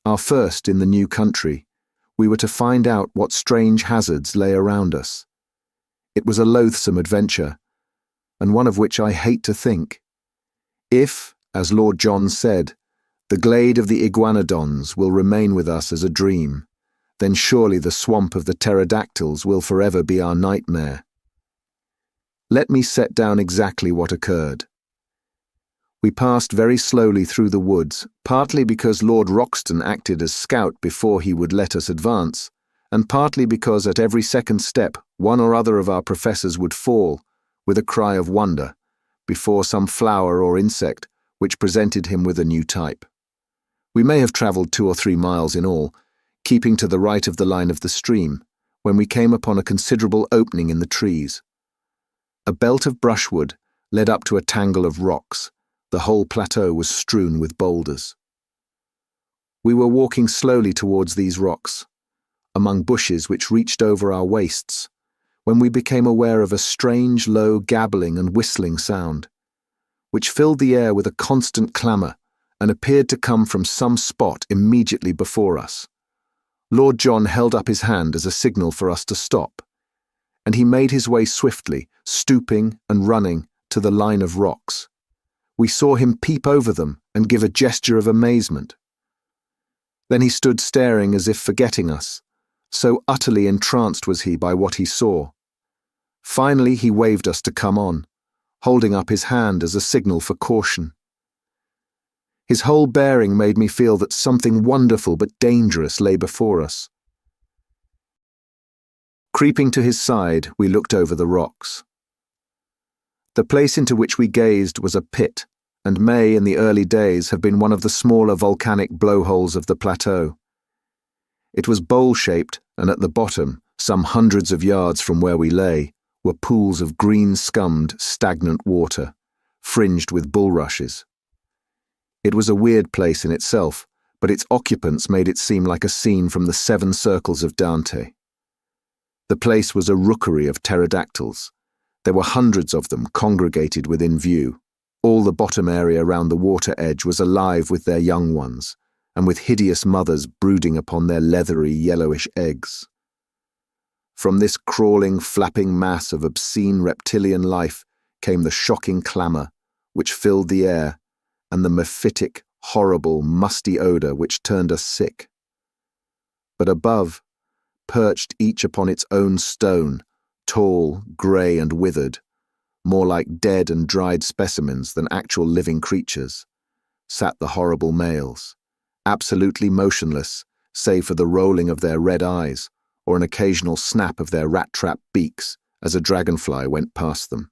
our first in the new country, we were to find out what strange hazards lay around us. It was a loathsome adventure, and one of which I hate to think. If, as Lord John said, the glade of the iguanodons will remain with us as a dream, then surely the swamp of the pterodactyls will forever be our nightmare. Let me set down exactly what occurred. We passed very slowly through the woods, partly because Lord Roxton acted as scout before he would let us advance, and partly because at every second step one or other of our professors would fall, with a cry of wonder, before some flower or insect which presented him with a new type. We may have travelled 2 or 3 miles in all, keeping to the right of the line of the stream, when we came upon a considerable opening in the trees. A belt of brushwood led up to a tangle of rocks. The whole plateau was strewn with boulders. We were walking slowly towards these rocks, among bushes which reached over our waists, when we became aware of a strange, low gabbling and whistling sound, which filled the air with a constant clamour and appeared to come from some spot immediately before us. Lord John held up his hand as a signal for us to stop, and he made his way swiftly, stooping and running, to the line of rocks. We saw him peep over them and give a gesture of amazement. Then he stood staring as if forgetting us, so utterly entranced was he by what he saw. Finally he waved us to come on, holding up his hand as a signal for caution. His whole bearing made me feel that something wonderful but dangerous lay before us. Creeping to his side, we looked over the rocks. The place into which we gazed was a pit, and may, in the early days, have been one of the smaller volcanic blowholes of the plateau. It was bowl-shaped, and at the bottom, some hundreds of yards from where we lay, were pools of green-scummed, stagnant water, fringed with bulrushes. It was a weird place in itself, but its occupants made it seem like a scene from the 7 Circles of Dante. The place was a rookery of pterodactyls. There were hundreds of them congregated within view. All the bottom area round the water edge was alive with their young ones, and with hideous mothers brooding upon their leathery, yellowish eggs. From this crawling, flapping mass of obscene reptilian life came the shocking clamour, which filled the air, and the mephitic, horrible, musty odour which turned us sick. But above, perched each upon its own stone, tall, grey and withered, more like dead and dried specimens than actual living creatures, sat the horrible males, absolutely motionless, save for the rolling of their red eyes or an occasional snap of their rat-trap beaks as a dragonfly went past them.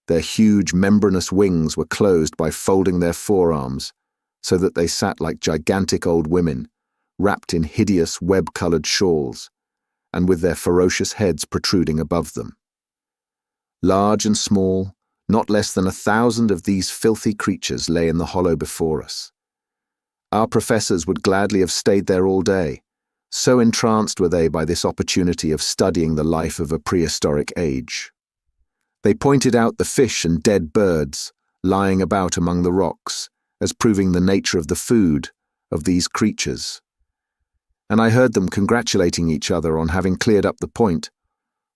Their huge membranous wings were closed by folding their forearms, so that they sat like gigantic old women, wrapped in hideous web-coloured shawls, and with their ferocious heads protruding above them. Large and small, not less than 1,000 of these filthy creatures lay in the hollow before us. Our professors would gladly have stayed there all day, so entranced were they by this opportunity of studying the life of a prehistoric age. They pointed out the fish and dead birds lying about among the rocks as proving the nature of the food of these creatures, and I heard them congratulating each other on having cleared up the point,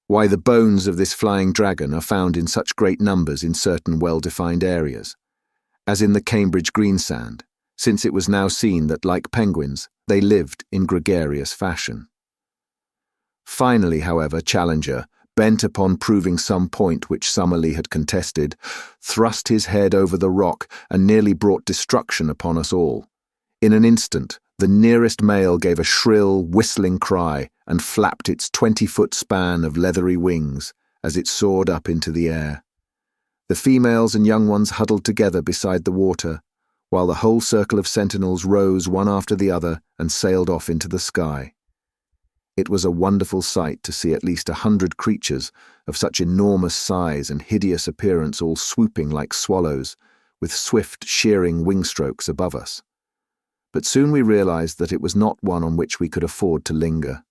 why the bones of this flying dragon are found in such great numbers in certain well-defined areas, as in the Cambridge greensand, since it was now seen that, like penguins, they lived in gregarious fashion. Finally, however, Challenger, bent upon proving some point which Summerlee had contested, thrust his head over the rock and nearly brought destruction upon us all. In an instant, the nearest male gave a shrill, whistling cry and flapped its 20-foot span of leathery wings as it soared up into the air. The females and young ones huddled together beside the water, while the whole circle of sentinels rose one after the other and sailed off into the sky. It was a wonderful sight to see at least 100 creatures of such enormous size and hideous appearance all swooping like swallows, with swift, shearing wing-strokes above us. But soon we realized that it was not one on which we could afford to linger.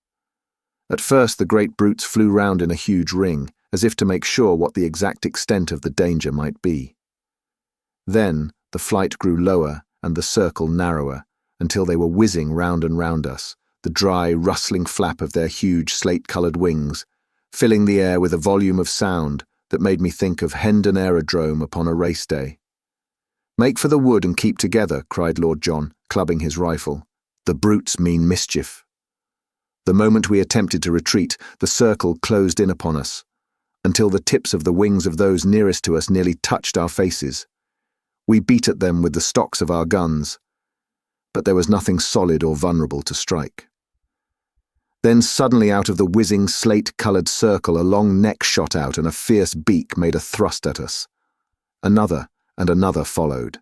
At first the great brutes flew round in a huge ring, as if to make sure what the exact extent of the danger might be. Then the flight grew lower and the circle narrower, until they were whizzing round and round us, the dry, rustling flap of their huge slate-coloured wings, filling the air with a volume of sound that made me think of Hendon Aerodrome upon a race day. "Make for the wood and keep together," cried Lord John, clubbing his rifle. "The brutes mean mischief." The moment we attempted to retreat, the circle closed in upon us, until the tips of the wings of those nearest to us nearly touched our faces. We beat at them with the stocks of our guns, but there was nothing solid or vulnerable to strike. Then suddenly out of the whizzing slate-coloured circle a long neck shot out and a fierce beak made a thrust at us. Another and another followed.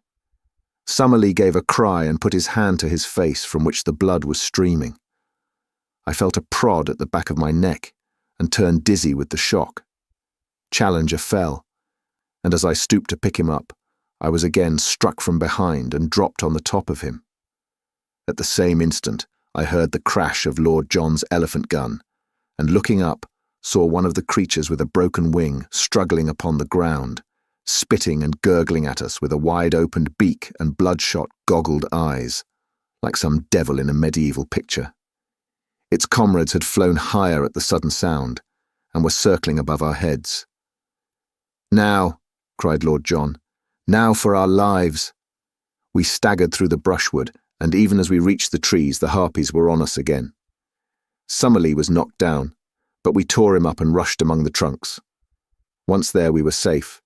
Summerlee gave a cry and put his hand to his face from which the blood was streaming. I felt a prod at the back of my neck and turned dizzy with the shock. Challenger fell, and as I stooped to pick him up, I was again struck from behind and dropped on the top of him. At the same instant, I heard the crash of Lord John's elephant gun, and looking up, saw one of the creatures with a broken wing struggling upon the ground, spitting and gurgling at us with a wide-opened beak and bloodshot, goggled eyes, like some devil in a medieval picture. Its comrades had flown higher at the sudden sound, and were circling above our heads. "Now," cried Lord John, "now for our lives!" We staggered through the brushwood, and even as we reached the trees, the harpies were on us again. Summerlee was knocked down, but we tore him up and rushed among the trunks. Once there we were safe,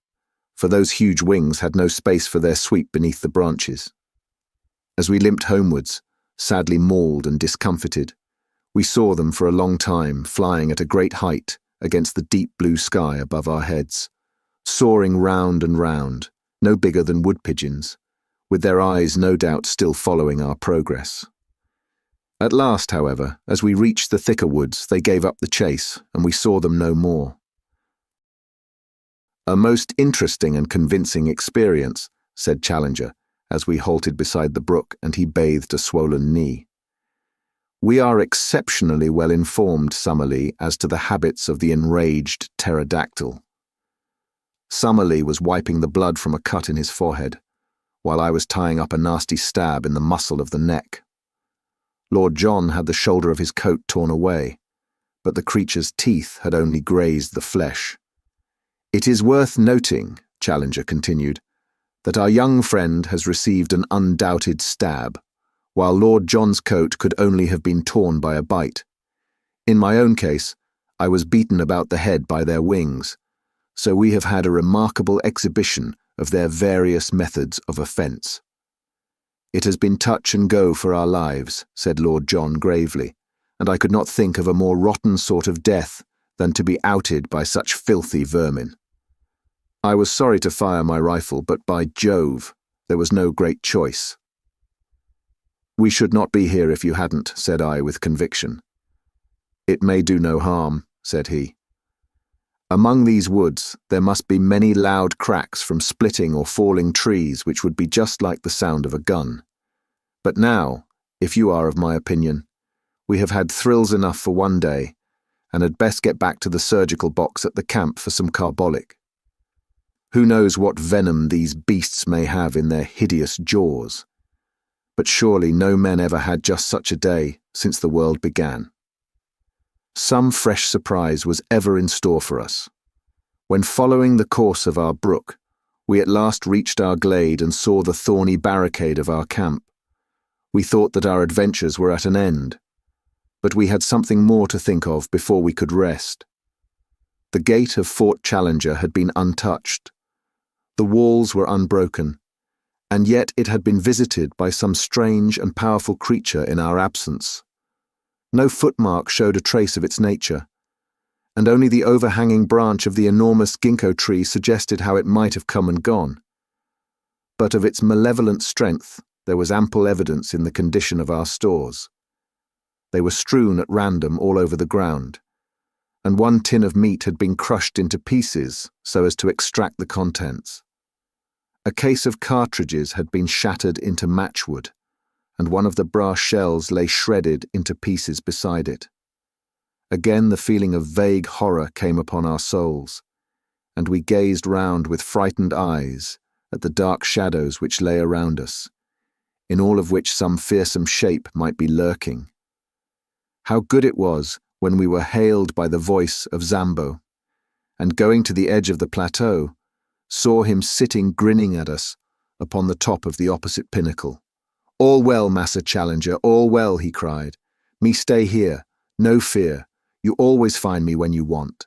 for those huge wings had no space for their sweep beneath the branches. As we limped homewards, sadly mauled and discomfited, we saw them for a long time flying at a great height against the deep blue sky above our heads, soaring round and round, no bigger than wood pigeons, with their eyes no doubt still following our progress. At last, however, as we reached the thicker woods, they gave up the chase, and we saw them no more. "A most interesting and convincing experience," said Challenger, as we halted beside the brook and he bathed a swollen knee. "We are exceptionally well informed, Summerlee, as to the habits of the enraged pterodactyl." Summerlee was wiping the blood from a cut in his forehead, while I was tying up a nasty stab in the muscle of the neck. Lord John had the shoulder of his coat torn away, but the creature's teeth had only grazed the flesh. "It is worth noting," Challenger continued, "that our young friend has received an undoubted stab, while Lord John's coat could only have been torn by a bite. In my own case, I was beaten about the head by their wings, so we have had a remarkable exhibition of their various methods of offence." "It has been touch and go for our lives," said Lord John gravely, "and I could not think of a more rotten sort of death than to be outed by such filthy vermin. I was sorry to fire my rifle, but by Jove, there was no great choice." "We should not be here if you hadn't," said I with conviction. "It may do no harm," said he. "Among these woods there must be many loud cracks from splitting or falling trees which would be just like the sound of a gun. But now, if you are of my opinion, we have had thrills enough for one day, and had best get back to the surgical box at the camp for some carbolic. Who knows what venom these beasts may have in their hideous jaws? But surely no men ever had just such a day since the world began." Some fresh surprise was ever in store for us. When following the course of our brook, we at last reached our glade and saw the thorny barricade of our camp. We thought that our adventures were at an end, but we had something more to think of before we could rest. The gate of Fort Challenger had been untouched. The walls were unbroken, and yet it had been visited by some strange and powerful creature in our absence. No footmark showed a trace of its nature, and only the overhanging branch of the enormous ginkgo tree suggested how it might have come and gone. But of its malevolent strength there was ample evidence in the condition of our stores. They were strewn at random all over the ground, and one tin of meat had been crushed into pieces so as to extract the contents. A case of cartridges had been shattered into matchwood, and one of the brass shells lay shredded into pieces beside it. Again the feeling of vague horror came upon our souls, and we gazed round with frightened eyes at the dark shadows which lay around us, in all of which some fearsome shape might be lurking. How good it was when we were hailed by the voice of Zambo, and going to the edge of the plateau, saw him sitting grinning at us upon the top of the opposite pinnacle. "All well, Massa Challenger, all well," he cried. "Me stay here, no fear, you always find me when you want."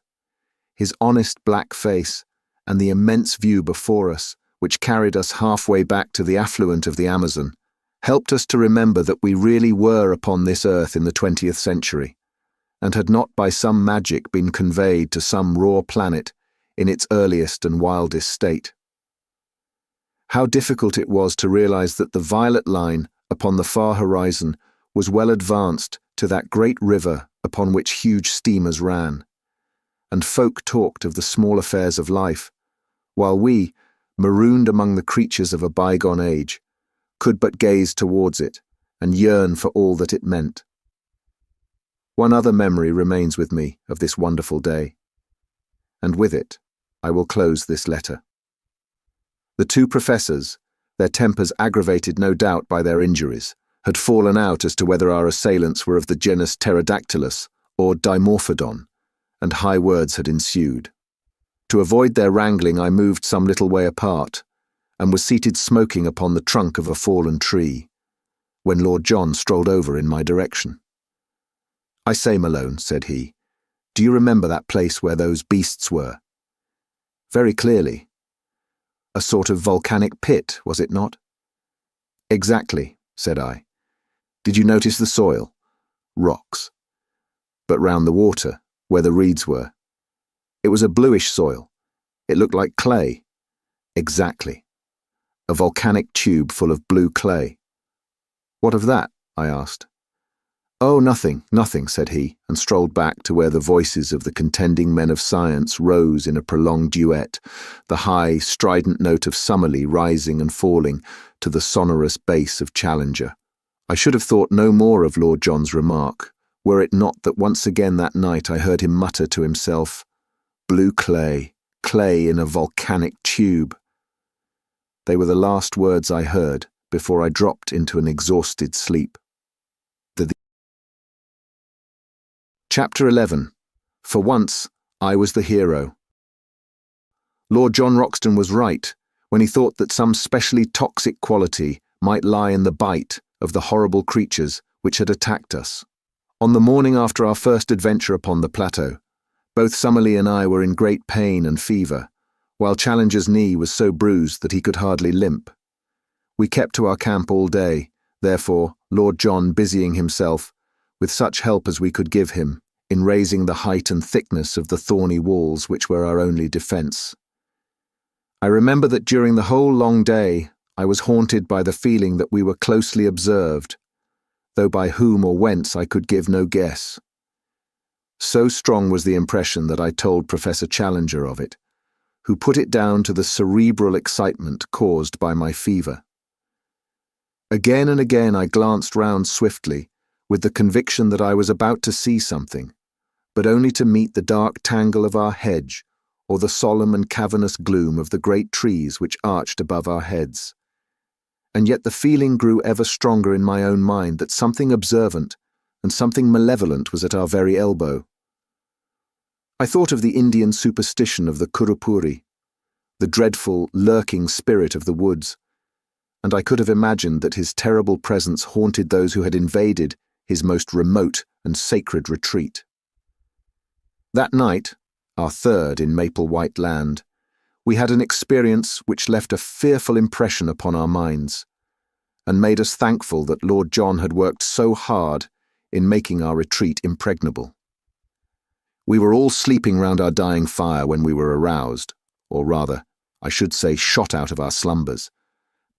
His honest black face and the immense view before us, which carried us halfway back to the affluent of the Amazon, helped us to remember that we really were upon this earth in the 20th century, and had not by some magic been conveyed to some raw planet in its earliest and wildest state. How difficult it was to realize that the violet line upon the far horizon was well advanced to that great river upon which huge steamers ran, and folk talked of the small affairs of life, while we, marooned among the creatures of a bygone age, could but gaze towards it and yearn for all that it meant. One other memory remains with me of this wonderful day, and with it I will close this letter. The two professors, their tempers aggravated no doubt by their injuries, had fallen out as to whether our assailants were of the genus Pterodactylus or Dimorphodon, and high words had ensued. To avoid their wrangling, I moved some little way apart, and was seated smoking upon the trunk of a fallen tree, when Lord John strolled over in my direction. "I say, Malone," said he, "do you remember that place where those beasts were?" "Very clearly." "A sort of volcanic pit, was it not?" "Exactly," said I. "Did you notice the soil?" "Rocks." "But round the water, where the reeds were?" "It was a bluish soil. It looked like clay." "Exactly. A volcanic tube full of blue clay." "What of that?" I asked. "Oh, nothing, nothing," said he, and strolled back to where the voices of the contending men of science rose in a prolonged duet, the high, strident note of Summerlee rising and falling to the sonorous bass of Challenger. I should have thought no more of Lord John's remark, were it not that once again that night I heard him mutter to himself, "Blue clay, clay in a volcanic tube." They were the last words I heard before I dropped into an exhausted sleep. Chapter 11. For once, I was the hero. Lord John Roxton was right when he thought that some specially toxic quality might lie in the bite of the horrible creatures which had attacked us. On the morning after our first adventure upon the plateau, both Summerlee and I were in great pain and fever, while Challenger's knee was so bruised that he could hardly limp. We kept to our camp all day, therefore, Lord John busying himself, with such help as we could give him, in raising the height and thickness of the thorny walls which were our only defence. I remember that during the whole long day I was haunted by the feeling that we were closely observed, though by whom or whence I could give no guess. So strong was the impression that I told Professor Challenger of it, who put it down to the cerebral excitement caused by my fever. Again and again I glanced round swiftly, with the conviction that I was about to see something, but only to meet the dark tangle of our hedge or the solemn and cavernous gloom of the great trees which arched above our heads. And yet the feeling grew ever stronger in my own mind that something observant and something malevolent was at our very elbow. I thought of the Indian superstition of the Kurupuri, the dreadful, lurking spirit of the woods, and I could have imagined that his terrible presence haunted those who had invaded his most remote and sacred retreat. That night, our third in Maple White Land, we had an experience which left a fearful impression upon our minds, and made us thankful that Lord John had worked so hard in making our retreat impregnable. We were all sleeping round our dying fire when we were aroused, or rather, I should say shot out of our slumbers,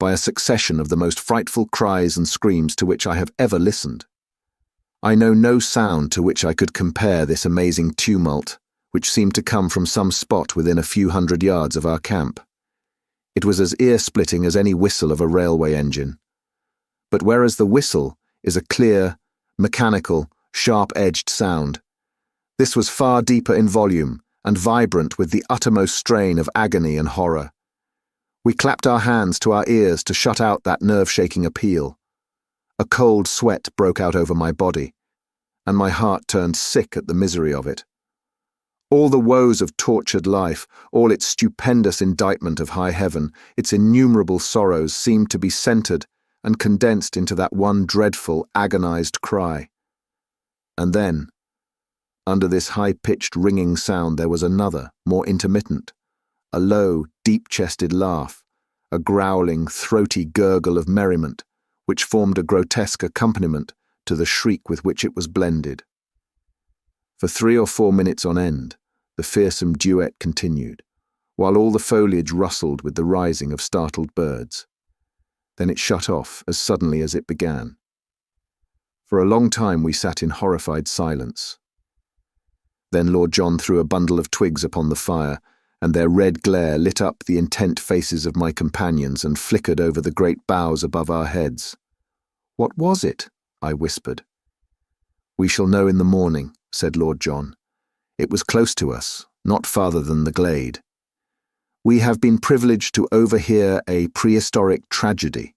by a succession of the most frightful cries and screams to which I have ever listened. I know no sound to which I could compare this amazing tumult, which seemed to come from some spot within a few hundred yards of our camp. It was as ear-splitting as any whistle of a railway engine. But whereas the whistle is a clear, mechanical, sharp-edged sound, this was far deeper in volume and vibrant with the uttermost strain of agony and horror. We clapped our hands to our ears to shut out that nerve-shaking appeal. A cold sweat broke out over my body, and my heart turned sick at the misery of it. All the woes of tortured life, all its stupendous indictment of high heaven, its innumerable sorrows seemed to be centered and condensed into that one dreadful, agonized cry. And then, under this high-pitched ringing sound, there was another, more intermittent, a low, deep-chested laugh, a growling, throaty gurgle of merriment, which formed a grotesque accompaniment to the shriek with which it was blended. For 3 or 4 minutes on end, the fearsome duet continued, while all the foliage rustled with the rising of startled birds. Then it shut off as suddenly as it began. For a long time we sat in horrified silence. Then Lord John threw a bundle of twigs upon the fire, and their red glare lit up the intent faces of my companions and flickered over the great boughs above our heads. "What was it?" I whispered. "We shall know in the morning," said Lord John. "It was close to us, not farther than the glade. We have been privileged to overhear a prehistoric tragedy,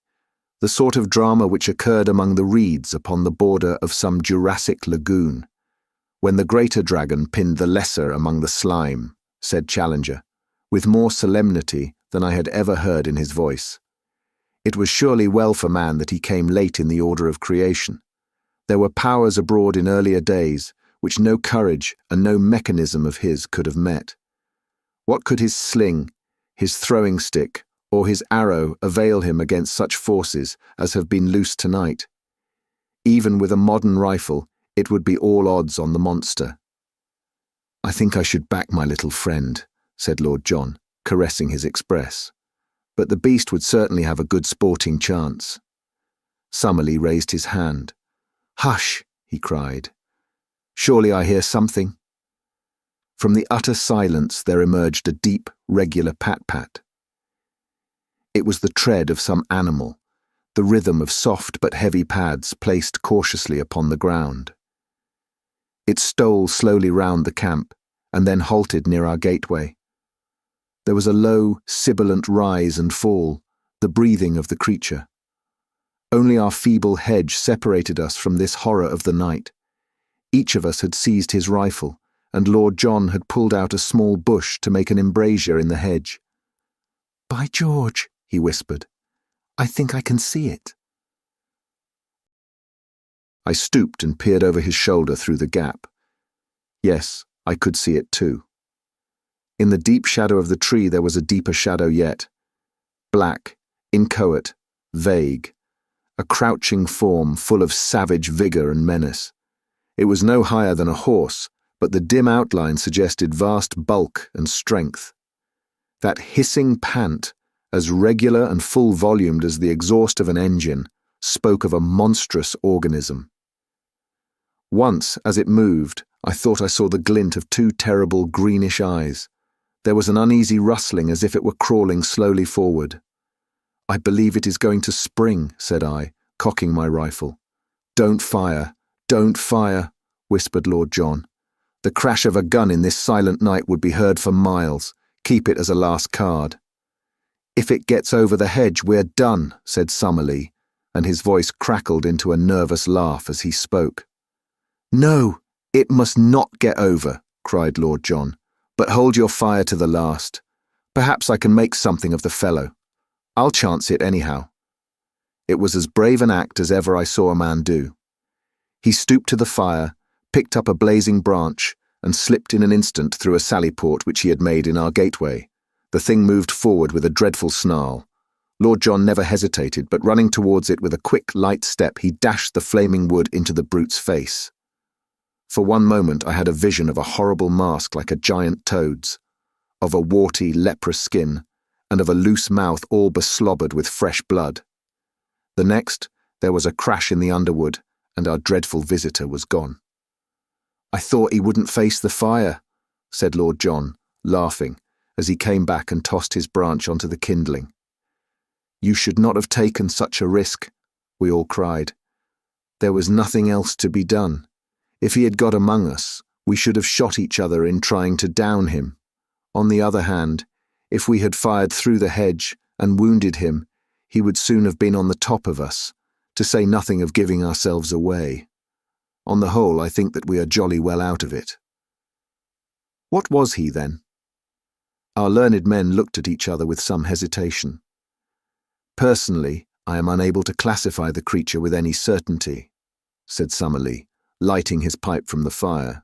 the sort of drama which occurred among the reeds upon the border of some Jurassic lagoon, when the greater dragon pinned the lesser among the slime," said Challenger, with more solemnity than I had ever heard in his voice. It was surely well for man that he came late in the order of creation. There were powers abroad in earlier days which no courage and no mechanism of his could have met. What could his sling, his throwing stick, or his arrow avail him against such forces as have been loosed tonight? Even with a modern rifle, it would be all odds on the monster. "I think I should back my little friend," said Lord John, caressing his Express. "But the beast would certainly have a good sporting chance." Summerlee raised his hand. "Hush!" he cried. "Surely I hear something." From the utter silence there emerged a deep, regular pat-pat. It was the tread of some animal, the rhythm of soft but heavy pads placed cautiously upon the ground. It stole slowly round the camp, and then halted near our gateway. There was a low, sibilant rise and fall, the breathing of the creature. Only our feeble hedge separated us from this horror of the night. Each of us had seized his rifle, and Lord John had pulled out a small bush to make an embrasure in the hedge. "By George," he whispered, "I think I can see it." I stooped and peered over his shoulder through the gap. Yes, I could see it too. In the deep shadow of the tree there was a deeper shadow yet. Black, inchoate, vague, a crouching form full of savage vigor and menace. It was no higher than a horse, but the dim outline suggested vast bulk and strength. That hissing pant, as regular and full-volumed as the exhaust of an engine, spoke of a monstrous organism. Once, as it moved, I thought I saw the glint of 2 terrible greenish eyes. There was an uneasy rustling as if it were crawling slowly forward. "I believe it is going to spring," said I, cocking my rifle. "Don't fire, don't fire," whispered Lord John. "The crash of a gun in this silent night would be heard for miles. Keep it as a last card." "If it gets over the hedge, we're done," said Summerlee, and his voice crackled into a nervous laugh as he spoke. "No, it must not get over," cried Lord John. "But hold your fire to the last. Perhaps I can make something of the fellow. I'll chance it anyhow." It was as brave an act as ever I saw a man do. He stooped to the fire, picked up a blazing branch, and slipped in an instant through a sallyport which he had made in our gateway. The thing moved forward with a dreadful snarl. Lord John never hesitated, but running towards it with a quick, light step, he dashed the flaming wood into the brute's face. For one moment I had a vision of a horrible mask like a giant toad's, of a warty, leprous skin, and of a loose mouth all beslobbered with fresh blood. The next, there was a crash in the underwood, and our dreadful visitor was gone. "I thought he wouldn't face the fire," said Lord John, laughing, as he came back and tossed his branch onto the kindling. "You should not have taken such a risk," we all cried. There was nothing else to be done. If he had got among us, we should have shot each other in trying to down him. On the other hand, if we had fired through the hedge and wounded him, he would soon have been on the top of us, to say nothing of giving ourselves away. On the whole, I think that we are jolly well out of it." "What was he, then?" Our learned men looked at each other with some hesitation. "Personally, I am unable to classify the creature with any certainty," said Summerlee, lighting his pipe from the fire.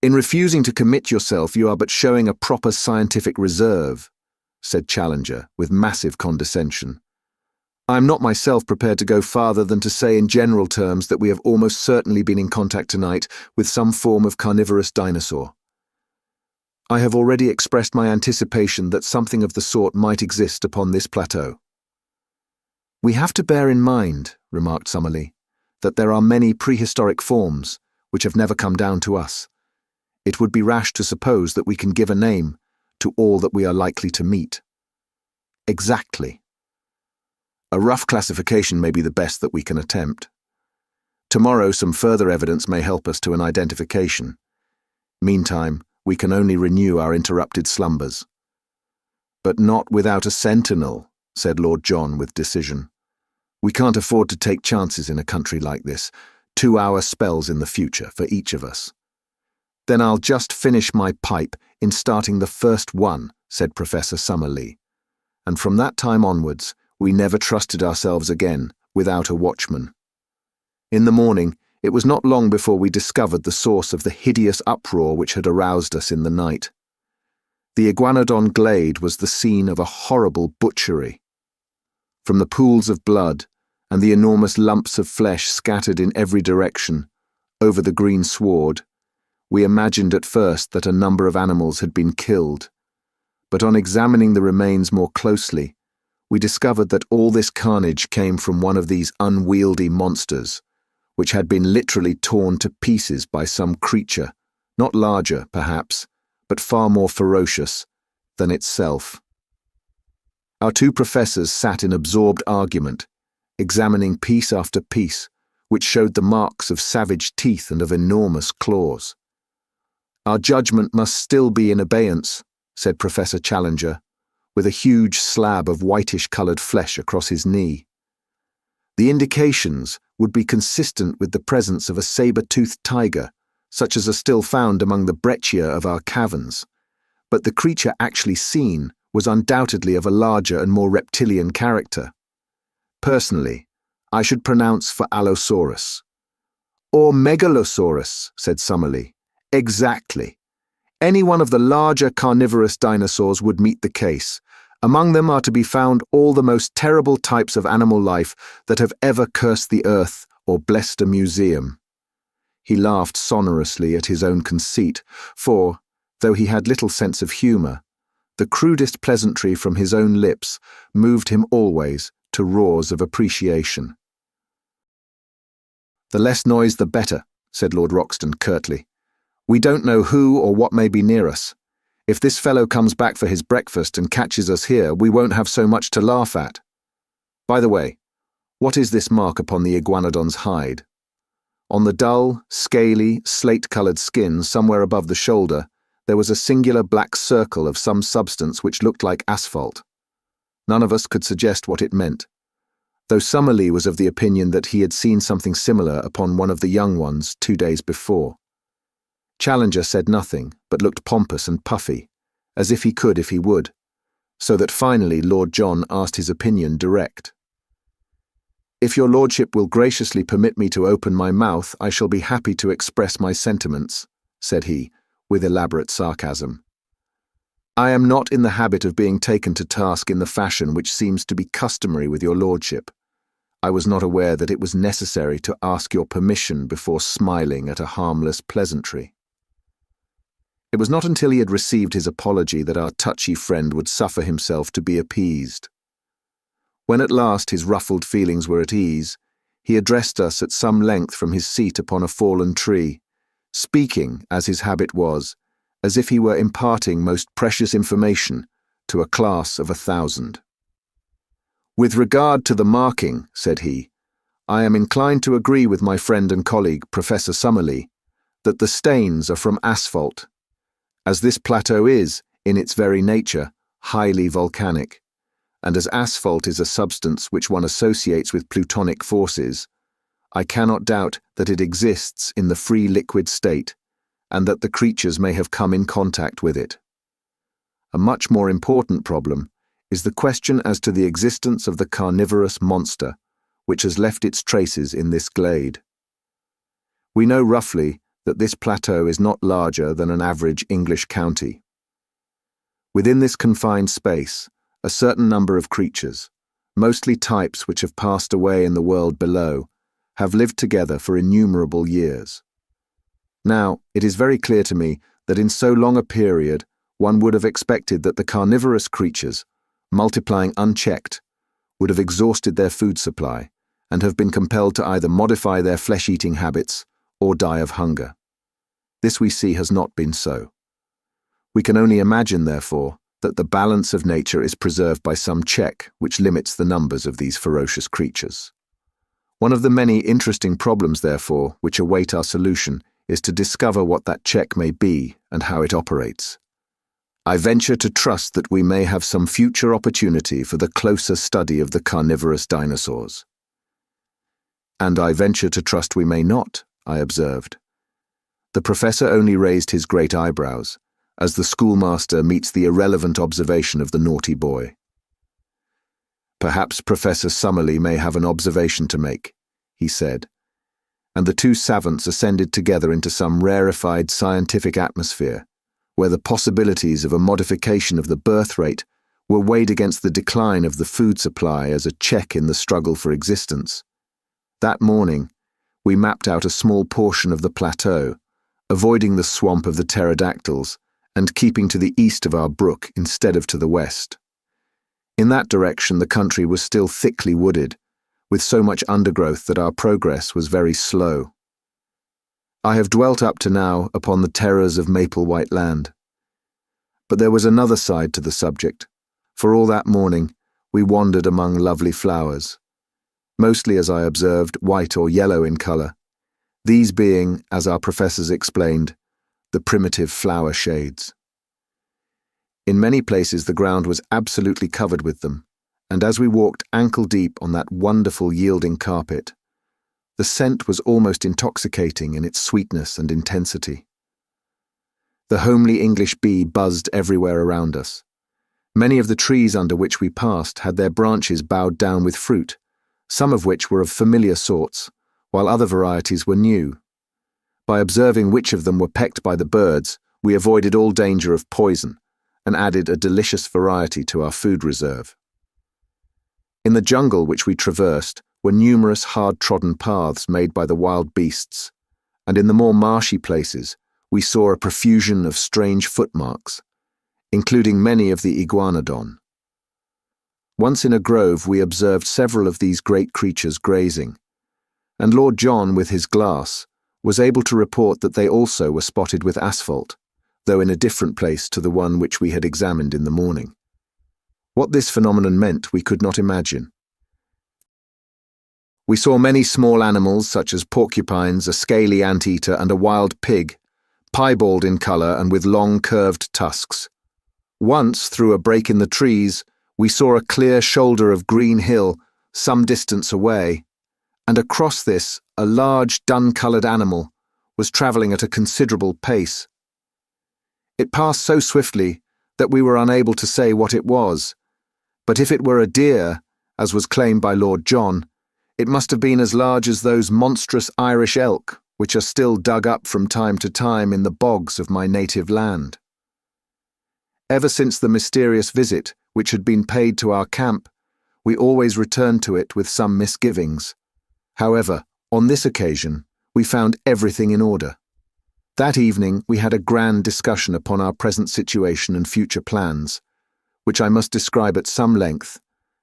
"In refusing to commit yourself, you are but showing a proper scientific reserve," said Challenger, with massive condescension. "I am not myself prepared to go farther than to say in general terms that we have almost certainly been in contact tonight with some form of carnivorous dinosaur. I have already expressed my anticipation that something of the sort might exist upon this plateau." "We have to bear in mind," remarked Summerlee, "that there are many prehistoric forms which have never come down to us. It would be rash to suppose that we can give a name to all that we are likely to meet." "Exactly. A rough classification may be the best that we can attempt. Tomorrow some further evidence may help us to an identification. Meantime, we can only renew our interrupted slumbers." "But not without a sentinel," said Lord John with decision. "We can't afford to take chances in a country like this. 2-hour spells in the future for each of us." "Then I'll just finish my pipe in starting the first one," said Professor Summerlee. And from that time onwards, we never trusted ourselves again without a watchman. In the morning, it was not long before we discovered the source of the hideous uproar which had aroused us in the night. The Iguanodon glade was the scene of a horrible butchery. From the pools of blood and the enormous lumps of flesh scattered in every direction over the green sward, we imagined at first that a number of animals had been killed, but on examining the remains more closely, we discovered that all this carnage came from one of these unwieldy monsters, which had been literally torn to pieces by some creature, not larger, perhaps, but far more ferocious than itself. Our two professors sat in absorbed argument, examining piece after piece, which showed the marks of savage teeth and of enormous claws. "Our judgment must still be in abeyance," said Professor Challenger, with a huge slab of whitish-coloured flesh across his knee. "The indications would be consistent with the presence of a saber-toothed tiger, such as are still found among the breccia of our caverns, but the creature actually seen was undoubtedly of a larger and more reptilian character. Personally, I should pronounce for Allosaurus." "Or Megalosaurus," said Summerlee. "Exactly. Any one of the larger carnivorous dinosaurs would meet the case. Among them are to be found all the most terrible types of animal life that have ever cursed the earth or blessed a museum." He laughed sonorously at his own conceit, for, though he had little sense of humour, the crudest pleasantry from his own lips moved him always to roars of appreciation. "The less noise the better," said Lord Roxton curtly. "We don't know who or what may be near us. If this fellow comes back for his breakfast and catches us here, we won't have so much to laugh at. By the way, what is this mark upon the iguanodon's hide?" On the dull, scaly, slate-coloured skin somewhere above the shoulder, there was a singular black circle of some substance which looked like asphalt. None of us could suggest what it meant, though Summerlee was of the opinion that he had seen something similar upon one of the young ones 2 days before. Challenger said nothing, but looked pompous and puffy, as if he could if he would, so that finally Lord John asked his opinion direct. "If your lordship will graciously permit me to open my mouth, I shall be happy to express my sentiments," said he, with elaborate sarcasm. "I am not in the habit of being taken to task in the fashion which seems to be customary with your lordship. I was not aware that it was necessary to ask your permission before smiling at a harmless pleasantry." It was not until he had received his apology that our touchy friend would suffer himself to be appeased. When at last his ruffled feelings were at ease, he addressed us at some length from his seat upon a fallen tree, speaking, as his habit was, as if he were imparting most precious information to a class of 1,000. "With regard to the marking," said he, "I am inclined to agree with my friend and colleague, Professor Summerlee, that the stains are from asphalt, as this plateau is, in its very nature, highly volcanic, and as asphalt is a substance which one associates with plutonic forces, I cannot doubt that it exists in the free liquid state, and that the creatures may have come in contact with it. A much more important problem is the question as to the existence of the carnivorous monster, which has left its traces in this glade. We know roughly that this plateau is not larger than an average English county. Within this confined space, a certain number of creatures, mostly types which have passed away in the world below, have lived together for innumerable years. Now, it is very clear to me that in so long a period, one would have expected that the carnivorous creatures, multiplying unchecked, would have exhausted their food supply and have been compelled to either modify their flesh-eating habits or die of hunger. This we see has not been so. We can only imagine, therefore, that the balance of nature is preserved by some check which limits the numbers of these ferocious creatures. One of the many interesting problems, therefore, which await our solution is to discover what that check may be and how it operates. I venture to trust that we may have some future opportunity for the closer study of the carnivorous dinosaurs. And I venture to trust we may not, I observed. The professor only raised his great eyebrows, as the schoolmaster meets the irrelevant observation of the naughty boy. Perhaps Professor Summerlee may have an observation to make, he said, and the two savants ascended together into some rarefied scientific atmosphere, where the possibilities of a modification of the birth rate were weighed against the decline of the food supply as a check in the struggle for existence. That morning, we mapped out a small portion of the plateau, avoiding the swamp of the pterodactyls and keeping to the east of our brook instead of to the west. In that direction the country was still thickly wooded, with so much undergrowth that our progress was very slow. I have dwelt up to now upon the terrors of maple white land. But there was another side to the subject, for all that morning we wandered among lovely flowers, mostly, as I observed, white or yellow in colour, these being, as our professors explained, the primitive flower shades. In many places the ground was absolutely covered with them, and as we walked ankle-deep on that wonderful yielding carpet, the scent was almost intoxicating in its sweetness and intensity. The homely English bee buzzed everywhere around us. Many of the trees under which we passed had their branches bowed down with fruit, some of which were of familiar sorts, while other varieties were new. By observing which of them were pecked by the birds, we avoided all danger of poison and added a delicious variety to our food reserve. In the jungle which we traversed were numerous hard-trodden paths made by the wild beasts, and in the more marshy places we saw a profusion of strange footmarks, including many of the iguanodon. Once in a grove we observed several of these great creatures grazing, and Lord John, with his glass, was able to report that they also were spotted with asphalt, though in a different place to the one which we had examined in the morning. What this phenomenon meant we could not imagine. We saw many small animals such as porcupines, a scaly anteater, and a wild pig, piebald in colour and with long curved tusks. Once, through a break in the trees, we saw a clear shoulder of green hill some distance away, and across this a large dun-coloured animal was travelling at a considerable pace. It passed so swiftly that we were unable to say what it was, but if it were a deer, as was claimed by Lord John, it must have been as large as those monstrous Irish elk which are still dug up from time to time in the bogs of my native land. Ever since the mysterious visit which had been paid to our camp, we always returned to it with some misgivings. However, on this occasion, we found everything in order. That evening we had a grand discussion upon our present situation and future plans, which I must describe at some length,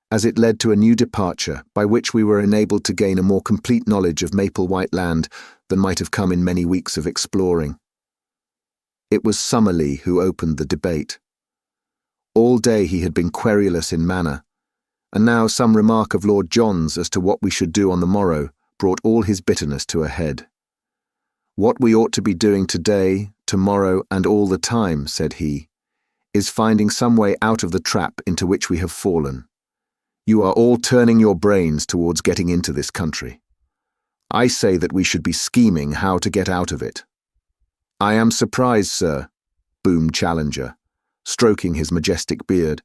as it led to a new departure by which we were enabled to gain a more complete knowledge of Maple White Land than might have come in many weeks of exploring. It was Summerlee who opened the debate. All day he had been querulous in manner, and now some remark of Lord John's as to what we should do on the morrow brought all his bitterness to a head. "What we ought to be doing today, tomorrow, and all the time," said he, "is finding some way out of the trap into which we have fallen. You are all turning your brains towards getting into this country. I say that we should be scheming how to get out of it." "I am surprised, sir," boomed Challenger, stroking his majestic beard,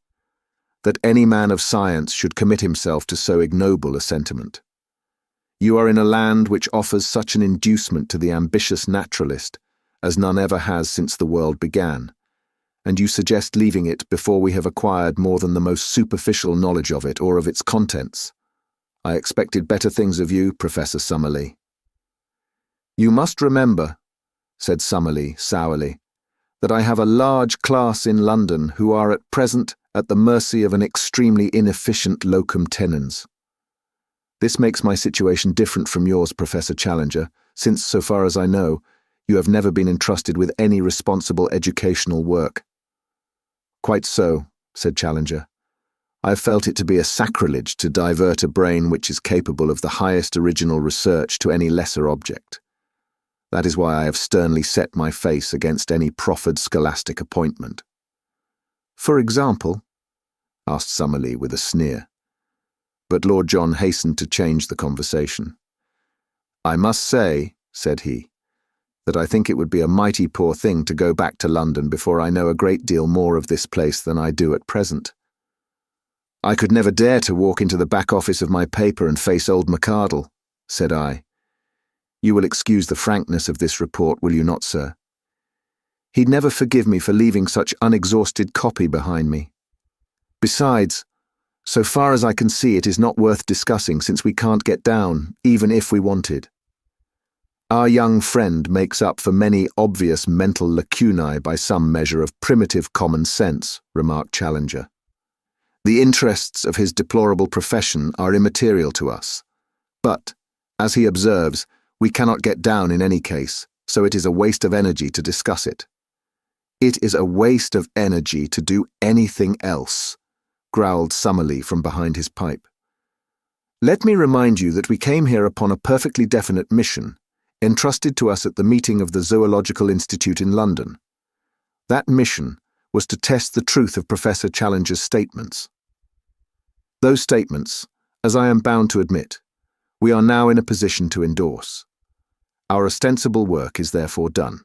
"that any man of science should commit himself to so ignoble a sentiment. You are in a land which offers such an inducement to the ambitious naturalist as none ever has since the world began, and you suggest leaving it before we have acquired more than the most superficial knowledge of it or of its contents. I expected better things of you, Professor Summerlee." "You must remember," said Summerlee sourly, "that I have a large class in London who are at present at the mercy of an extremely inefficient locum tenens. This makes my situation different from yours, Professor Challenger, since, so far as I know, you have never been entrusted with any responsible educational work." "Quite so," said Challenger. "I have felt it to be a sacrilege to divert a brain which is capable of the highest original research to any lesser object. That is why I have sternly set my face against any proffered scholastic appointment." "For example?" asked Summerlee with a sneer. But Lord John hastened to change the conversation. "I must say," said he, "that I think it would be a mighty poor thing to go back to London before I know a great deal more of this place than I do at present. I could never dare to walk into the back office of my paper and face old McArdle," said I. "You will excuse the frankness of this report, will you not, sir? He'd never forgive me for leaving such unexhausted copy behind me. Besides, so far as I can see, it is not worth discussing since we can't get down, even if we wanted. Our young friend makes up for many obvious mental lacunae by some measure of primitive common sense," remarked Challenger. "The interests of his deplorable profession are immaterial to us. But, as he observes, we cannot get down in any case, so it is a waste of energy to discuss it." "It is a waste of energy to do anything else," growled Summerlee from behind his pipe. "Let me remind you that we came here upon a perfectly definite mission, entrusted to us at the meeting of the Zoological Institute in London. That mission was to test the truth of Professor Challenger's statements. Those statements, as I am bound to admit, we are now in a position to endorse. Our ostensible work is therefore done.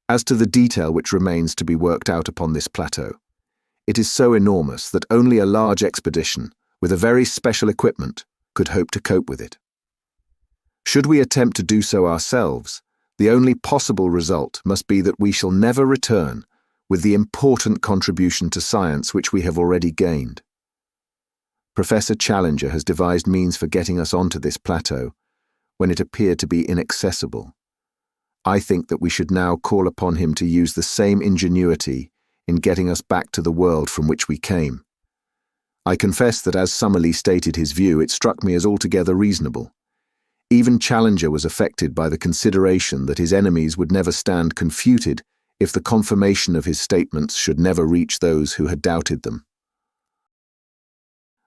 As to the detail which remains to be worked out upon this plateau, it is so enormous that only a large expedition, with a very special equipment, could hope to cope with it. Should we attempt to do so ourselves, the only possible result must be that we shall never return with the important contribution to science which we have already gained. Professor Challenger has devised means for getting us onto this plateau when it appeared to be inaccessible. I think that we should now call upon him to use the same ingenuity in getting us back to the world from which we came. I confess that as Summerlee stated his view, it struck me as altogether reasonable. Even Challenger was affected by the consideration that his enemies would never stand confuted if the confirmation of his statements should never reach those who had doubted them.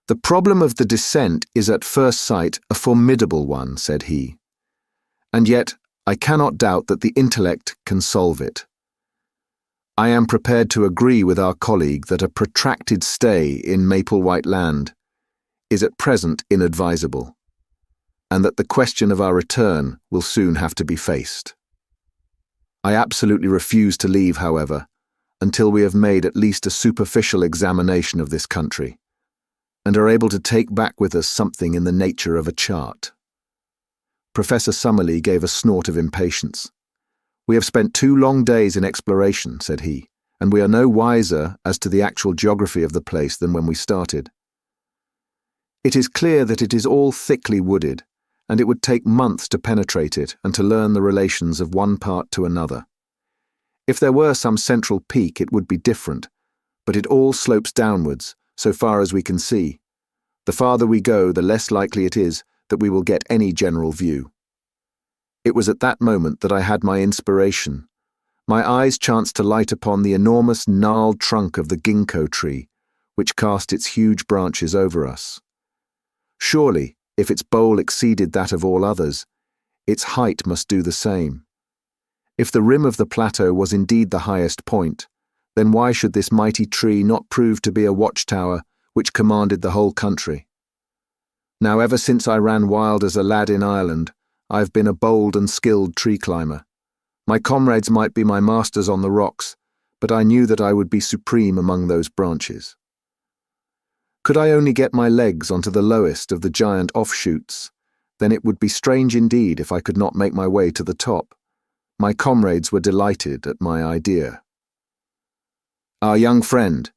"The problem of the descent is at first sight a formidable one," said he. "And yet I cannot doubt that the intellect can solve it. I am prepared to agree with our colleague that a protracted stay in Maplewhite Land is at present inadvisable, and that the question of our return will soon have to be faced. I absolutely refuse to leave, however, until we have made at least a superficial examination of this country, and are able to take back with us something in the nature of a chart." Professor Summerlee gave a snort of impatience. "We have spent 2 long days in exploration," said he, "and we are no wiser as to the actual geography of the place than when we started. It is clear that it is all thickly wooded, and it would take months to penetrate it and to learn the relations of one part to another. If there were some central peak, it would be different, but it all slopes downwards, so far as we can see. The farther we go, the less likely it is that we will get any general view." It was at that moment that I had my inspiration. My eyes chanced to light upon the enormous gnarled trunk of the ginkgo tree, which cast its huge branches over us. Surely, if its bole exceeded that of all others, its height must do the same. If the rim of the plateau was indeed the highest point, then why should this mighty tree not prove to be a watchtower which commanded the whole country? Now, ever since I ran wild as a lad in Ireland, I've been a bold and skilled tree climber. My comrades might be my masters on the rocks, but I knew that I would be supreme among those branches. Could I only get my legs onto the lowest of the giant offshoots, then it would be strange indeed if I could not make my way to the top. My comrades were delighted at my idea. "Our young friend,"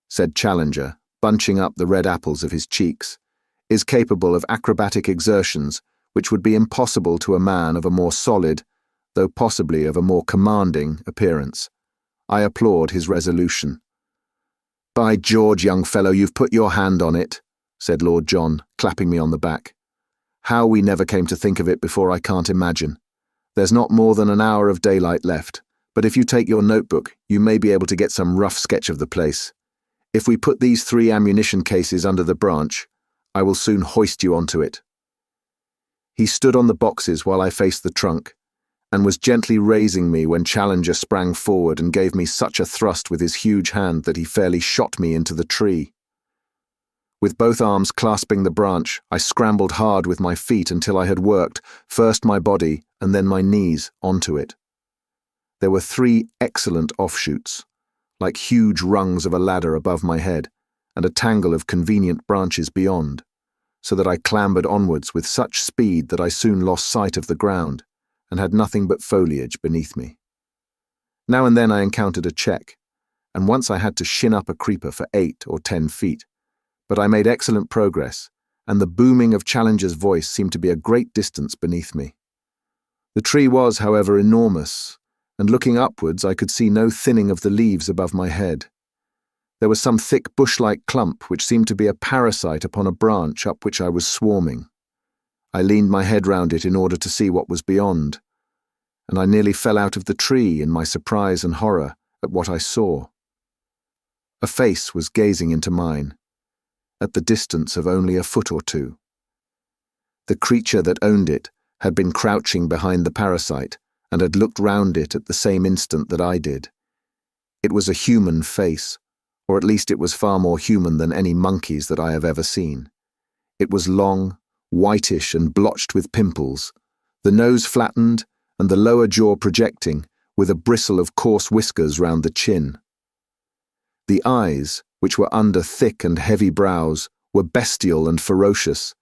said Challenger, bunching up the red apples of his cheeks, "is capable of acrobatic exertions which would be impossible to a man of a more solid, though possibly of a more commanding, appearance." I applaud his resolution. "By George, young fellow, you've put your hand on it," said Lord John, clapping me on the back. "How we never came to think of it before I can't imagine. There's not more than an hour of daylight left, but if you take your notebook, you may be able to get some rough sketch of the place. If we put these 3 ammunition cases under the branch, I will soon hoist you onto it." He stood on the boxes while I faced the trunk, and was gently raising me when Challenger sprang forward and gave me such a thrust with his huge hand that he fairly shot me into the tree. With both arms clasping the branch, I scrambled hard with my feet until I had worked, first my body and then my knees, onto it. There were 3 excellent offshoots, like huge rungs of a ladder above my head, and a tangle of convenient branches beyond, so that I clambered onwards with such speed that I soon lost sight of the ground, and had nothing but foliage beneath me. Now and then I encountered a check, and once I had to shin up a creeper for 8 or 10 feet, but I made excellent progress, and the booming of Challenger's voice seemed to be a great distance beneath me. The tree was, however, enormous, and looking upwards I could see no thinning of the leaves above my head. There was some thick bush-like clump which seemed to be a parasite upon a branch up which I was swarming. I leaned my head round it in order to see what was beyond, and I nearly fell out of the tree in my surprise and horror at what I saw. A face was gazing into mine, at the distance of only a foot or 2. The creature that owned it had been crouching behind the parasite and had looked round it at the same instant that I did. It was a human face, or at least it was far more human than any monkey's that I have ever seen. It was long, whitish and blotched with pimples, the nose flattened and the lower jaw projecting, with a bristle of coarse whiskers round the chin. The eyes, which were under thick and heavy brows, were bestial and ferocious,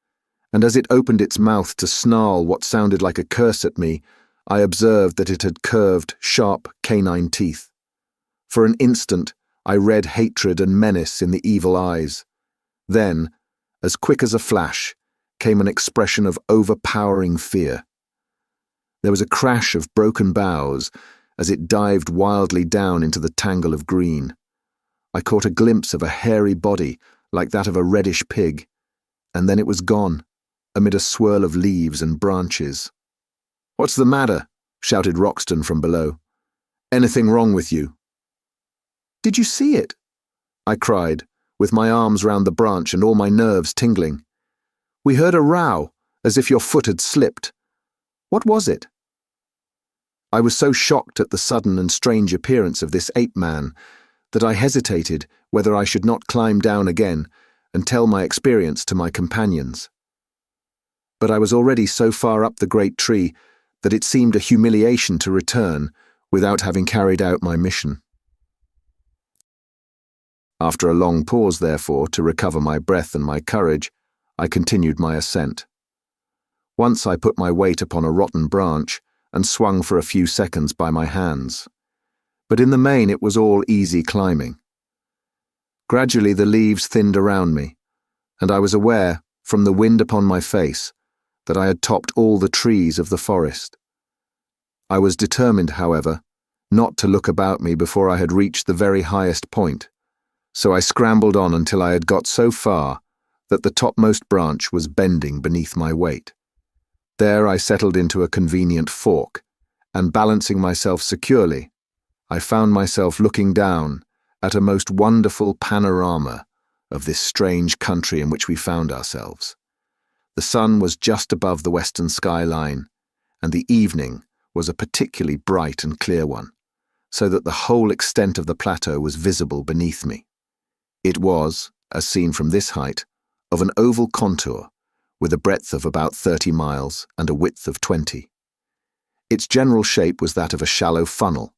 and as it opened its mouth to snarl what sounded like a curse at me, I observed that it had curved, sharp canine teeth. For an instant, I read hatred and menace in the evil eyes. Then, as quick as a flash, came an expression of overpowering fear. There was a crash of broken boughs as it dived wildly down into the tangle of green. I caught a glimpse of a hairy body like that of a reddish pig, and then it was gone, amid a swirl of leaves and branches. "What's the matter?" shouted Roxton from below. "Anything wrong with you?" "Did you see it?" I cried, with my arms round the branch and all my nerves tingling. "We heard a row, as if your foot had slipped. What was it?" I was so shocked at the sudden and strange appearance of this ape-man that I hesitated whether I should not climb down again and tell my experience to my companions. But I was already so far up the great tree that it seemed a humiliation to return without having carried out my mission. After a long pause, therefore, to recover my breath and my courage, I continued my ascent. Once I put my weight upon a rotten branch and swung for a few seconds by my hands. But in the main it was all easy climbing. Gradually the leaves thinned around me, and I was aware, from the wind upon my face, that I had topped all the trees of the forest. I was determined, however, not to look about me before I had reached the very highest point, so I scrambled on until I had got so far that the topmost branch was bending beneath my weight. There I settled into a convenient fork, and balancing myself securely, I found myself looking down at a most wonderful panorama of this strange country in which we found ourselves. The sun was just above the western skyline, and the evening was a particularly bright and clear one, so that the whole extent of the plateau was visible beneath me. It was, as seen from this height, of an oval contour, with a breadth of about 30 miles and a width of 20. Its general shape was that of a shallow funnel,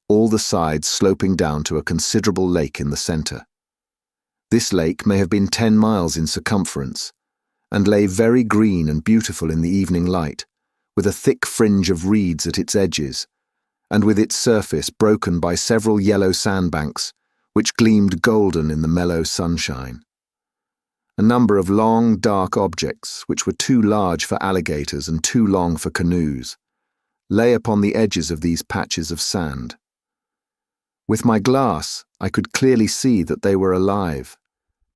all the sides sloping down to a considerable lake in the center. This lake may have been 10 miles in circumference, and lay very green and beautiful in the evening light, with a thick fringe of reeds at its edges, and with its surface broken by several yellow sandbanks, which gleamed golden in the mellow sunshine. A number of long, dark objects, which were too large for alligators and too long for canoes, lay upon the edges of these patches of sand. With my glass, I could clearly see that they were alive,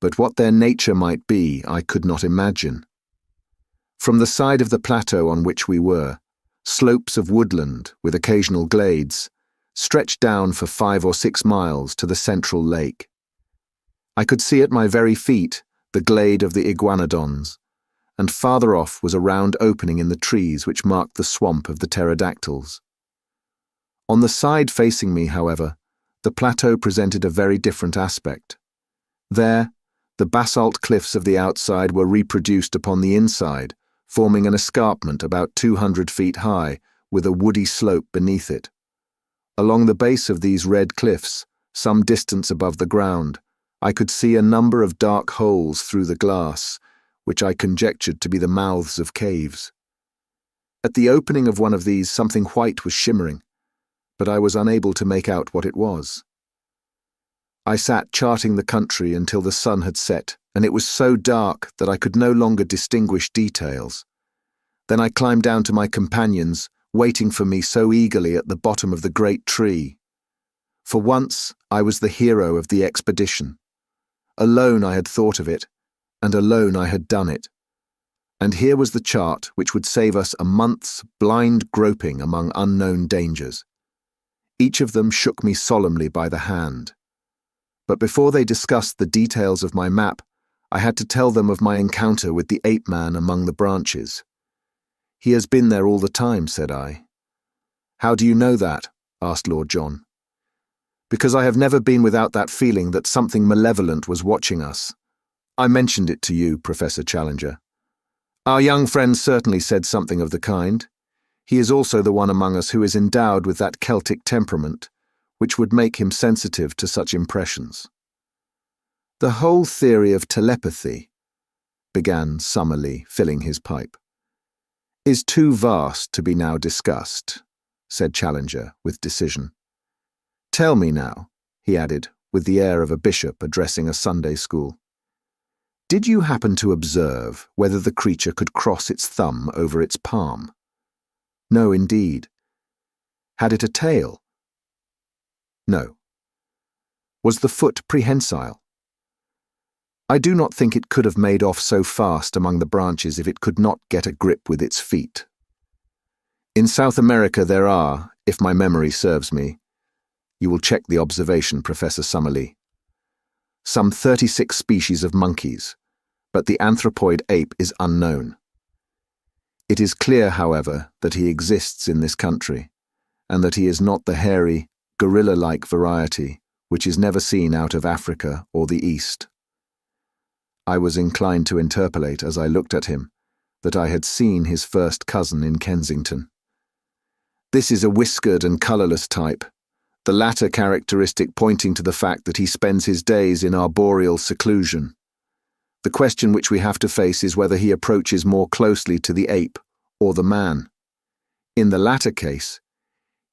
but what their nature might be, I could not imagine. From the side of the plateau on which we were, slopes of woodland, with occasional glades, stretched down for 5 or 6 miles to the central lake. I could see at my very feet the glade of the iguanodons, and farther off was a round opening in the trees which marked the swamp of the pterodactyls. On the side facing me, however, the plateau presented a very different aspect. There, the basalt cliffs of the outside were reproduced upon the inside, forming an escarpment about 200 feet high, with a woody slope beneath it. Along the base of these red cliffs, some distance above the ground, I could see a number of dark holes through the glass, which I conjectured to be the mouths of caves. At the opening of one of these, something white was shimmering, but I was unable to make out what it was. I sat charting the country until the sun had set, and it was so dark that I could no longer distinguish details. Then I climbed down to my companions, waiting for me so eagerly at the bottom of the great tree. For once, I was the hero of the expedition. Alone I had thought of it, and alone I had done it. And here was the chart which would save us a month's blind groping among unknown dangers. Each of them shook me solemnly by the hand. But before they discussed the details of my map, I had to tell them of my encounter with the ape-man among the branches. "He has been there all the time," said I. "How do you know that?" asked Lord John. "Because I have never been without that feeling that something malevolent was watching us. I mentioned it to you, Professor Challenger. Our young friend certainly said something of the kind. He is also the one among us who is endowed with that Celtic temperament, which would make him sensitive to such impressions." "The whole theory of telepathy," began Summerlee, filling his pipe, "is too vast to be now discussed," said Challenger with decision. "Tell me now," he added, with the air of a bishop addressing a Sunday school, "did you happen to observe whether the creature could cross its thumb over its palm?" "No, indeed." "Had it a tail?" "No." "Was the foot prehensile?" "I do not think it could have made off so fast among the branches if it could not get a grip with its feet. In South America there are, if my memory serves me, you will check the observation, Professor Summerlee, some 36 species of monkeys, but the anthropoid ape is unknown. It is clear, however, that he exists in this country, and that he is not the hairy, gorilla-like variety which is never seen out of Africa or the East." I was inclined to interpolate as I looked at him that I had seen his first cousin in Kensington. "This is a whiskered and colourless type, the latter characteristic pointing to the fact that he spends his days in arboreal seclusion. The question which we have to face is whether he approaches more closely to the ape or the man. In the latter case,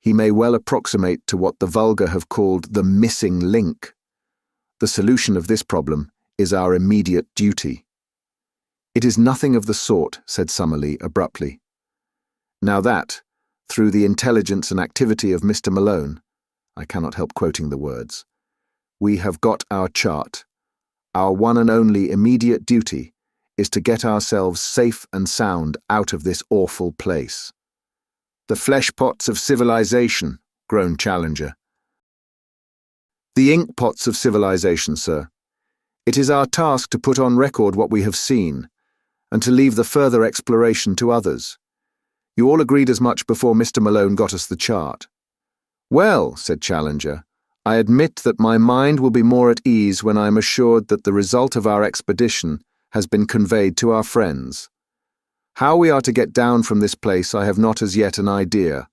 he may well approximate to what the vulgar have called the missing link. The solution of this problem is our immediate duty." "It is nothing of the sort," said Summerlee abruptly. "Now that, through the intelligence and activity of Mr. Malone," I cannot help quoting the words, "we have got our chart, our one and only immediate duty is to get ourselves safe and sound out of this awful place." "The flesh-pots of civilization," groaned Challenger. "The ink-pots of civilization, sir. It is our task to put on record what we have seen, and to leave the further exploration to others. You all agreed as much before Mr. Malone got us the chart." "Well," said Challenger, "I admit that my mind will be more at ease when I am assured that the result of our expedition has been conveyed to our friends. How we are to get down from this place I have not as yet an idea.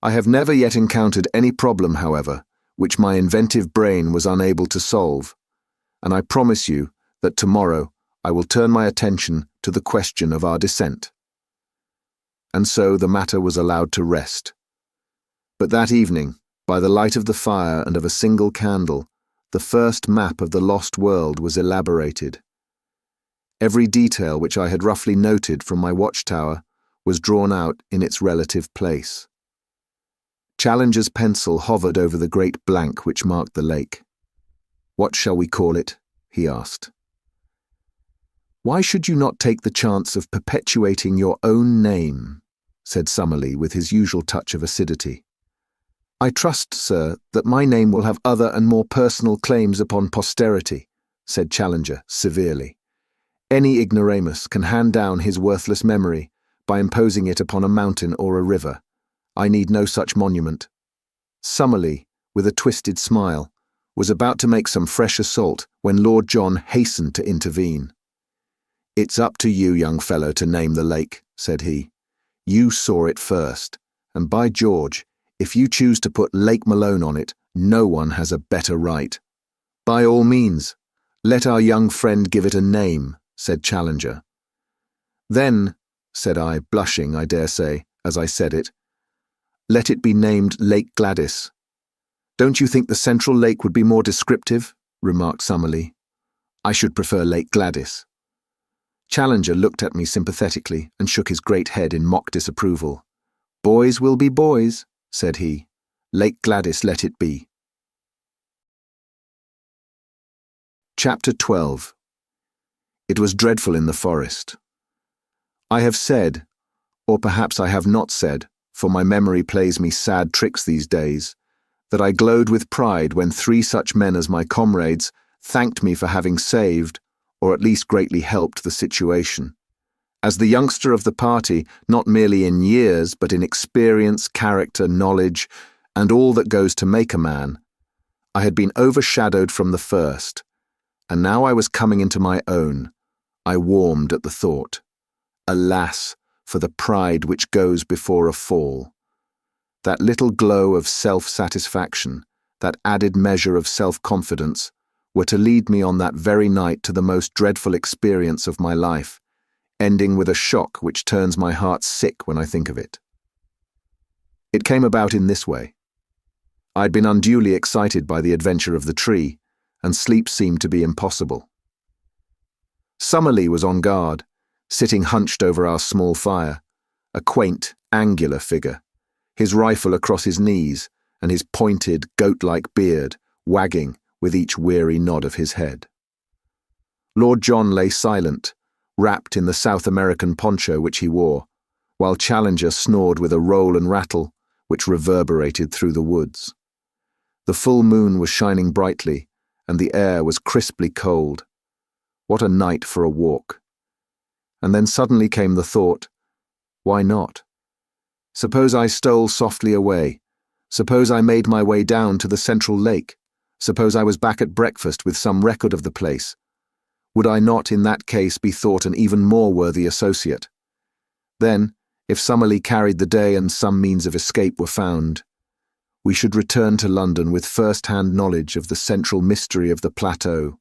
I have never yet encountered any problem, however, which my inventive brain was unable to solve, and I promise you that tomorrow I will turn my attention to the question of our descent. And so the matter was allowed to rest. But that evening, by the light of the fire and of a single candle, the first map of the lost world was elaborated. Every detail which I had roughly noted from my watchtower was drawn out in its relative place. Challenger's pencil hovered over the great blank which marked the lake. "What shall we call it?" he asked. "Why should you not take the chance of perpetuating your own name?" said Summerlee with his usual touch of acidity. "I trust, sir, that my name will have other and more personal claims upon posterity," said Challenger severely. "Any ignoramus can hand down his worthless memory by imposing it upon a mountain or a river. I need no such monument." Summerlee, with a twisted smile, was about to make some fresh assault when Lord John hastened to intervene. "It's up to you, young fellow, to name the lake," said he. "You saw it first, and by George, if you choose to put Lake Malone on it, no one has a better right." "By all means, let our young friend give it a name," said Challenger. "Then," said I, blushing, I dare say, as I said it, "let it be named Lake Gladys." "Don't you think the Central Lake would be more descriptive?" remarked Summerlee. "I should prefer Lake Gladys." Challenger looked at me sympathetically and shook his great head in mock disapproval. "Boys will be boys," said he. "Lake Gladys let it be." Chapter 12. It was dreadful in the forest. I have said, or perhaps I have not said, for my memory plays me sad tricks these days, that I glowed with pride when 3 such men as my comrades thanked me for having saved, or at least greatly helped, the situation. As the youngster of the party, not merely in years, but in experience, character, knowledge, and all that goes to make a man, I had been overshadowed from the first, and now I was coming into my own. I warmed at the thought. Alas, for the pride which goes before a fall. That little glow of self-satisfaction, that added measure of self-confidence, were to lead me on that very night to the most dreadful experience of my life, ending with a shock which turns my heart sick when I think of it. It came about in this way. I had been unduly excited by the adventure of the tree, and sleep seemed to be impossible. Summerlee was on guard, sitting hunched over our small fire, a quaint, angular figure, his rifle across his knees and his pointed, goat-like beard wagging with each weary nod of his head. Lord John lay silent, wrapped in the South American poncho which he wore, while Challenger snored with a roll and rattle which reverberated through the woods. The full moon was shining brightly, and the air was crisply cold. What a night for a walk! And then suddenly came the thought, why not? Suppose I stole softly away. Suppose I made my way down to the Central Lake. Suppose I was back at breakfast with some record of the place. Would I not in that case be thought an even more worthy associate? Then, if Summerlee carried the day and some means of escape were found, we should return to London with first-hand knowledge of the central mystery of the plateau,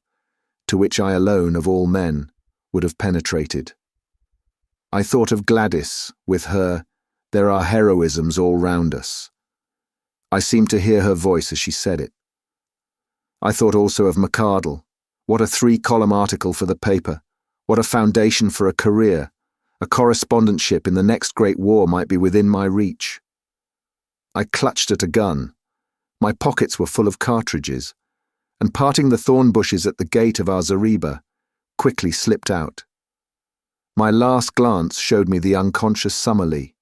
to which I alone of all men would have penetrated. I thought of Gladys, with her, "There are heroisms all round us." I seemed to hear her voice as she said it. I thought also of McArdle. What a 3-column article for the paper, what a foundation for a career, a correspondentship in the next great war might be within my reach. I clutched at a gun. My pockets were full of cartridges, and parting the thorn bushes at the gate of our zareba, quickly slipped out. My last glance showed me the unconscious Summerlee,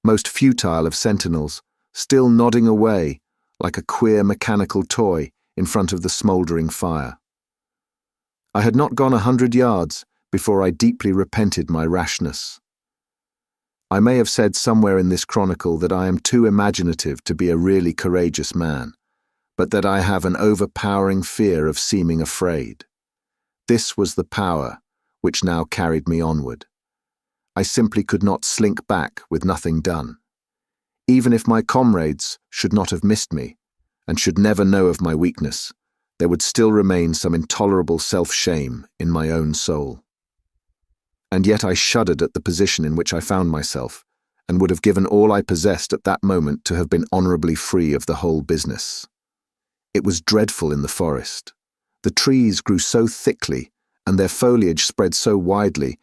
most futile of sentinels, still nodding away like a queer mechanical toy in front of the smouldering fire. I had not gone 100 yards before I deeply repented my rashness. I may have said somewhere in this chronicle that I am too imaginative to be a really courageous man, but that I have an overpowering fear of seeming afraid. This was the power which now carried me onward. I simply could not slink back with nothing done. Even if my comrades should not have missed me, and should never know of my weakness, there would still remain some intolerable self-shame in my own soul. And yet I shuddered at the position in which I found myself, and would have given all I possessed at that moment to have been honourably free of the whole business. It was dreadful in the forest. The trees grew so thickly, and their foliage spread so widely,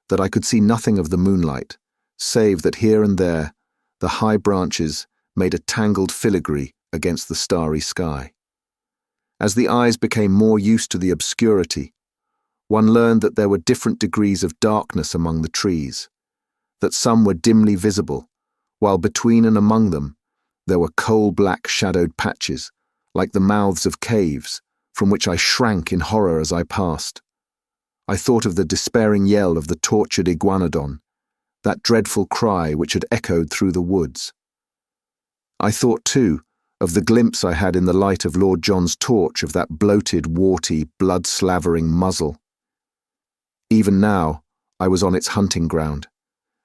that I could see nothing of the moonlight, save that here and there the high branches made a tangled filigree against the starry sky. As the eyes became more used to the obscurity, one learned that there were different degrees of darkness among the trees, that some were dimly visible, while between and among them there were coal-black shadowed patches, like the mouths of caves, from which I shrank in horror as I passed. I thought of the despairing yell of the tortured iguanodon, that dreadful cry which had echoed through the woods. I thought, too, of the glimpse I had in the light of Lord John's torch of that bloated, warty, blood-slavering muzzle. Even now, I was on its hunting ground.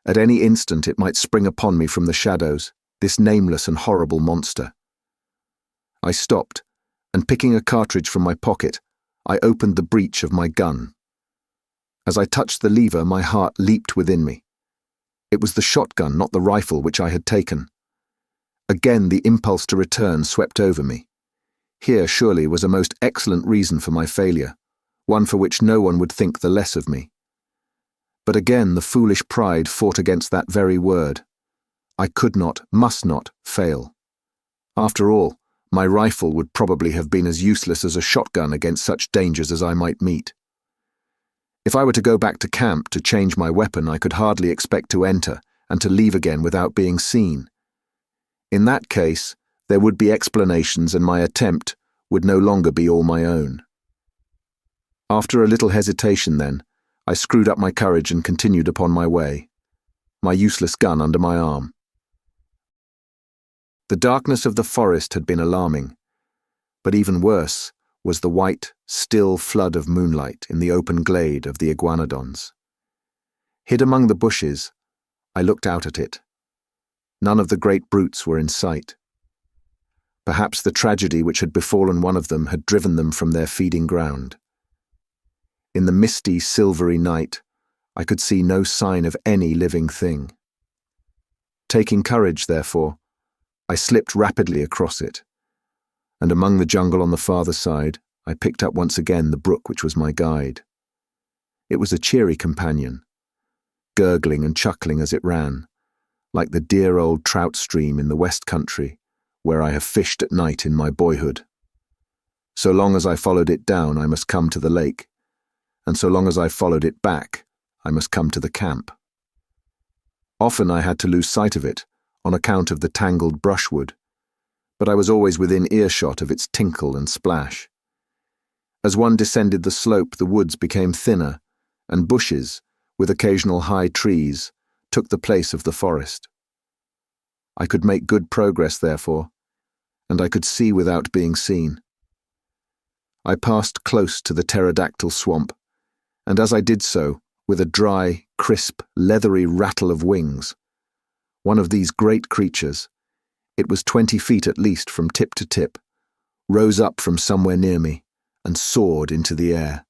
At any instant it might spring upon me from the shadows, this nameless and horrible monster. I stopped, and picking a cartridge from my pocket, I opened the breech of my gun. As I touched the lever, my heart leaped within me. It was the shotgun, not the rifle, which I had taken. Again the impulse to return swept over me. Here, surely, was a most excellent reason for my failure, one for which no one would think the less of me. But again the foolish pride fought against that very word. I could not, must not, fail. After all, my rifle would probably have been as useless as a shotgun against such dangers as I might meet. If I were to go back to camp to change my weapon, I could hardly expect to enter and to leave again without being seen. In that case, there would be explanations and my attempt would no longer be all my own. After a little hesitation, then, I screwed up my courage and continued upon my way, my useless gun under my arm. The darkness of the forest had been alarming, but even worse was the white, still flood of moonlight in the open glade of the iguanodons. Hid among the bushes, I looked out at it. None of the great brutes were in sight. Perhaps the tragedy which had befallen one of them had driven them from their feeding ground. In the misty, silvery night, I could see no sign of any living thing. Taking courage, therefore, I slipped rapidly across it, and among the jungle on the farther side, I picked up once again the brook which was my guide. It was a cheery companion, gurgling and chuckling as it ran, like the dear old trout stream in the West Country, where I have fished at night in my boyhood. So long as I followed it down, I must come to the lake, and so long as I followed it back, I must come to the camp. Often I had to lose sight of it, on account of the tangled brushwood, but I was always within earshot of its tinkle and splash. As one descended the slope, the woods became thinner, and bushes, with occasional high trees, took the place of the forest. I could make good progress, therefore, and I could see without being seen. I passed close to the pterodactyl swamp, and as I did so, with a dry, crisp, leathery rattle of wings, one of these great creatures, it was 20 feet at least from tip to tip, rose up from somewhere near me and soared into the air.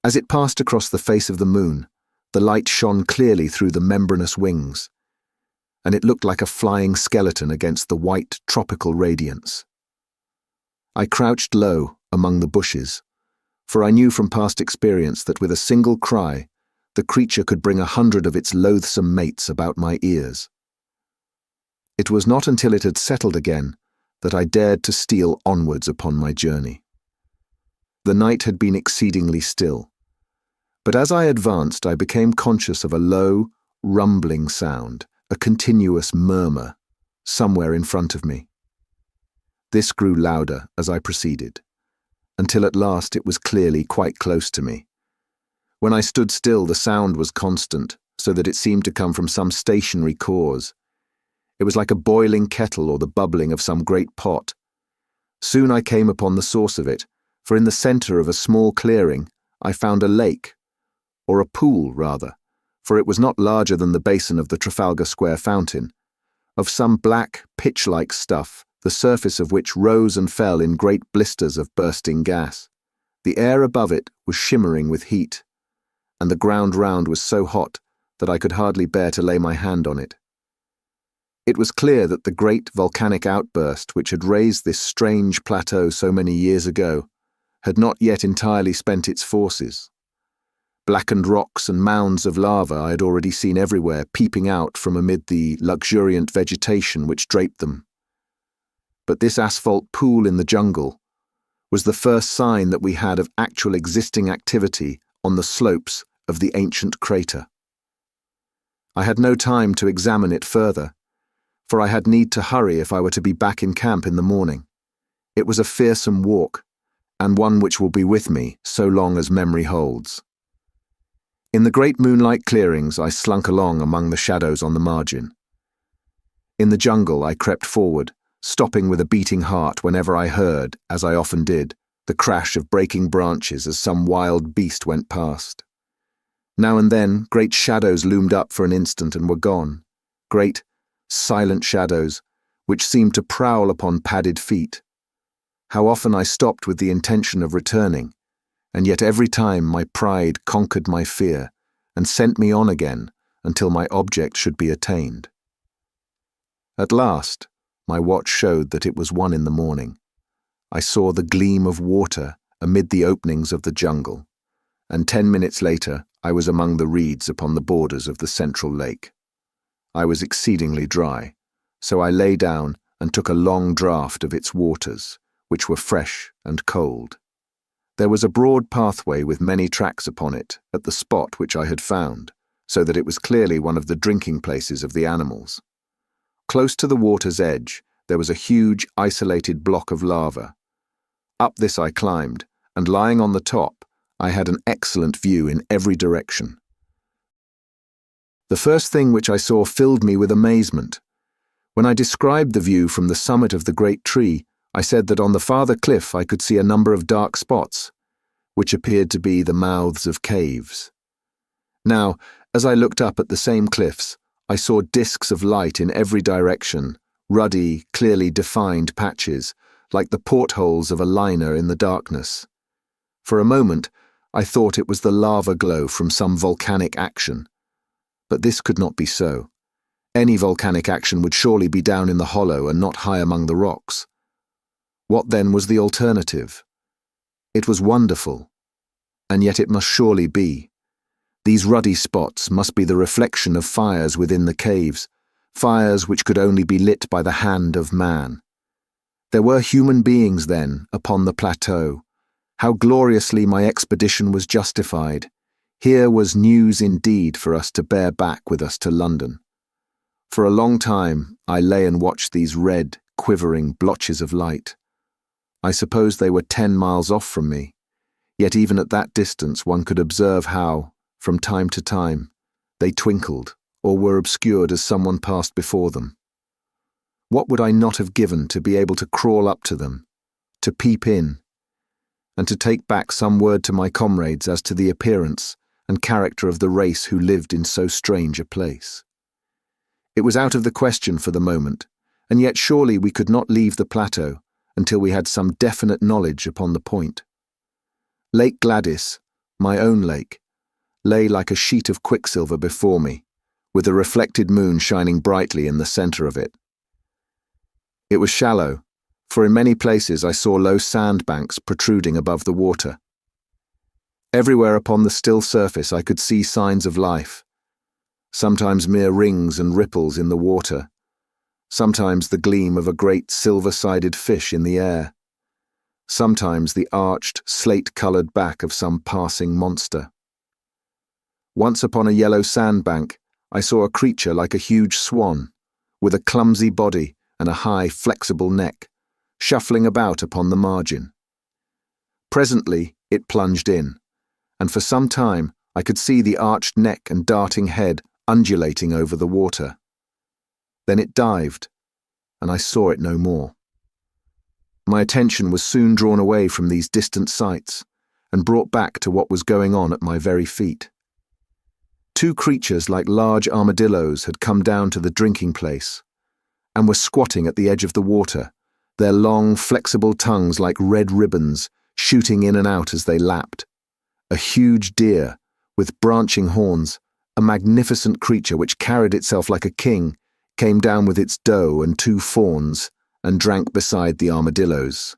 As it passed across the face of the moon, the light shone clearly through the membranous wings, and it looked like a flying skeleton against the white, tropical radiance. I crouched low among the bushes, for I knew from past experience that with a single cry, the creature could bring 100 of its loathsome mates about my ears. It was not until it had settled again that I dared to steal onwards upon my journey. The night had been exceedingly still, but as I advanced I became conscious of a low, rumbling sound, a continuous murmur, somewhere in front of me. This grew louder as I proceeded, until at last it was clearly quite close to me. When I stood still, the sound was constant, so that it seemed to come from some stationary cause. It was like a boiling kettle or the bubbling of some great pot. Soon I came upon the source of it, for in the centre of a small clearing I found a lake, or a pool rather, for it was not larger than the basin of the Trafalgar Square fountain, of some black, pitch-like stuff, the surface of which rose and fell in great blisters of bursting gas. The air above it was shimmering with heat, and the ground round was so hot that I could hardly bear to lay my hand on it. It was clear that the great volcanic outburst which had raised this strange plateau so many years ago had not yet entirely spent its forces. Blackened rocks and mounds of lava I had already seen everywhere peeping out from amid the luxuriant vegetation which draped them. But this asphalt pool in the jungle was the first sign that we had of actual existing activity on the slopes of the ancient crater. I had no time to examine it further, for I had need to hurry if I were to be back in camp in the morning. It was a fearsome walk, and one which will be with me so long as memory holds. In the great moonlight clearings I slunk along among the shadows on the margin. In the jungle I crept forward, stopping with a beating heart whenever I heard, as I often did, the crash of breaking branches as some wild beast went past. Now and then great shadows loomed up for an instant and were gone, great, silent shadows which seemed to prowl upon padded feet. How often I stopped with the intention of returning, and yet every time my pride conquered my fear and sent me on again until my object should be attained. At last, my watch showed that it was 1 in the morning. I saw the gleam of water amid the openings of the jungle, and 10 minutes later I was among the reeds upon the borders of the central lake. I was exceedingly dry, so I lay down and took a long draught of its waters, which were fresh and cold. There was a broad pathway with many tracks upon it at the spot which I had found, so that it was clearly one of the drinking places of the animals. Close to the water's edge, there was a huge, isolated block of lava. Up this I climbed, and lying on the top, I had an excellent view in every direction. The first thing which I saw filled me with amazement. When I described the view from the summit of the great tree, I said that on the farther cliff I could see a number of dark spots, which appeared to be the mouths of caves. Now, as I looked up at the same cliffs, I saw discs of light in every direction, ruddy, clearly defined patches, like the portholes of a liner in the darkness. For a moment, I thought it was the lava glow from some volcanic action. But this could not be so. Any volcanic action would surely be down in the hollow and not high among the rocks. What then was the alternative? It was wonderful, and yet it must surely be. These ruddy spots must be the reflection of fires within the caves, fires which could only be lit by the hand of man. There were human beings, then, upon the plateau. How gloriously my expedition was justified. Here was news indeed for us to bear back with us to London. For a long time I lay and watched these red, quivering blotches of light. I suppose they were 10 miles off from me, yet even at that distance one could observe how, from time to time, they twinkled or were obscured as someone passed before them. What would I not have given to be able to crawl up to them, to peep in, and to take back some word to my comrades as to the appearance and character of the race who lived in so strange a place? It was out of the question for the moment, and yet surely we could not leave the plateau until we had some definite knowledge upon the point. Lake Gladys, my own lake, lay like a sheet of quicksilver before me, with the reflected moon shining brightly in the centre of it. It was shallow, for in many places I saw low sandbanks protruding above the water. Everywhere upon the still surface I could see signs of life, sometimes mere rings and ripples in the water, sometimes the gleam of a great silver-sided fish in the air, sometimes the arched, slate-coloured back of some passing monster. Once upon a yellow sandbank, I saw a creature like a huge swan, with a clumsy body and a high, flexible neck, shuffling about upon the margin. Presently it plunged in, and for some time I could see the arched neck and darting head undulating over the water. Then it dived, and I saw it no more. My attention was soon drawn away from these distant sights and brought back to what was going on at my very feet. Two creatures like large armadillos had come down to the drinking place and were squatting at the edge of the water, their long, flexible tongues like red ribbons shooting in and out as they lapped. A huge deer, with branching horns, a magnificent creature which carried itself like a king, came down with its doe and two fawns and drank beside the armadillos.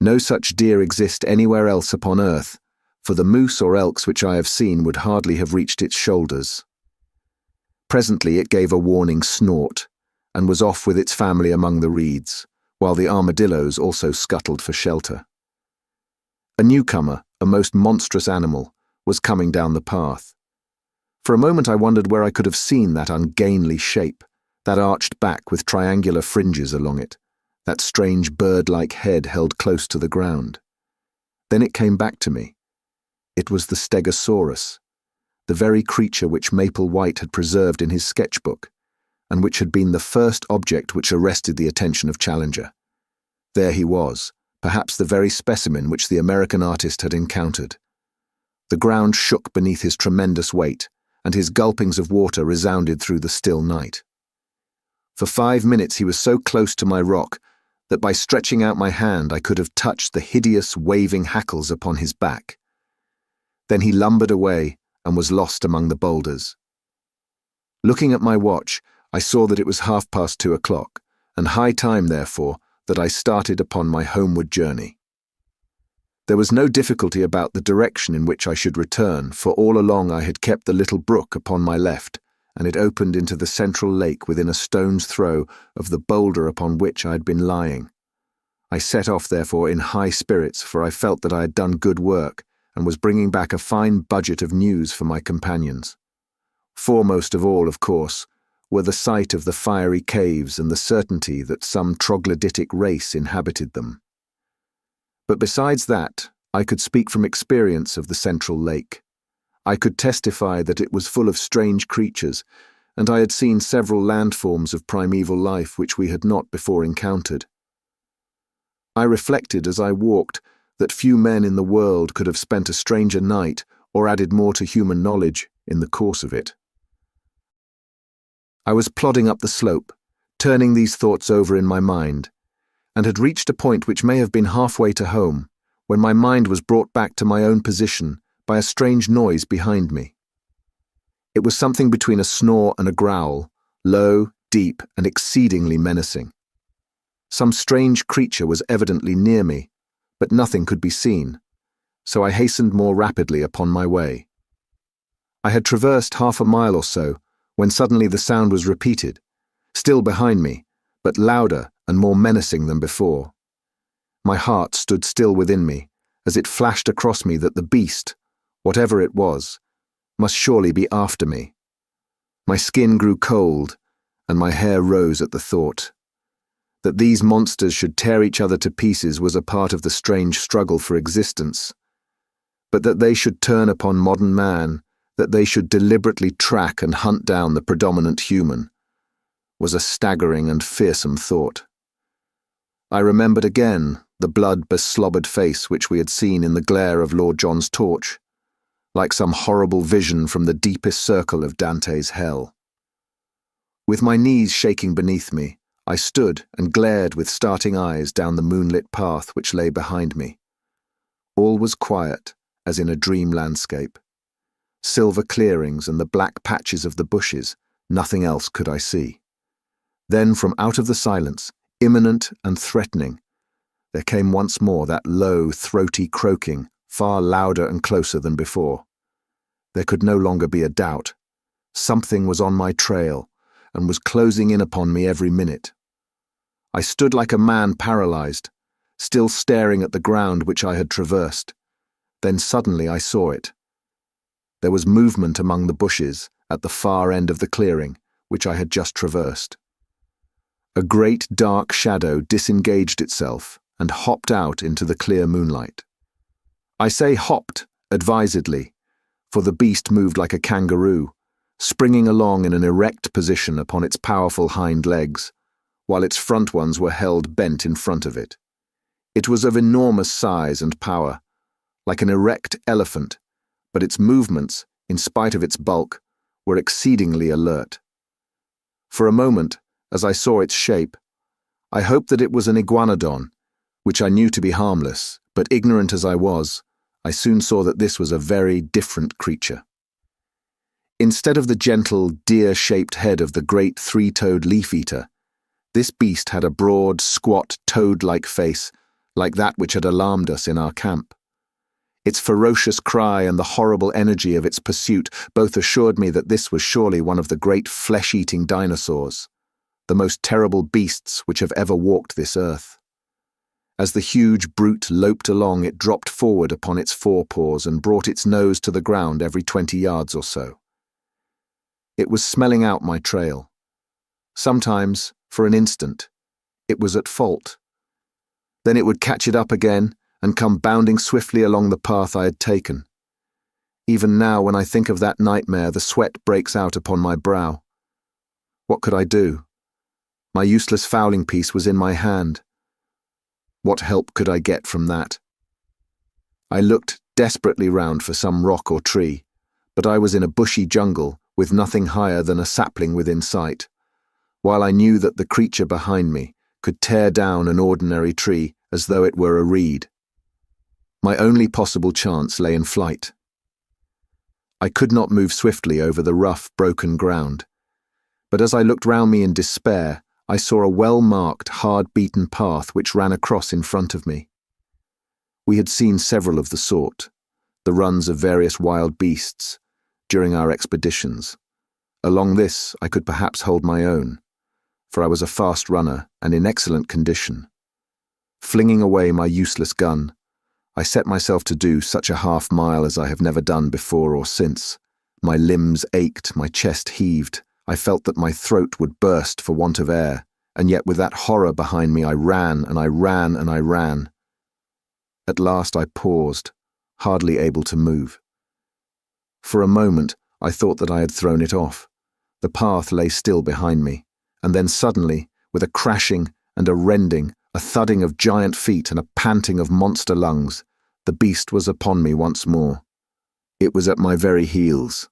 No such deer exist anywhere else upon earth, for the moose or elks which I have seen would hardly have reached its shoulders. Presently it gave a warning snort, and was off with its family among the reeds, while the armadillos also scuttled for shelter. A newcomer, a most monstrous animal, was coming down the path. For a moment I wondered where I could have seen that ungainly shape, that arched back with triangular fringes along it, that strange bird-like head held close to the ground. Then it came back to me. It was the Stegosaurus, the very creature which Maple White had preserved in his sketchbook, and which had been the first object which arrested the attention of Challenger. There he was, perhaps the very specimen which the American artist had encountered. The ground shook beneath his tremendous weight, and his gulpings of water resounded through the still night. For 5 minutes he was so close to my rock that by stretching out my hand I could have touched the hideous waving hackles upon his back. Then he lumbered away and was lost among the boulders. Looking at my watch, I saw that it was 2:30, and high time, therefore, that I started upon my homeward journey. There was no difficulty about the direction in which I should return, for all along I had kept the little brook upon my left, and it opened into the central lake within a stone's throw of the boulder upon which I had been lying. I set off, therefore, in high spirits, for I felt that I had done good work, and was bringing back a fine budget of news for my companions. Foremost of all, of course, were the sight of the fiery caves and the certainty that some troglodytic race inhabited them. But besides that, I could speak from experience of the central lake. I could testify that it was full of strange creatures, and I had seen several landforms of primeval life which we had not before encountered. I reflected as I walked that few men in the world could have spent a stranger night or added more to human knowledge in the course of it. I was plodding up the slope, turning these thoughts over in my mind, and had reached a point which may have been halfway to home, when my mind was brought back to my own position by a strange noise behind me. It was something between a snore and a growl, low, deep, and exceedingly menacing. Some strange creature was evidently near me, but nothing could be seen, so I hastened more rapidly upon my way. I had traversed 1/2 mile or so, when suddenly the sound was repeated, still behind me, but louder and more menacing than before. My heart stood still within me, as it flashed across me that the beast, whatever it was, must surely be after me. My skin grew cold, and my hair rose at the thought. That these monsters should tear each other to pieces was a part of the strange struggle for existence. But that they should turn upon modern man, that they should deliberately track and hunt down the predominant human, was a staggering and fearsome thought. I remembered again the blood-beslobbered face which we had seen in the glare of Lord John's torch, like some horrible vision from the deepest circle of Dante's hell. With my knees shaking beneath me, I stood and glared with starting eyes down the moonlit path which lay behind me. All was quiet, as in a dream landscape. Silver clearings and the black patches of the bushes, nothing else could I see. Then from out of the silence, imminent and threatening, there came once more that low, throaty croaking, far louder and closer than before. There could no longer be a doubt. Something was on my trail, and was closing in upon me every minute. I stood like a man paralyzed, still staring at the ground which I had traversed. Then suddenly I saw it. There was movement among the bushes at the far end of the clearing, which I had just traversed. A great dark shadow disengaged itself and hopped out into the clear moonlight. I say hopped, advisedly, for the beast moved like a kangaroo, springing along in an erect position upon its powerful hind legs, while its front ones were held bent in front of it. It was of enormous size and power, like an erect elephant, but its movements, in spite of its bulk, were exceedingly alert. For a moment, as I saw its shape, I hoped that it was an iguanodon, which I knew to be harmless, but ignorant as I was, I soon saw that this was a very different creature. Instead of the gentle, deer-shaped head of the great three-toed leaf-eater, this beast had a broad, squat, toad-like face, like that which had alarmed us in our camp. Its ferocious cry and the horrible energy of its pursuit both assured me that this was surely one of the great flesh-eating dinosaurs, the most terrible beasts which have ever walked this earth. As the huge brute loped along, it dropped forward upon its forepaws and brought its nose to the ground every 20 yards or so. It was smelling out my trail. Sometimes, for an instant, it was at fault. Then it would catch it up again and come bounding swiftly along the path I had taken. Even now, when I think of that nightmare, the sweat breaks out upon my brow. What could I do? My useless fowling piece was in my hand. What help could I get from that? I looked desperately round for some rock or tree, but I was in a bushy jungle with nothing higher than a sapling within sight, while I knew that the creature behind me could tear down an ordinary tree as though it were a reed. My only possible chance lay in flight. I could not move swiftly over the rough, broken ground, but as I looked round me in despair, I saw a well-marked, hard-beaten path which ran across in front of me. We had seen several of the sort, the runs of various wild beasts, during our expeditions. Along this I could perhaps hold my own, for I was a fast runner and in excellent condition. Flinging away my useless gun, I set myself to do such a half-mile as I have never done before or since. My limbs ached, my chest heaved, I felt that my throat would burst for want of air, and yet with that horror behind me I ran and I ran and I ran. At last I paused, hardly able to move. For a moment I thought that I had thrown it off. The path lay still behind me, and then suddenly, with a crashing and a rending, a thudding of giant feet and a panting of monster lungs, the beast was upon me once more. It was at my very heels.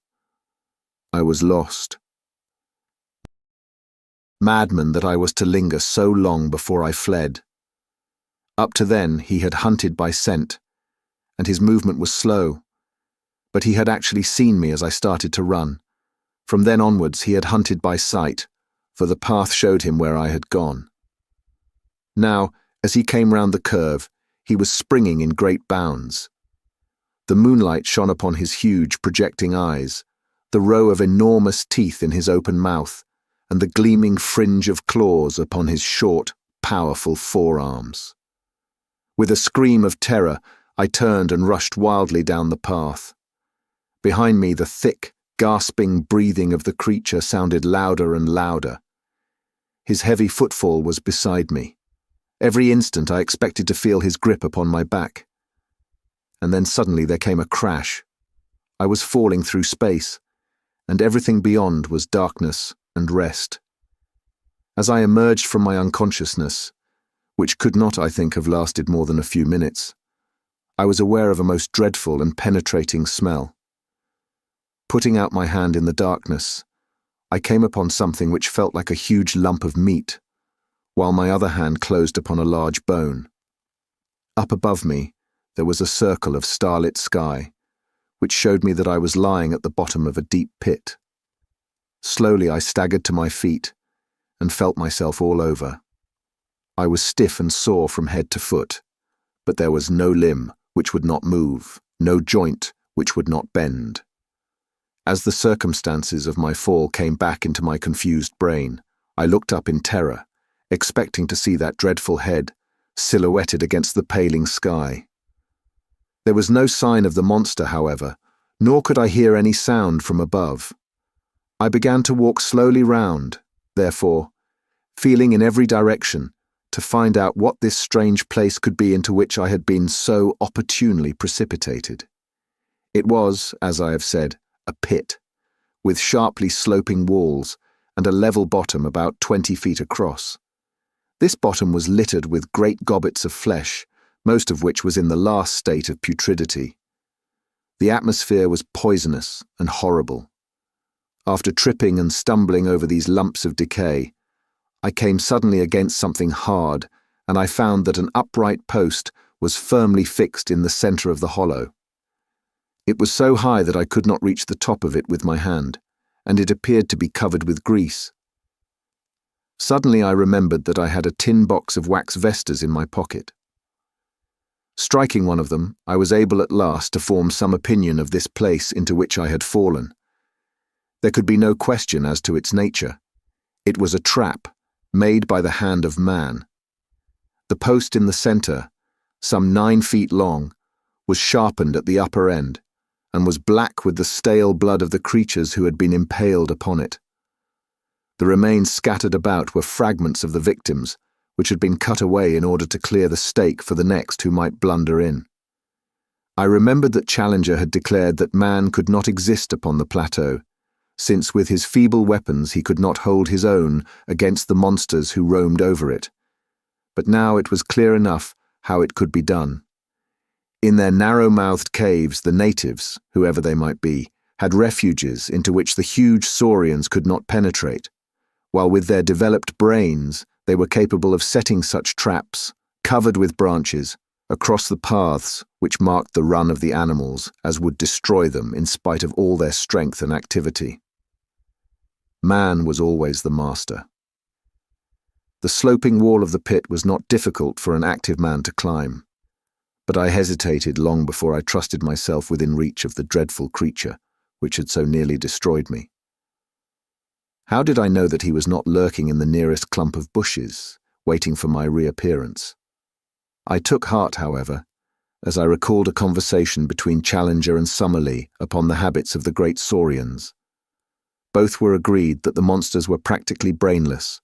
I was lost. Madman that I was to linger so long before I fled. Up to then he had hunted by scent, and his movement was slow, but he had actually seen me as I started to run. From then onwards he had hunted by sight, for the path showed him where I had gone. Now, as he came round the curve, he was springing in great bounds. The moonlight shone upon his huge, projecting eyes, the row of enormous teeth in his open mouth, and the gleaming fringe of claws upon his short, powerful forearms. With a scream of terror, I turned and rushed wildly down the path. Behind me, the thick, gasping breathing of the creature sounded louder and louder. His heavy footfall was beside me. Every instant I expected to feel his grip upon my back. And then suddenly there came a crash. I was falling through space, and everything beyond was darkness and rest. As I emerged from my unconsciousness, which could not, I think, have lasted more than a few minutes, I was aware of a most dreadful and penetrating smell. Putting out my hand in the darkness, I came upon something which felt like a huge lump of meat, while my other hand closed upon a large bone. Up above me, there was a circle of starlit sky, which showed me that I was lying at the bottom of a deep pit. Slowly I staggered to my feet and felt myself all over. I was stiff and sore from head to foot, but there was no limb which would not move, no joint which would not bend. As the circumstances of my fall came back into my confused brain, I looked up in terror, expecting to see that dreadful head silhouetted against the paling sky. There was no sign of the monster, however, nor could I hear any sound from above. I began to walk slowly round, therefore, feeling in every direction to find out what this strange place could be into which I had been so opportunely precipitated. It was, as I have said, a pit, with sharply sloping walls and a level bottom about 20 feet across. This bottom was littered with great gobbets of flesh, most of which was in the last state of putridity. The atmosphere was poisonous and horrible. after tripping and stumbling over these lumps of decay, I came suddenly against something hard, and I found that an upright post was firmly fixed in the center of the hollow. It was so high that I could not reach the top of it with my hand, and it appeared to be covered with grease. Suddenly I remembered that I had a tin box of wax vestas in my pocket. Striking one of them, I was able at last to form some opinion of this place into which I had fallen. There could be no question as to its nature. It was a trap, made by the hand of man. The post in the center, some 9 feet long, was sharpened at the upper end, and was black with the stale blood of the creatures who had been impaled upon it. The remains scattered about were fragments of the victims, which had been cut away in order to clear the stake for the next who might blunder in. I remembered that Challenger had declared that man could not exist upon the plateau, since with his feeble weapons he could not hold his own against the monsters who roamed over it. But now it was clear enough how it could be done. In their narrow-mouthed caves, the natives, whoever they might be, had refuges into which the huge saurians could not penetrate, while with their developed brains they were capable of setting such traps, covered with branches, across the paths which marked the run of the animals as would destroy them in spite of all their strength and activity. Man was always the master. The sloping wall of the pit was not difficult for an active man to climb, but I hesitated long before I trusted myself within reach of the dreadful creature which had so nearly destroyed me. How did I know that he was not lurking in the nearest clump of bushes, waiting for my reappearance? I took heart, however, as I recalled a conversation between Challenger and Summerlee upon the habits of the great saurians. Both were agreed that the monsters were practically brainless,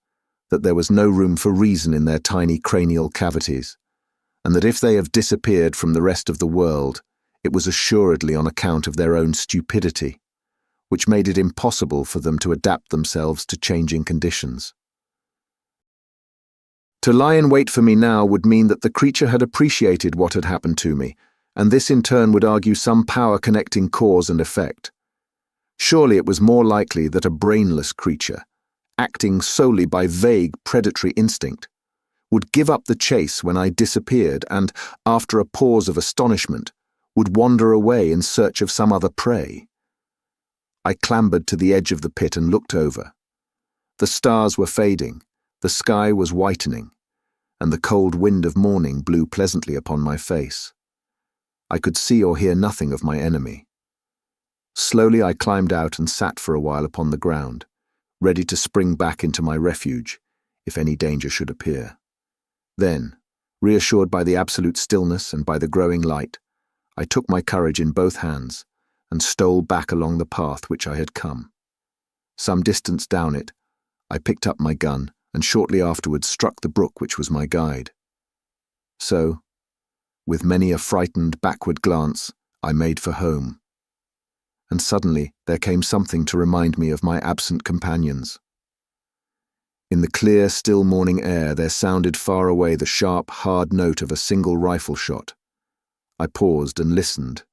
that there was no room for reason in their tiny cranial cavities, and that if they have disappeared from the rest of the world, it was assuredly on account of their own stupidity, which made it impossible for them to adapt themselves to changing conditions. To lie in wait for me now would mean that the creature had appreciated what had happened to me, and this in turn would argue some power connecting cause and effect. Surely it was more likely that a brainless creature, acting solely by vague predatory instinct, would give up the chase when I disappeared and, after a pause of astonishment, would wander away in search of some other prey. I clambered to the edge of the pit and looked over. The stars were fading, the sky was whitening, and the cold wind of morning blew pleasantly upon my face. I could see or hear nothing of my enemy. Slowly I climbed out and sat for a while upon the ground, ready to spring back into my refuge, if any danger should appear. Then, reassured by the absolute stillness and by the growing light, I took my courage in both hands and stole back along the path which I had come. Some distance down it, I picked up my gun and shortly afterwards struck the brook which was my guide. So, with many a frightened backward glance, I made for home. And suddenly there came something to remind me of my absent companions. In the clear, still morning air there sounded far away the sharp, hard note of a single rifle shot. I paused and listened,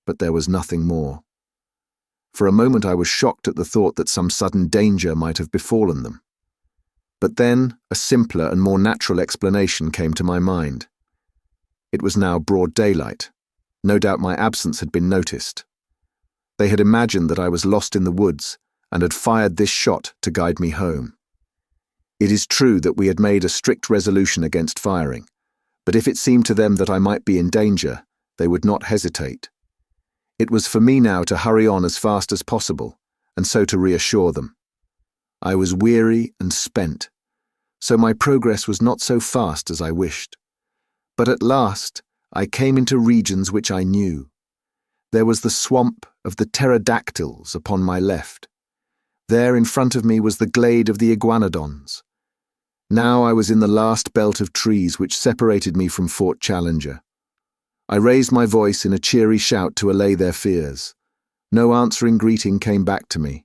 but there was nothing more. For a moment I was shocked at the thought that some sudden danger might have befallen them. But then a simpler and more natural explanation came to my mind. It was now broad daylight. No doubt my absence had been noticed. They had imagined that I was lost in the woods and had fired this shot to guide me home. It is true that we had made a strict resolution against firing, but if it seemed to them that I might be in danger, they would not hesitate. It was for me now to hurry on as fast as possible, and so to reassure them. I was weary and spent, so my progress was not so fast as I wished. But at last I came into regions which I knew. There was the swamp of the pterodactyls upon my left. There in front of me was the glade of the iguanodons. Now I was in the last belt of trees which separated me from Fort Challenger. I raised my voice in a cheery shout to allay their fears. No answering greeting came back to me.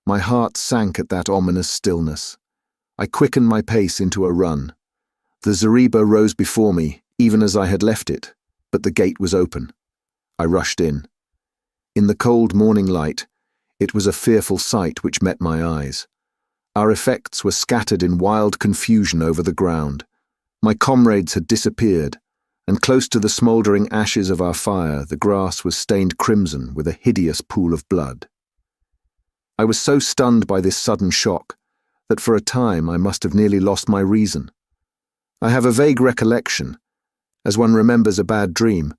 My heart sank at that ominous stillness. I quickened my pace into a run. The zareba rose before me, even as I had left it, but the gate was open. I rushed in. In the cold morning light, It was a fearful sight which met my eyes. Our effects were scattered in wild confusion over the ground. My comrades had disappeared, and close to the smouldering ashes of our fire, the grass was stained crimson with a hideous pool of blood. I was so stunned by this sudden shock that for a time I must have nearly lost my reason. I have a vague recollection, as one remembers a bad dream,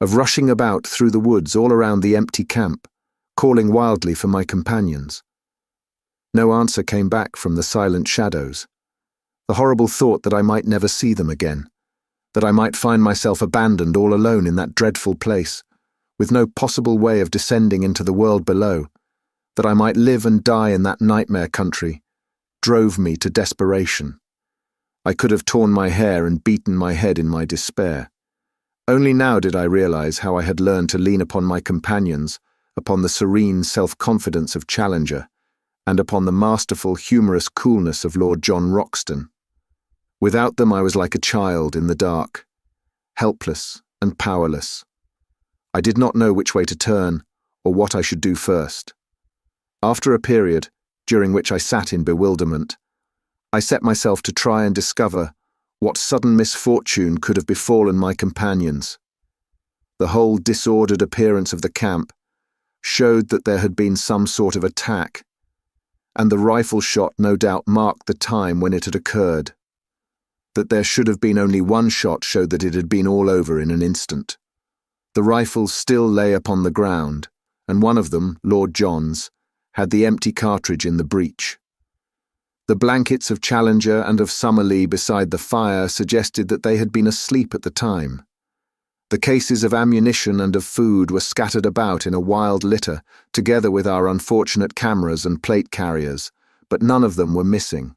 of rushing about through the woods all around the empty camp, calling wildly for my companions. No answer came back from the silent shadows. The horrible thought that I might never see them again, that I might find myself abandoned all alone in that dreadful place, with no possible way of descending into the world below, that I might live and die in that nightmare country, drove me to desperation. I could have torn my hair and beaten my head in my despair. Only now did I realize how I had learned to lean upon my companions, upon the serene self-confidence of Challenger, and upon the masterful, humorous coolness of Lord John Roxton. Without them I was like a child in the dark, helpless and powerless. I did not know which way to turn, or what I should do first. After a period, during which I sat in bewilderment, I set myself to try and discover what sudden misfortune could have befallen my companions. The whole disordered appearance of the camp showed that there had been some sort of attack, and the rifle shot no doubt marked the time when it had occurred. That there should have been only one shot showed that it had been all over in an instant. The rifles still lay upon the ground, and one of them, Lord John's, had the empty cartridge in the breech. The blankets of Challenger and of Summerlee beside the fire suggested that they had been asleep at the time. The cases of ammunition and of food were scattered about in a wild litter, together with our unfortunate cameras and plate carriers, but none of them were missing.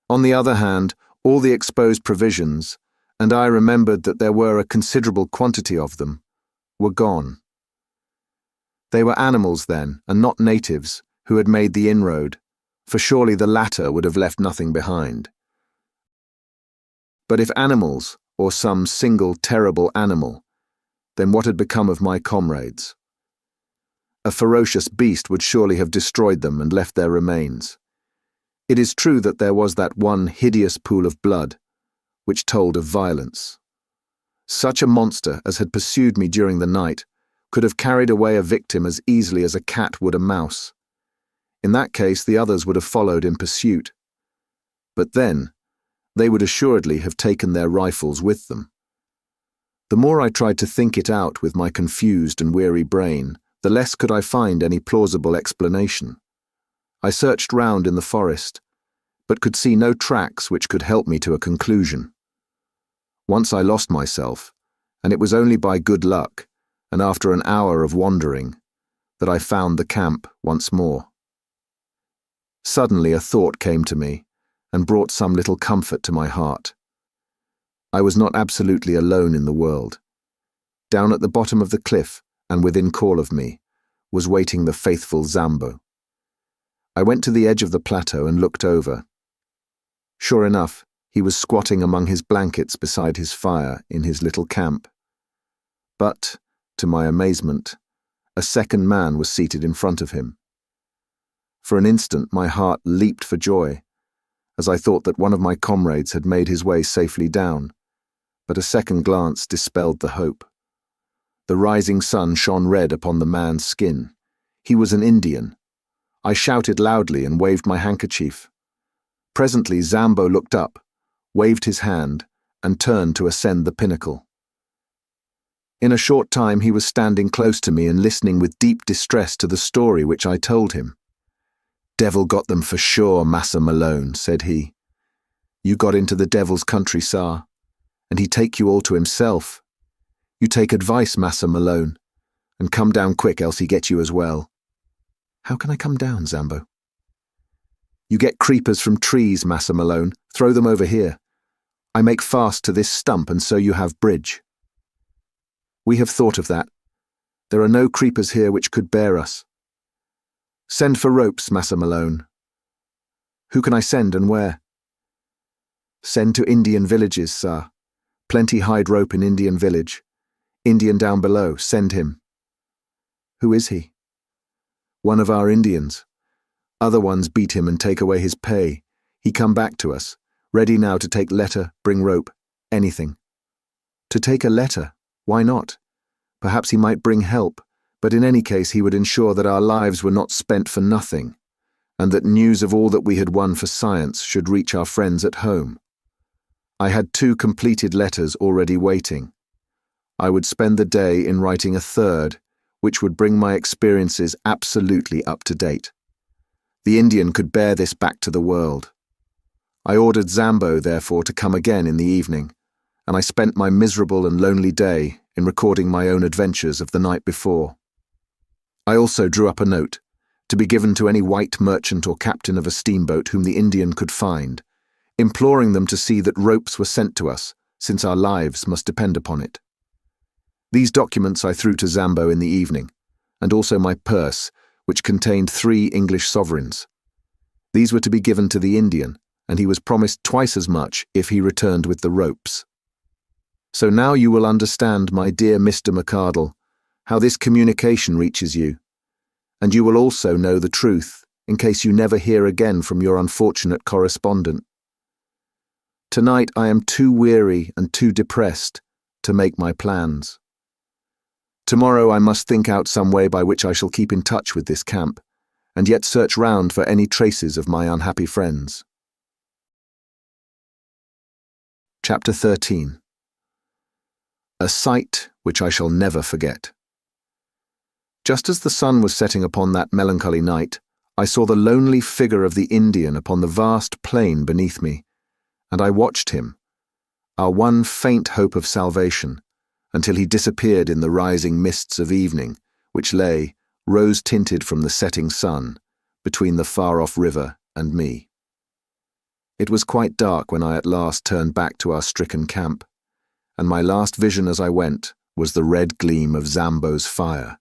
On the other hand, all the exposed provisions, and I remembered that there were a considerable quantity of them, were gone. They were animals then, and not natives, who had made the inroad, for surely the latter would have left nothing behind. But if animals, or some single terrible animal, then what had become of my comrades? A ferocious beast would surely have destroyed them and left their remains. It is true that there was that one hideous pool of blood, which told of violence. Such a monster as had pursued me during the night could have carried away a victim as easily as a cat would a mouse. In that case, the others would have followed in pursuit. But then, they would assuredly have taken their rifles with them. The more I tried to think it out with my confused and weary brain, the less could I find any plausible explanation. I searched round in the forest, but could see no tracks which could help me to a conclusion. Once I lost myself, and it was only by good luck, and after an hour of wandering, that I found the camp once more. Suddenly a thought came to me, and brought some little comfort to my heart. I was not absolutely alone in the world. Down at the bottom of the cliff, and within call of me, was waiting the faithful Zambo. I went to the edge of the plateau and looked over. Sure enough, he was squatting among his blankets beside his fire in his little camp. But, to my amazement, a second man was seated in front of him. For an instant my heart leaped for joy, as I thought that one of my comrades had made his way safely down, but a second glance dispelled the hope. The rising sun shone red upon the man's skin. He was an Indian. I shouted loudly and waved my handkerchief. Presently Zambo looked up, waved his hand, and turned to ascend the pinnacle. In a short time he was standing close to me and listening with deep distress to the story which I told him. "Devil got them for sure, Massa Malone," said he. "You got into the devil's country, sir, and he take you all to himself. You take advice, Massa Malone, and come down quick else he get you as well." "How can I come down, Zambo?" "You get creepers from trees, Massa Malone, throw them over here. I make fast to this stump and so you have bridge." "We have thought of that. There are no creepers here which could bear us." "Send for ropes, Massa Malone." "Who can I send and where?" "Send to Indian villages, sir. Plenty hide rope in Indian village. Indian down below, send him." "Who is he?" One of our Indians. Other ones beat him and take away his pay. He come back to us, ready now to take letter, bring rope, anything. To take a letter? Why not? Perhaps he might bring help, but in any case he would ensure that our lives were not spent for nothing, and that news of all that we had won for science should reach our friends at home. I had 2 completed letters already waiting. I would spend the day in writing a third, which would bring my experiences absolutely up to date. The Indian could bear this back to the world. I ordered Zambo, therefore, to come again in the evening, and I spent my miserable and lonely day in recording my own adventures of the night before. I also drew up a note, to be given to any white merchant or captain of a steamboat whom the Indian could find, imploring them to see that ropes were sent to us, since our lives must depend upon it. These documents I threw to Zambo in the evening, and also my purse, which contained 3 English sovereigns. These were to be given to the Indian, and he was promised twice as much if he returned with the ropes. So now you will understand, my dear Mr. McArdle, how this communication reaches you, and you will also know the truth, in case you never hear again from your unfortunate correspondent. Tonight I am too weary and too depressed to make my plans. Tomorrow I must think out some way by which I shall keep in touch with this camp, and yet search round for any traces of my unhappy friends. Chapter 13. A sight which I shall never forget. Just as the sun was setting upon that melancholy night, I saw the lonely figure of the Indian upon the vast plain beneath me, and I watched him, our one faint hope of salvation, until he disappeared in the rising mists of evening, which lay, rose-tinted from the setting sun, between the far-off river and me. It was quite dark when I at last turned back to our stricken camp, and my last vision as I went was the red gleam of Zambo's fire,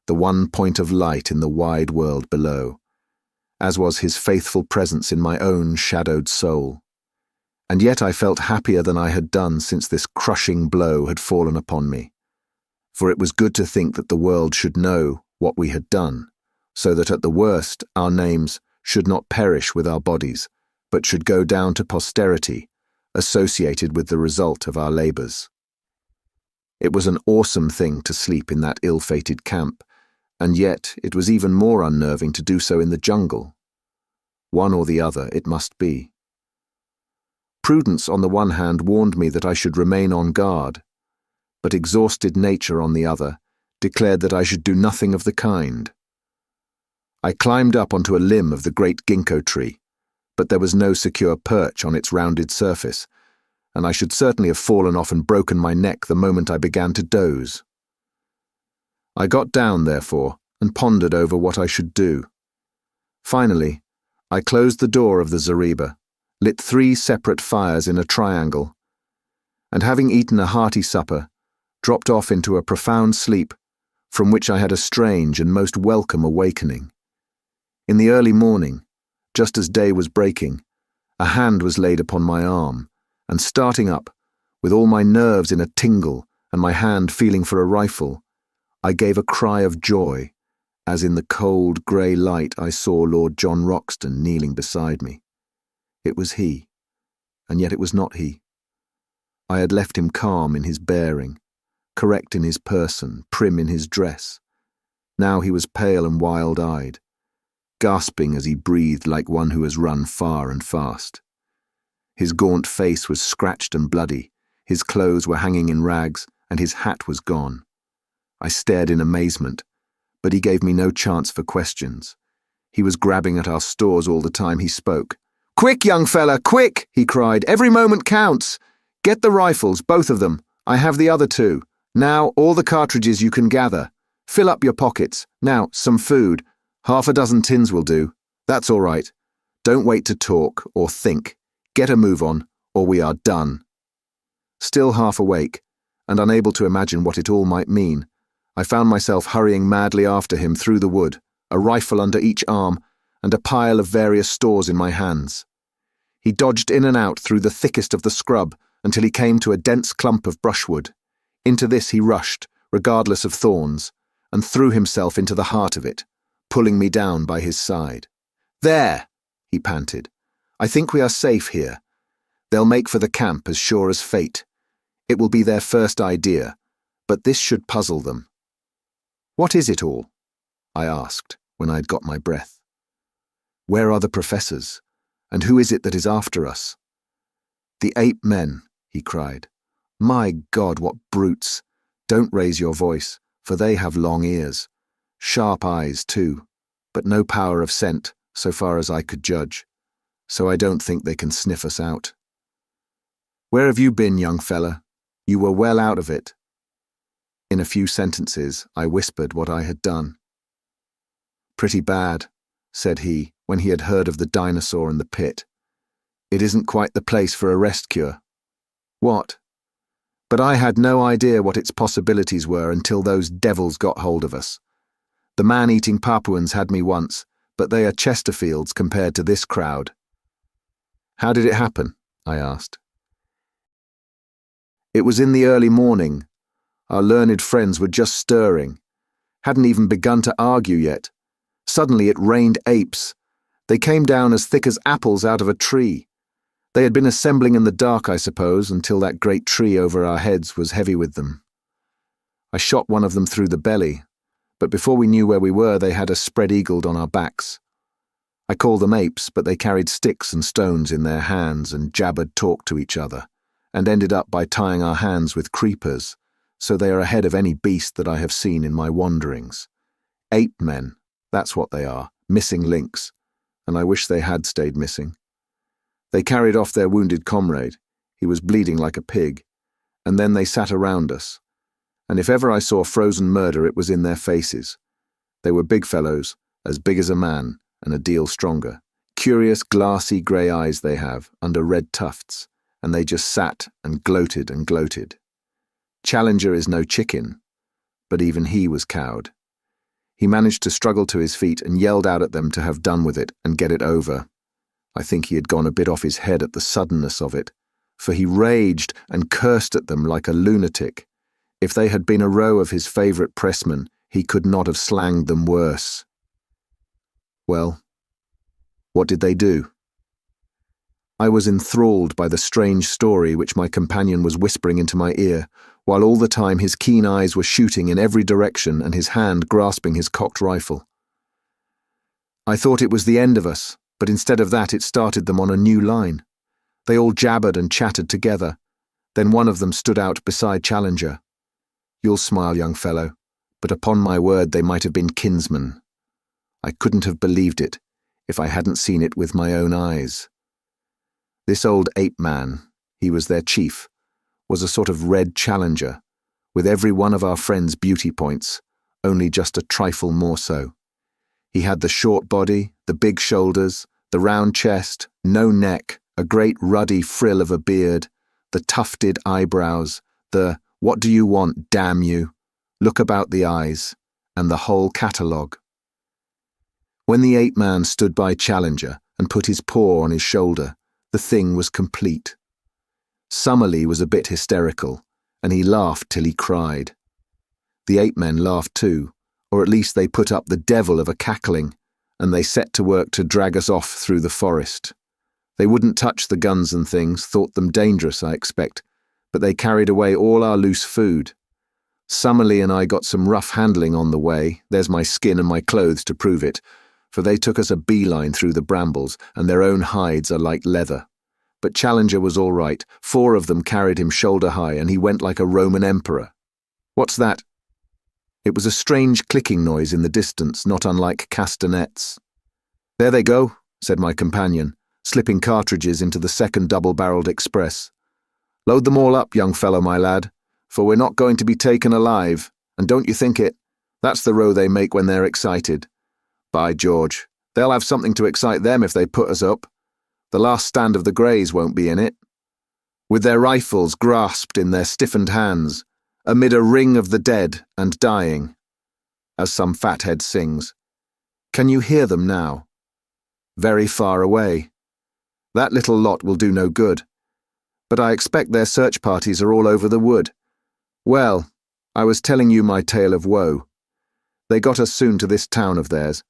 the one point of light in the wide world below, as was his faithful presence in my own shadowed soul. And yet I felt happier than I had done since this crushing blow had fallen upon me, for it was good to think that the world should know what we had done, so that at the worst our names should not perish with our bodies, but should go down to posterity, associated with the result of our labours. It was an awesome thing to sleep in that ill-fated camp, and yet it was even more unnerving to do so in the jungle. One or the other it must be. Prudence on the one hand warned me that I should remain on guard, but exhausted nature on the other declared that I should do nothing of the kind. I climbed up onto a limb of the great ginkgo tree, but there was no secure perch on its rounded surface, and I should certainly have fallen off and broken my neck the moment I began to doze. I got down, therefore, and pondered over what I should do. Finally, I closed the door of the zareba, lit 3 separate fires in a triangle, and having eaten a hearty supper, dropped off into a profound sleep, from which I had a strange and most welcome awakening. In the early morning, just as day was breaking, a hand was laid upon my arm, and starting up, with all my nerves in a tingle and my hand feeling for a rifle, I gave a cry of joy, as in the cold grey light I saw Lord John Roxton kneeling beside me. It was he, and yet it was not he. I had left him calm in his bearing, correct in his person, prim in his dress. Now he was pale and wild-eyed, gasping as he breathed like one who has run far and fast. His gaunt face was scratched and bloody, his clothes were hanging in rags, and his hat was gone. I stared in amazement, but he gave me no chance for questions. He was grabbing at our stores all the time he spoke. "Quick, young fella, quick!" he cried. "Every moment counts. Get the rifles, both of them. I have the other 2. Now, all the cartridges you can gather. Fill up your pockets. Now, some food. 6 tins will do. That's all right. Don't wait to talk or think. Get a move on, or we are done." Still half awake, and unable to imagine what it all might mean, I found myself hurrying madly after him through the wood, a rifle under each arm, and a pile of various stores in my hands. He dodged in and out through the thickest of the scrub until he came to a dense clump of brushwood. Into this he rushed, regardless of thorns, and threw himself into the heart of it, pulling me down by his side. "There," he panted. "I think we are safe here. They'll make for the camp as sure as fate. It will be their first idea, but this should puzzle them." "What is it all?" I asked when I'd got my breath. "Where are the professors? And who is it that is after us?" "The ape men," he cried. "My God, what brutes! Don't raise your voice, for they have long ears. Sharp eyes, too, but no power of scent, so far as I could judge. So I don't think they can sniff us out." "Where have you been, young fella? You were well out of it." In a few sentences, I whispered what I had done. "Pretty bad," said he, when he had heard of the dinosaur in the pit. "It isn't quite the place for a rest cure." "What?" But I had no idea what its possibilities were until those devils got hold of us. The man-eating Papuans had me once, but they are Chesterfields compared to this crowd. "How did it happen?" I asked. "It was in the early morning. Our learned friends were just stirring. Hadn't even begun to argue yet. Suddenly it rained apes. They came down as thick as apples out of a tree. They had been assembling in the dark, I suppose, until that great tree over our heads was heavy with them. I shot one of them through the belly, but before we knew where we were, they had us spread-eagled on our backs. I called them apes, but they carried sticks and stones in their hands and jabbered talk to each other, and ended up by tying our hands with creepers, so they are ahead of any beast that I have seen in my wanderings. Ape men, that's what they are, missing links, and I wish they had stayed missing. They carried off their wounded comrade. He was bleeding like a pig, and then they sat around us. And if ever I saw frozen murder, it was in their faces. They were big fellows, as big as a man, and a deal stronger. Curious, glassy grey eyes they have, under red tufts, and they just sat and gloated and gloated. Challenger is no chicken, but even he was cowed. He managed to struggle to his feet and yelled out at them to have done with it and get it over. I think he had gone a bit off his head at the suddenness of it, for he raged and cursed at them like a lunatic. If they had been a row of his favourite pressmen, he could not have slanged them worse. Well, what did they do? I was enthralled by the strange story which my companion was whispering into my ear, while all the time his keen eyes were shooting in every direction and his hand grasping his cocked rifle. I thought it was the end of us, but instead of that it started them on a new line. They all jabbered and chattered together. Then one of them stood out beside Challenger. You'll smile, young fellow, but upon my word they might have been kinsmen. I couldn't have believed it if I hadn't seen it with my own eyes. This old ape man, he was their chief, was a sort of red Challenger, with every one of our friend's beauty points, only just a trifle more so. He had the short body, the big shoulders, the round chest, no neck, a great ruddy frill of a beard, the tufted eyebrows, the "what do you want, damn you," look about the eyes, and the whole catalogue. When the ape man stood by Challenger and put his paw on his shoulder, the thing was complete. Summerlee was a bit hysterical, and he laughed till he cried. The ape men laughed too, or at least they put up the devil of a cackling, and they set to work to drag us off through the forest. They wouldn't touch the guns and things, thought them dangerous, I expect, but they carried away all our loose food. Summerlee and I got some rough handling on the way, there's my skin and my clothes to prove it, for they took us a beeline through the brambles, and their own hides are like leather. But Challenger was all right. 4 of them carried him shoulder high, and he went like a Roman emperor. What's that? It was a strange clicking noise in the distance, not unlike castanets. There they go, said my companion, slipping cartridges into the second double-barreled express. Load them all up, young fellow, my lad, for we're not going to be taken alive, and don't you think it? That's the row they make when they're excited. By George, they'll have something to excite them if they put us up. The last stand of the Greys won't be in it. With their rifles grasped in their stiffened hands, amid a ring of the dead and dying, as some fathead sings. Can you hear them now? Very far away. That little lot will do no good. But I expect their search parties are all over the wood. Well, I was telling you my tale of woe. They got us soon to this town of theirs,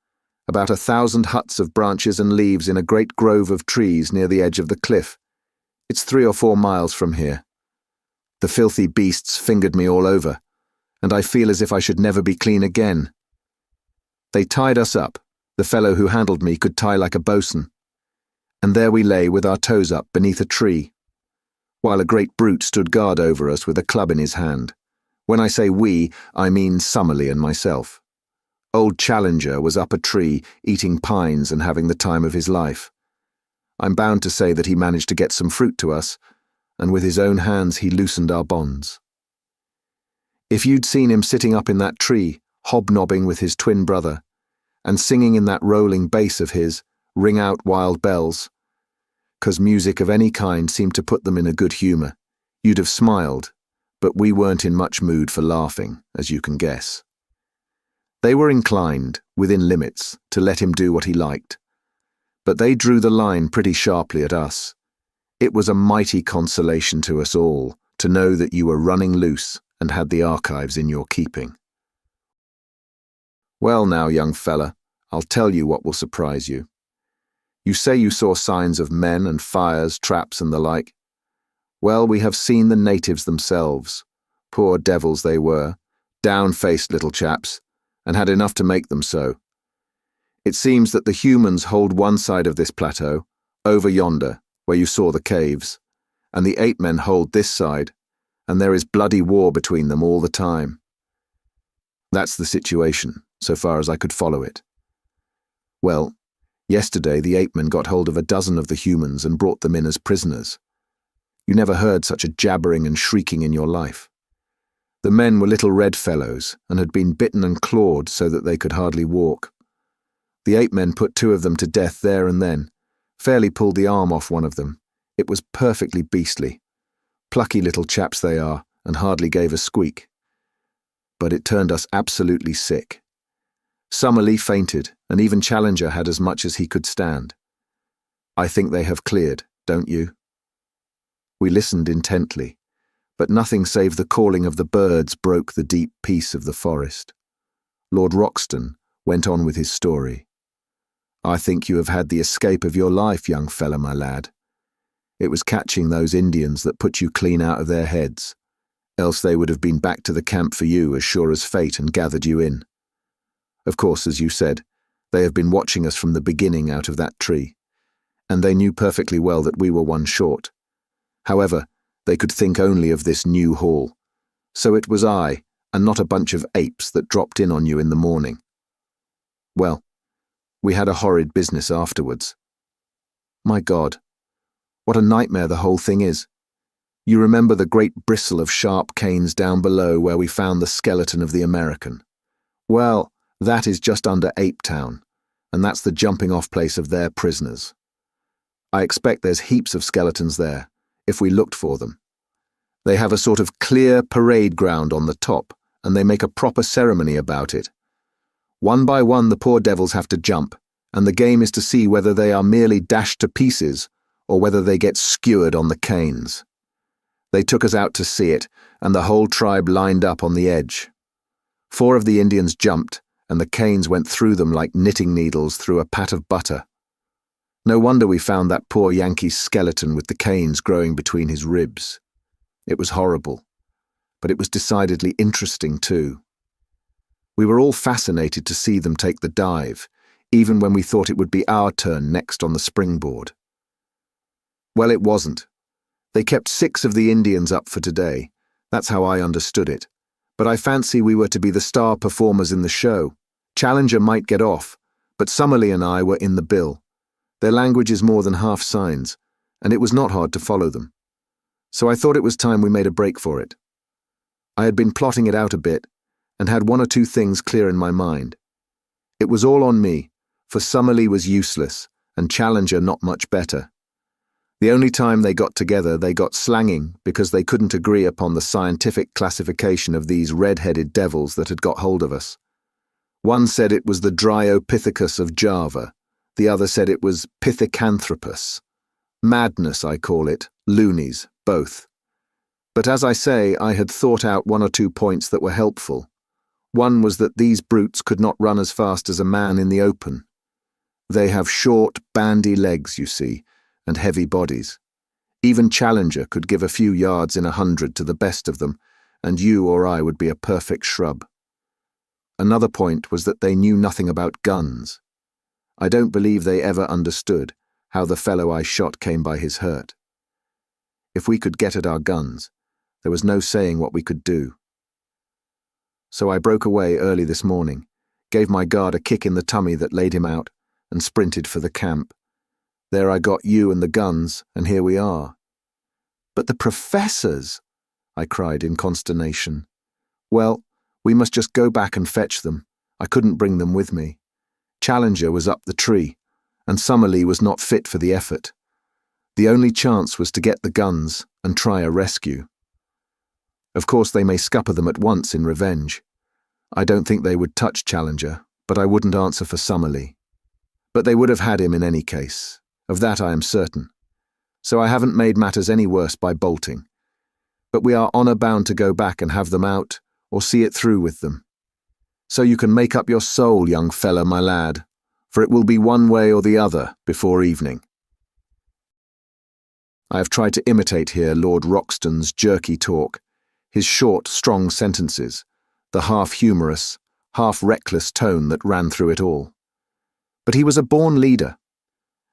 about 1,000 huts of branches and leaves in a great grove of trees near the edge of the cliff. It's 3 or 4 miles from here. The filthy beasts fingered me all over, and I feel as if I should never be clean again. They tied us up. The fellow who handled me could tie like a bosun. And there we lay with our toes up beneath a tree, while a great brute stood guard over us with a club in his hand. When I say we, I mean Summerlee and myself. Old Challenger was up a tree, eating pines and having the time of his life. I'm bound to say that he managed to get some fruit to us, and with his own hands he loosened our bonds. If you'd seen him sitting up in that tree, hobnobbing with his twin brother, and singing in that rolling bass of his, "Ring Out Wild Bells," 'cause music of any kind seemed to put them in a good humour, you'd have smiled, but we weren't in much mood for laughing, as you can guess. They were inclined, within limits, to let him do what he liked, but they drew the line pretty sharply at us. It was a mighty consolation to us all to know that you were running loose and had the archives in your keeping. Well now, young fella, I'll tell you what will surprise you. You say you saw signs of men and fires, traps and the like. Well, we have seen the natives themselves. Poor devils they were, down-faced little chaps, and had enough to make them so. It seems that the humans hold one side of this plateau, over yonder, where you saw the caves, and the ape men hold this side, and there is bloody war between them all the time. That's the situation, so far as I could follow it. Well, yesterday the ape men got hold of a dozen of the humans and brought them in as prisoners. You never heard such a jabbering and shrieking in your life. The men were little red fellows and had been bitten and clawed so that they could hardly walk. The ape men put 2 of them to death there and then, fairly pulled the arm off one of them. It was perfectly beastly. Plucky little chaps they are, and hardly gave a squeak. But it turned us absolutely sick. Summerlee fainted, and even Challenger had as much as he could stand. I think they have cleared, don't you? We listened intently, but nothing save the calling of the birds broke the deep peace of the forest. Lord Roxton went on with his story. I think you have had the escape of your life, young fella, my lad. It was catching those Indians that put you clean out of their heads, else they would have been back to the camp for you as sure as fate and gathered you in. Of course, as you said, they have been watching us from the beginning out of that tree, and they knew perfectly well that we were one short. However, they could think only of this new haul, so it was I, and not a bunch of apes, that dropped in on you in the morning. Well, we had a horrid business afterwards. My God, what a nightmare the whole thing is. You remember the great bristle of sharp canes down below where we found the skeleton of the American? Well, that is just under Ape Town, and that's the jumping-off place of their prisoners. I expect there's heaps of skeletons there, if we looked for them. They have a sort of clear parade ground on the top, and they make a proper ceremony about it. One by one the poor devils have to jump, and the game is to see whether they are merely dashed to pieces, or whether they get skewered on the canes. They took us out to see it, and the whole tribe lined up on the edge. 4 of the Indians jumped, and the canes went through them like knitting needles through a pat of butter. No wonder we found that poor Yankee's skeleton with the canes growing between his ribs. It was horrible, but it was decidedly interesting too. We were all fascinated to see them take the dive, even when we thought it would be our turn next on the springboard. Well, it wasn't. They kept 6 of the Indians up for today. That's how I understood it. But I fancy we were to be the star performers in the show. Challenger might get off, but Summerlee and I were in the bill. Their language is more than half signs, and it was not hard to follow them. So I thought it was time we made a break for it. I had been plotting it out a bit, and had 1 or 2 things clear in my mind. It was all on me, for Summerlee was useless, and Challenger not much better. The only time they got together, they got slanging because they couldn't agree upon the scientific classification of these red-headed devils that had got hold of us. One said it was the Dryopithecus of Java. The other said it was Pithecanthropus. Madness, I call it, loonies, both. But as I say, I had thought out 1 or 2 points that were helpful. One was that these brutes could not run as fast as a man in the open, They have short, bandy legs, you see, and heavy bodies. Even Challenger could give a few yards in 100 to the best of them, and you or I would be a perfect shrub. Another point was that they knew nothing about guns. I don't believe they ever understood how the fellow I shot came by his hurt. If we could get at our guns, there was no saying what we could do. So I broke away early this morning, gave my guard a kick in the tummy that laid him out, and sprinted for the camp. There I got you and the guns, and here we are. But the professors, I cried in consternation. Well, we must just go back and fetch them. I couldn't bring them with me. Challenger was up the tree, and Summerlee was not fit for the effort. The only chance was to get the guns and try a rescue. Of course, they may scupper them at once in revenge. I don't think they would touch Challenger, but I wouldn't answer for Summerlee. But they would have had him in any case. Of that I am certain. So I haven't made matters any worse by bolting. But we are honour-bound to go back and have them out, or see it through with them. So you can make up your soul, young fella, my lad, for it will be one way or the other before evening. I have tried to imitate here Lord Roxton's jerky talk, his short, strong sentences, the half-humorous, half-reckless tone that ran through it all. But he was a born leader.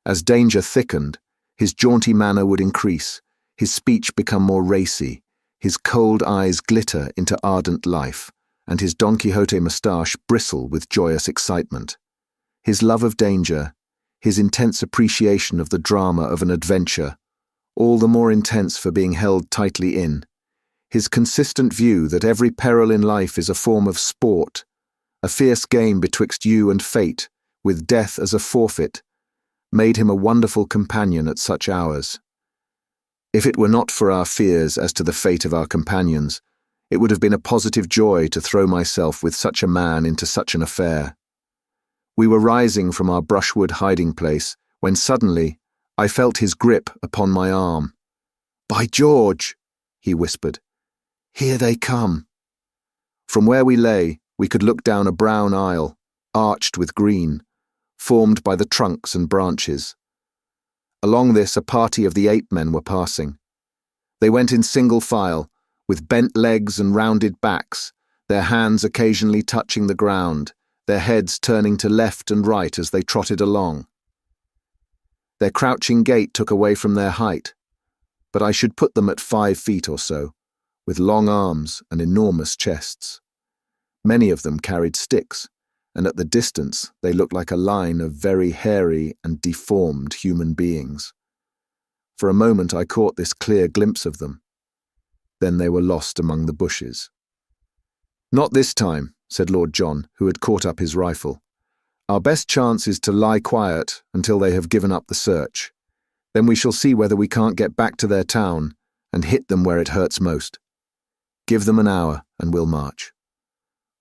As danger thickened, his jaunty manner would increase, his speech become more racy, his cold eyes glitter into ardent life, and his Don Quixote moustache bristle with joyous excitement. His love of danger, his intense appreciation of the drama of an adventure, all the more intense for being held tightly in, his consistent view that every peril in life is a form of sport, a fierce game betwixt you and fate, with death as a forfeit, made him a wonderful companion at such hours. If it were not for our fears as to the fate of our companions, it would have been a positive joy to throw myself with such a man into such an affair. We were rising from our brushwood hiding place when suddenly I felt his grip upon my arm. "By George," he whispered, "here they come." From where we lay, we could look down a brown aisle, arched with green, formed by the trunks and branches. Along this a party of the ape men were passing. They went in single file, with bent legs and rounded backs, their hands occasionally touching the ground, their heads turning to left and right as they trotted along. Their crouching gait took away from their height, but I should put them at 5 feet or so, with long arms and enormous chests. Many of them carried sticks, and at the distance they looked like a line of very hairy and deformed human beings. For a moment I caught this clear glimpse of them. Then they were lost among the bushes. "Not this time," said Lord John, who had caught up his rifle. "Our best chance is to lie quiet until they have given up the search. Then we shall see whether we can't get back to their town and hit them where it hurts most. Give them an hour and we'll march."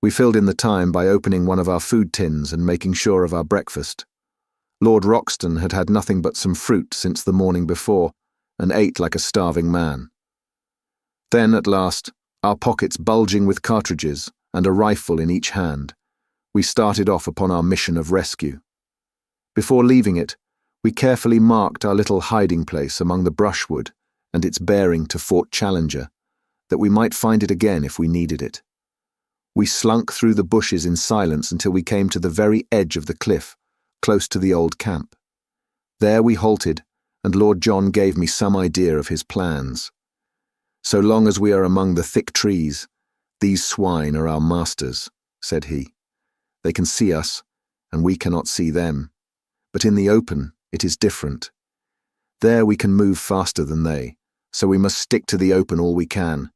We filled in the time by opening one of our food tins and making sure of our breakfast. Lord Roxton had had nothing but some fruit since the morning before, and ate like a starving man. Then, at last, our pockets bulging with cartridges and a rifle in each hand, we started off upon our mission of rescue. Before leaving it, we carefully marked our little hiding place among the brushwood and its bearing to Fort Challenger, that we might find it again if we needed it. We slunk through the bushes in silence until we came to the very edge of the cliff, close to the old camp. There we halted, and Lord John gave me some idea of his plans. "So long as we are among the thick trees, these swine are our masters," said he. "They can see us, and we cannot see them. But in the open, it is different. There we can move faster than they, so we must stick to the open all we can.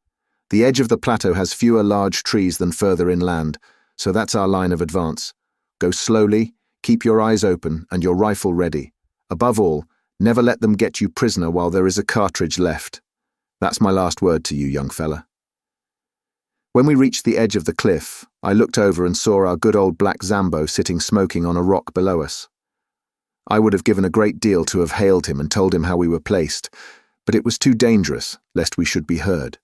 The edge of the plateau has fewer large trees than further inland, so that's our line of advance. Go slowly, keep your eyes open and your rifle ready. Above all, never let them get you prisoner while there is a cartridge left. That's my last word to you, young fella." When we reached the edge of the cliff, I looked over and saw our good old black Zambo sitting smoking on a rock below us. I would have given a great deal to have hailed him and told him how we were placed, but it was too dangerous, lest we should be heard.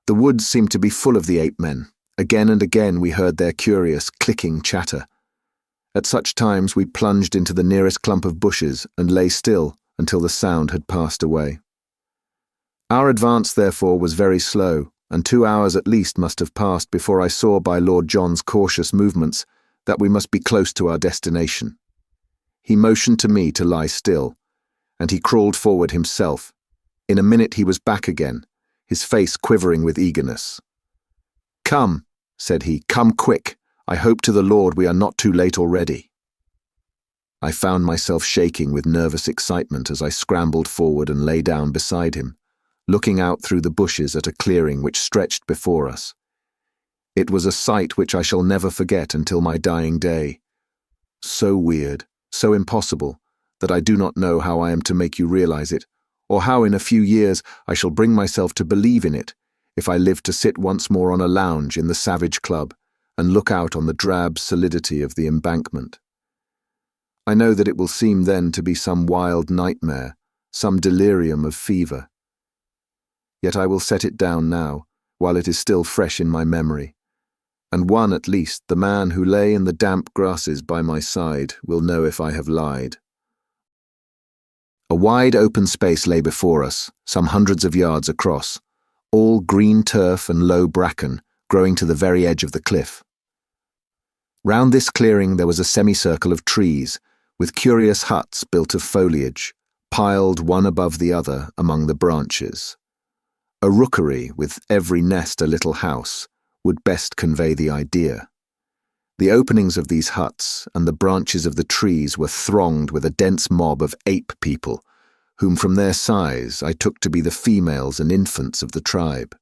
The woods seemed to be full of the ape men. Again and again we heard their curious, clicking chatter. At such times we plunged into the nearest clump of bushes and lay still until the sound had passed away. Our advance, therefore, was very slow, and 2 hours at least must have passed before I saw by Lord John's cautious movements that we must be close to our destination. He motioned to me to lie still, and he crawled forward himself. In a minute he was back again, his face quivering with eagerness. "Come," said he, "come quick. I hope to the Lord we are not too late already." I found myself shaking with nervous excitement as I scrambled forward and lay down beside him, looking out through the bushes at a clearing which stretched before us. It was a sight which I shall never forget until my dying day. So weird, so impossible, that I do not know how I am to make you realize it, or how in a few years I shall bring myself to believe in it, if I live to sit once more on a lounge in the Savage Club and look out on the drab solidity of the embankment. I know that it will seem then to be some wild nightmare, some delirium of fever. Yet I will set it down now, while it is still fresh in my memory, and one at least, the man who lay in the damp grasses by my side, will know if I have lied. A wide open space lay before us, some hundreds of yards across, all green turf and low bracken, growing to the very edge of the cliff. Round this clearing there was a semicircle of trees, with curious huts built of foliage, piled one above the other among the branches. A rookery, with every nest a little house, would best convey the idea. The openings of these huts and the branches of the trees were thronged with a dense mob of ape people, whom from their size I took to be the females and infants of the tribe.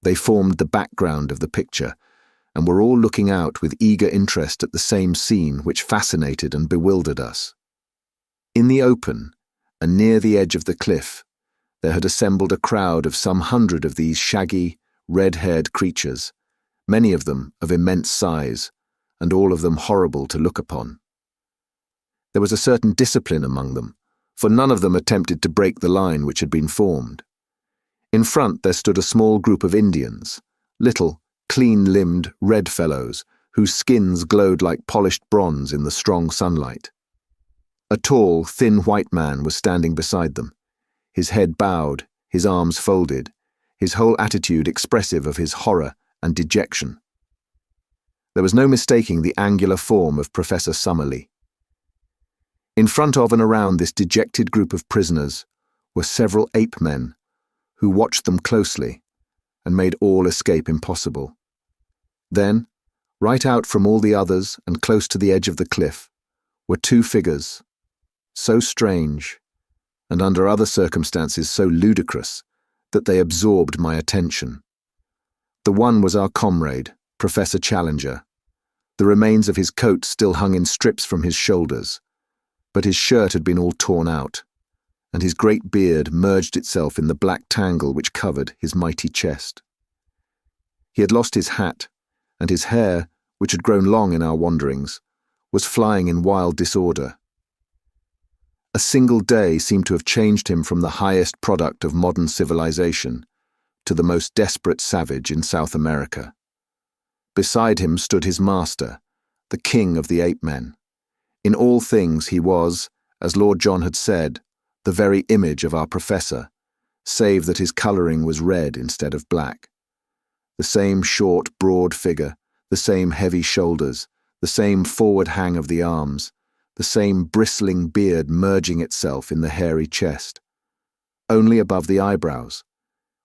They formed the background of the picture, and were all looking out with eager interest at the same scene which fascinated and bewildered us. In the open, and near the edge of the cliff, there had assembled a crowd of some 100 of these shaggy, red-haired creatures, many of them of immense size, and all of them horrible to look upon. There was a certain discipline among them, for none of them attempted to break the line which had been formed. In front there stood a small group of Indians, little, clean-limbed, red fellows, whose skins glowed like polished bronze in the strong sunlight. A tall, thin white man was standing beside them, his head bowed, his arms folded, his whole attitude expressive of his horror and dejection. There was no mistaking the angular form of Professor Summerlee. In front of and around this dejected group of prisoners were several ape men, who watched them closely and made all escape impossible. Then, right out from all the others and close to the edge of the cliff, were two figures, so strange, and under other circumstances so ludicrous, that they absorbed my attention. The one was our comrade, Professor Challenger. The remains of his coat still hung in strips from his shoulders, but his shirt had been all torn out, and his great beard merged itself in the black tangle which covered his mighty chest. He had lost his hat, and his hair, which had grown long in our wanderings, was flying in wild disorder. A single day seemed to have changed him from the highest product of modern civilization to the most desperate savage in South America. Beside him stood his master, the king of the ape men. In all things he was, as Lord John had said, the very image of our professor, save that his colouring was red instead of black. The same short, broad figure, the same heavy shoulders, the same forward hang of the arms, the same bristling beard merging itself in the hairy chest. Only above the eyebrows,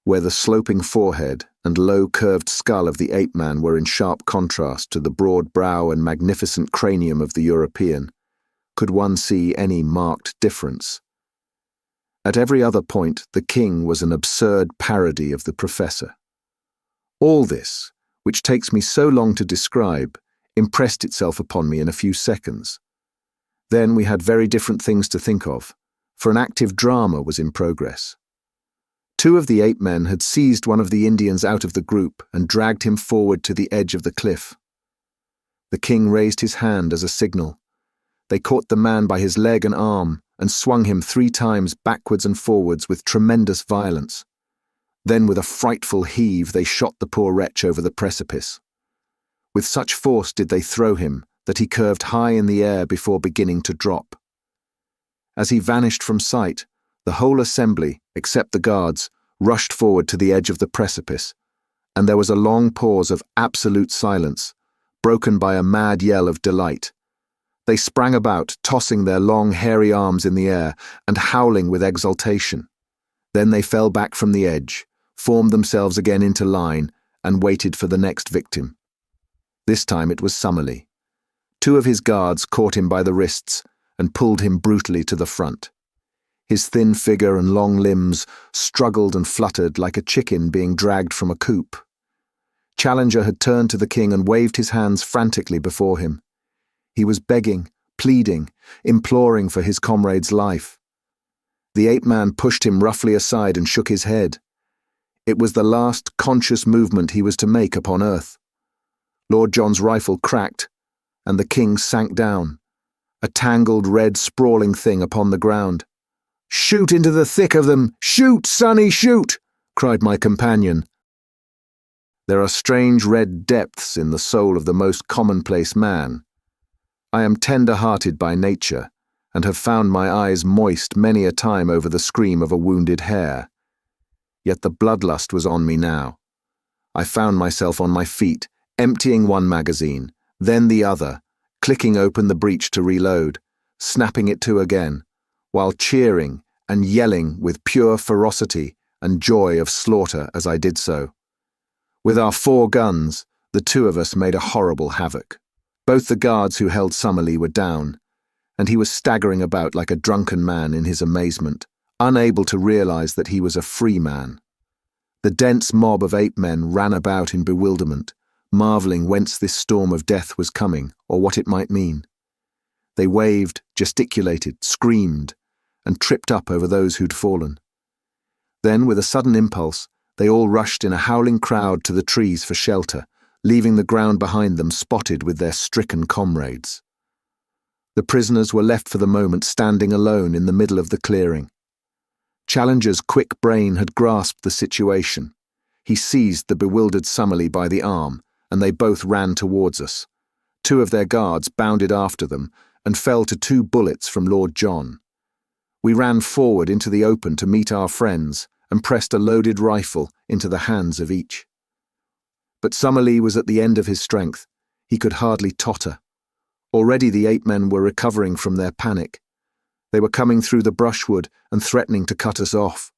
where the sloping forehead and low curved skull of the ape-man were in sharp contrast to the broad brow and magnificent cranium of the European, could one see any marked difference. At every other point, the king was an absurd parody of the professor. All this, which takes me so long to describe, impressed itself upon me in a few seconds. Then we had very different things to think of, for an active drama was in progress. Two of the ape men had seized one of the Indians out of the group and dragged him forward to the edge of the cliff. The king raised his hand as a signal. They caught the man by his leg and arm and swung him 3 times backwards and forwards with tremendous violence. Then with a frightful heave they shot the poor wretch over the precipice. With such force did they throw him that he curved high in the air before beginning to drop. As he vanished from sight, the whole assembly, except the guards, rushed forward to the edge of the precipice, and there was a long pause of absolute silence, broken by a mad yell of delight. They sprang about, tossing their long, hairy arms in the air and howling with exultation. Then they fell back from the edge, formed themselves again into line, and waited for the next victim. This time it was Summerlee. Two of his guards caught him by the wrists and pulled him brutally to the front. His thin figure and long limbs struggled and fluttered like a chicken being dragged from a coop. Challenger had turned to the king and waved his hands frantically before him. He was begging, pleading, imploring for his comrade's life. The ape-man pushed him roughly aside and shook his head. It was the last conscious movement he was to make upon earth. Lord John's rifle cracked, and the king sank down, a tangled red sprawling thing upon the ground. "Shoot into the thick of them! Shoot, sonny, shoot!" cried my companion. There are strange red depths in the soul of the most commonplace man. I am tender-hearted by nature, and have found my eyes moist many a time over the scream of a wounded hare. Yet the bloodlust was on me now. I found myself on my feet, emptying one magazine, then the other, clicking open the breech to reload, snapping it to again, while cheering and yelling with pure ferocity and joy of slaughter as I did so. With our 4 guns, the 2 of us made a horrible havoc. Both the guards who held Summerlee were down, and he was staggering about like a drunken man in his amazement, unable to realize that he was a free man. The dense mob of ape-men ran about in bewilderment, marveling whence this storm of death was coming, or what it might mean. They waved, gesticulated, screamed, and tripped up over those who'd fallen. Then, with a sudden impulse, they all rushed in a howling crowd to the trees for shelter, leaving the ground behind them spotted with their stricken comrades. The prisoners were left for the moment standing alone in the middle of the clearing. Challenger's quick brain had grasped the situation. He seized the bewildered Summerlee by the arm, and they both ran towards us. 2 of their guards bounded after them and fell to 2 bullets from Lord John. We ran forward into the open to meet our friends and pressed a loaded rifle into the hands of each. But Summerlee was at the end of his strength. He could hardly totter. Already the ape-men were recovering from their panic. They were coming through the brushwood and threatening to cut us off.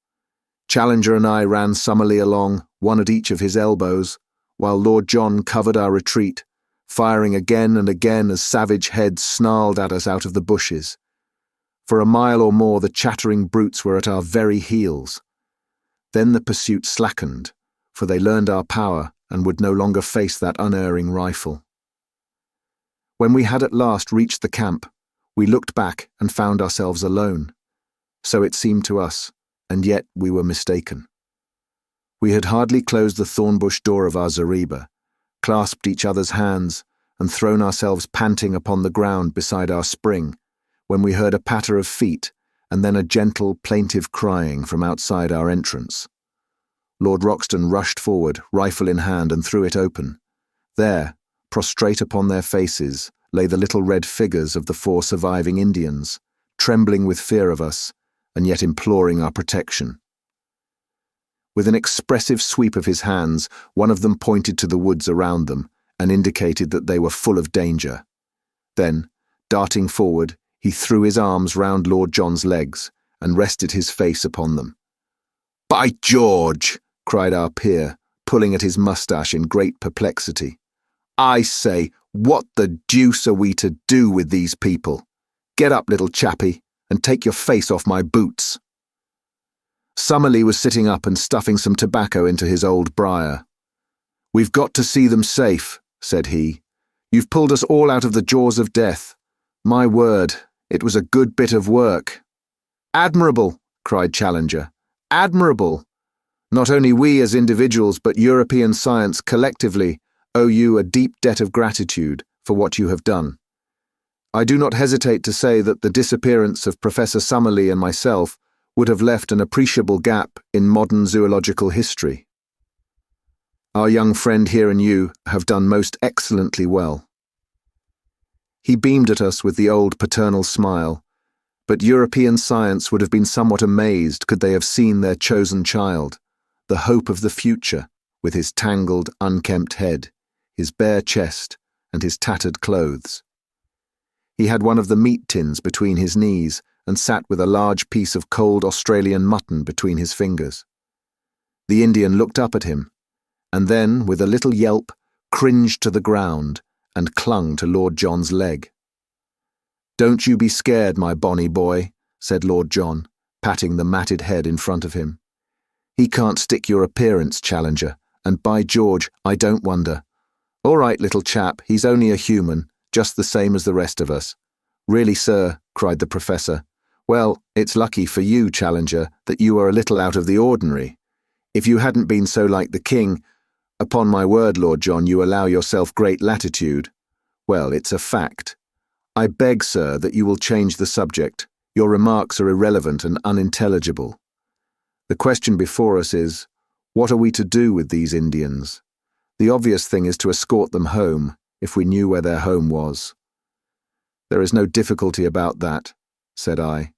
Challenger and I ran Summerlee along, one at each of his elbows, while Lord John covered our retreat, firing again and again as savage heads snarled at us out of the bushes. For a mile or more the chattering brutes were at our very heels. Then the pursuit slackened, for they learned our power and would no longer face that unerring rifle. When we had at last reached the camp, we looked back and found ourselves alone. So it seemed to us, and yet we were mistaken. We had hardly closed the thornbush door of our zareba, clasped each other's hands, and thrown ourselves panting upon the ground beside our spring, when we heard a patter of feet and then a gentle, plaintive crying from outside our entrance. Lord Roxton rushed forward, rifle in hand, and threw it open. There, prostrate upon their faces, lay the little red figures of the 4 surviving Indians, trembling with fear of us, and yet imploring our protection. With an expressive sweep of his hands, one of them pointed to the woods around them and indicated that they were full of danger. Then, darting forward, he threw his arms round Lord John's legs and rested his face upon them. "By George!" cried our peer, pulling at his moustache in great perplexity. "I say, what the deuce are we to do with these people? Get up, little chappie, and take your face off my boots." Summerlee was sitting up and stuffing some tobacco into his old briar. "We've got to see them safe," said he. "You've pulled us all out of the jaws of death. My word, it was a good bit of work." "Admirable!" cried Challenger. "Admirable! Not only we as individuals but European science collectively owe you a deep debt of gratitude for what you have done. I do not hesitate to say that the disappearance of Professor Summerlee and myself would have left an appreciable gap in modern zoological history. Our young friend here and you have done most excellently well." He beamed at us with the old paternal smile, but European science would have been somewhat amazed could they have seen their chosen child, the hope of the future, with his tangled, unkempt head, his bare chest, and his tattered clothes. He had one of the meat tins between his knees and sat with a large piece of cold Australian mutton between his fingers. The Indian looked up at him, and then, with a little yelp, cringed to the ground and clung to Lord John's leg. "Don't you be scared, my bonny boy," said Lord John, patting the matted head in front of him. "He can't stick your appearance, Challenger, and by George, I don't wonder. All right, little chap, he's only a human, just the same as the rest of us." "Really, sir," cried the Professor. "Well, it's lucky for you, Challenger, that you are a little out of the ordinary. If you hadn't been so like the king— Upon my word, Lord John, you allow yourself great latitude. Well, it's a fact. I beg, sir, that you will change the subject. Your remarks are irrelevant and unintelligible. The question before us is, what are we to do with these Indians? The obvious thing is to escort them home, if we knew where their home was." "There is no difficulty about that," said I.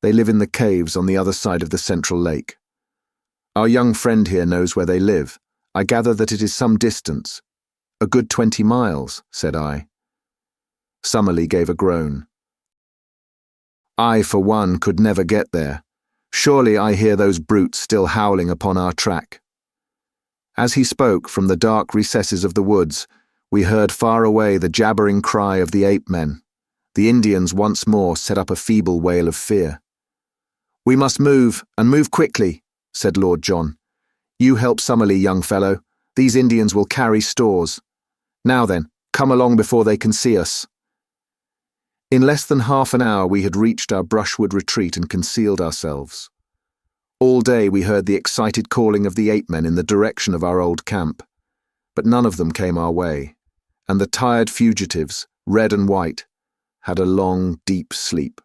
"They live in the caves on the other side of the central lake. Our young friend here knows where they live. I gather that it is some distance." "A good 20 miles, said I. Summerlee gave a groan. "I, for one, could never get there. Surely I hear those brutes still howling upon our track." As he spoke, from the dark recesses of the woods, we heard far away the jabbering cry of the ape-men. The Indians once more set up a feeble wail of fear. "We must move, and move quickly," said Lord John. "You help Summerlee, young fellow. These Indians will carry stores. Now then, come along before they can see us." In less than half an hour we had reached our brushwood retreat and concealed ourselves. All day we heard the excited calling of the ape-men in the direction of our old camp, but none of them came our way, and the tired fugitives, red and white, had a long, deep sleep.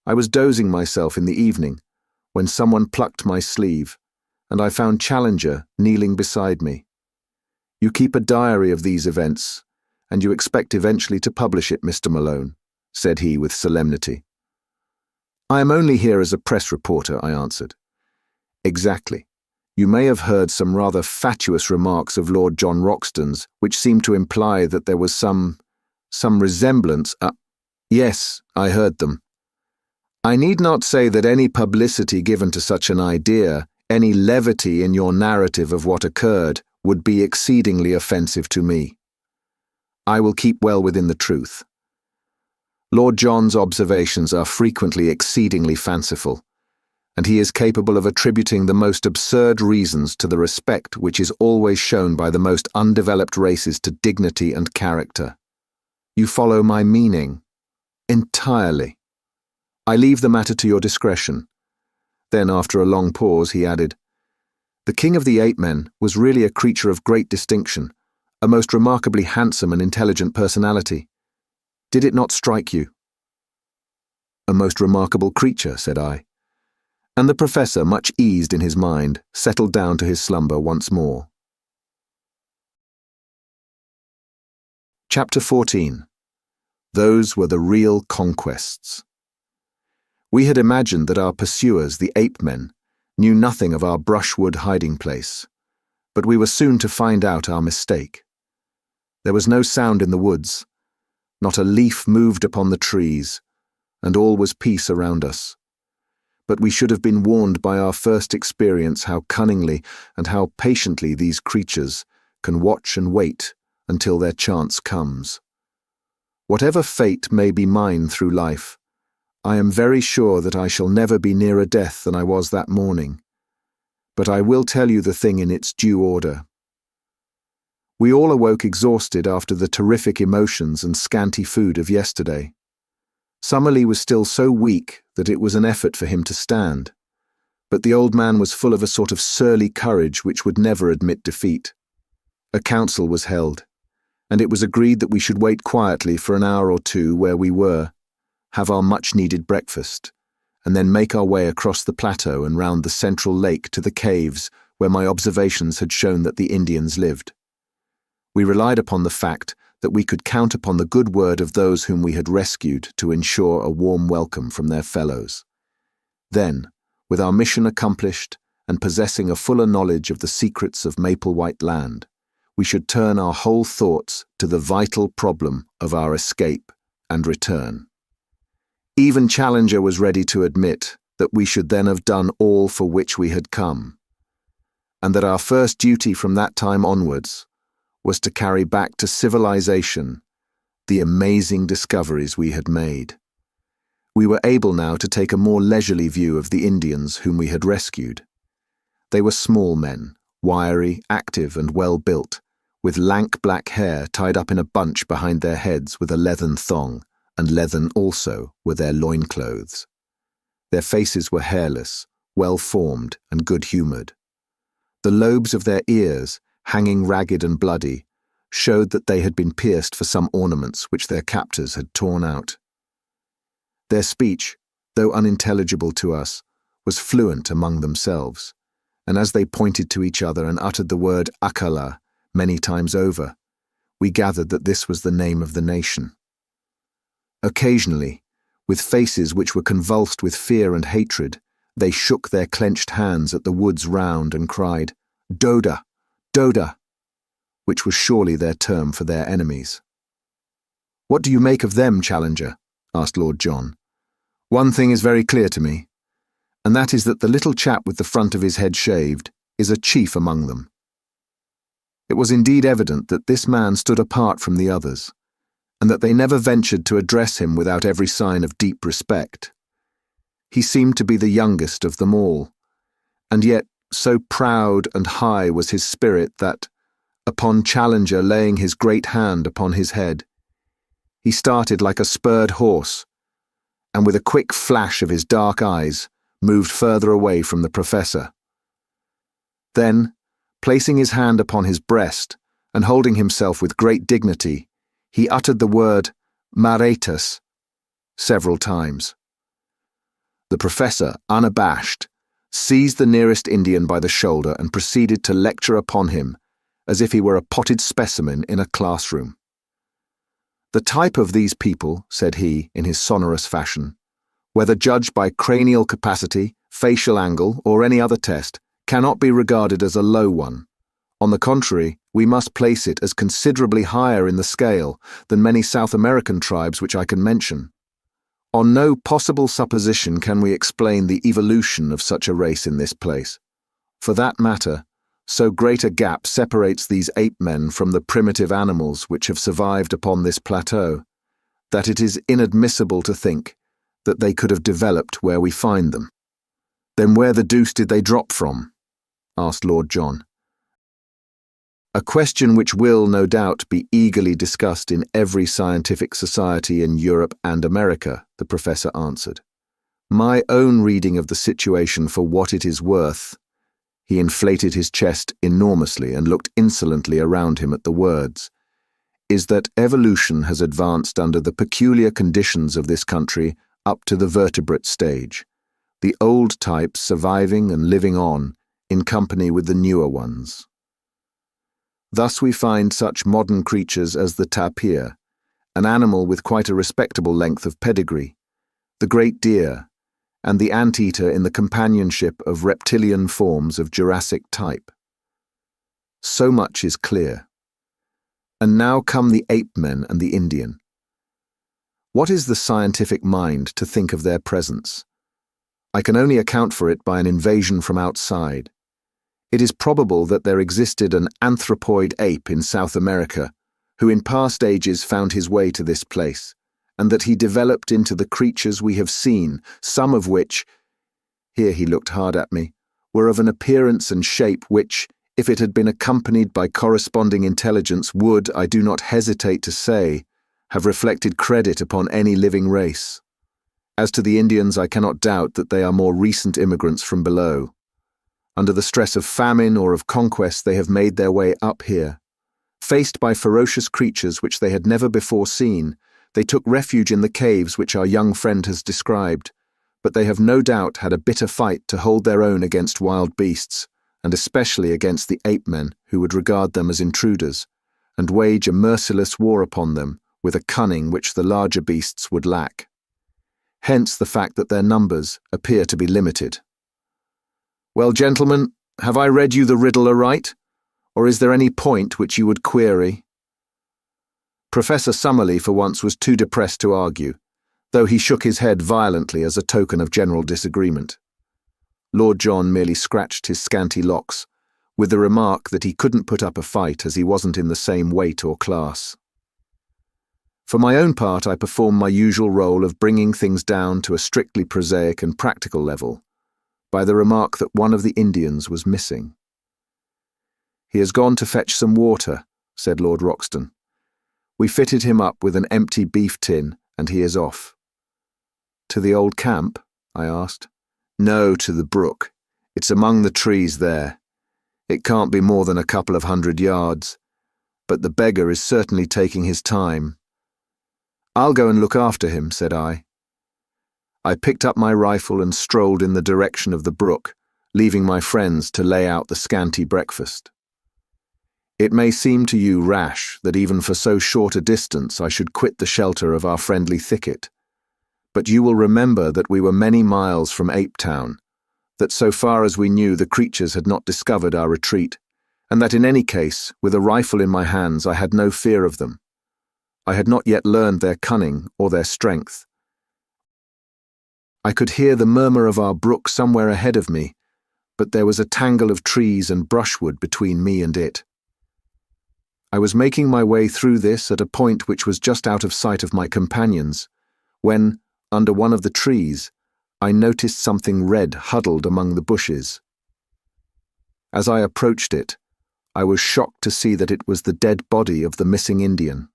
I was dozing myself in the evening when someone plucked my sleeve, and I found Challenger kneeling beside me. "You keep a diary of these events, and you expect eventually to publish it, Mr. Malone," said he with solemnity. "I am only here as a press reporter," I answered. "Exactly. You may have heard some rather fatuous remarks of Lord John Roxton's, which seemed to imply that there was some resemblance— Yes, I heard them. I need not say that any publicity given to such an idea, any levity in your narrative of what occurred, would be exceedingly offensive to me. I will keep well within the truth. Lord John's observations are frequently exceedingly fanciful, and he is capable of attributing the most absurd reasons to the respect which is always shown by the most undeveloped races to dignity and character. You follow my meaning? Entirely. I leave the matter to your discretion." Then, after a long pause, he added, "The king of the ape-men was really a creature of great distinction, a most remarkably handsome and intelligent personality. Did it not strike you?" "A most remarkable creature," said I. And the Professor, much eased in his mind, settled down to his slumber once more. Chapter 14. Those were the real conquests. We had imagined that our pursuers, the ape-men, knew nothing of our brushwood hiding place, but we were soon to find out our mistake. There was no sound in the woods, not a leaf moved upon the trees, and all was peace around us. But we should have been warned by our first experience how cunningly and how patiently these creatures can watch and wait until their chance comes. Whatever fate may be mine through life, I am very sure that I shall never be nearer death than I was that morning. But I will tell you the thing in its due order. We all awoke exhausted after the terrific emotions and scanty food of yesterday. Summerlee was still so weak that it was an effort for him to stand, but the old man was full of a sort of surly courage which would never admit defeat. A council was held, and it was agreed that we should wait quietly for an hour or two where we were, have our much-needed breakfast, and then make our way across the plateau and round the central lake to the caves where my observations had shown that the Indians lived. We relied upon the fact that we could count upon the good word of those whom we had rescued to ensure a warm welcome from their fellows. Then, with our mission accomplished and possessing a fuller knowledge of the secrets of Maplewhite Land, we should turn our whole thoughts to the vital problem of our escape and return. Even Challenger was ready to admit that we should then have done all for which we had come, and that our first duty from that time onwards was to carry back to civilization the amazing discoveries we had made. We were able now to take a more leisurely view of the Indians whom we had rescued. They were small men, wiry, active, and well-built, with lank black hair tied up in a bunch behind their heads with a leathern thong, and leathern also were their loinclothes. Their faces were hairless, well-formed, and good-humoured. The lobes of their ears, hanging ragged and bloody, showed that they had been pierced for some ornaments which their captors had torn out. Their speech, though unintelligible to us, was fluent among themselves, and as they pointed to each other and uttered the word Akala many times over, we gathered that this was the name of the nation. Occasionally, with faces which were convulsed with fear and hatred, they shook their clenched hands at the woods round and cried, "Doda! Doda!" which was surely their term for their enemies. "What do you make of them, Challenger?" asked Lord John. "One thing is very clear to me, and that is that the little chap with the front of his head shaved is a chief among them." It was indeed evident that this man stood apart from the others, and that they never ventured to address him without every sign of deep respect. He seemed to be the youngest of them all, and yet so proud and high was his spirit that, upon Challenger laying his great hand upon his head, he started like a spurred horse, and with a quick flash of his dark eyes, moved further away from the professor. Then, placing his hand upon his breast and holding himself with great dignity, he uttered the word "Maretas" several times. The professor, unabashed, seized the nearest Indian by the shoulder and proceeded to lecture upon him as if he were a potted specimen in a classroom. "The type of these people," said he in his sonorous fashion, "whether judged by cranial capacity, facial angle, or any other test, cannot be regarded as a low one. On the contrary, we must place it as considerably higher in the scale than many South American tribes which I can mention. On no possible supposition can we explain the evolution of such a race in this place. For that matter, so great a gap separates these ape-men from the primitive animals which have survived upon this plateau, that it is inadmissible to think that they could have developed where we find them." "Then where the deuce did they drop from?" asked Lord John. "A question which will, no doubt, be eagerly discussed in every scientific society in Europe and America," the professor answered. "My own reading of the situation for what it is worth—" He inflated his chest enormously and looked insolently around him at the words, "is that evolution has advanced under the peculiar conditions of this country up to the vertebrate stage, the old types surviving and living on in company with the newer ones. Thus we find such modern creatures as the tapir, an animal with quite a respectable length of pedigree, the great deer, and the anteater in the companionship of reptilian forms of Jurassic type. So much is clear. And now come the ape-men and the Indian. What is the scientific mind to think of their presence? I can only account for it by an invasion from outside. It is probable that there existed an anthropoid ape in South America, who in past ages found his way to this place, and that he developed into the creatures we have seen, some of which," here he looked hard at me, "were of an appearance and shape which, if it had been accompanied by corresponding intelligence, would, I do not hesitate to say, have reflected credit upon any living race. As to the Indians, I cannot doubt that they are more recent immigrants from below. Under the stress of famine or of conquest, they have made their way up here. Faced by ferocious creatures which they had never before seen, they took refuge in the caves which our young friend has described, but they have no doubt had a bitter fight to hold their own against wild beasts, and especially against the ape-men who would regard them as intruders, and wage a merciless war upon them with a cunning which the larger beasts would lack. Hence the fact that their numbers appear to be limited. Well, gentlemen, have I read you the riddle aright, or is there any point which you would query? Professor Summerlee for once was too depressed to argue, though he shook his head violently as a token of general disagreement. Lord John merely scratched his scanty locks, with the remark that he couldn't put up a fight as he wasn't in the same weight or class. For my own part, I performed my usual role of bringing things down to a strictly prosaic and practical level, by the remark that one of the Indians was missing. "He has gone to fetch some water," said Lord Roxton. "We fitted him up with an empty beef tin, and he is off." "To the old camp?" I asked. "No, to the brook. It's among the trees there. It can't be more than a couple of 100 yards, but the beggar is certainly taking his time." "I'll go and look after him," said I. I picked up my rifle and strolled in the direction of the brook, leaving my friends to lay out the scanty breakfast. It may seem to you rash that even for so short a distance I should quit the shelter of our friendly thicket, but you will remember that we were many miles from Ape Town, that so far as we knew the creatures had not discovered our retreat, and that in any case, with a rifle in my hands, I had no fear of them. I had not yet learned their cunning or their strength. I could hear the murmur of our brook somewhere ahead of me, but there was a tangle of trees and brushwood between me and it. I was making my way through this at a point which was just out of sight of my companions, when, under one of the trees, I noticed something red huddled among the bushes. As I approached it, I was shocked to see that it was the dead body of the missing Indian.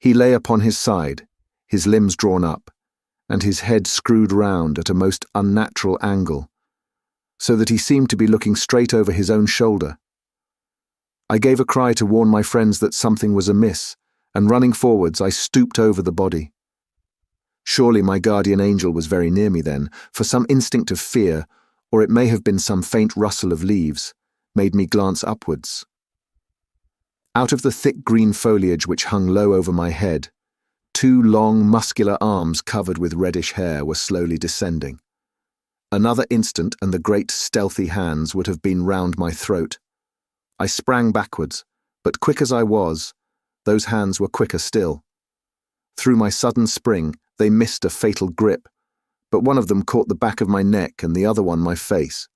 He lay upon his side, his limbs drawn up, and his head screwed round at a most unnatural angle, so that he seemed to be looking straight over his own shoulder. I gave a cry to warn my friends that something was amiss, and running forwards, I stooped over the body. Surely my guardian angel was very near me then, for some instinct of fear, or it may have been some faint rustle of leaves, made me glance upwards. Out of the thick green foliage which hung low over my head, 2 long, muscular arms covered with reddish hair were slowly descending. Another instant and the great, stealthy hands would have been round my throat. I sprang backwards, but quick as I was, those hands were quicker still. Through my sudden spring, they missed a fatal grip, but one of them caught the back of my neck and the other one my face.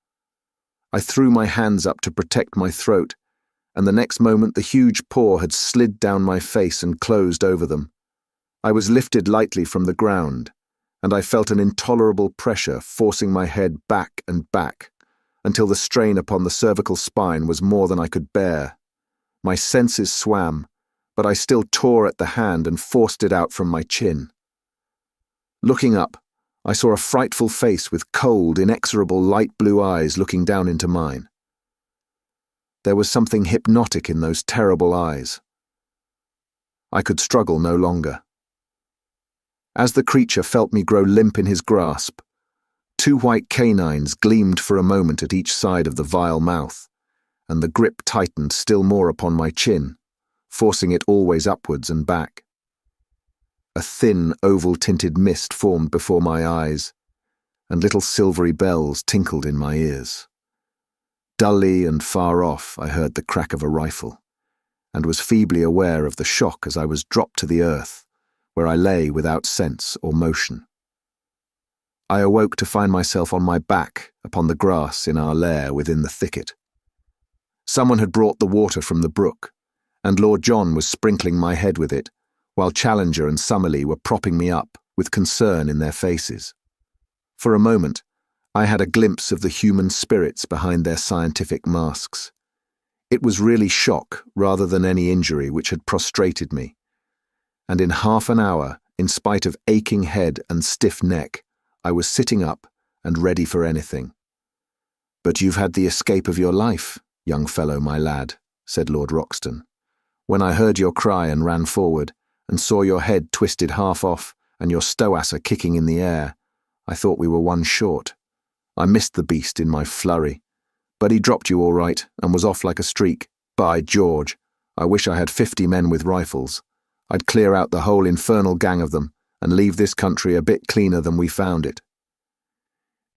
I threw my hands up to protect my throat, and the next moment the huge paw had slid down my face and closed over them. I was lifted lightly from the ground, and I felt an intolerable pressure forcing my head back and back, until the strain upon the cervical spine was more than I could bear. My senses swam, but I still tore at the hand and forced it out from my chin. Looking up, I saw a frightful face with cold, inexorable light blue eyes looking down into mine. There was something hypnotic in those terrible eyes. I could struggle no longer. As the creature felt me grow limp in his grasp, 2 white canines gleamed for a moment at each side of the vile mouth, and the grip tightened still more upon my chin, forcing it always upwards and back. A thin, oval-tinted mist formed before my eyes, and little silvery bells tinkled in my ears. Dully and far off I heard the crack of a rifle, and was feebly aware of the shock as I was dropped to the earth, where I lay without sense or motion. I awoke to find myself on my back upon the grass in our lair within the thicket. Someone had brought the water from the brook, and Lord John was sprinkling my head with it, while Challenger and Summerlee were propping me up with concern in their faces. For a moment, I had a glimpse of the human spirits behind their scientific masks. It was really shock rather than any injury which had prostrated me, and in half an hour, in spite of aching head and stiff neck, I was sitting up and ready for anything. "But you've had the escape of your life, young fellow, my lad," said Lord Roxton. "When I heard your cry and ran forward, and saw your head twisted half off and your stoasser kicking in the air, I thought we were one short. I missed the beast in my flurry, but he dropped you all right and was off like a streak. By George, I wish I had 50 men with rifles. I'd clear out the whole infernal gang of them and leave this country a bit cleaner than we found it.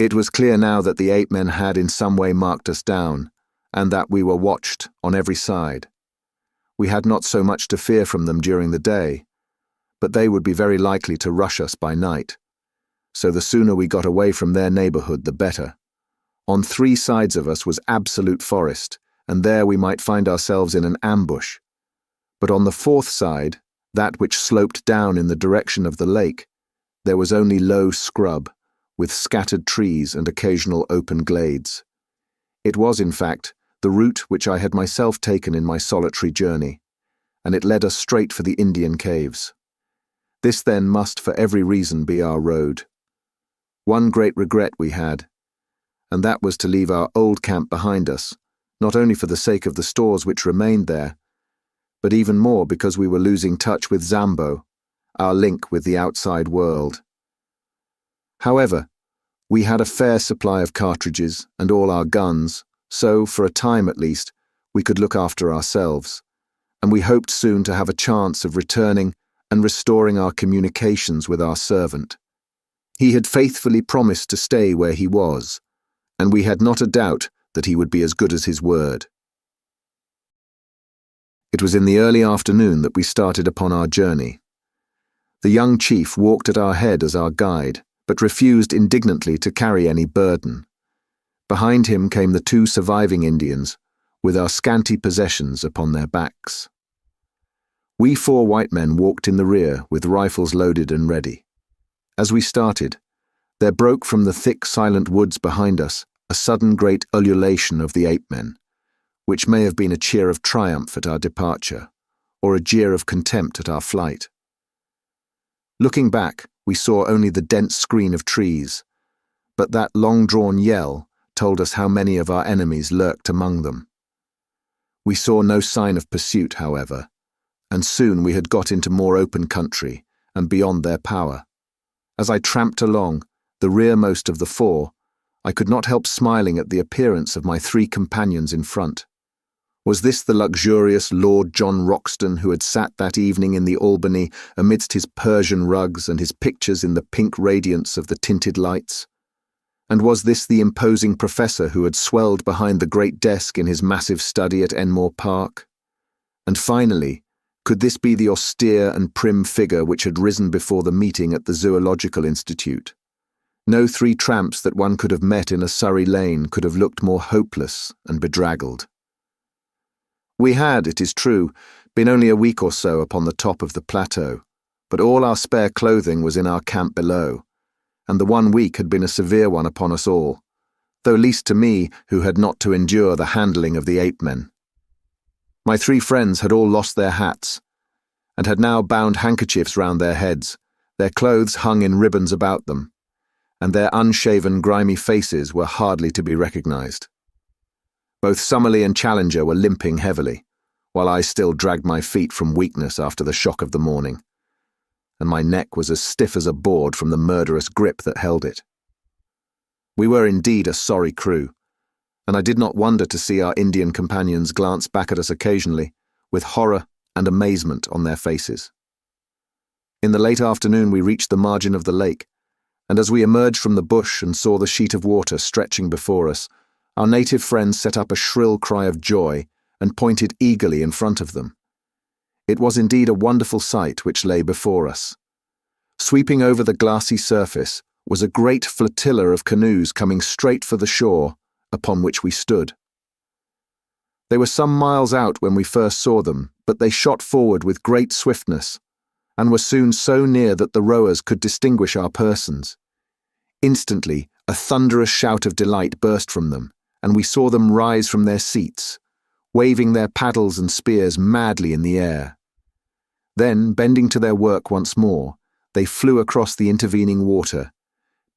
It was clear now that the ape men had in some way marked us down, and that we were watched on every side. We had not so much to fear from them during the day, but they would be very likely to rush us by night. So the sooner we got away from their neighborhood, the better. On 3 sides of us was absolute forest, and there we might find ourselves in an ambush. But on the 4th side, that which sloped down in the direction of the lake, there was only low scrub, with scattered trees and occasional open glades. It was, in fact, the route which I had myself taken in my solitary journey, and it led us straight for the Indian caves. This then must for every reason be our road. One great regret we had, and that was to leave our old camp behind us, not only for the sake of the stores which remained there, but even more because we were losing touch with Zambo, our link with the outside world. However, we had a fair supply of cartridges and all our guns, so, for a time at least, we could look after ourselves, and we hoped soon to have a chance of returning and restoring our communications with our servant. He had faithfully promised to stay where he was, and we had not a doubt that he would be as good as his word. It was in the early afternoon that we started upon our journey. The young chief walked at our head as our guide, but refused indignantly to carry any burden. Behind him came the 2 surviving Indians, with our scanty possessions upon their backs. We 4 white men walked in the rear with rifles loaded and ready. As we started, there broke from the thick, silent woods behind us a sudden great ululation of the ape men, which may have been a cheer of triumph at our departure, or a jeer of contempt at our flight. Looking back, we saw only the dense screen of trees, but that long-drawn yell told us how many of our enemies lurked among them. We saw no sign of pursuit, however, and soon we had got into more open country and beyond their power. As I tramped along, the rearmost of the 4, I could not help smiling at the appearance of my 3 companions in front. Was this the luxurious Lord John Roxton who had sat that evening in the Albany amidst his Persian rugs and his pictures in the pink radiance of the tinted lights? And was this the imposing professor who had swelled behind the great desk in his massive study at Enmore Park? And finally, could this be the austere and prim figure which had risen before the meeting at the Zoological Institute? No 3 tramps that one could have met in a Surrey lane could have looked more hopeless and bedraggled. We had, it is true, been only a week or so upon the top of the plateau, but all our spare clothing was in our camp below, and the 1 week had been a severe one upon us all, though least to me who had not to endure the handling of the ape men. My 3 friends had all lost their hats, and had now bound handkerchiefs round their heads, their clothes hung in ribbons about them, and their unshaven, grimy faces were hardly to be recognized. Both Summerlee and Challenger were limping heavily, while I still dragged my feet from weakness after the shock of the morning, and my neck was as stiff as a board from the murderous grip that held it. We were indeed a sorry crew, and I did not wonder to see our Indian companions glance back at us occasionally, with horror and amazement on their faces. In the late afternoon we reached the margin of the lake, and as we emerged from the bush and saw the sheet of water stretching before us, our native friends set up a shrill cry of joy and pointed eagerly in front of them. It was indeed a wonderful sight which lay before us. Sweeping over the glassy surface was a great flotilla of canoes coming straight for the shore upon which we stood. They were some miles out when we first saw them, but they shot forward with great swiftness, and were soon so near that the rowers could distinguish our persons. Instantly, a thunderous shout of delight burst from them, and we saw them rise from their seats, waving their paddles and spears madly in the air. Then, bending to their work once more, they flew across the intervening water,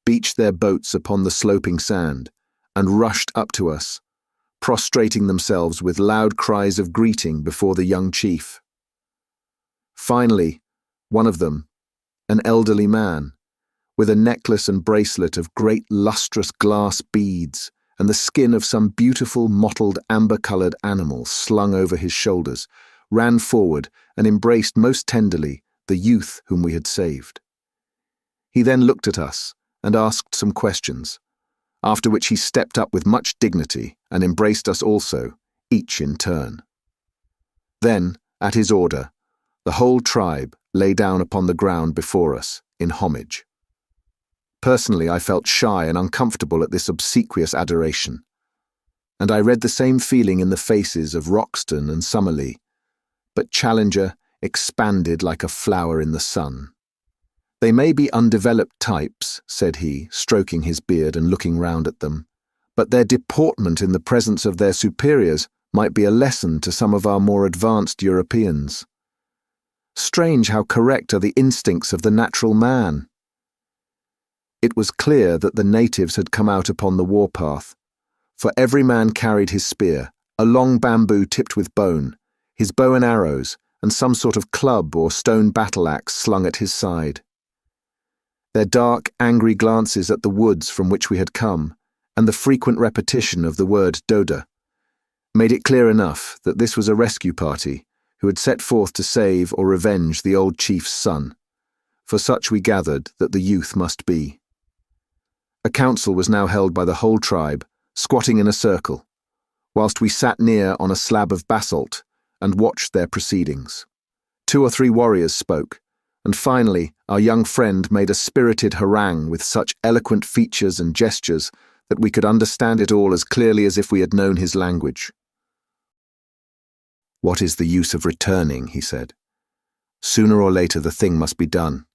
beached their boats upon the sloping sand, and rushed up to us, prostrating themselves with loud cries of greeting before the young chief. Finally, one of them, an elderly man, with a necklace and bracelet of great lustrous glass beads and the skin of some beautiful mottled amber-coloured animal slung over his shoulders, ran forward and embraced most tenderly the youth whom we had saved. He then looked at us and asked some questions, after which he stepped up with much dignity and embraced us also, each in turn. Then, at his order, the whole tribe lay down upon the ground before us in homage. Personally, I felt shy and uncomfortable at this obsequious adoration, and I read the same feeling in the faces of Roxton and Summerlee, but Challenger expanded like a flower in the sun. "They may be undeveloped types," said he, stroking his beard and looking round at them, "but their deportment in the presence of their superiors might be a lesson to some of our more advanced Europeans. Strange how correct are the instincts of the natural man." It was clear that the natives had come out upon the warpath, for every man carried his spear, a long bamboo tipped with bone, his bow and arrows, and some sort of club or stone battle-axe slung at his side. Their dark, angry glances at the woods from which we had come, and the frequent repetition of the word Doda, made it clear enough that this was a rescue party who had set forth to save or revenge the old chief's son, for such we gathered that the youth must be. A council was now held by the whole tribe, squatting in a circle, whilst we sat near on a slab of basalt and watched their proceedings. 2 or 3 warriors spoke, and finally our young friend made a spirited harangue with such eloquent features and gestures that we could understand it all as clearly as if we had known his language. "What is the use of returning?" he said. "Sooner or later the thing must be done.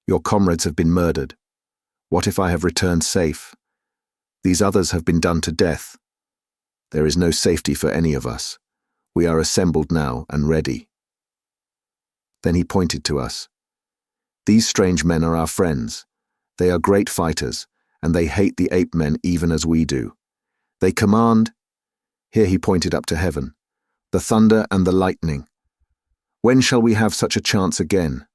Your comrades have been murdered. What if I have returned safe? These others have been done to death. There is no safety for any of us. We are assembled now and ready." Then he pointed to us. "These strange men are our friends. They are great fighters, and they hate the ape men even as we do. They command," here he pointed up to heaven, "the thunder and the lightning. When shall we have such a chance again?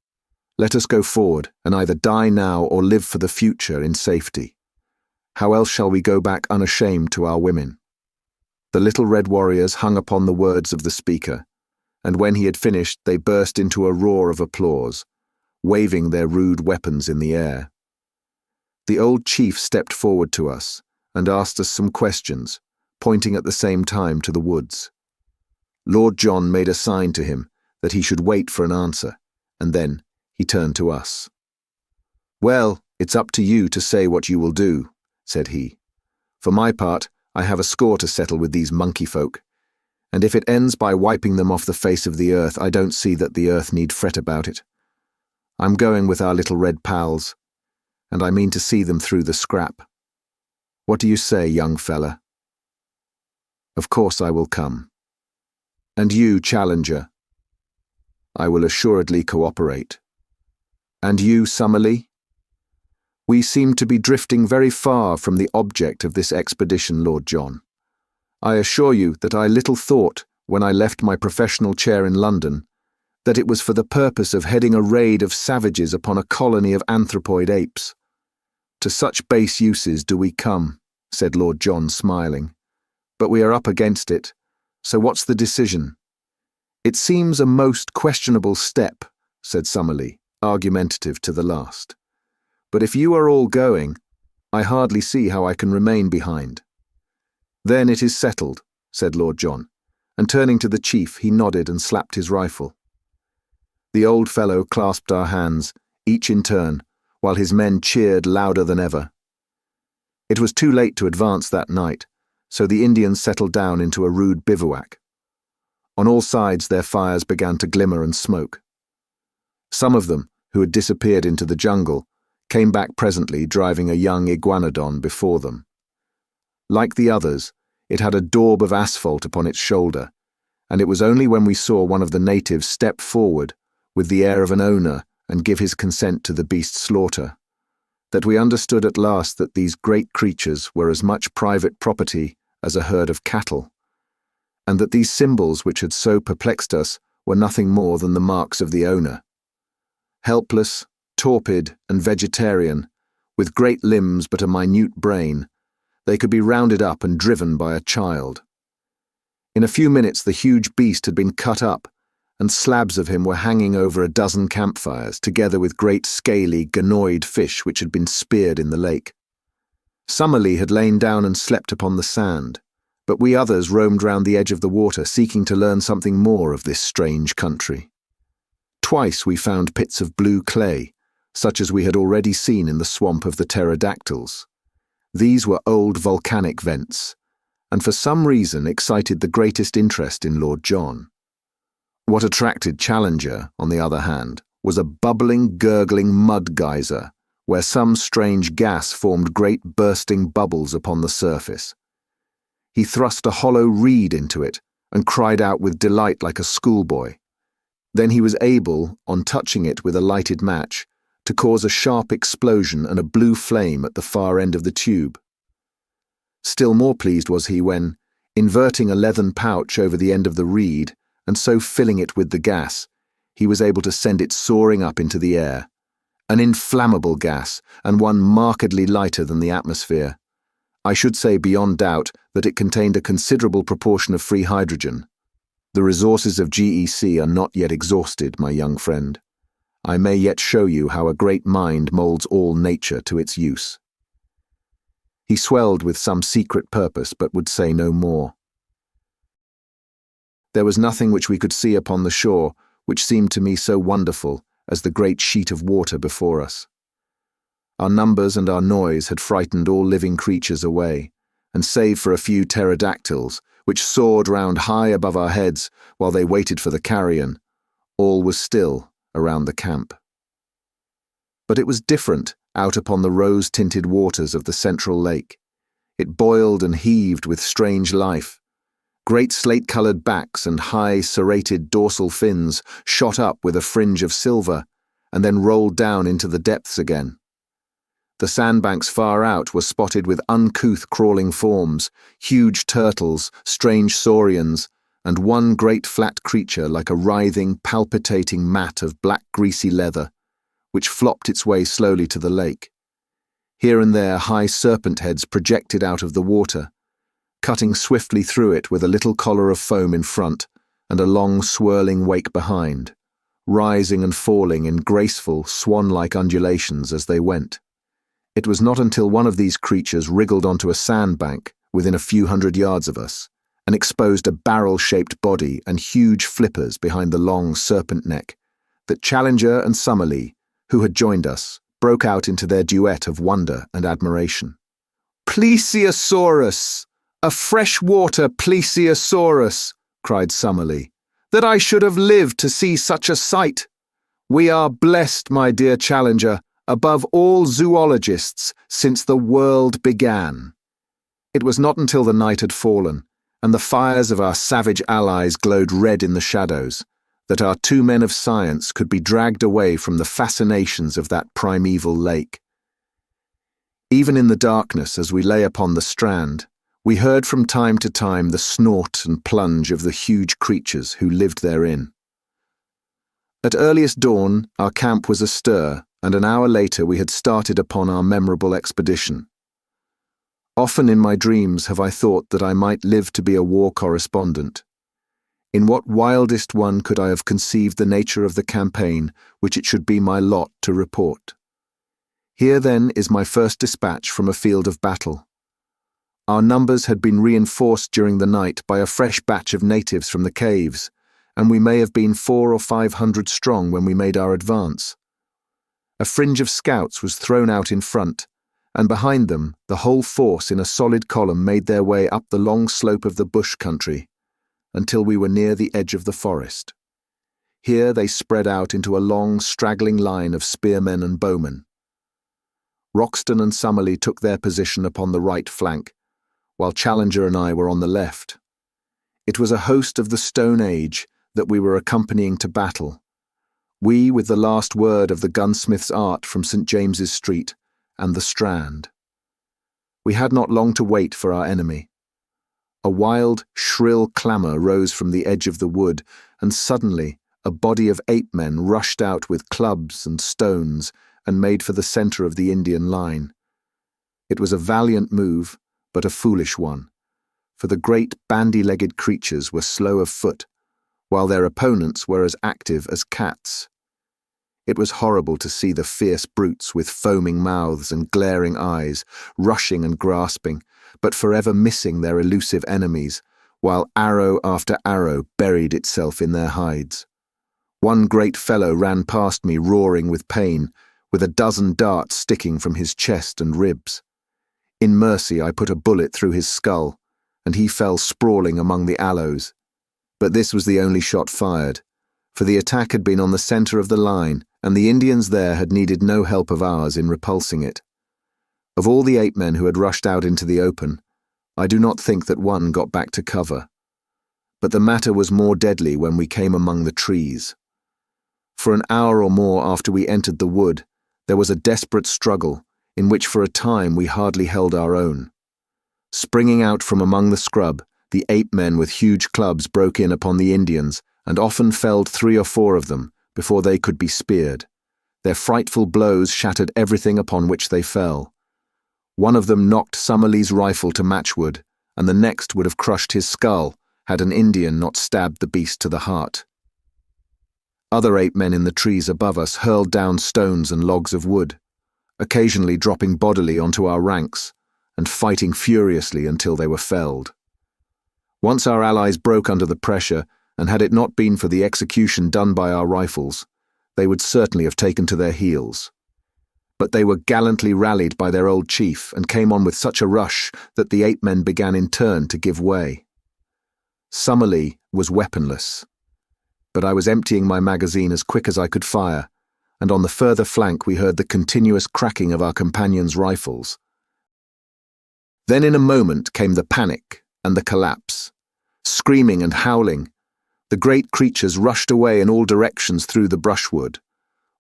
Let us go forward and either die now or live for the future in safety. How else shall we go back unashamed to our women?" The little red warriors hung upon the words of the speaker, and when he had finished they burst into a roar of applause, waving their rude weapons in the air. The old chief stepped forward to us and asked us some questions, pointing at the same time to the woods. Lord John made a sign to him that he should wait for an answer, and then he turned to us. "Well, it's up to you to say what you will do," said he. "For my part, I have a score to settle with these monkey folk, and if it ends by wiping them off the face of the earth, I don't see that the earth need fret about it. I'm going with our little red pals, and I mean to see them through the scrap. What do you say, young fella?" "Of course I will come." "And you, Challenger?" "I will assuredly cooperate." "And you, Summerlee?" "We seem to be drifting very far from the object of this expedition, Lord John. I assure you that I little thought, when I left my professional chair in London, that it was for the purpose of heading a raid of savages upon a colony of anthropoid apes. To such base uses do we come," said Lord John, smiling. "But we are up against it, so what's the decision?" "It seems a most questionable step," said Summerlee, argumentative to the last. "But if you are all going, I hardly see how I can remain behind." "Then it is settled," said Lord John, and turning to the chief he nodded and slapped his rifle. The old fellow clasped our hands, each in turn, while his men cheered louder than ever. It was too late to advance that night, so the Indians settled down into a rude bivouac. On all sides their fires began to glimmer and smoke. Some of them, who had disappeared into the jungle, came back presently driving a young iguanodon before them. Like the others, it had a daub of asphalt upon its shoulder, and it was only when we saw one of the natives step forward, with the air of an owner, and give his consent to the beast's slaughter, that we understood at last that these great creatures were as much private property as a herd of cattle, and that these symbols which had so perplexed us were nothing more than the marks of the owner. Helpless, torpid, and vegetarian, with great limbs but a minute brain, they could be rounded up and driven by a child. In a few minutes the huge beast had been cut up, and slabs of him were hanging over a dozen campfires, together with great scaly, ganoid fish which had been speared in the lake. Summerlee had lain down and slept upon the sand, but we others roamed round the edge of the water, seeking to learn something more of this strange country. Twice we found pits of blue clay, such as we had already seen in the swamp of the pterodactyls. These were old volcanic vents, and for some reason excited the greatest interest in Lord John. What attracted Challenger, on the other hand, was a bubbling, gurgling mud geyser, where some strange gas formed great bursting bubbles upon the surface. He thrust a hollow reed into it and cried out with delight like a schoolboy. Then he was able, on touching it with a lighted match, to cause a sharp explosion and a blue flame at the far end of the tube. Still more pleased was he when, inverting a leathern pouch over the end of the reed, and so filling it with the gas, he was able to send it soaring up into the air. An inflammable gas, and one markedly lighter than the atmosphere. I should say beyond doubt that it contained a considerable proportion of free hydrogen. The resources of GEC are not yet exhausted, my young friend. I may yet show you how a great mind moulds all nature to its use. He swelled with some secret purpose, but would say no more. There was nothing which we could see upon the shore which seemed to me so wonderful as the great sheet of water before us. Our numbers and our noise had frightened all living creatures away, and save for a few pterodactyls, which soared round high above our heads while they waited for the carrion, all was still around the camp. But it was different out upon the rose-tinted waters of the central lake. It boiled and heaved with strange life. Great slate-coloured backs and high, serrated dorsal fins shot up with a fringe of silver, and then rolled down into the depths again. The sandbanks far out were spotted with uncouth crawling forms, huge turtles, strange saurians, and one great flat creature like a writhing, palpitating mat of black greasy leather, which flopped its way slowly to the lake. Here and there high serpent heads projected out of the water, cutting swiftly through it with a little collar of foam in front and a long swirling wake behind, rising and falling in graceful, swan-like undulations as they went. It was not until one of these creatures wriggled onto a sandbank within a few hundred yards of us and exposed a barrel-shaped body and huge flippers behind the long serpent neck that Challenger and Summerlee, who had joined us, broke out into their duet of wonder and admiration. "Plesiosaurus! A freshwater plesiosaurus!" cried Summerlee. "That I should have lived to see such a sight! We are blessed, my dear Challenger, above all zoologists since the world began." It was not until the night had fallen, and the fires of our savage allies glowed red in the shadows, that our two men of science could be dragged away from the fascinations of that primeval lake. Even in the darkness, as we lay upon the strand, we heard from time to time the snort and plunge of the huge creatures who lived therein. At earliest dawn, our camp was astir, and an hour later we had started upon our memorable expedition. Often in my dreams have I thought that I might live to be a war correspondent. In what wildest one could I have conceived the nature of the campaign which it should be my lot to report? Here then is my first dispatch from a field of battle. Our numbers had been reinforced during the night by a fresh batch of natives from the caves, and we may have been 400 or 500 strong when we made our advance. A fringe of scouts was thrown out in front, and behind them the whole force in a solid column made their way up the long slope of the bush country, until we were near the edge of the forest. Here they spread out into a long, straggling line of spearmen and bowmen. Roxton and Summerlee took their position upon the right flank, while Challenger and I were on the left. It was a host of the Stone Age that we were accompanying to battle, we with the last word of the gunsmith's art from St. James's Street and the Strand. We had not long to wait for our enemy. A wild, shrill clamour rose from the edge of the wood, and suddenly a body of 8 men rushed out with clubs and stones and made for the centre of the Indian line. It was a valiant move, but a foolish one, for the great bandy-legged creatures were slow of foot, while their opponents were as active as cats. It was horrible to see the fierce brutes with foaming mouths and glaring eyes, rushing and grasping, but forever missing their elusive enemies, while arrow after arrow buried itself in their hides. One great fellow ran past me roaring with pain, with a dozen darts sticking from his chest and ribs. In mercy I put a bullet through his skull, and he fell sprawling among the aloes. But this was the only shot fired, for the attack had been on the center of the line, and the Indians there had needed no help of ours in repulsing it. Of all the 8 men who had rushed out into the open, I do not think that one got back to cover. But the matter was more deadly when we came among the trees. For an hour or more after we entered the wood, there was a desperate struggle, in which for a time we hardly held our own. Springing out from among the scrub, the 8 men with huge clubs broke in upon the Indians, and often felled 3 or 4 of them before they could be speared. Their frightful blows shattered everything upon which they fell. One of them knocked Summerlee's rifle to matchwood, and the next would have crushed his skull had an Indian not stabbed the beast to the heart. Other 8 men in the trees above us hurled down stones and logs of wood, occasionally dropping bodily onto our ranks, and fighting furiously until they were felled. Once our allies broke under the pressure, and had it not been for the execution done by our rifles, they would certainly have taken to their heels. But they were gallantly rallied by their old chief, and came on with such a rush that the 8 men began in turn to give way. Summerlee was weaponless, but I was emptying my magazine as quick as I could fire, and on the further flank we heard the continuous cracking of our companions' rifles. Then in a moment came the panic and the collapse. Screaming and howling, the great creatures rushed away in all directions through the brushwood,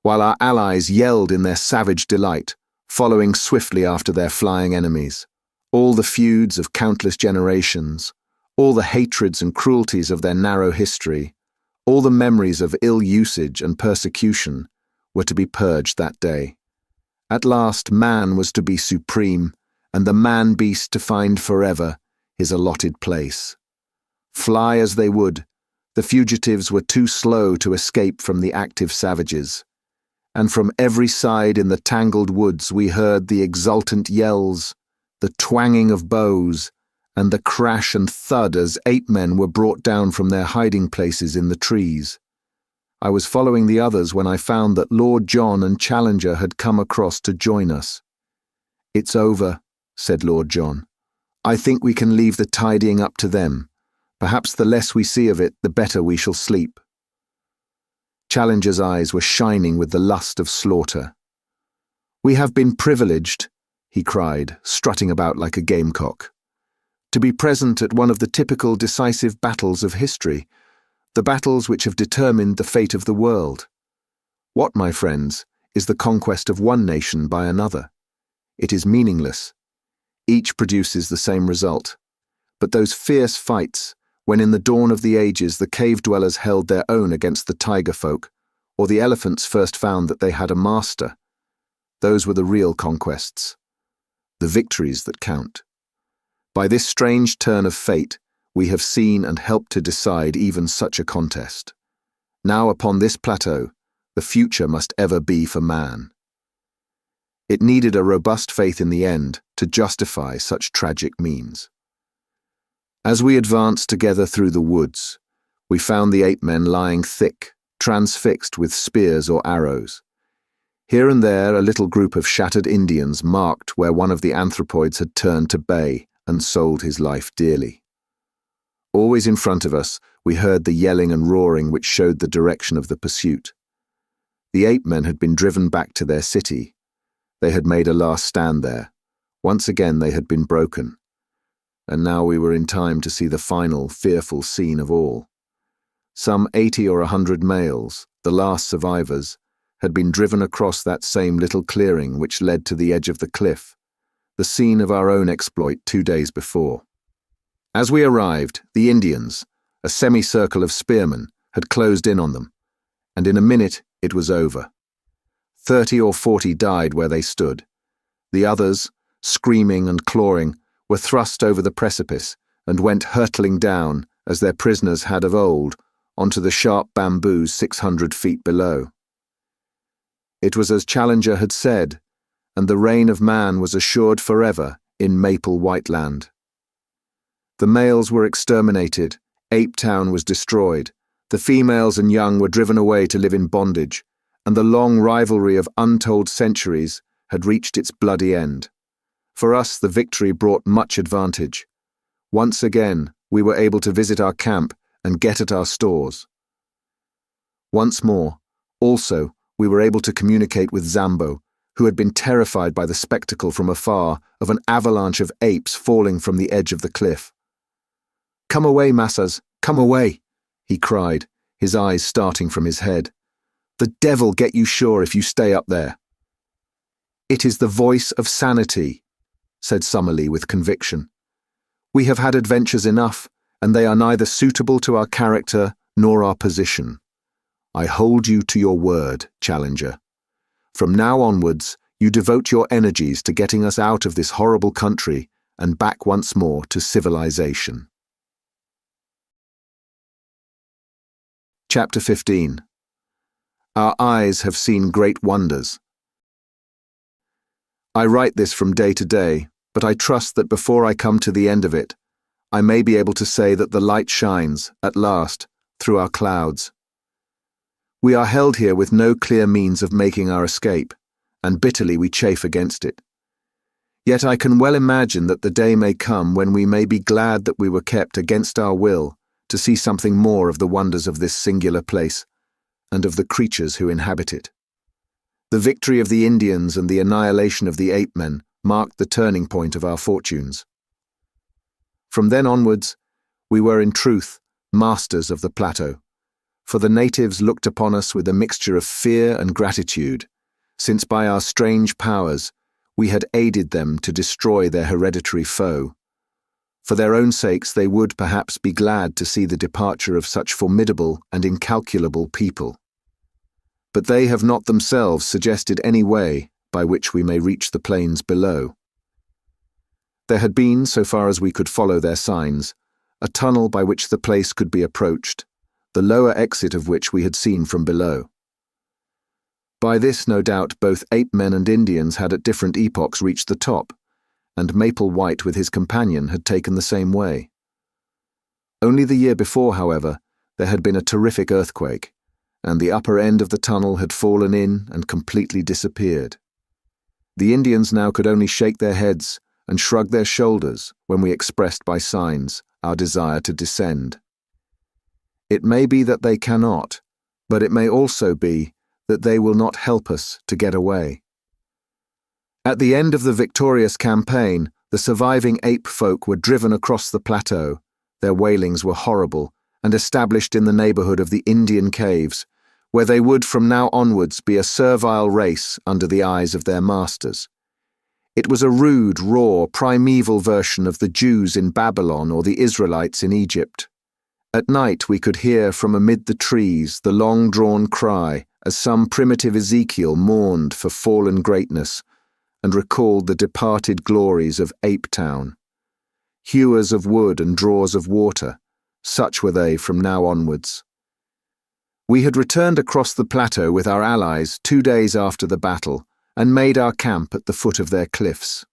while our allies yelled in their savage delight, following swiftly after their flying enemies. All the feuds of countless generations, all the hatreds and cruelties of their narrow history, all the memories of ill usage and persecution were to be purged that day. At last man was to be supreme, and the man-beast to find forever his allotted place. Fly as they would, the fugitives were too slow to escape from the active savages, and from every side in the tangled woods we heard the exultant yells, the twanging of bows, and the crash and thud as 8 men were brought down from their hiding places in the trees. I was following the others when I found that Lord John and Challenger had come across to join us. "It's over," said Lord John. "I think we can leave the tidying up to them. Perhaps the less we see of it, the better we shall sleep." Challenger's eyes were shining with the lust of slaughter. "We have been privileged," he cried, strutting about like a gamecock, "to be present at one of the typical decisive battles of history, the battles which have determined the fate of the world. What, my friends, is the conquest of one nation by another? It is meaningless. Each produces the same result. But those fierce fights, when in the dawn of the ages the cave-dwellers held their own against the tiger folk, or the elephants first found that they had a master, those were the real conquests, the victories that count. By this strange turn of fate, we have seen and helped to decide even such a contest. Now upon this plateau, the future must ever be for man." It needed a robust faith in the end to justify such tragic means. As we advanced together through the woods, we found the 8 men lying thick, transfixed with spears or arrows. Here and there a little group of shattered Indians marked where one of the anthropoids had turned to bay and sold his life dearly. Always in front of us, we heard the yelling and roaring which showed the direction of the pursuit. The 8 men had been driven back to their city. They had made a last stand there. Once again they had been broken. And now we were in time to see the final, fearful scene of all. Some 80 or 100 males, the last survivors, had been driven across that same little clearing which led to the edge of the cliff, the scene of our own exploit 2 days before. As we arrived, the Indians, a semicircle of spearmen, had closed in on them, and in a minute it was over. 30 or 40 died where they stood. The others, screaming and clawing, were thrust over the precipice and went hurtling down, as their prisoners had of old, onto the sharp bamboos 600 feet below. It was as Challenger had said, and the reign of man was assured forever in Maple Whiteland. The males were exterminated, Ape Town was destroyed, the females and young were driven away to live in bondage, and the long rivalry of untold centuries had reached its bloody end. For us, the victory brought much advantage. Once again, we were able to visit our camp and get at our stores. Once more, also, we were able to communicate with Zambo, who had been terrified by the spectacle from afar of an avalanche of apes falling from the edge of the cliff. "Come away, Massas, come away," he cried, his eyes starting from his head. "The devil get you sure if you stay up there." "It is the voice of sanity," said Summerlee with conviction. "We have had adventures enough, and they are neither suitable to our character nor our position. I hold you to your word, Challenger. From now onwards, you devote your energies to getting us out of this horrible country and back once more to civilization." Chapter 15. Our eyes have seen great wonders. I write this from day to day, but I trust that before I come to the end of it, I may be able to say that the light shines, at last, through our clouds. We are held here with no clear means of making our escape, and bitterly we chafe against it. Yet I can well imagine that the day may come when we may be glad that we were kept against our will to see something more of the wonders of this singular place, and of the creatures who inhabit it. The victory of the Indians and the annihilation of the ape-men marked the turning point of our fortunes. From then onwards, we were in truth masters of the plateau, for the natives looked upon us with a mixture of fear and gratitude, since by our strange powers we had aided them to destroy their hereditary foe. For their own sakes they would perhaps be glad to see the departure of such formidable and incalculable people. But they have not themselves suggested any way by which we may reach the plains below. There had been, so far as we could follow their signs, a tunnel by which the place could be approached, the lower exit of which we had seen from below. By this, no doubt, both ape-men and Indians had at different epochs reached the top, and Maple White with his companion had taken the same way. Only the year before, however, there had been a terrific earthquake, and the upper end of the tunnel had fallen in and completely disappeared. The Indians now could only shake their heads and shrug their shoulders when we expressed by signs our desire to descend. It may be that they cannot, but it may also be that they will not help us to get away. At the end of the victorious campaign, the surviving ape folk were driven across the plateau. Their wailings were horrible, and established in the neighborhood of the Indian caves, where they would from now onwards be a servile race under the eyes of their masters. It was a rude, raw, primeval version of the Jews in Babylon or the Israelites in Egypt. At night we could hear from amid the trees the long-drawn cry as some primitive Ezekiel mourned for fallen greatness and recalled the departed glories of Ape Town. Hewers of wood and drawers of water, such were they from now onwards. We had returned across the plateau with our allies 2 days after the battle and made our camp at the foot of their cliffs.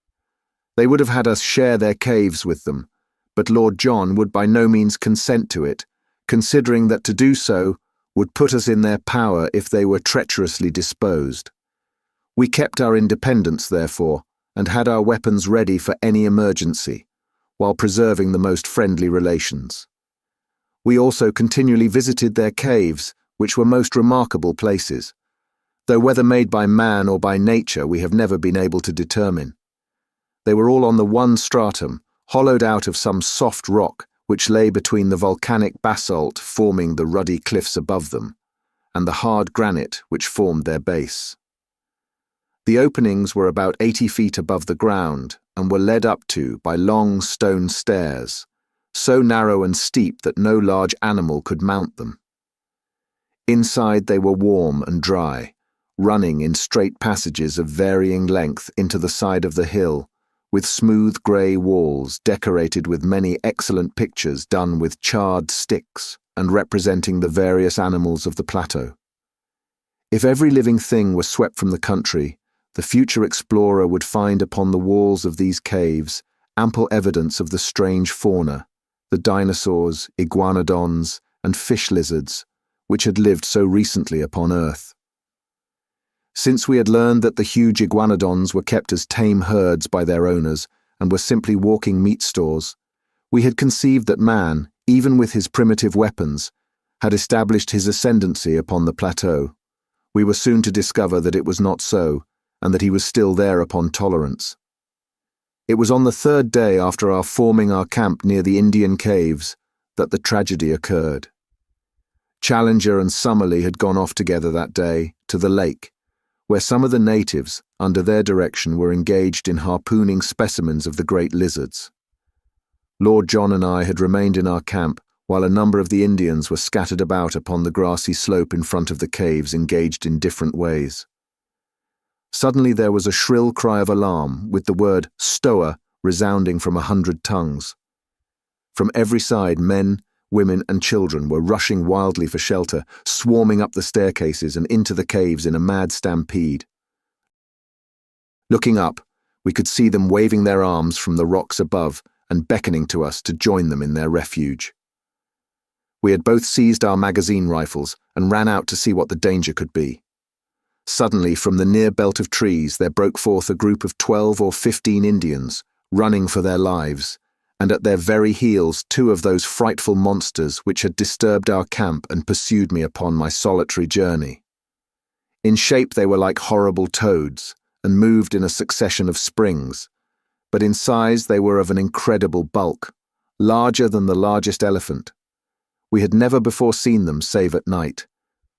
They would have had us share their caves with them, but Lord John would by no means consent to it, considering that to do so would put us in their power if they were treacherously disposed. We kept our independence, therefore, and had our weapons ready for any emergency, while preserving the most friendly relations. We also continually visited their caves, which were most remarkable places, though whether made by man or by nature we have never been able to determine. They were all on the one stratum, hollowed out of some soft rock which lay between the volcanic basalt forming the ruddy cliffs above them, and the hard granite which formed their base. The openings were about 80 feet above the ground and were led up to by long stone stairs, so narrow and steep that no large animal could mount them. Inside they were warm and dry, running in straight passages of varying length into the side of the hill, with smooth grey walls decorated with many excellent pictures done with charred sticks and representing the various animals of the plateau. If every living thing were swept from the country, the future explorer would find upon the walls of these caves ample evidence of the strange fauna, the dinosaurs, iguanodons, and fish lizards, which had lived so recently upon Earth. Since we had learned that the huge iguanodons were kept as tame herds by their owners and were simply walking meat stores, we had conceived that man, even with his primitive weapons, had established his ascendancy upon the plateau. We were soon to discover that it was not so, and that he was still there upon tolerance. It was on the third day after our forming our camp near the Indian caves that the tragedy occurred. Challenger and Summerlee had gone off together that day to the lake, where some of the natives, under their direction, were engaged in harpooning specimens of the great lizards. Lord John and I had remained in our camp while a number of the Indians were scattered about upon the grassy slope in front of the caves, engaged in different ways. Suddenly there was a shrill cry of alarm, with the word "stoa" resounding from 100 tongues. From every side, men, women, and children were rushing wildly for shelter, swarming up the staircases and into the caves in a mad stampede. Looking up, we could see them waving their arms from the rocks above and beckoning to us to join them in their refuge. We had both seized our magazine rifles and ran out to see what the danger could be. Suddenly, from the near belt of trees, there broke forth a group of 12 or 15 Indians, running for their lives, and at their very heels 2 of those frightful monsters which had disturbed our camp and pursued me upon my solitary journey. In shape they were like horrible toads, and moved in a succession of springs, but in size they were of an incredible bulk, larger than the largest elephant. We had never before seen them save at night,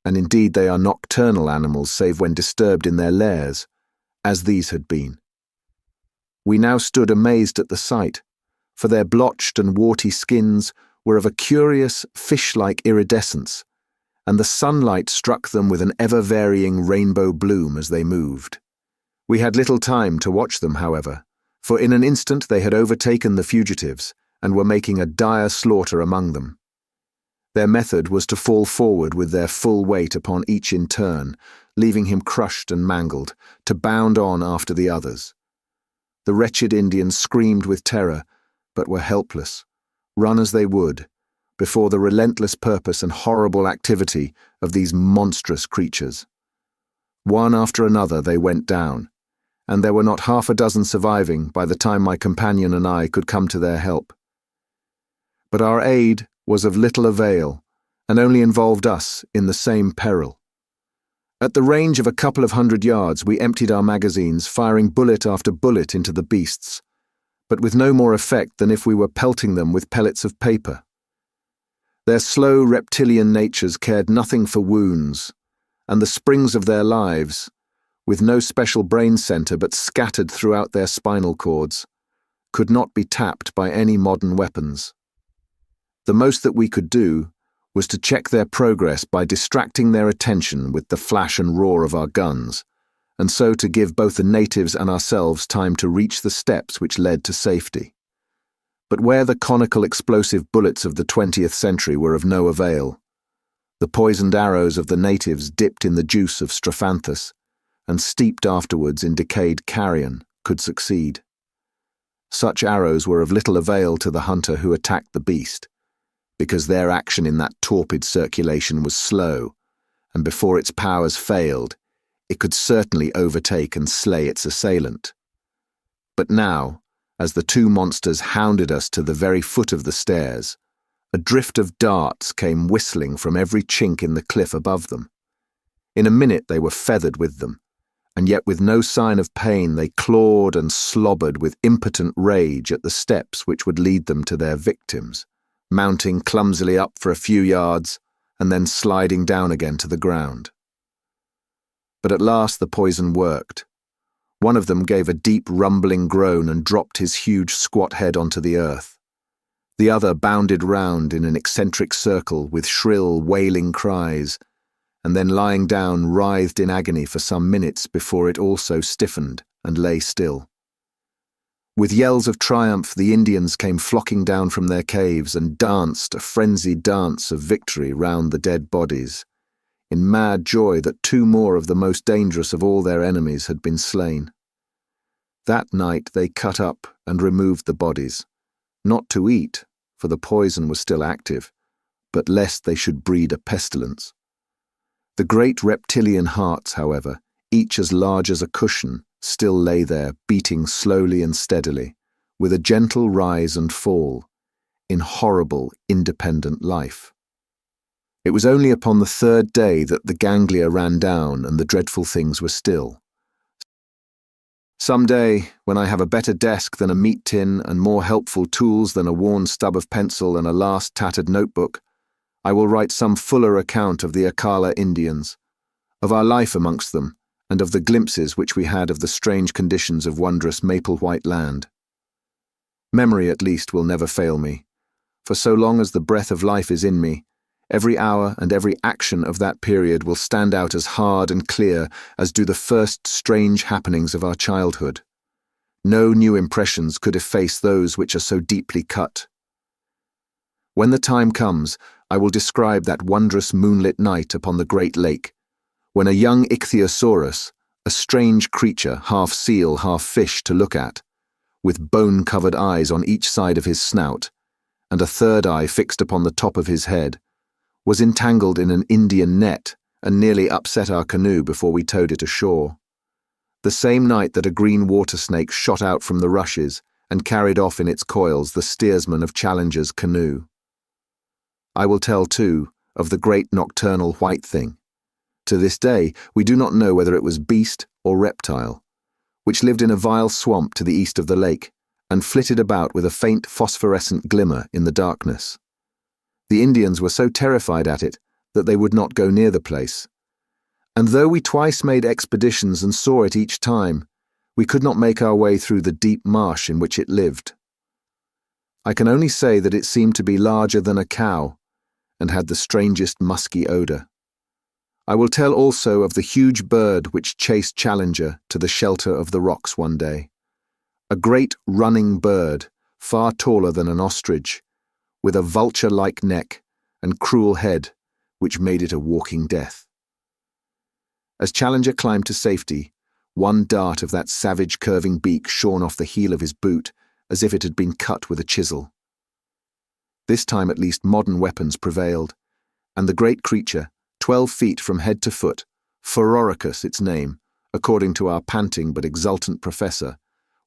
and indeed they are nocturnal animals save when disturbed in their lairs, as these had been. We now stood amazed at the sight, for their blotched and warty skins were of a curious fish-like iridescence, and the sunlight struck them with an ever-varying rainbow bloom as they moved. We had little time to watch them, however, for in an instant they had overtaken the fugitives and were making a dire slaughter among them. Their method was to fall forward with their full weight upon each in turn, leaving him crushed and mangled, to bound on after the others. The wretched Indians screamed with terror, but were helpless, run as they would, before the relentless purpose and horrible activity of these monstrous creatures. One after another they went down, and there were not half a dozen surviving by the time my companion and I could come to their help. But our aid was of little avail, and only involved us in the same peril. At the range of a couple of 100 yards we emptied our magazines, firing bullet after bullet into the beasts, but with no more effect than if we were pelting them with pellets of paper. Their slow reptilian natures cared nothing for wounds, and the springs of their lives, with no special brain center but scattered throughout their spinal cords, could not be tapped by any modern weapons. The most that we could do was to check their progress by distracting their attention with the flash and roar of our guns, and so to give both the natives and ourselves time to reach the steps which led to safety. But where the conical explosive bullets of the 20th century were of no avail, the poisoned arrows of the natives dipped in the juice of strophanthus and steeped afterwards in decayed carrion could succeed. Such arrows were of little avail to the hunter who attacked the beast, because their action in that torpid circulation was slow, and before its powers failed, it could certainly overtake and slay its assailant. But now, as the 2 monsters hounded us to the very foot of the stairs, a drift of darts came whistling from every chink in the cliff above them. In a minute they were feathered with them, and yet with no sign of pain they clawed and slobbered with impotent rage at the steps which would lead them to their victims, mounting clumsily up for a few yards and then sliding down again to the ground. But at last the poison worked. One of them gave a deep rumbling groan and dropped his huge squat head onto the earth. The other bounded round in an eccentric circle with shrill, wailing cries, and then lying down writhed in agony for some minutes before it also stiffened and lay still. With yells of triumph, the Indians came flocking down from their caves and danced a frenzied dance of victory round the dead bodies, in mad joy that 2 more of the most dangerous of all their enemies had been slain. That night they cut up and removed the bodies, not to eat, for the poison was still active, but lest they should breed a pestilence. The great reptilian hearts, however, each as large as a cushion, still lay there, beating slowly and steadily, with a gentle rise and fall, in horrible, independent life. It was only upon the 3rd day that the ganglia ran down and the dreadful things were still. Some day, when I have a better desk than a meat tin and more helpful tools than a worn stub of pencil and a last tattered notebook, I will write some fuller account of the Akala Indians, of our life amongst them, and of the glimpses which we had of the strange conditions of wondrous maple-white land. Memory, at least, will never fail me, for so long as the breath of life is in me, every hour and every action of that period will stand out as hard and clear as do the first strange happenings of our childhood. No new impressions could efface those which are so deeply cut. When the time comes, I will describe that wondrous moonlit night upon the great lake, when a young ichthyosaurus, a strange creature, half seal, half fish to look at, with bone-covered eyes on each side of his snout, and a 3rd eye fixed upon the top of his head, was entangled in an Indian net and nearly upset our canoe before we towed it ashore. The same night that a green water snake shot out from the rushes and carried off in its coils the steersman of Challenger's canoe. I will tell, too, of the great nocturnal white thing. To this day, we do not know whether it was beast or reptile, which lived in a vile swamp to the east of the lake and flitted about with a faint phosphorescent glimmer in the darkness. The Indians were so terrified at it that they would not go near the place. And though we twice made expeditions and saw it each time, we could not make our way through the deep marsh in which it lived. I can only say that it seemed to be larger than a cow and had the strangest musky odour. I will tell also of the huge bird which chased Challenger to the shelter of the rocks one day. A great running bird, far taller than an ostrich, with a vulture-like neck and cruel head, which made it a walking death. As Challenger climbed to safety, one dart of that savage curving beak shone off the heel of his boot as if it had been cut with a chisel. This time at least modern weapons prevailed, and the great creature, 12 feet from head to foot, Phororicus its name, according to our panting but exultant professor,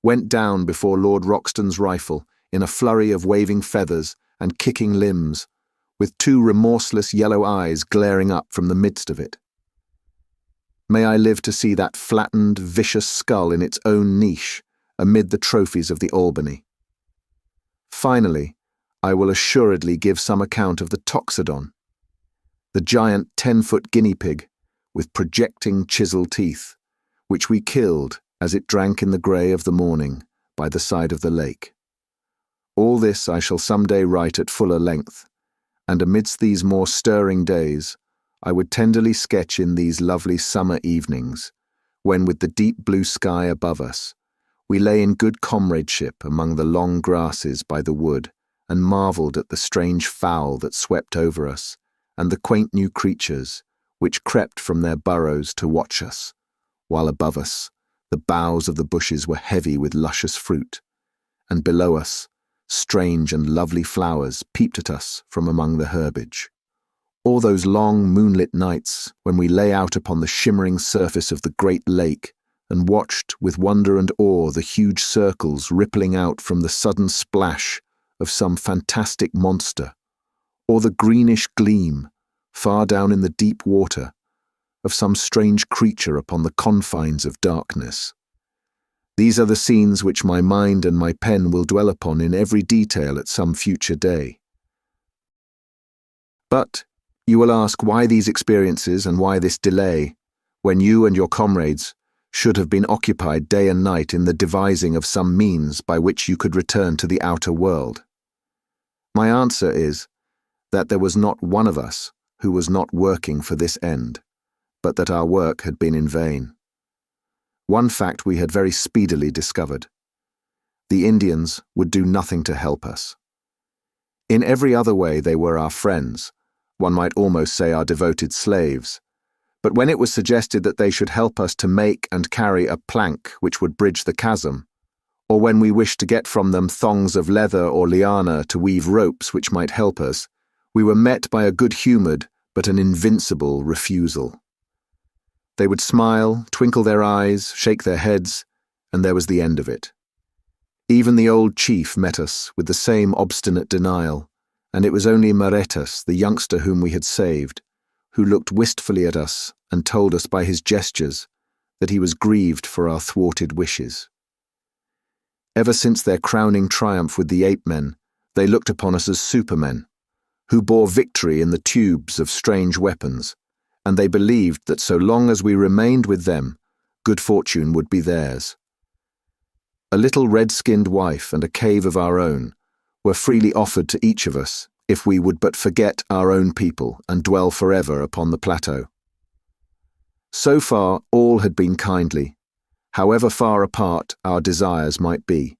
went down before Lord Roxton's rifle in a flurry of waving feathers and kicking limbs, with 2 remorseless yellow eyes glaring up from the midst of it. May I live to see that flattened, vicious skull in its own niche, amid the trophies of the Albany. Finally, I will assuredly give some account of the Toxodon, the giant 10-foot guinea pig with projecting chisel teeth, which we killed as it drank in the grey of the morning by the side of the lake. All this I shall some day write at fuller length, and amidst these more stirring days, I would tenderly sketch in these lovely summer evenings, when with the deep blue sky above us, we lay in good comradeship among the long grasses by the wood and marvelled at the strange fowl that swept over us, and the quaint new creatures which crept from their burrows to watch us, while above us the boughs of the bushes were heavy with luscious fruit, and below us strange and lovely flowers peeped at us from among the herbage. All those long moonlit nights when we lay out upon the shimmering surface of the great lake and watched with wonder and awe the huge circles rippling out from the sudden splash of some fantastic monster, or the greenish gleam, far down in the deep water, of some strange creature upon the confines of darkness. These are the scenes which my mind and my pen will dwell upon in every detail at some future day. But you will ask why these experiences and why this delay, when you and your comrades should have been occupied day and night in the devising of some means by which you could return to the outer world. My answer is that there was not one of us who was not working for this end, but that our work had been in vain. One fact we had very speedily discovered. the Indians would do nothing to help us. In every other way they were our friends, one might almost say our devoted slaves. But when it was suggested that they should help us to make and carry a plank which would bridge the chasm, or when we wished to get from them thongs of leather or liana to weave ropes which might help us, we were met by a good-humoured but an invincible refusal. They would smile, twinkle their eyes, shake their heads, and there was the end of it. Even the old chief met us with the same obstinate denial, and it was only Maretas, the youngster whom we had saved, who looked wistfully at us and told us by his gestures that he was grieved for our thwarted wishes. Ever since their crowning triumph with the ape-men, they looked upon us as supermen, who bore victory in the tubes of strange weapons, and they believed that so long as we remained with them, good fortune would be theirs. A little red-skinned wife and a cave of our own were freely offered to each of us if we would but forget our own people and dwell forever upon the plateau. So far, all had been kindly, however far apart our desires might be,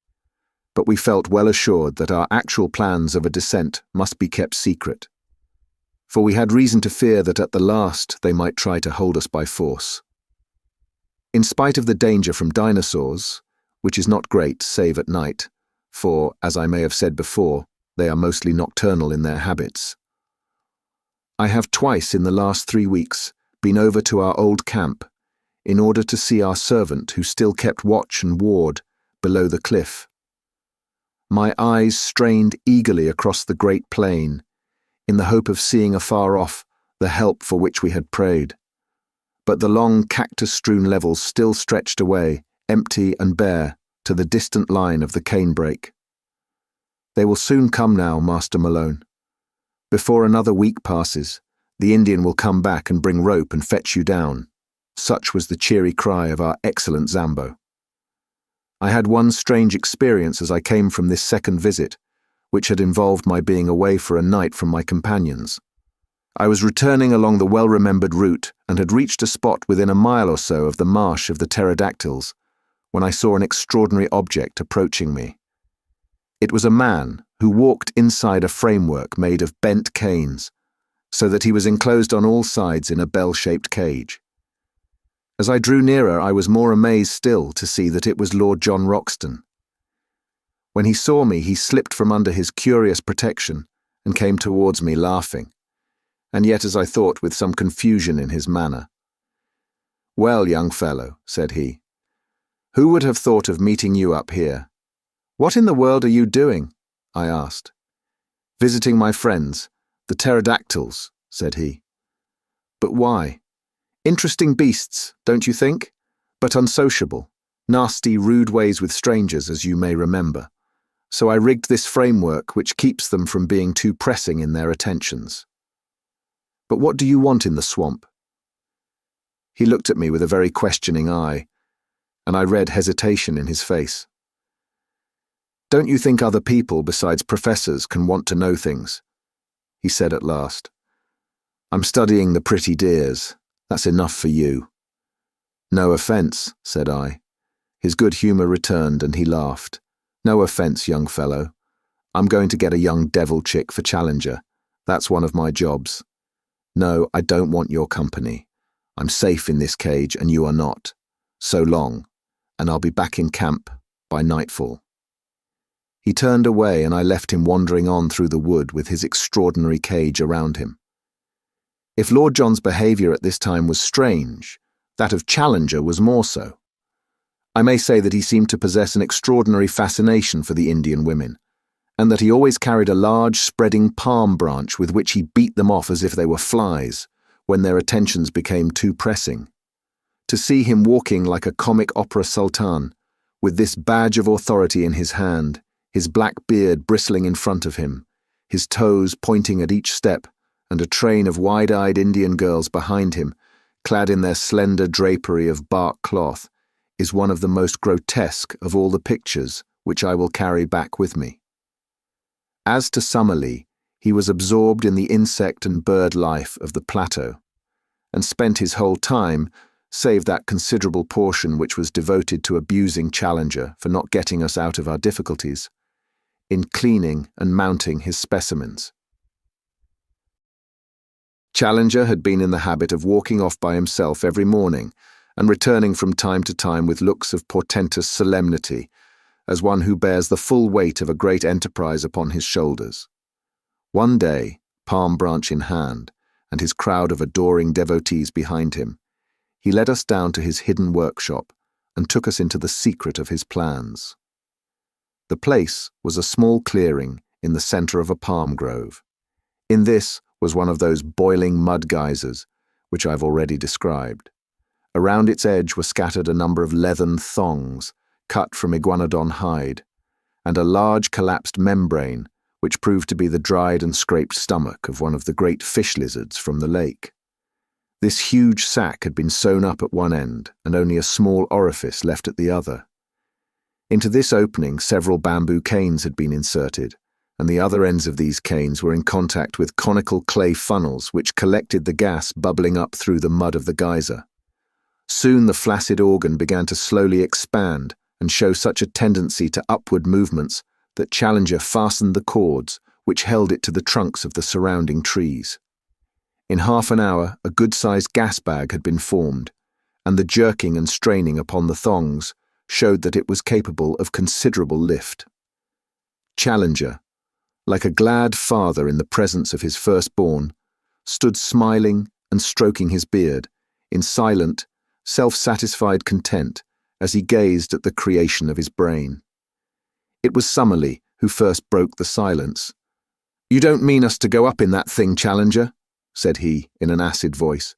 but we felt well assured that our actual plans of a descent must be kept secret, for we had reason to fear that at the last they might try to hold us by force. In spite of the danger from dinosaurs, which is not great save at night, for, as I may have said before, they are mostly nocturnal in their habits. I have twice in the last 3 weeks been over to our old camp in order to see our servant who still kept watch and ward below the cliff. My eyes strained eagerly across the great plain in the hope of seeing afar off the help for which we had prayed. But the long cactus-strewn levels still stretched away, empty and bare, to the distant line of the canebrake. They will soon come now, Master Malone. Before another week passes, the Indian will come back and bring rope and fetch you down. Such was the cheery cry of our excellent Zambo. I had one strange experience as I came from this second visit, which had involved my being away for a night from my companions. I was returning along the well-remembered route and had reached a spot within a mile or so of the marsh of the pterodactyls, when I saw an extraordinary object approaching me. It was a man who walked inside a framework made of bent canes, so that he was enclosed on all sides in a bell-shaped cage. As I drew nearer, I was more amazed still to see that it was Lord John Roxton. When he saw me, he slipped from under his curious protection and came towards me laughing, and yet, as I thought, with some confusion in his manner. "Well, young fellow," said he, "who would have thought of meeting you up here?" "What in the world are you doing?" I asked. "Visiting my friends, the pterodactyls," said he. "But why? Interesting beasts, don't you think? But unsociable, nasty, rude ways with strangers, as you may remember. So I rigged this framework which keeps them from being too pressing in their attentions. But what do you want in the swamp?" He looked at me with a very questioning eye, and I read hesitation in his face. "Don't you think other people besides professors can want to know things?" he said at last. "I'm studying the pretty dears. That's enough for you." "No offence," said I. His good humour returned and he laughed. "No offence, young fellow. I'm going to get a young devil chick for Challenger. That's one of my jobs. No, I don't want your company. I'm safe in this cage and you are not. So long, and I'll be back in camp by nightfall." He turned away and I left him wandering on through the wood with his extraordinary cage around him. If Lord John's behaviour at this time was strange, that of Challenger was more so. I may say that he seemed to possess an extraordinary fascination for the Indian women, and that he always carried a large spreading palm branch with which he beat them off as if they were flies, when their attentions became too pressing. To see him walking like a comic opera sultan, with this badge of authority in his hand, his black beard bristling in front of him, his toes pointing at each step, and a train of wide-eyed Indian girls behind him, clad in their slender drapery of bark cloth, is one of the most grotesque of all the pictures which I will carry back with me. As to Summerlee, he was absorbed in the insect and bird life of the plateau, and spent his whole time, save that considerable portion which was devoted to abusing Challenger for not getting us out of our difficulties, in cleaning and mounting his specimens. Challenger had been in the habit of walking off by himself every morning and returning from time to time with looks of portentous solemnity, as one who bears the full weight of a great enterprise upon his shoulders. One day, palm branch in hand, and his crowd of adoring devotees behind him, he led us down to his hidden workshop and took us into the secret of his plans. The place was a small clearing in the center of a palm grove. In this was one of those boiling mud geysers, which I've already described. Around its edge were scattered a number of leathern thongs, cut from iguanodon hide, and a large collapsed membrane, which proved to be the dried and scraped stomach of one of the great fish lizards from the lake. This huge sack had been sewn up at one end, and only a small orifice left at the other. Into this opening several bamboo canes had been inserted, and the other ends of these canes were in contact with conical clay funnels which collected the gas bubbling up through the mud of the geyser. Soon the flaccid organ began to slowly expand and show such a tendency to upward movements that Challenger fastened the cords which held it to the trunks of the surrounding trees. In half an hour a good-sized gas bag had been formed, and the jerking and straining upon the thongs showed that it was capable of considerable lift. Challenger, like a glad father in the presence of his firstborn, stood smiling and stroking his beard, in silent, self-satisfied content as he gazed at the creation of his brain. It was Summerlee who first broke the silence. "You don't mean us to go up in that thing, Challenger?" said he, in an acid voice.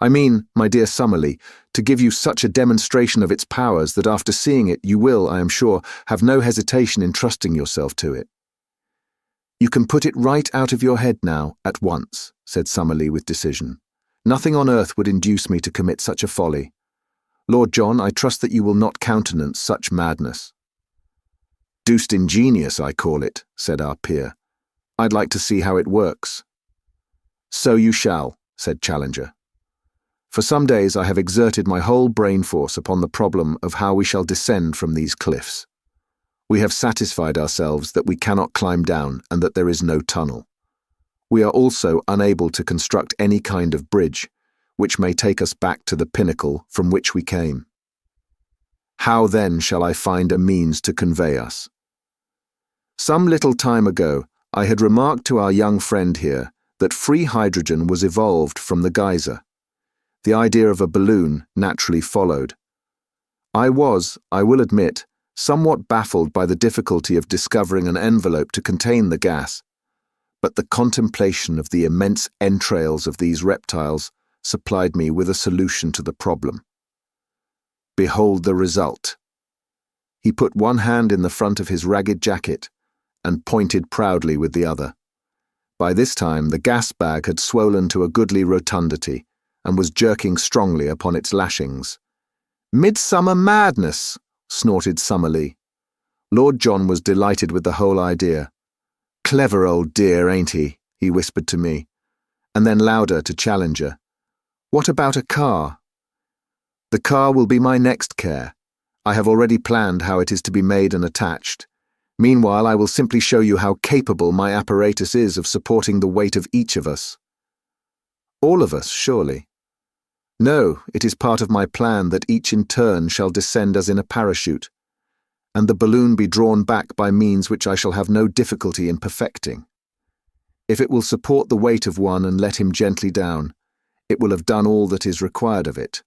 "I mean, my dear Summerlee, to give you such a demonstration of its powers that after seeing it you will, I am sure, have no hesitation in trusting yourself to it." "You can put it right out of your head now, at once," said Summerlee with decision. "Nothing on earth would induce me to commit such a folly. Lord John, I trust that you will not countenance such madness." "Deuced ingenious, I call it," said our peer. "I'd like to see how it works." "So you shall," said Challenger. "For some days I have exerted my whole brain force upon the problem of how we shall descend from these cliffs. We have satisfied ourselves that we cannot climb down and that there is no tunnel. We are also unable to construct any kind of bridge, which may take us back to the pinnacle from which we came. How then shall I find a means to convey us? Some little time ago, I had remarked to our young friend here that free hydrogen was evolved from the geyser. The idea of a balloon naturally followed. I was, I will admit, somewhat baffled by the difficulty of discovering an envelope to contain the gas, but the contemplation of the immense entrails of these reptiles supplied me with a solution to the problem. Behold the result. He put one hand in the front of his ragged jacket and pointed proudly with the other. By this time the gas bag had swollen to a goodly rotundity and was jerking strongly upon its lashings. "Midsummer madness!" snorted Summerlee. Lord John was delighted with the whole idea. "Clever old dear, ain't he?" he whispered to me, and then louder to Challenger. "What about a car?" "The car will be my next care. I have already planned how it is to be made and attached. Meanwhile, I will simply show you how capable my apparatus is of supporting the weight of each of us." "All of us, surely?" "No, it is part of my plan that each in turn shall descend as in a parachute, and the balloon be drawn back by means which I shall have no difficulty in perfecting. If it will support the weight of one and let him gently down, it will have done all that is required of it.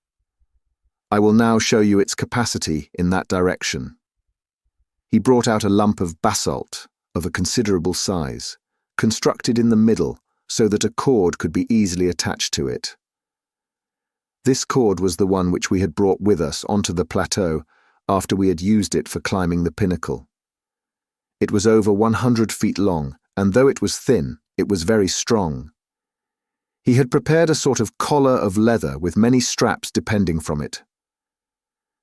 I will now show you its capacity in that direction." He brought out a lump of basalt of a considerable size, constructed in the middle so that a cord could be easily attached to it. This cord was the one which we had brought with us onto the plateau after we had used it for climbing the pinnacle. It was over 100 feet long, and though it was thin, it was very strong. He had prepared a sort of collar of leather with many straps depending from it.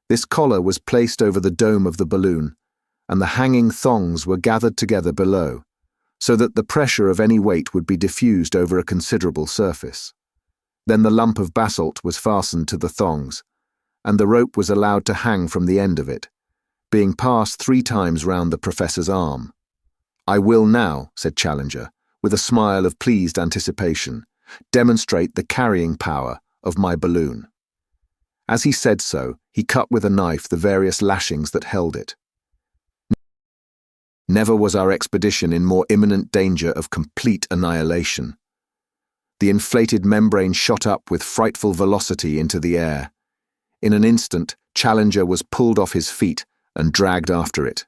This collar was placed over the dome of the balloon, and the hanging thongs were gathered together below, so that the pressure of any weight would be diffused over a considerable surface. Then the lump of basalt was fastened to the thongs, and the rope was allowed to hang from the end of it, being passed 3 times round the professor's arm. "I will now," said Challenger, with a smile of pleased anticipation, "demonstrate the carrying power of my balloon." As he said so, he cut with a knife the various lashings that held it. Never was our expedition in more imminent danger of complete annihilation. The inflated membrane shot up with frightful velocity into the air. In an instant, Challenger was pulled off his feet and dragged after it.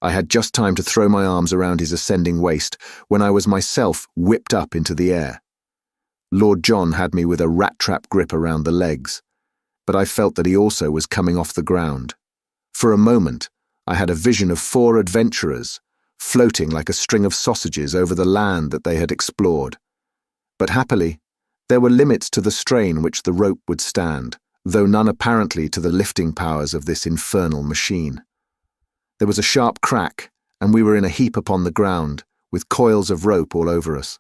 I had just time to throw my arms around his ascending waist when I was myself whipped up into the air. Lord John had me with a rat-trap grip around the legs, but I felt that he also was coming off the ground. For a moment, I had a vision of 4 adventurers, floating like a string of sausages over the land that they had explored. But happily, there were limits to the strain which the rope would stand, though none apparently to the lifting powers of this infernal machine. There was a sharp crack, and we were in a heap upon the ground, with coils of rope all over us.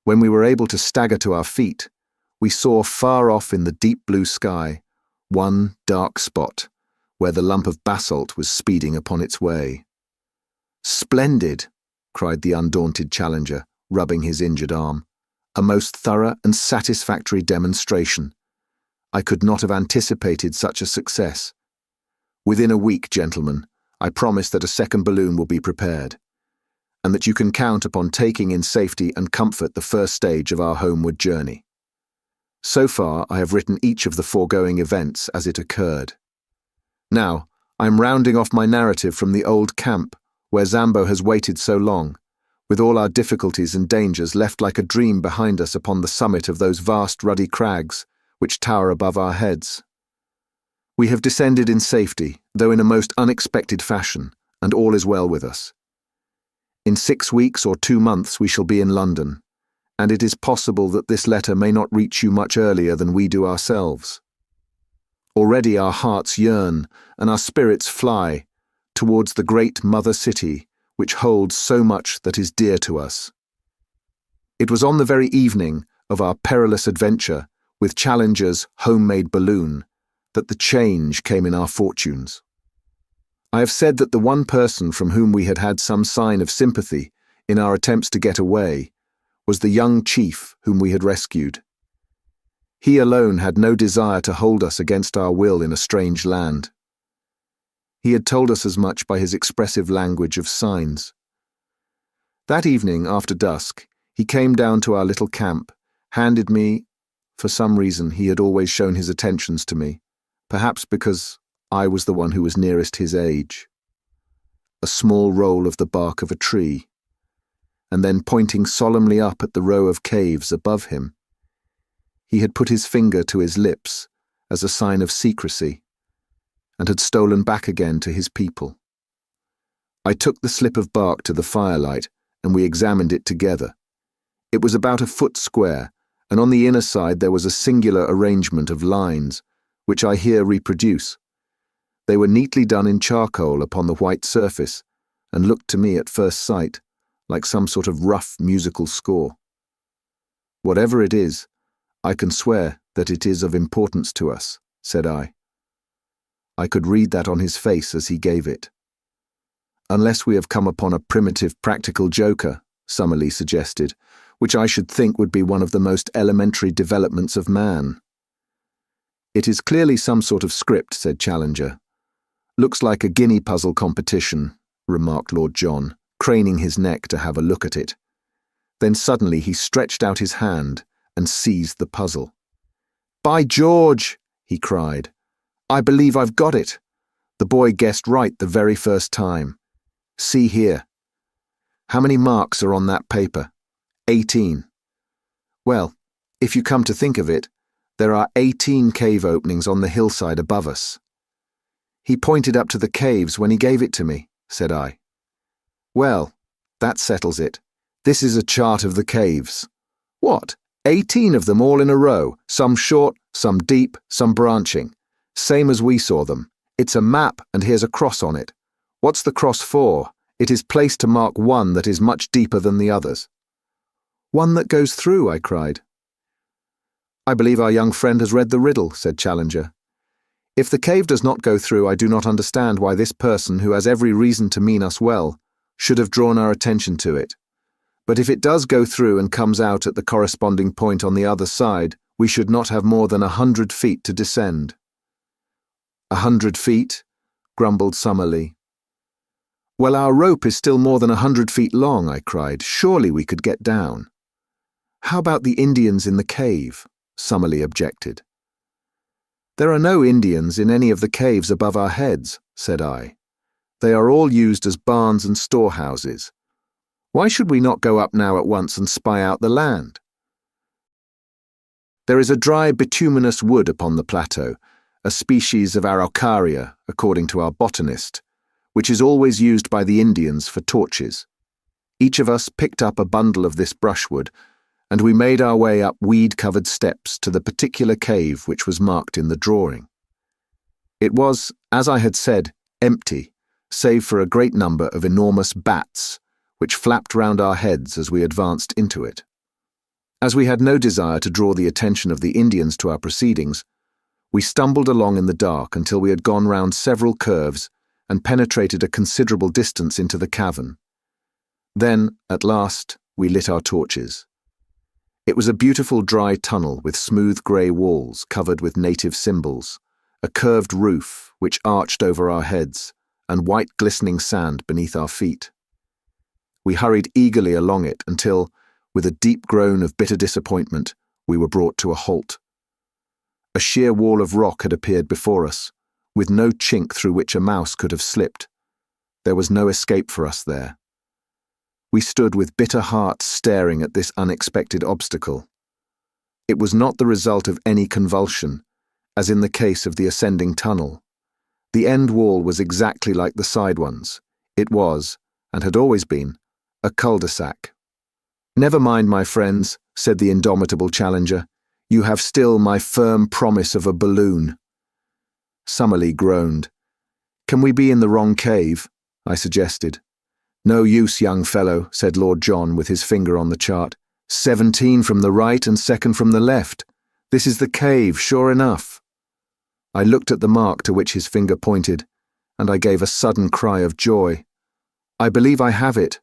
When we were able to stagger to our feet, we saw far off in the deep blue sky one dark spot, where the lump of basalt was speeding upon its way. "Splendid!" cried the undaunted Challenger, rubbing his injured arm. "A most thorough and satisfactory demonstration. I could not have anticipated such a success. Within a week, gentlemen, I promise that a second balloon will be prepared, and that you can count upon taking in safety and comfort the first stage of our homeward journey. So far, I have written each of the foregoing events as it occurred. Now, I am rounding off my narrative from the old camp, where Zambo has waited so long, with all our difficulties and dangers left like a dream behind us upon the summit of those vast ruddy crags which tower above our heads. We have descended in safety, though in a most unexpected fashion, and all is well with us. In 6 weeks or 2 months we shall be in London, and it is possible that this letter may not reach you much earlier than we do ourselves. Already our hearts yearn and our spirits fly towards the great mother city which holds so much that is dear to us. It was on the very evening of our perilous adventure with Challenger's homemade balloon that the change came in our fortunes. I have said that the one person from whom we had had some sign of sympathy in our attempts to get away was the young chief whom we had rescued. He alone had no desire to hold us against our will in a strange land. He had told us as much by his expressive language of signs. That evening, after dusk, he came down to our little camp, handed me, for some reason he had always shown his attentions to me, perhaps because I was the one who was nearest his age, a small roll of the bark of a tree, and then pointing solemnly up at the row of caves above him, he had put his finger to his lips as a sign of secrecy, and had stolen back again to his people. I took the slip of bark to the firelight, and we examined it together. It was about a foot square, and on the inner side there was a singular arrangement of lines, which I here reproduce. They were neatly done in charcoal upon the white surface, and looked to me at first sight like some sort of rough musical score. "Whatever it is, I can swear that it is of importance to us," said I. I could read that on his face as he gave it. "Unless we have come upon a primitive practical joker," Summerlee suggested, "which I should think would be one of the most elementary developments of man." "It is clearly some sort of script," said Challenger. "Looks like a guinea puzzle competition," remarked Lord John, craning his neck to have a look at it. Then suddenly he stretched out his hand and seized the puzzle. "By George!" he cried. "I believe I've got it. The boy guessed right the very first time. See here. How many marks are on that paper? 18. Well, if you come to think of it, there are 18 cave openings on the hillside above us." "He pointed up to the caves when he gave it to me," said I. "Well, that settles it. This is a chart of the caves. What? 18 of them all in a row, some short, some deep, some branching. Same as we saw them. It's a map, and here's a cross on it. What's the cross for? It is placed to mark one that is much deeper than the others." "One that goes through," I cried. "I believe our young friend has read the riddle," said Challenger. "If the cave does not go through, I do not understand why this person, who has every reason to mean us well, should have drawn our attention to it. But if it does go through and comes out at the corresponding point on the other side, we should not have more than 100 feet to descend." 100 feet, grumbled Summerlee. "Well, our rope is still more than 100 feet long," I cried. "Surely we could get down." "How about the Indians in the cave?" Summerlee objected. "There are no Indians in any of the caves above our heads," said I. "They are all used as barns and storehouses. Why should we not go up now at once and spy out the land?" "There is a dry bituminous wood upon the plateau, a species of araucaria, according to our botanist, which is always used by the Indians for torches. Each of us picked up a bundle of this brushwood, and we made our way up weed-covered steps to the particular cave which was marked in the drawing. It was, as I had said, empty, save for a great number of enormous bats, which flapped round our heads as we advanced into it. As we had no desire to draw the attention of the Indians to our proceedings, we stumbled along in the dark until we had gone round several curves and penetrated a considerable distance into the cavern. Then, at last, we lit our torches. It was a beautiful dry tunnel with smooth grey walls covered with native symbols, a curved roof which arched over our heads, and white glistening sand beneath our feet. We hurried eagerly along it until, with a deep groan of bitter disappointment, we were brought to a halt. A sheer wall of rock had appeared before us, with no chink through which a mouse could have slipped. There was no escape for us there. We stood with bitter hearts staring at this unexpected obstacle. It was not the result of any convulsion, as in the case of the ascending tunnel. The end wall was exactly like the side ones. It was, and had always been, a cul-de-sac. "Never mind, my friends," said the indomitable Challenger. "You have still my firm promise of a balloon." Summerlee groaned. "Can we be in the wrong cave?" I suggested. "No use, young fellow," said Lord John with his finger on the chart. 17 from the right and 2nd from the left. This is the cave, sure enough." I looked at the mark to which his finger pointed, and I gave a sudden cry of joy. "I believe I have it.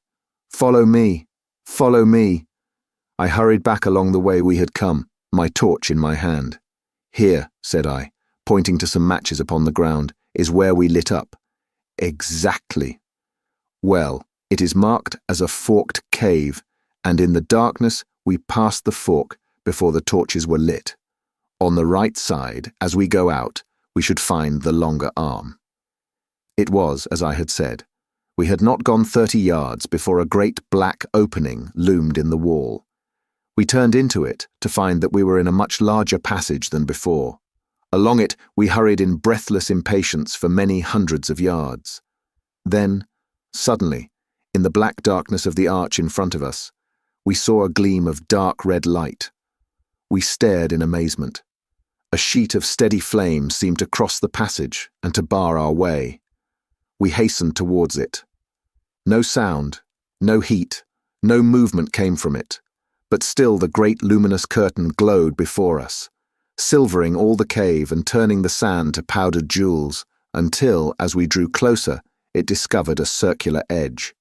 Follow me. Follow me." I hurried back along the way we had come, my torch in my hand. "Here," said I, pointing to some matches upon the ground, "is where we lit up." "Exactly." "Well, it is marked as a forked cave, and in the darkness we passed the fork before the torches were lit. On the right side, as we go out, we should find the longer arm." It was, as I had said. We had not gone 30 yards before a great black opening loomed in the wall. We turned into it to find that we were in a much larger passage than before. Along it we hurried in breathless impatience for many hundreds of yards. Then, suddenly, in the black darkness of the arch in front of us, we saw a gleam of dark red light. We stared in amazement. A sheet of steady flame seemed to cross the passage and to bar our way. We hastened towards it. No sound, no heat, no movement came from it, but still the great luminous curtain glowed before us, silvering all the cave and turning the sand to powdered jewels, until, as we drew closer, it discovered a circular edge.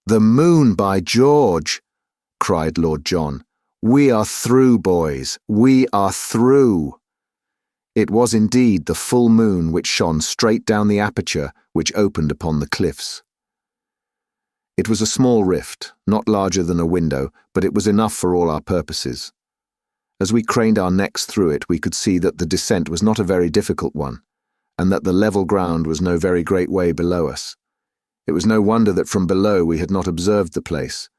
"The moon, by George!" cried Lord John. "We are through, boys, we are through." It was indeed the full moon which shone straight down the aperture which opened upon the cliffs. It was a small rift, not larger than a window, but it was enough for all our purposes. As we craned our necks through it, we could see that the descent was not a very difficult one, and that the level ground was no very great way below us. It was no wonder that from below we had not observed the place,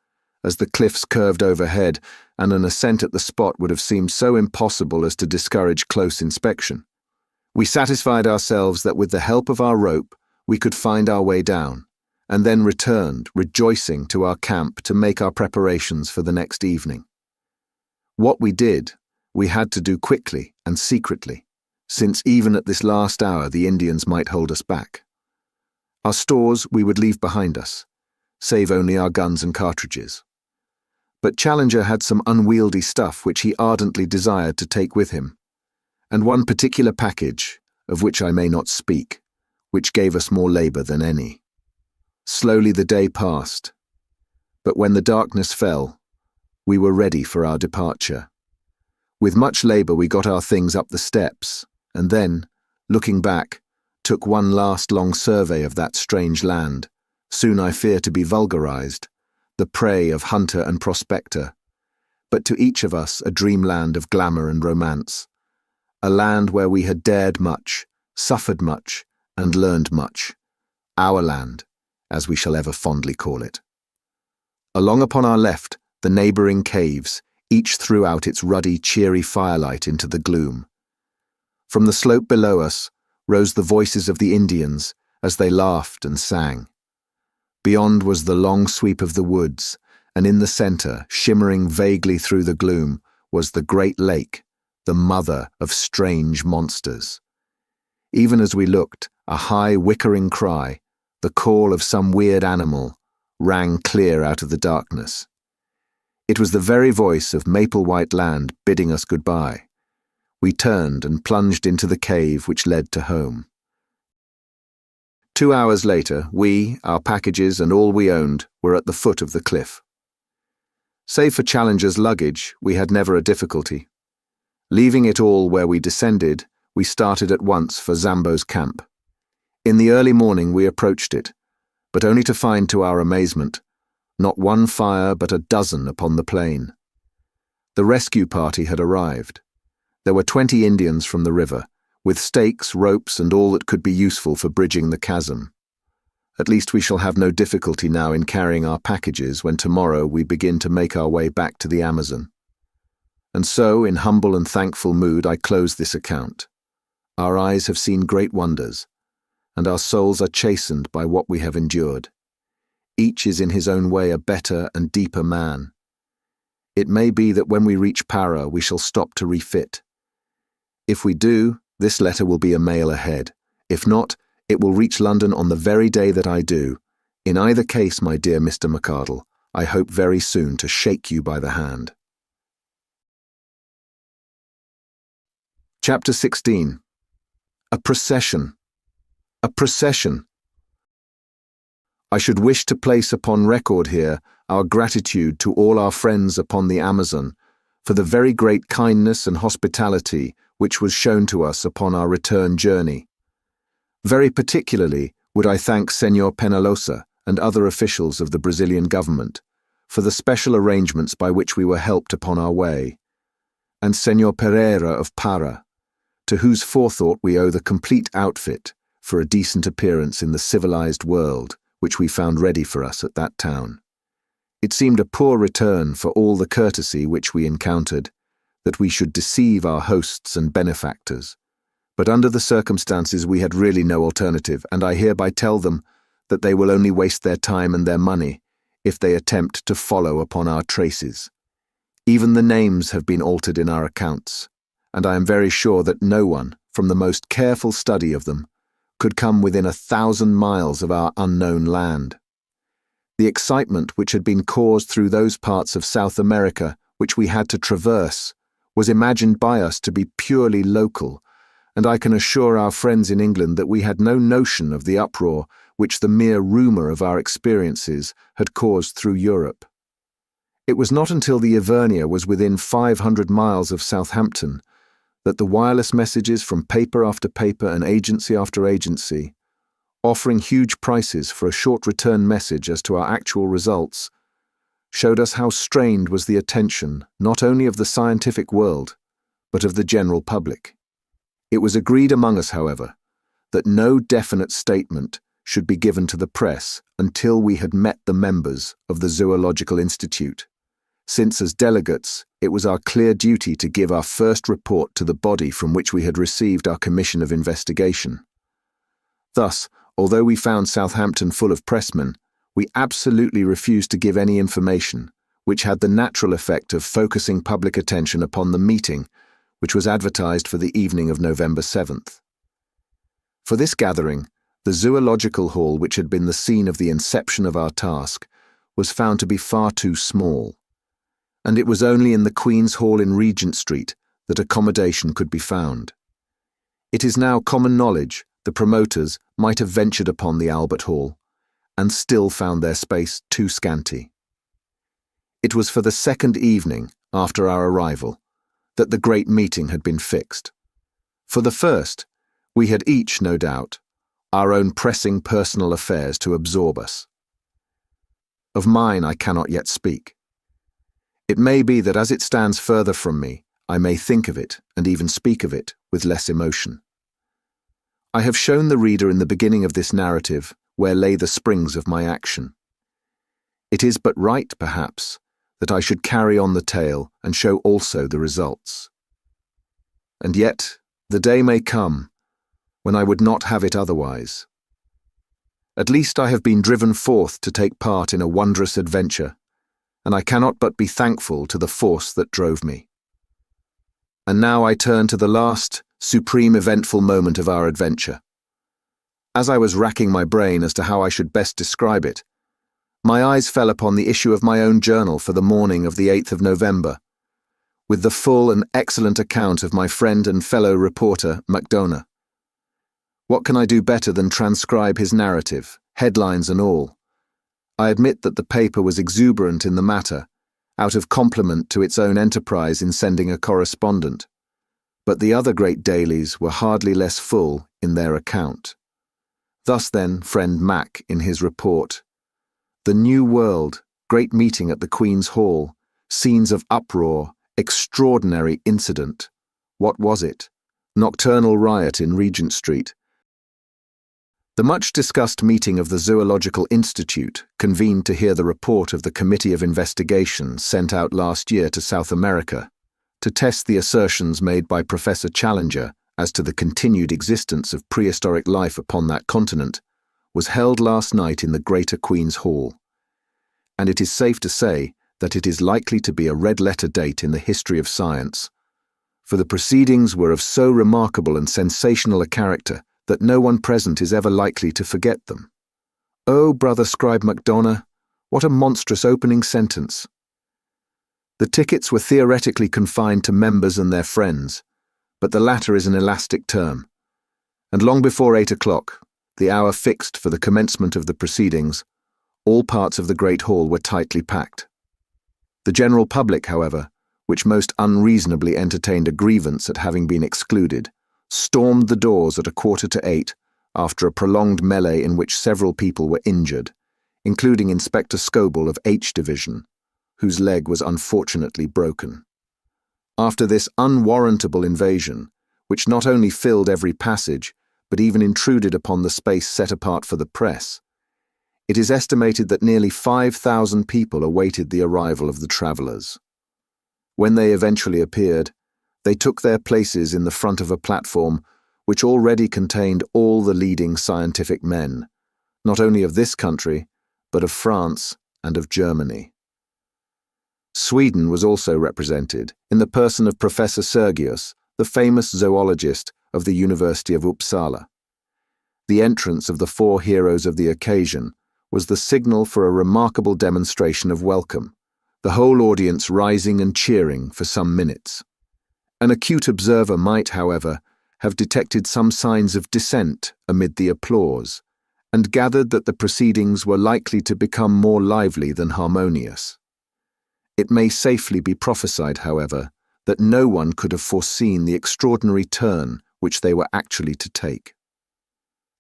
as the cliffs curved overhead, and an ascent at the spot would have seemed so impossible as to discourage close inspection. We satisfied ourselves that with the help of our rope we could find our way down, and then returned, rejoicing, to our camp to make our preparations for the next evening. What we did, we had to do quickly and secretly, since even at this last hour the Indians might hold us back. Our stores we would leave behind us, save only our guns and cartridges. But Challenger had some unwieldy stuff which he ardently desired to take with him, and one particular package, of which I may not speak, which gave us more labour than any. Slowly the day passed, but when the darkness fell, we were ready for our departure. With much labour we got our things up the steps, and then, looking back, took one last long survey of that strange land, soon I fear to be vulgarised, the prey of hunter and prospector, but to each of us a dreamland of glamour and romance, a land where we had dared much, suffered much, and learned much, our land, as we shall ever fondly call it. Along upon our left, the neighbouring caves, each threw out its ruddy, cheery firelight into the gloom. From the slope below us rose the voices of the Indians as they laughed and sang. Beyond was the long sweep of the woods, and in the centre, shimmering vaguely through the gloom, was the great lake, the mother of strange monsters. Even as we looked, a high whickering cry, the call of some weird animal, rang clear out of the darkness. It was the very voice of Maple-White Land bidding us goodbye. We turned and plunged into the cave which led to home. 2 hours later, we, our packages and all we owned, were at the foot of the cliff. Save for Challenger's luggage, we had never a difficulty. Leaving it all where we descended, we started at once for Zambo's camp. In the early morning we approached it, but only to find to our amazement, not one fire but a dozen upon the plain. The rescue party had arrived. There were 20 Indians from the river, with stakes, ropes, and all that could be useful for bridging the chasm. At least we shall have no difficulty now in carrying our packages when tomorrow we begin to make our way back to the Amazon. And so, in humble and thankful mood, I close this account. Our eyes have seen great wonders, and our souls are chastened by what we have endured. Each is in his own way a better and deeper man. It may be that when we reach Para we shall stop to refit. If we do, this letter will be a mail ahead. If not, it will reach London on the very day that I do. In either case, my dear Mr. McArdle, I hope very soon to shake you by the hand. Chapter 16. A procession. A procession. I should wish to place upon record here our gratitude to all our friends upon the Amazon for the very great kindness and hospitality which was shown to us upon our return journey. Very particularly would I thank Senor Penalosa and other officials of the Brazilian government for the special arrangements by which we were helped upon our way, and Senor Pereira of Para, to whose forethought we owe the complete outfit for a decent appearance in the civilized world which we found ready for us at that town. It seemed a poor return for all the courtesy which we encountered, that we should deceive our hosts and benefactors, but under the circumstances we had really no alternative, and I hereby tell them that they will only waste their time and their money if they attempt to follow upon our traces. Even the names have been altered in our accounts, and I am very sure that no one, from the most careful study of them, could come within 1,000 miles of our unknown land. The excitement which had been caused through those parts of South America which we had to traverse was imagined by us to be purely local, and I can assure our friends in England that we had no notion of the uproar which the mere rumour of our experiences had caused through Europe. It was not until the Ivernia was within 500 miles of Southampton that the wireless messages from paper after paper and agency after agency, offering huge prices for a short return message as to our actual results, showed us how strained was the attention not only of the scientific world, but of the general public. It was agreed among us, however, that no definite statement should be given to the press until we had met the members of the Zoological Institute, since as delegates it was our clear duty to give our first report to the body from which we had received our commission of investigation. Thus, although we found Southampton full of pressmen, we absolutely refused to give any information, which had the natural effect of focusing public attention upon the meeting, which was advertised for the evening of November 7th. For this gathering, the zoological hall which had been the scene of the inception of our task was found to be far too small. and it was only in the Queen's Hall in Regent Street that accommodation could be found. It is now common knowledge the promoters might have ventured upon the Albert Hall, and still found their space too scanty. It was for the second evening after our arrival that the great meeting had been fixed. For the first, we had each, no doubt, our own pressing personal affairs to absorb us. Of mine I cannot yet speak. It may be that as it stands further from me, I may think of it and even speak of it with less emotion. I have shown the reader in the beginning of this narrative where lay the springs of my action. It is but right, perhaps, that I should carry on the tale and show also the results. And yet, the day may come when I would not have it otherwise. At least I have been driven forth to take part in a wondrous adventure, and I cannot but be thankful to the force that drove me. And now I turn to the last, supreme eventful moment of our adventure. As I was racking my brain as to how I should best describe it, my eyes fell upon the issue of my own journal for the morning of the 8th of November, with the full and excellent account of my friend and fellow reporter, MacDonough. What can I do better than transcribe his narrative, headlines and all? I admit that the paper was exuberant in the matter, out of compliment to its own enterprise in sending a correspondent, but the other great dailies were hardly less full in their account. Thus then, friend Mac, in his report, "The New World, great meeting at the Queen's Hall, scenes of uproar, extraordinary incident. What was it? Nocturnal riot in Regent Street. The much-discussed meeting of the Zoological Institute, convened to hear the report of the Committee of Investigation sent out last year to South America, to test the assertions made by Professor Challenger as to the continued existence of prehistoric life upon that continent, was held last night in the Greater Queen's Hall, and it is safe to say that it is likely to be a red-letter date in the history of science, for the proceedings were of so remarkable and sensational a character that no one present is ever likely to forget them. Oh, brother scribe MacDonough, what a monstrous opening sentence! The tickets were theoretically confined to members and their friends, but the latter is an elastic term, and long before 8 o'clock, the hour fixed for the commencement of the proceedings, all parts of the great hall were tightly packed. The general public, however, which most unreasonably entertained a grievance at having been excluded, stormed the doors at 7:45 after a prolonged melee in which several people were injured, including Inspector Scoble of H Division, whose leg was unfortunately broken. After this unwarrantable invasion, which not only filled every passage, but even intruded upon the space set apart for the press, it is estimated that nearly 5,000 people awaited the arrival of the travellers. When they eventually appeared, they took their places in the front of a platform which already contained all the leading scientific men, not only of this country, but of France and of Germany. Sweden was also represented, in the person of Professor Sergius, the famous zoologist of the University of Uppsala. The entrance of the 4 heroes of the occasion was the signal for a remarkable demonstration of welcome, the whole audience rising and cheering for some minutes. An acute observer might, however, have detected some signs of dissent amid the applause, and gathered that the proceedings were likely to become more lively than harmonious. It may safely be prophesied, however, that no one could have foreseen the extraordinary turn which they were actually to take.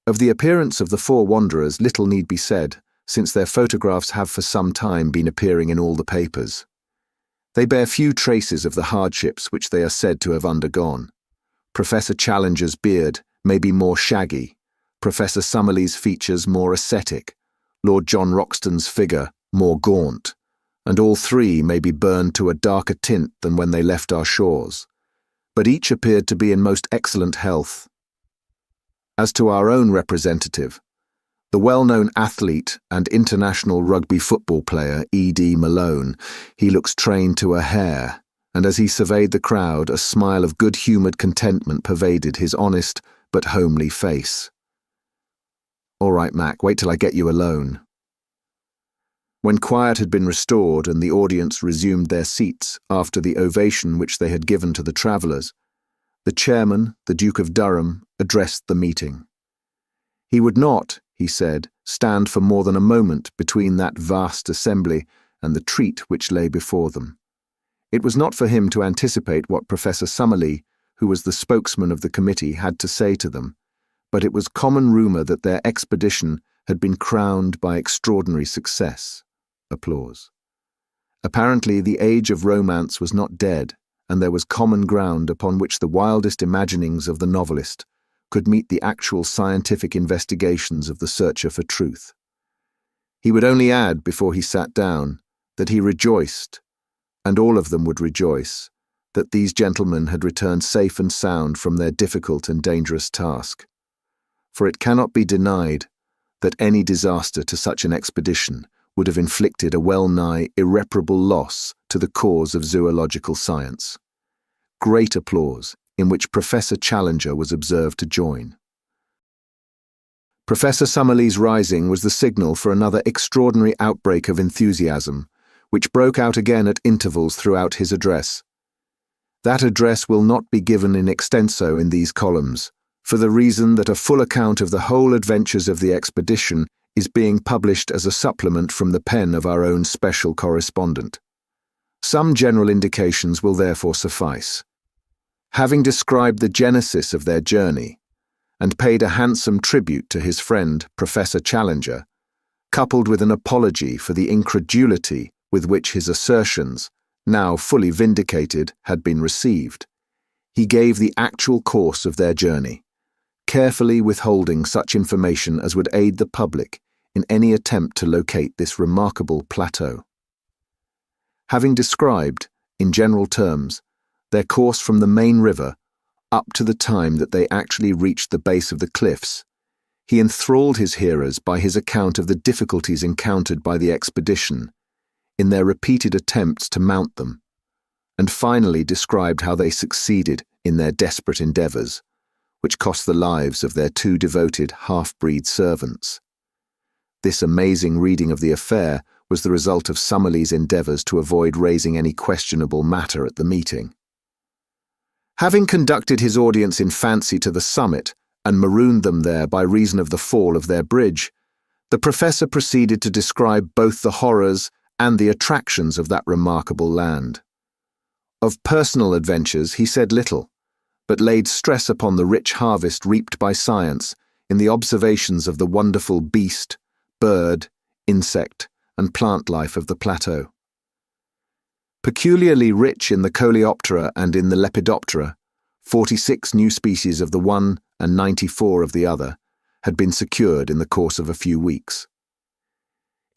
Of the appearance of the 4 wanderers little need be said, since their photographs have for some time been appearing in all the papers. They bear few traces of the hardships which they are said to have undergone. Professor Challenger's beard may be more shaggy, Professor Summerlee's features more ascetic, Lord John Roxton's figure more gaunt, and all 3 may be burned to a darker tint than when they left our shores, but each appeared to be in most excellent health. As to our own representative, the well-known athlete and international rugby football player E.D. Malone, he looks trained to a hair, and as he surveyed the crowd, a smile of good-humoured contentment pervaded his honest but homely face. "All right, Mac, wait till I get you alone." When quiet had been restored and the audience resumed their seats after the ovation which they had given to the travellers, the chairman, the Duke of Durham, addressed the meeting. He would not, he said, stand for more than a moment between that vast assembly and the treat which lay before them. It was not for him to anticipate what Professor Summerlee, who was the spokesman of the committee, had to say to them, but it was common rumour that their expedition had been crowned by extraordinary success. Applause. Apparently the age of romance was not dead, and there was common ground upon which the wildest imaginings of the novelist could meet the actual scientific investigations of the searcher for truth. He would only add, before he sat down, that he rejoiced, and all of them would rejoice, that these gentlemen had returned safe and sound from their difficult and dangerous task. For it cannot be denied that any disaster to such an expedition would have inflicted a well-nigh irreparable loss to the cause of zoological science. Great applause, in which Professor Challenger was observed to join. Professor Summerlee's rising was the signal for another extraordinary outbreak of enthusiasm, which broke out again at intervals throughout his address. That address will not be given in extenso in these columns, for the reason that a full account of the whole adventures of the expedition is being published as a supplement from the pen of our own special correspondent. Some general indications will therefore suffice. Having described the genesis of their journey, and paid a handsome tribute to his friend Professor Challenger, coupled with an apology for the incredulity with which his assertions, now fully vindicated, had been received, he gave the actual course of their journey, carefully withholding such information as would aid the public in any attempt to locate this remarkable plateau. Having described, in general terms, their course from the main river up to the time that they actually reached the base of the cliffs, he enthralled his hearers by his account of the difficulties encountered by the expedition in their repeated attempts to mount them, and finally described how they succeeded in their desperate endeavours, which cost the lives of their two devoted half-breed servants. This amazing reading of the affair was the result of Summerlee's endeavours to avoid raising any questionable matter at the meeting. Having conducted his audience in fancy to the summit and marooned them there by reason of the fall of their bridge, the professor proceeded to describe both the horrors and the attractions of that remarkable land. Of personal adventures he said little, but laid stress upon the rich harvest reaped by science in the observations of the wonderful beast, bird, insect, and plant life of the plateau. Peculiarly rich in the Coleoptera and in the Lepidoptera, 46 new species of the one and 94 of the other had been secured in the course of a few weeks.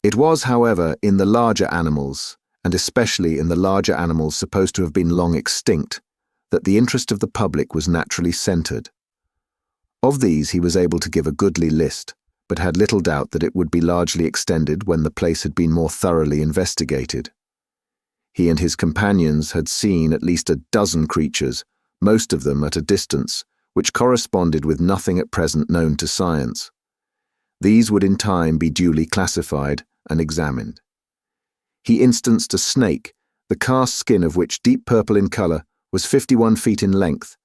It was, however, in the larger animals, and especially in the larger animals supposed to have been long extinct, that the interest of the public was naturally centred. Of these he was able to give a goodly list, but had little doubt that it would be largely extended when the place had been more thoroughly investigated. He and his companions had seen at least a dozen creatures, most of them at a distance, which corresponded with nothing at present known to science. These would in time be duly classified and examined. He instanced a snake, the cast skin of which, deep purple in colour, was 51 feet in length,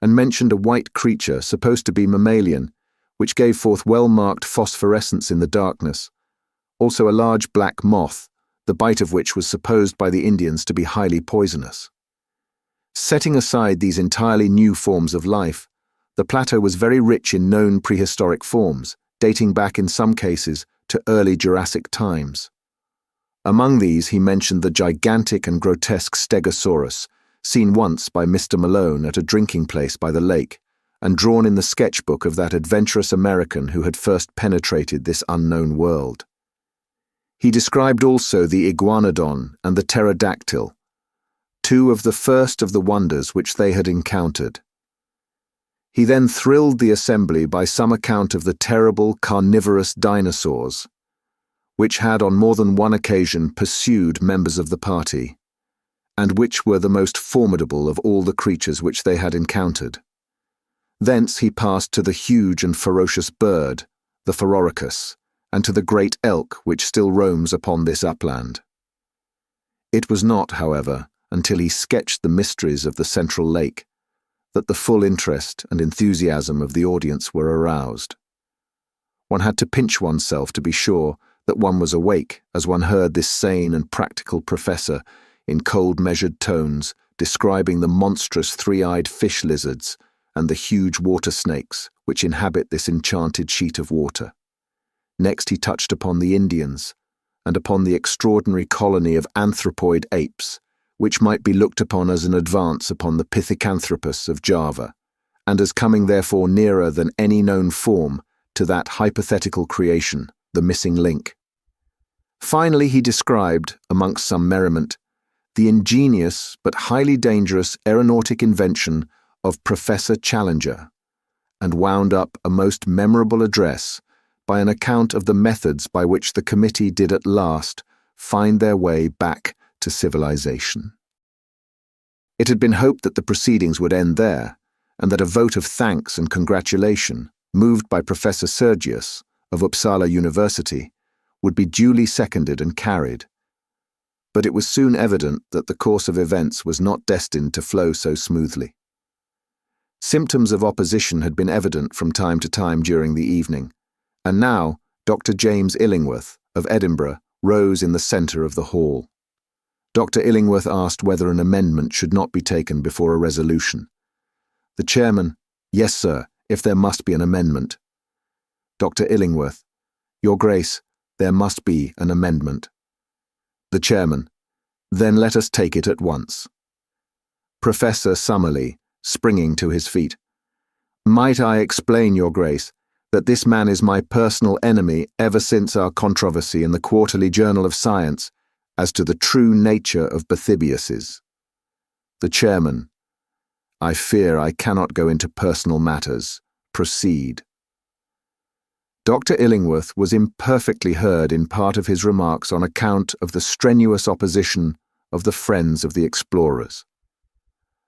and mentioned a white creature supposed to be mammalian, which gave forth well-marked phosphorescence in the darkness, also a large black moth, the bite of which was supposed by the Indians to be highly poisonous. Setting aside these entirely new forms of life, the plateau was very rich in known prehistoric forms, dating back in some cases to early Jurassic times. Among these he mentioned the gigantic and grotesque Stegosaurus, seen once by Mr. Malone at a drinking place by the lake, and drawn in the sketchbook of that adventurous American who had first penetrated this unknown world. He described also the iguanodon and the pterodactyl, two of the first of the wonders which they had encountered. He then thrilled the assembly by some account of the terrible carnivorous dinosaurs, which had on more than one occasion pursued members of the party, and which were the most formidable of all the creatures which they had encountered. Thence he passed to the huge and ferocious bird, the phororhacus, and to the great elk which still roams upon this upland. It was not, however, until he sketched the mysteries of the central lake that the full interest and enthusiasm of the audience were aroused. One had to pinch oneself to be sure that one was awake as one heard this sane and practical professor, in cold measured tones, describing the monstrous three-eyed fish lizards and the huge water snakes which inhabit this enchanted sheet of water. Next he touched upon the Indians, and upon the extraordinary colony of anthropoid apes, which might be looked upon as an advance upon the Pithecanthropus of Java, and as coming therefore nearer than any known form to that hypothetical creation, the missing link. Finally he described, amongst some merriment, the ingenious but highly dangerous aeronautic invention of Professor Challenger, and wound up a most memorable address by an account of the methods by which the committee did at last find their way back to civilization. It had been hoped that the proceedings would end there, and that a vote of thanks and congratulation, moved by Professor Sergius of Uppsala University, would be duly seconded and carried. But it was soon evident that the course of events was not destined to flow so smoothly. Symptoms of opposition had been evident from time to time during the evening, and now Dr. James Illingworth of Edinburgh rose in the centre of the hall. Dr. Illingworth asked whether an amendment should not be taken before a resolution. The chairman, "Yes, sir, if there must be an amendment." Dr. Illingworth, "Your Grace, there must be an amendment." The chairman, "Then let us take it at once." Professor Summerlee, springing to his feet, "Might I explain, Your Grace, that this man is my personal enemy ever since our controversy in the Quarterly Journal of Science as to the true nature of bathybiuses." The chairman, "I fear I cannot go into personal matters. Proceed." Dr. Illingworth was imperfectly heard in part of his remarks on account of the strenuous opposition of the friends of the explorers.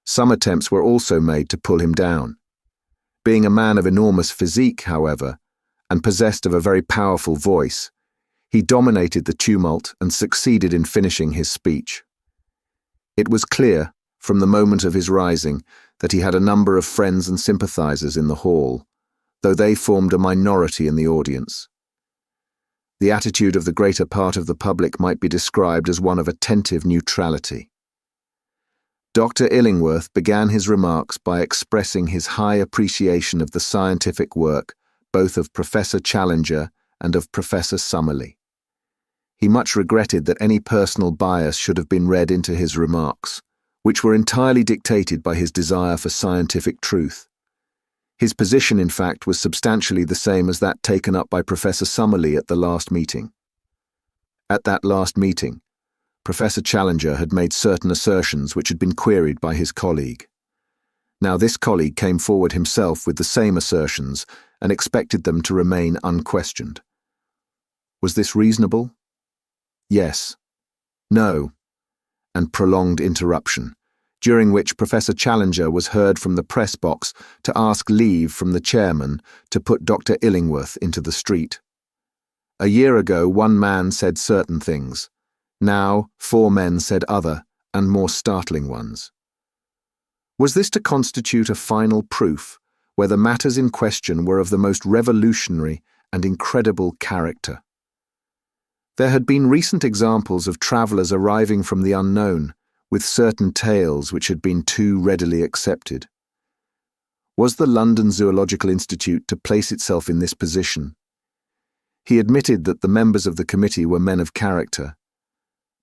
Some attempts were also made to pull him down. Being a man of enormous physique, however, and possessed of a very powerful voice, he dominated the tumult and succeeded in finishing his speech. It was clear, from the moment of his rising, that he had a number of friends and sympathizers in the hall, though they formed a minority in the audience. The attitude of the greater part of the public might be described as one of attentive neutrality. Dr. Illingworth began his remarks by expressing his high appreciation of the scientific work both of Professor Challenger and of Professor Summerlee. He much regretted that any personal bias should have been read into his remarks, which were entirely dictated by his desire for scientific truth. His position, in fact, was substantially the same as that taken up by Professor Summerlee at the last meeting. At that last meeting, Professor Challenger had made certain assertions which had been queried by his colleague. Now this colleague came forward himself with the same assertions and expected them to remain unquestioned. Was this reasonable? Yes. No. And prolonged interruption, during which Professor Challenger was heard from the press box to ask leave from the chairman to put Dr. Illingworth into the street. A year ago, one man said certain things. Now, 4 men said other, and more startling ones. Was this to constitute a final proof, where the matters in question were of the most revolutionary and incredible character? There had been recent examples of travellers arriving from the unknown, with certain tales which had been too readily accepted. Was the London Zoological Institute to place itself in this position? He admitted that the members of the committee were men of character,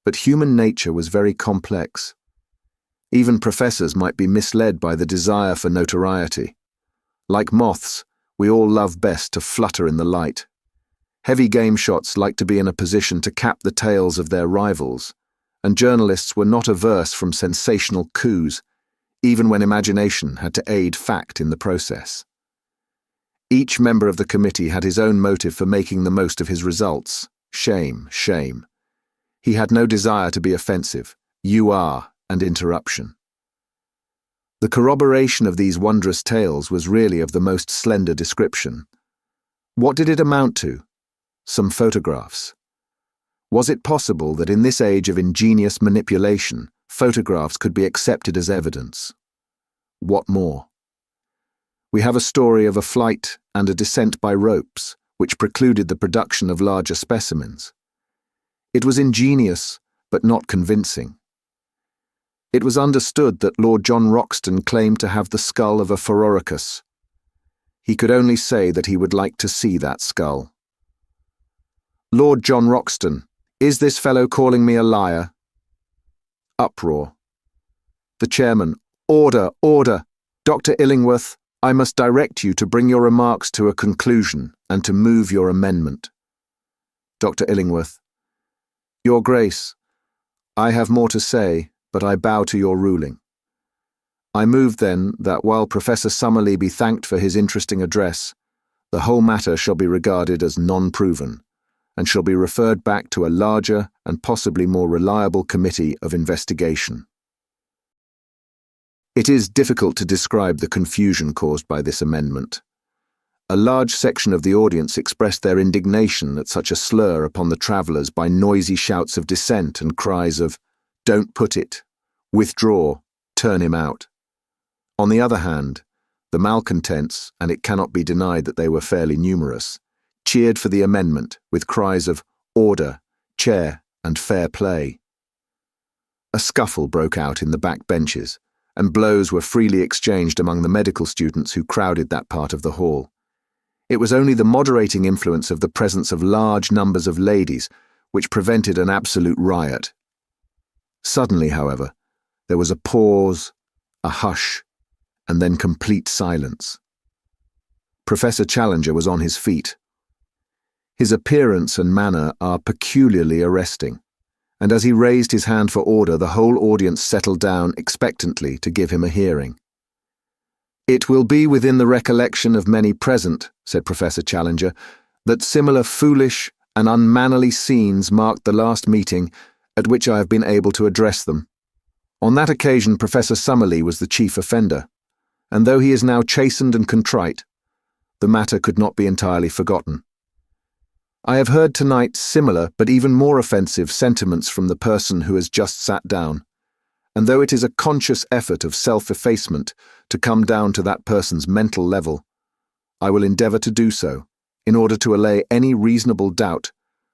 but human nature was very complex. Even professors might be misled by the desire for notoriety. Like moths, we all love best to flutter in the light. Heavy game shots like to be in a position to cap the tails of their rivals, and journalists were not averse from sensational coups, even when imagination had to aid fact in the process. Each member of the committee had his own motive for making the most of his results. Shame, shame. He had no desire to be offensive, and interruption. The corroboration of these wondrous tales was really of the most slender description. What did it amount to? some photographs. Was it possible that in this age of ingenious manipulation, photographs could be accepted as evidence? What more? We have a story of a flight and a descent by ropes, which precluded the production of larger specimens. It was ingenious, but not convincing. It was understood that Lord John Roxton claimed to have the skull of a Phororhacus. He could only say that he would like to see that skull. Lord John Roxton, is this fellow calling me a liar? Uproar. The chairman, order, order. Dr. Illingworth, I must direct you to bring your remarks to a conclusion and to move your amendment. Dr. Illingworth, Your Grace, I have more to say, but I bow to your ruling. I move then that while Professor Summerlee be thanked for his interesting address, the whole matter shall be regarded as non-proven, and shall be referred back to a larger and possibly more reliable committee of investigation. It is difficult to describe the confusion caused by this amendment. A large section of the audience expressed their indignation at such a slur upon the travellers by noisy shouts of dissent and cries of, "Don't put it," "Withdraw," "Turn him out." On the other hand, the malcontents, and it cannot be denied that they were fairly numerous, cheered for the amendment with cries of "Order," "Chair," and "Fair play." A scuffle broke out in the back benches, and blows were freely exchanged among the medical students who crowded that part of the hall. It was only the moderating influence of the presence of large numbers of ladies which prevented an absolute riot. Suddenly, however, there was a pause, a hush, and then complete silence. Professor Challenger was on his feet. His appearance and manner are peculiarly arresting, and as he raised his hand for order, the whole audience settled down expectantly to give him a hearing. "It will be within the recollection of many present," said Professor Challenger, "that similar foolish and unmannerly scenes marked the last meeting at which I have been able to address them. On that occasion Professor Summerlee was the chief offender, and though he is now chastened and contrite, the matter could not be entirely forgotten. I have heard tonight similar but even more offensive sentiments from the person who has just sat down, and though it is a conscious effort of self-effacement to come down to that person's mental level, I will endeavour to do so, in order to allay any reasonable doubt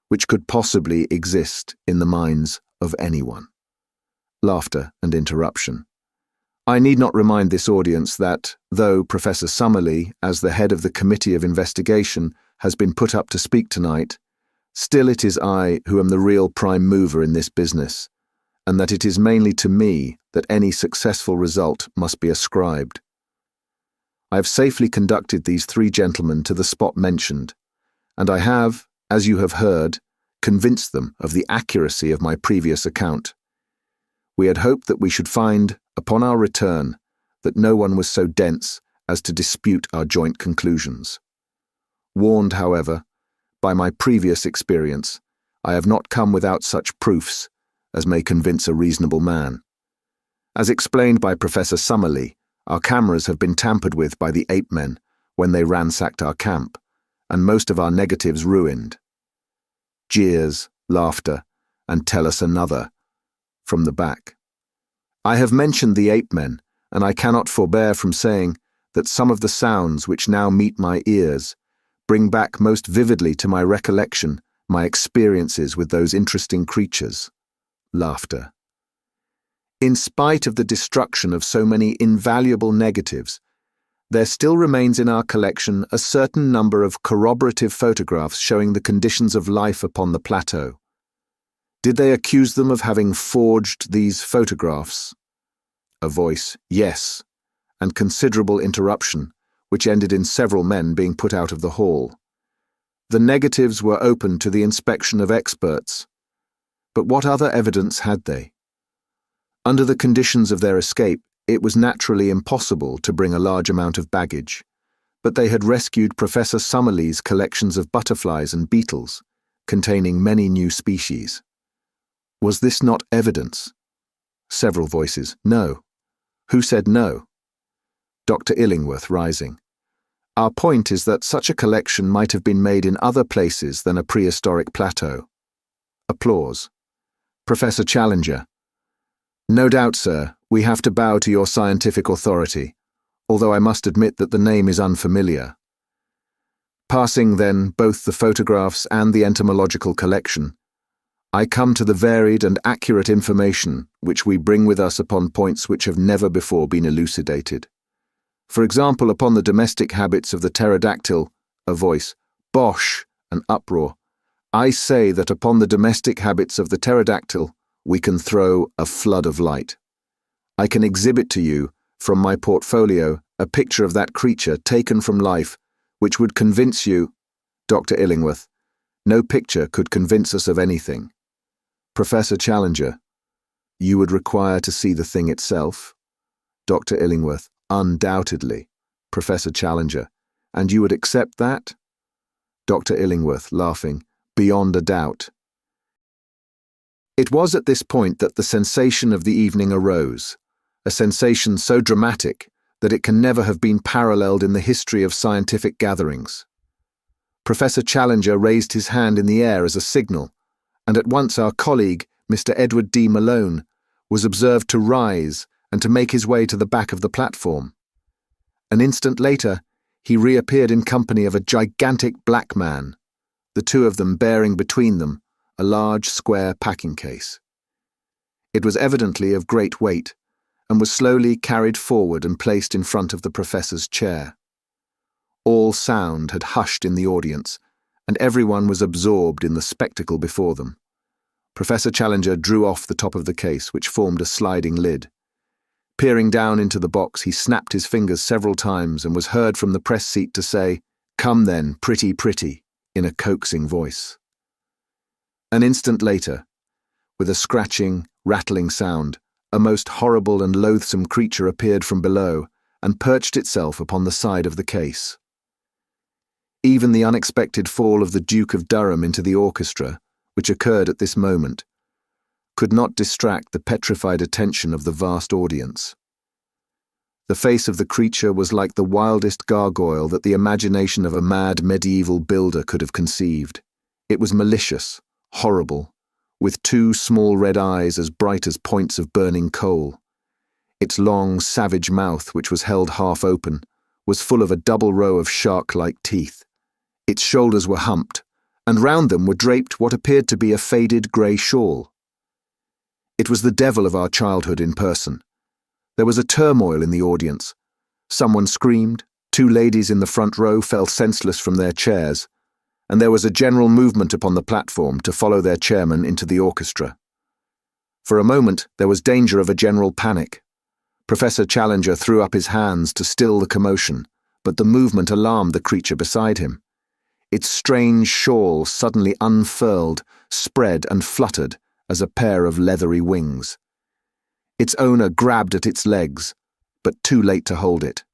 which could possibly exist in the minds of anyone." Laughter and interruption. I need not remind this audience that, though Professor Summerlee, as the head of the Committee of Investigation, has been put up to speak tonight, still it is I who am the real prime mover in this business, and that it is mainly to me that any successful result must be ascribed. I have safely conducted these three gentlemen to the spot mentioned, and I have, as you have heard, convinced them of the accuracy of my previous account. We had hoped that we should find, upon our return, that no one was so dense as to dispute our joint conclusions. Warned, however, by my previous experience, I have not come without such proofs as may convince a reasonable man. As explained by Professor Summerlee, our cameras have been tampered with by the ape men when they ransacked our camp, and most of our negatives ruined. Jeers, laughter, and "Tell us another," from the back. I have mentioned the ape men, and I cannot forbear from saying that some of the sounds which now meet my ears bring back most vividly to my recollection my experiences with those interesting creatures. Laughter. In spite of the destruction of so many invaluable negatives, there still remains in our collection a certain number of corroborative photographs showing the conditions of life upon the plateau. Did they accuse them of having forged these photographs? A voice, "Yes," and considerable interruption, which ended in several men being put out of the hall. The negatives were open to the inspection of experts. But what other evidence had they? Under the conditions of their escape, it was naturally impossible to bring a large amount of baggage, but they had rescued Professor Summerlee's collections of butterflies and beetles, containing many new species. Was this not evidence? Several voices, "No." Who said no? Dr. Illingworth, rising. Our point is that such a collection might have been made in other places than a prehistoric plateau. Applause. Professor Challenger. No doubt, sir, we have to bow to your scientific authority, although I must admit that the name is unfamiliar. Passing, then, both the photographs and the entomological collection, I come to the varied and accurate information which we bring with us upon points which have never before been elucidated. For example, upon the domestic habits of the pterodactyl, a voice, bosh, an uproar. I say that upon the domestic habits of the pterodactyl, we can throw a flood of light. I can exhibit to you, from my portfolio, a picture of that creature taken from life, which would convince you, Dr. Illingworth, no picture could convince us of anything. Professor Challenger, you would require to see the thing itself? Dr. Illingworth, undoubtedly. Professor Challenger, and you would accept that? Dr. Illingworth, laughing, beyond a doubt. It was at this point that the sensation of the evening arose, a sensation so dramatic that it can never have been paralleled in the history of scientific gatherings. Professor Challenger raised his hand in the air as a signal, and at once our colleague, Mr. Edward D. Malone, was observed to rise and to make his way to the back of the platform. An instant later, he reappeared in company of a gigantic black man, the two of them bearing between them a large square packing case. It was evidently of great weight, and was slowly carried forward and placed in front of the professor's chair. All sound had hushed in the audience, and everyone was absorbed in the spectacle before them. Professor Challenger drew off the top of the case, which formed a sliding lid. Peering down into the box, he snapped his fingers several times and was heard from the press seat to say, "Come then, pretty, pretty," in a coaxing voice. An instant later, with a scratching, rattling sound, a most horrible and loathsome creature appeared from below and perched itself upon the side of the case. Even the unexpected fall of the Duke of Durham into the orchestra, which occurred at this moment, could not distract the petrified attention of the vast audience. The face of the creature was like the wildest gargoyle that the imagination of a mad medieval builder could have conceived. It was malicious, horrible, with two small red eyes as bright as points of burning coal. Its long, savage mouth, which was held half open, was full of a double row of shark-like teeth. Its shoulders were humped, and round them were draped what appeared to be a faded grey shawl. It was the devil of our childhood in person. There was a turmoil in the audience. Someone screamed, two ladies in the front row fell senseless from their chairs, and there was a general movement upon the platform to follow their chairman into the orchestra. For a moment there was danger of a general panic. Professor Challenger threw up his hands to still the commotion, but the movement alarmed the creature beside him. Its strange shawl suddenly unfurled, spread and fluttered as a pair of leathery wings. Its owner grabbed at its legs, but too late to hold it.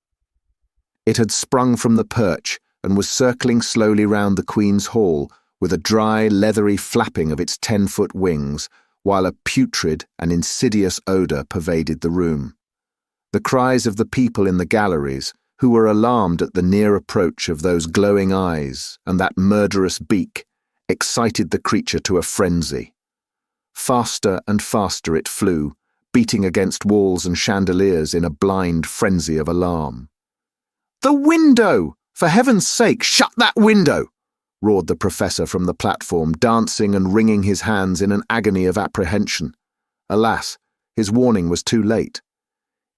It had sprung from the perch and was circling slowly round the Queen's Hall with a dry, leathery flapping of its 10-foot wings, while a putrid and insidious odour pervaded the room. The cries of the people in the galleries, who were alarmed at the near approach of those glowing eyes and that murderous beak, excited the creature to a frenzy. Faster and faster it flew, beating against walls and chandeliers in a blind frenzy of alarm. "The window! For heaven's sake, shut that window!" roared the professor from the platform, dancing and wringing his hands in an agony of apprehension. Alas, his warning was too late.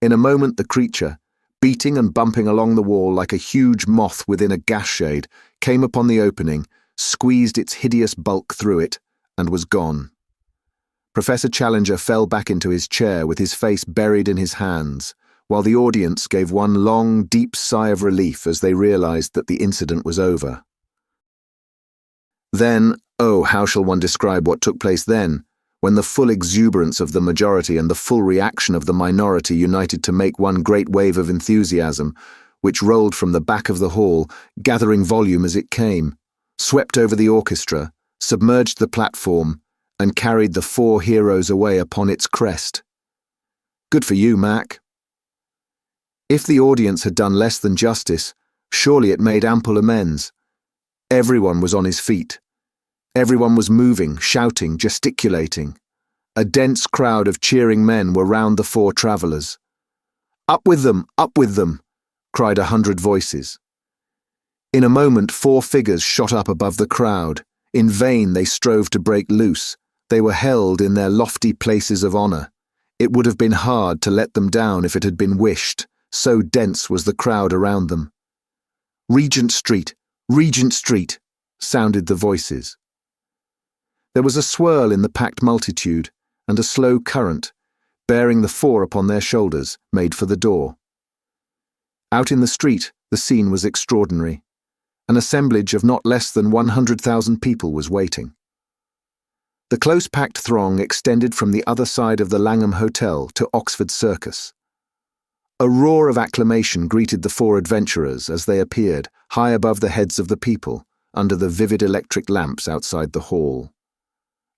In a moment the creature, beating and bumping along the wall like a huge moth within a gas shade, came upon the opening, squeezed its hideous bulk through it, and was gone. Professor Challenger fell back into his chair with his face buried in his hands, while the audience gave one long, deep sigh of relief as they realized that the incident was over. Then, oh, how shall one describe what took place then, when the full exuberance of the majority and the full reaction of the minority united to make one great wave of enthusiasm, which rolled from the back of the hall, gathering volume as it came, swept over the orchestra, submerged the platform, and carried the four heroes away upon its crest. Good for you, Mac. If the audience had done less than justice, Surely it made ample amends. Everyone was on his feet. Everyone was moving, shouting, gesticulating. A dense crowd of cheering men were round the four travellers. "Up with them! Up with them!" cried 100 voices. In a moment 4 figures shot up above the crowd. In vain they strove to break loose. They were held in their lofty places of honour. It would have been hard to let them down if it had been wished, so dense was the crowd around them. "Regent Street! Regent Street!" sounded the voices. There was a swirl in the packed multitude, and a slow current, bearing the 4 upon their shoulders, made for the door. Out in the street, the scene was extraordinary. An assemblage of not less than 100,000 people was waiting. The close-packed throng extended from the other side of the Langham Hotel to Oxford Circus. A roar of acclamation greeted the 4 adventurers as they appeared, high above the heads of the people, under the vivid electric lamps outside the hall.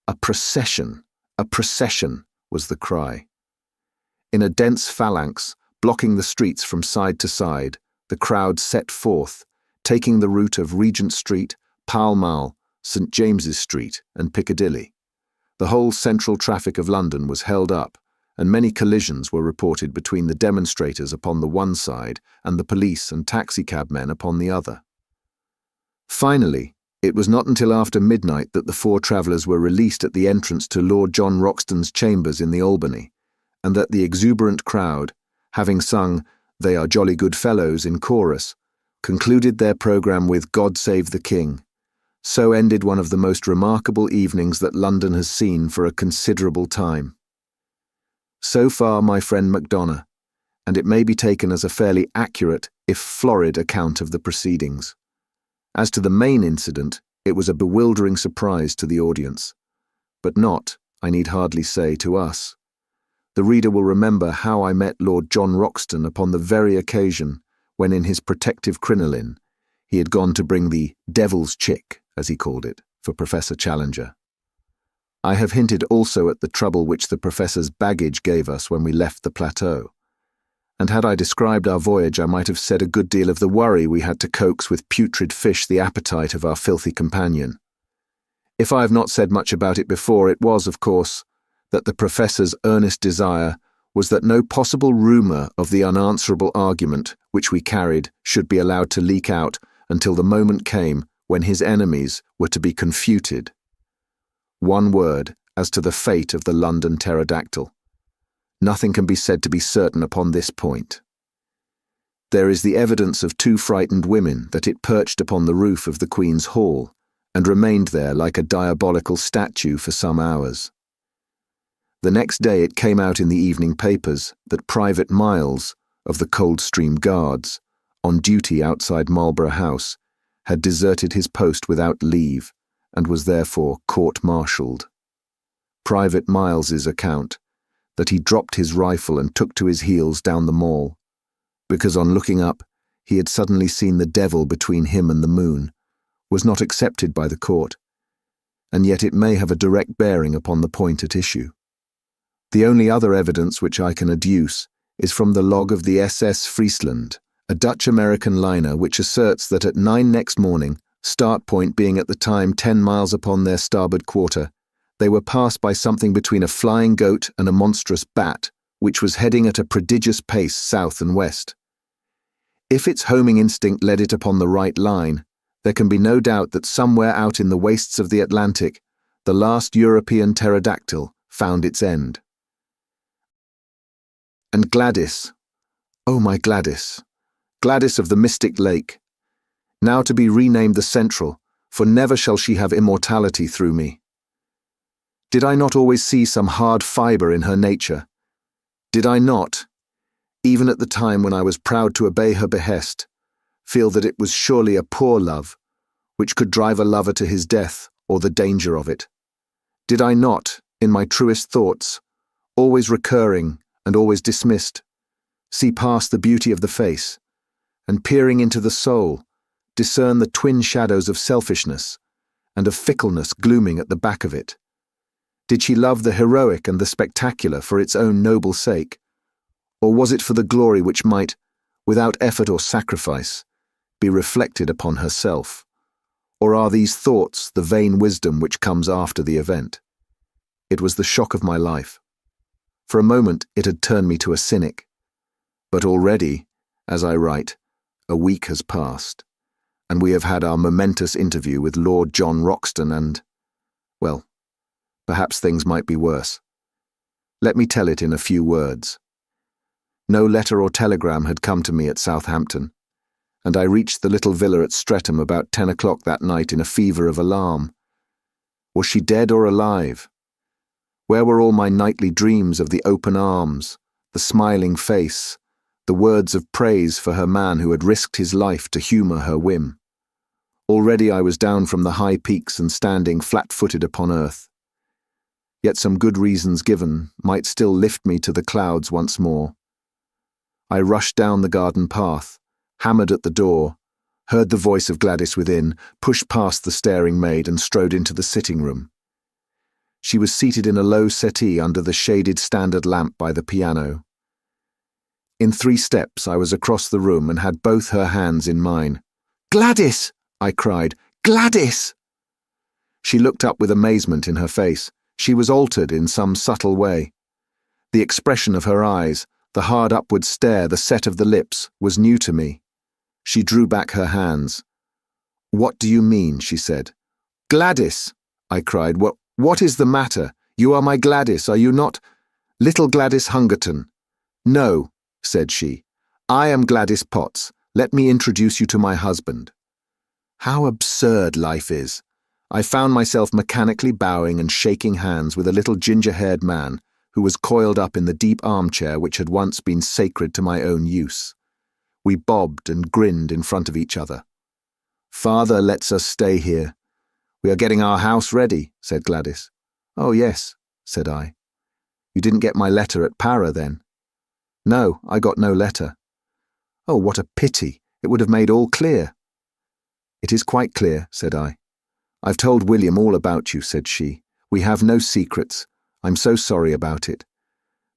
"A procession! A procession!" was the cry. In a dense phalanx, blocking the streets from side to side, the crowd set forth, taking the route of Regent Street, Pall Mall, St. James's Street, and Piccadilly. The whole central traffic of London was held up, and many collisions were reported between the demonstrators upon the one side and the police and taxicab-men upon the other. Finally, it was not until after midnight that the 4 travellers were released at the entrance to Lord John Roxton's chambers in the Albany, and that the exuberant crowd, having sung "They Are Jolly Good Fellows" in chorus, concluded their programme with "God Save the King." So ended one of the most remarkable evenings that London has seen for a considerable time. So far, my friend MacDonough, and it may be taken as a fairly accurate, if florid, account of the proceedings. As to the main incident, it was a bewildering surprise to the audience, but not, I need hardly say, to us. The reader will remember how I met Lord John Roxton upon the very occasion when, in his protective crinoline, he had gone to bring the "devil's chick," as he called it, for Professor Challenger. I have hinted also at the trouble which the Professor's baggage gave us when we left the plateau, and had I described our voyage I might have said a good deal of the worry we had to coax with putrid fish the appetite of our filthy companion. If I have not said much about it before, it was, of course, that the Professor's earnest desire was that no possible rumour of the unanswerable argument which we carried should be allowed to leak out until the moment came when his enemies were to be confuted. One word as to the fate of the London pterodactyl. Nothing can be said to be certain upon this point. There is the evidence of 2 frightened women that it perched upon the roof of the Queen's Hall and remained there like a diabolical statue for some hours. The next day it came out in the evening papers that Private Miles, of the Coldstream Guards, on duty outside Marlborough House, had deserted his post without leave and was therefore court-martialed. Private Miles's account, that he dropped his rifle and took to his heels down the Mall, because on looking up he had suddenly seen the devil between him and the moon, was not accepted by the court, and yet it may have a direct bearing upon the point at issue. The only other evidence which I can adduce is from the log of the SS Friesland, a Dutch-American liner which asserts that at 9 next morning, start point being at the time 10 miles upon their starboard quarter, they were passed by something between a flying goat and a monstrous bat, which was heading at a prodigious pace south and west. If its homing instinct led it upon the right line, there can be no doubt that somewhere out in the wastes of the Atlantic, the last European pterodactyl found its end. And Gladys, oh my Gladys, Gladys of the Mystic Lake, now to be renamed the Central, for never shall she have immortality through me. Did I not always see some hard fibre in her nature? Did I not, even at the time when I was proud to obey her behest, feel that it was surely a poor love, which could drive a lover to his death or the danger of it? Did I not, in my truest thoughts, always recurring and always dismissed, see past the beauty of the face, and peering into the soul, discern the twin shadows of selfishness and of fickleness glooming at the back of it? Did she love the heroic and the spectacular for its own noble sake, or was it for the glory which might, without effort or sacrifice, be reflected upon herself? Or are these thoughts the vain wisdom which comes after the event? It was the shock of my life. For a moment it had turned me to a cynic. But already, as I write, a week has passed, and we have had our momentous interview with Lord John Roxton and, well, perhaps things might be worse. Let me tell it in a few words. No letter or telegram had come to me at Southampton, and I reached the little villa at Streatham about 10 o'clock that night in a fever of alarm. Was she dead or alive? Where were all my nightly dreams of the open arms, the smiling face, the words of praise for her man who had risked his life to humour her whim? Already I was down from the high peaks and standing flat-footed upon earth. Yet some good reasons given might still lift me to the clouds once more. I rushed down the garden path, hammered at the door, heard the voice of Gladys within, pushed past the staring maid and strode into the sitting room. She was seated in a low settee under the shaded standard lamp by the piano. In 3 steps I was across the room and had both her hands in mine. "Gladys!" I cried. "Gladys!" She looked up with amazement in her face. She was altered in some subtle way. The expression of her eyes, the hard upward stare, the set of the lips, was new to me. She drew back her hands. "What do you mean?" she said. "Gladys!" I cried. What is the matter? You are my Gladys, are you not? Little Gladys Hungerton." "No," said she. "I am Gladys Potts. Let me introduce you to my husband." How absurd life is. I found myself mechanically bowing and shaking hands with a little ginger-haired man who was coiled up in the deep armchair which had once been sacred to my own use. We bobbed and grinned in front of each other. "Father lets us stay here. We are getting our house ready," said Gladys. "Oh, yes," said I. "You didn't get my letter at Para, then?" "No, I got no letter." "Oh, what a pity. It would have made all clear." "It is quite clear," said I. "I've told William all about you," said she. "We have no secrets. I'm so sorry about it.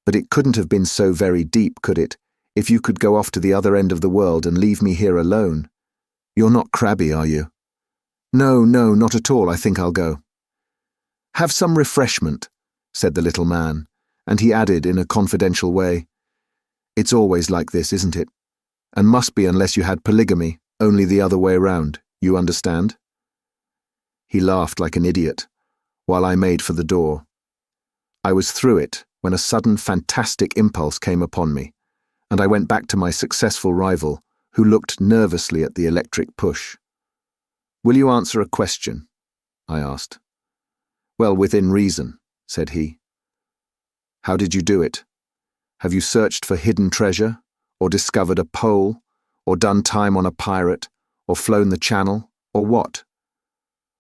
But it couldn't have been so very deep, could it, if you could go off to the other end of the world and leave me here alone? You're not crabby, are you?" No, not at all. I think I'll go." "Have some refreshment," said the little man, and he added in a confidential way, "It's always like this, isn't it? And must be unless you had polygamy, only the other way round. You understand?" He laughed like an idiot, while I made for the door. I was through it when a sudden fantastic impulse came upon me, and I went back to my successful rival, who looked nervously at the electric push. "Will you answer a question?" I asked. "Well, within reason," said he. "How did you do it? Have you searched for hidden treasure, or discovered a pole, or done time on a pirate, or flown the Channel, or what?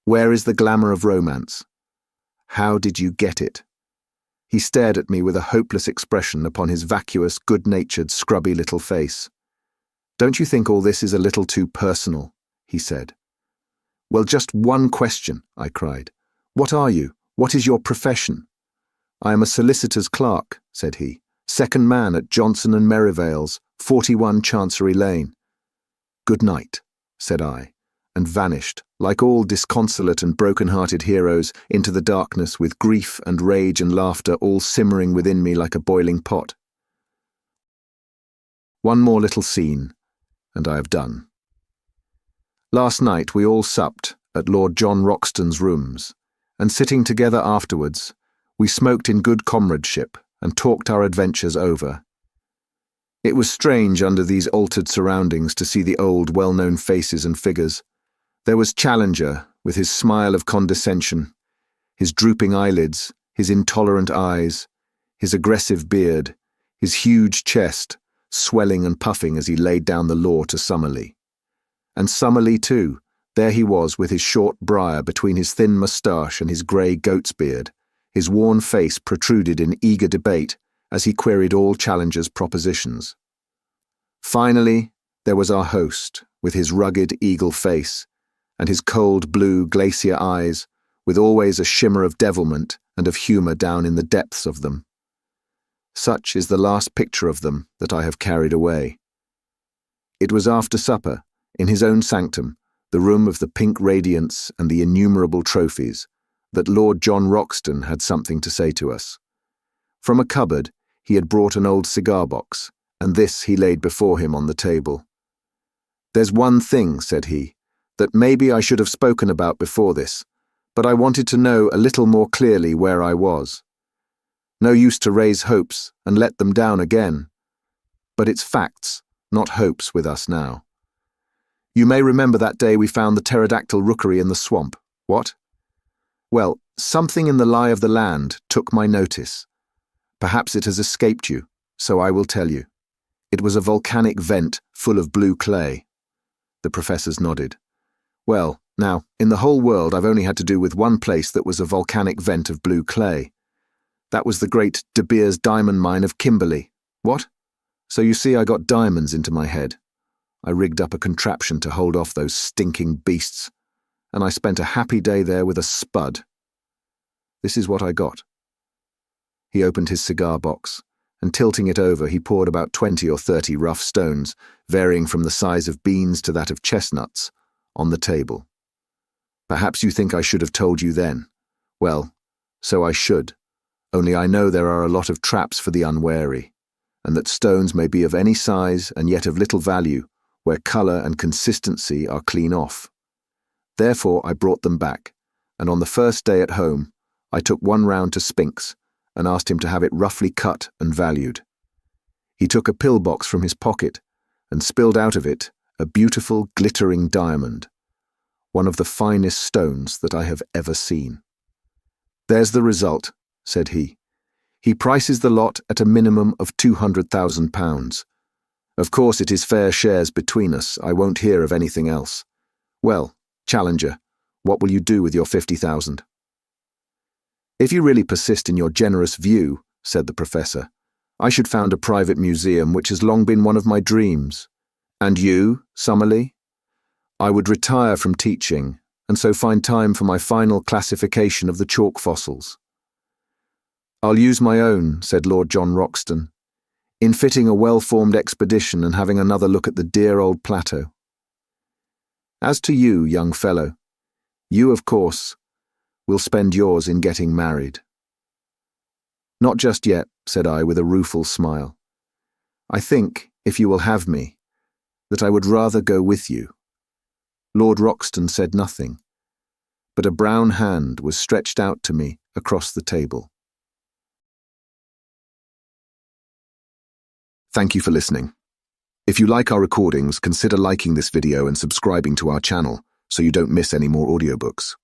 Where is the glamour of romance? How did you get it?" He stared at me with a hopeless expression upon his vacuous, good-natured, scrubby little face. "Don't you think all this is a little too personal?" he said. "Well, just one question," I cried. "What are you? What is your profession?" "I am a solicitor's clerk," said he. "Second man at Johnson and Merivale's, 41 Chancery Lane." "Good night," said I, and vanished, like all disconsolate and broken-hearted heroes, into the darkness with grief and rage and laughter all simmering within me like a boiling pot. One more little scene, and I have done. Last night we all supped at Lord John Roxton's rooms, and sitting together afterwards, we smoked in good comradeship and talked our adventures over. It was strange under these altered surroundings to see the old well-known faces and figures. There was Challenger, with his smile of condescension, his drooping eyelids, his intolerant eyes, his aggressive beard, his huge chest, swelling and puffing as he laid down the law to Summerlee. And Summerlee, too, there he was with his short briar between his thin moustache and his grey goat's beard, his worn face protruded in eager debate as he queried all Challenger's propositions. Finally, there was our host, with his rugged eagle face, and his cold blue glacier eyes, with always a shimmer of devilment and of humour down in the depths of them. Such is the last picture of them that I have carried away. It was after supper, in his own sanctum, the room of the pink radiance and the innumerable trophies, that Lord John Roxton had something to say to us. From a cupboard, he had brought an old cigar box, and this he laid before him on the table. "There's one thing," said he, "that maybe I should have spoken about before this, but I wanted to know a little more clearly where I was. No use to raise hopes and let them down again. But it's facts, not hopes with us now. You may remember that day we found the pterodactyl rookery in the swamp. What? Well, something in the lie of the land took my notice. Perhaps it has escaped you, so I will tell you. It was a volcanic vent full of blue clay." The professors nodded. "Well, now, in the whole world I've only had to do with one place that was a volcanic vent of blue clay. That was the great De Beers diamond mine of Kimberley. What? So you see I got diamonds into my head. I rigged up a contraption to hold off those stinking beasts, and I spent a happy day there with a spud. This is what I got." He opened his cigar box, and tilting it over he poured about 20 or 30 rough stones, varying from the size of beans to that of chestnuts, on the table. "Perhaps you think I should have told you then. Well, so I should, only I know there are a lot of traps for the unwary, and that stones may be of any size and yet of little value, where colour and consistency are clean off. Therefore I brought them back, and on the first day at home I took one round to Spinks and asked him to have it roughly cut and valued. He took a pillbox from his pocket and spilled out of it a beautiful glittering diamond, one of the finest stones that I have ever seen. 'There's the result,' said he. 'He prices the lot at a minimum of £200,000. Of course it is fair shares between us, I won't hear of anything else. Well, Challenger, what will you do with your 50,000? "'If you really persist in your generous view,' said the professor, "'I should found a private museum which has long been one of my dreams. And you, Summerlee?' "'I would retire from teaching, and so find time for my final classification of the chalk fossils.' "'I'll use my own,' said Lord John Roxton, "'in fitting a well-formed expedition and having another look at the dear old plateau. As to you, young fellow, you, of course, will spend yours in getting married.' "'Not just yet,' said I with a rueful smile. "'I think, if you will have me, that I would rather go with you.' Lord Roxton said nothing, but a brown hand was stretched out to me across the table. Thank you for listening. If you like our recordings, consider liking this video and subscribing to our channel so you don't miss any more audiobooks.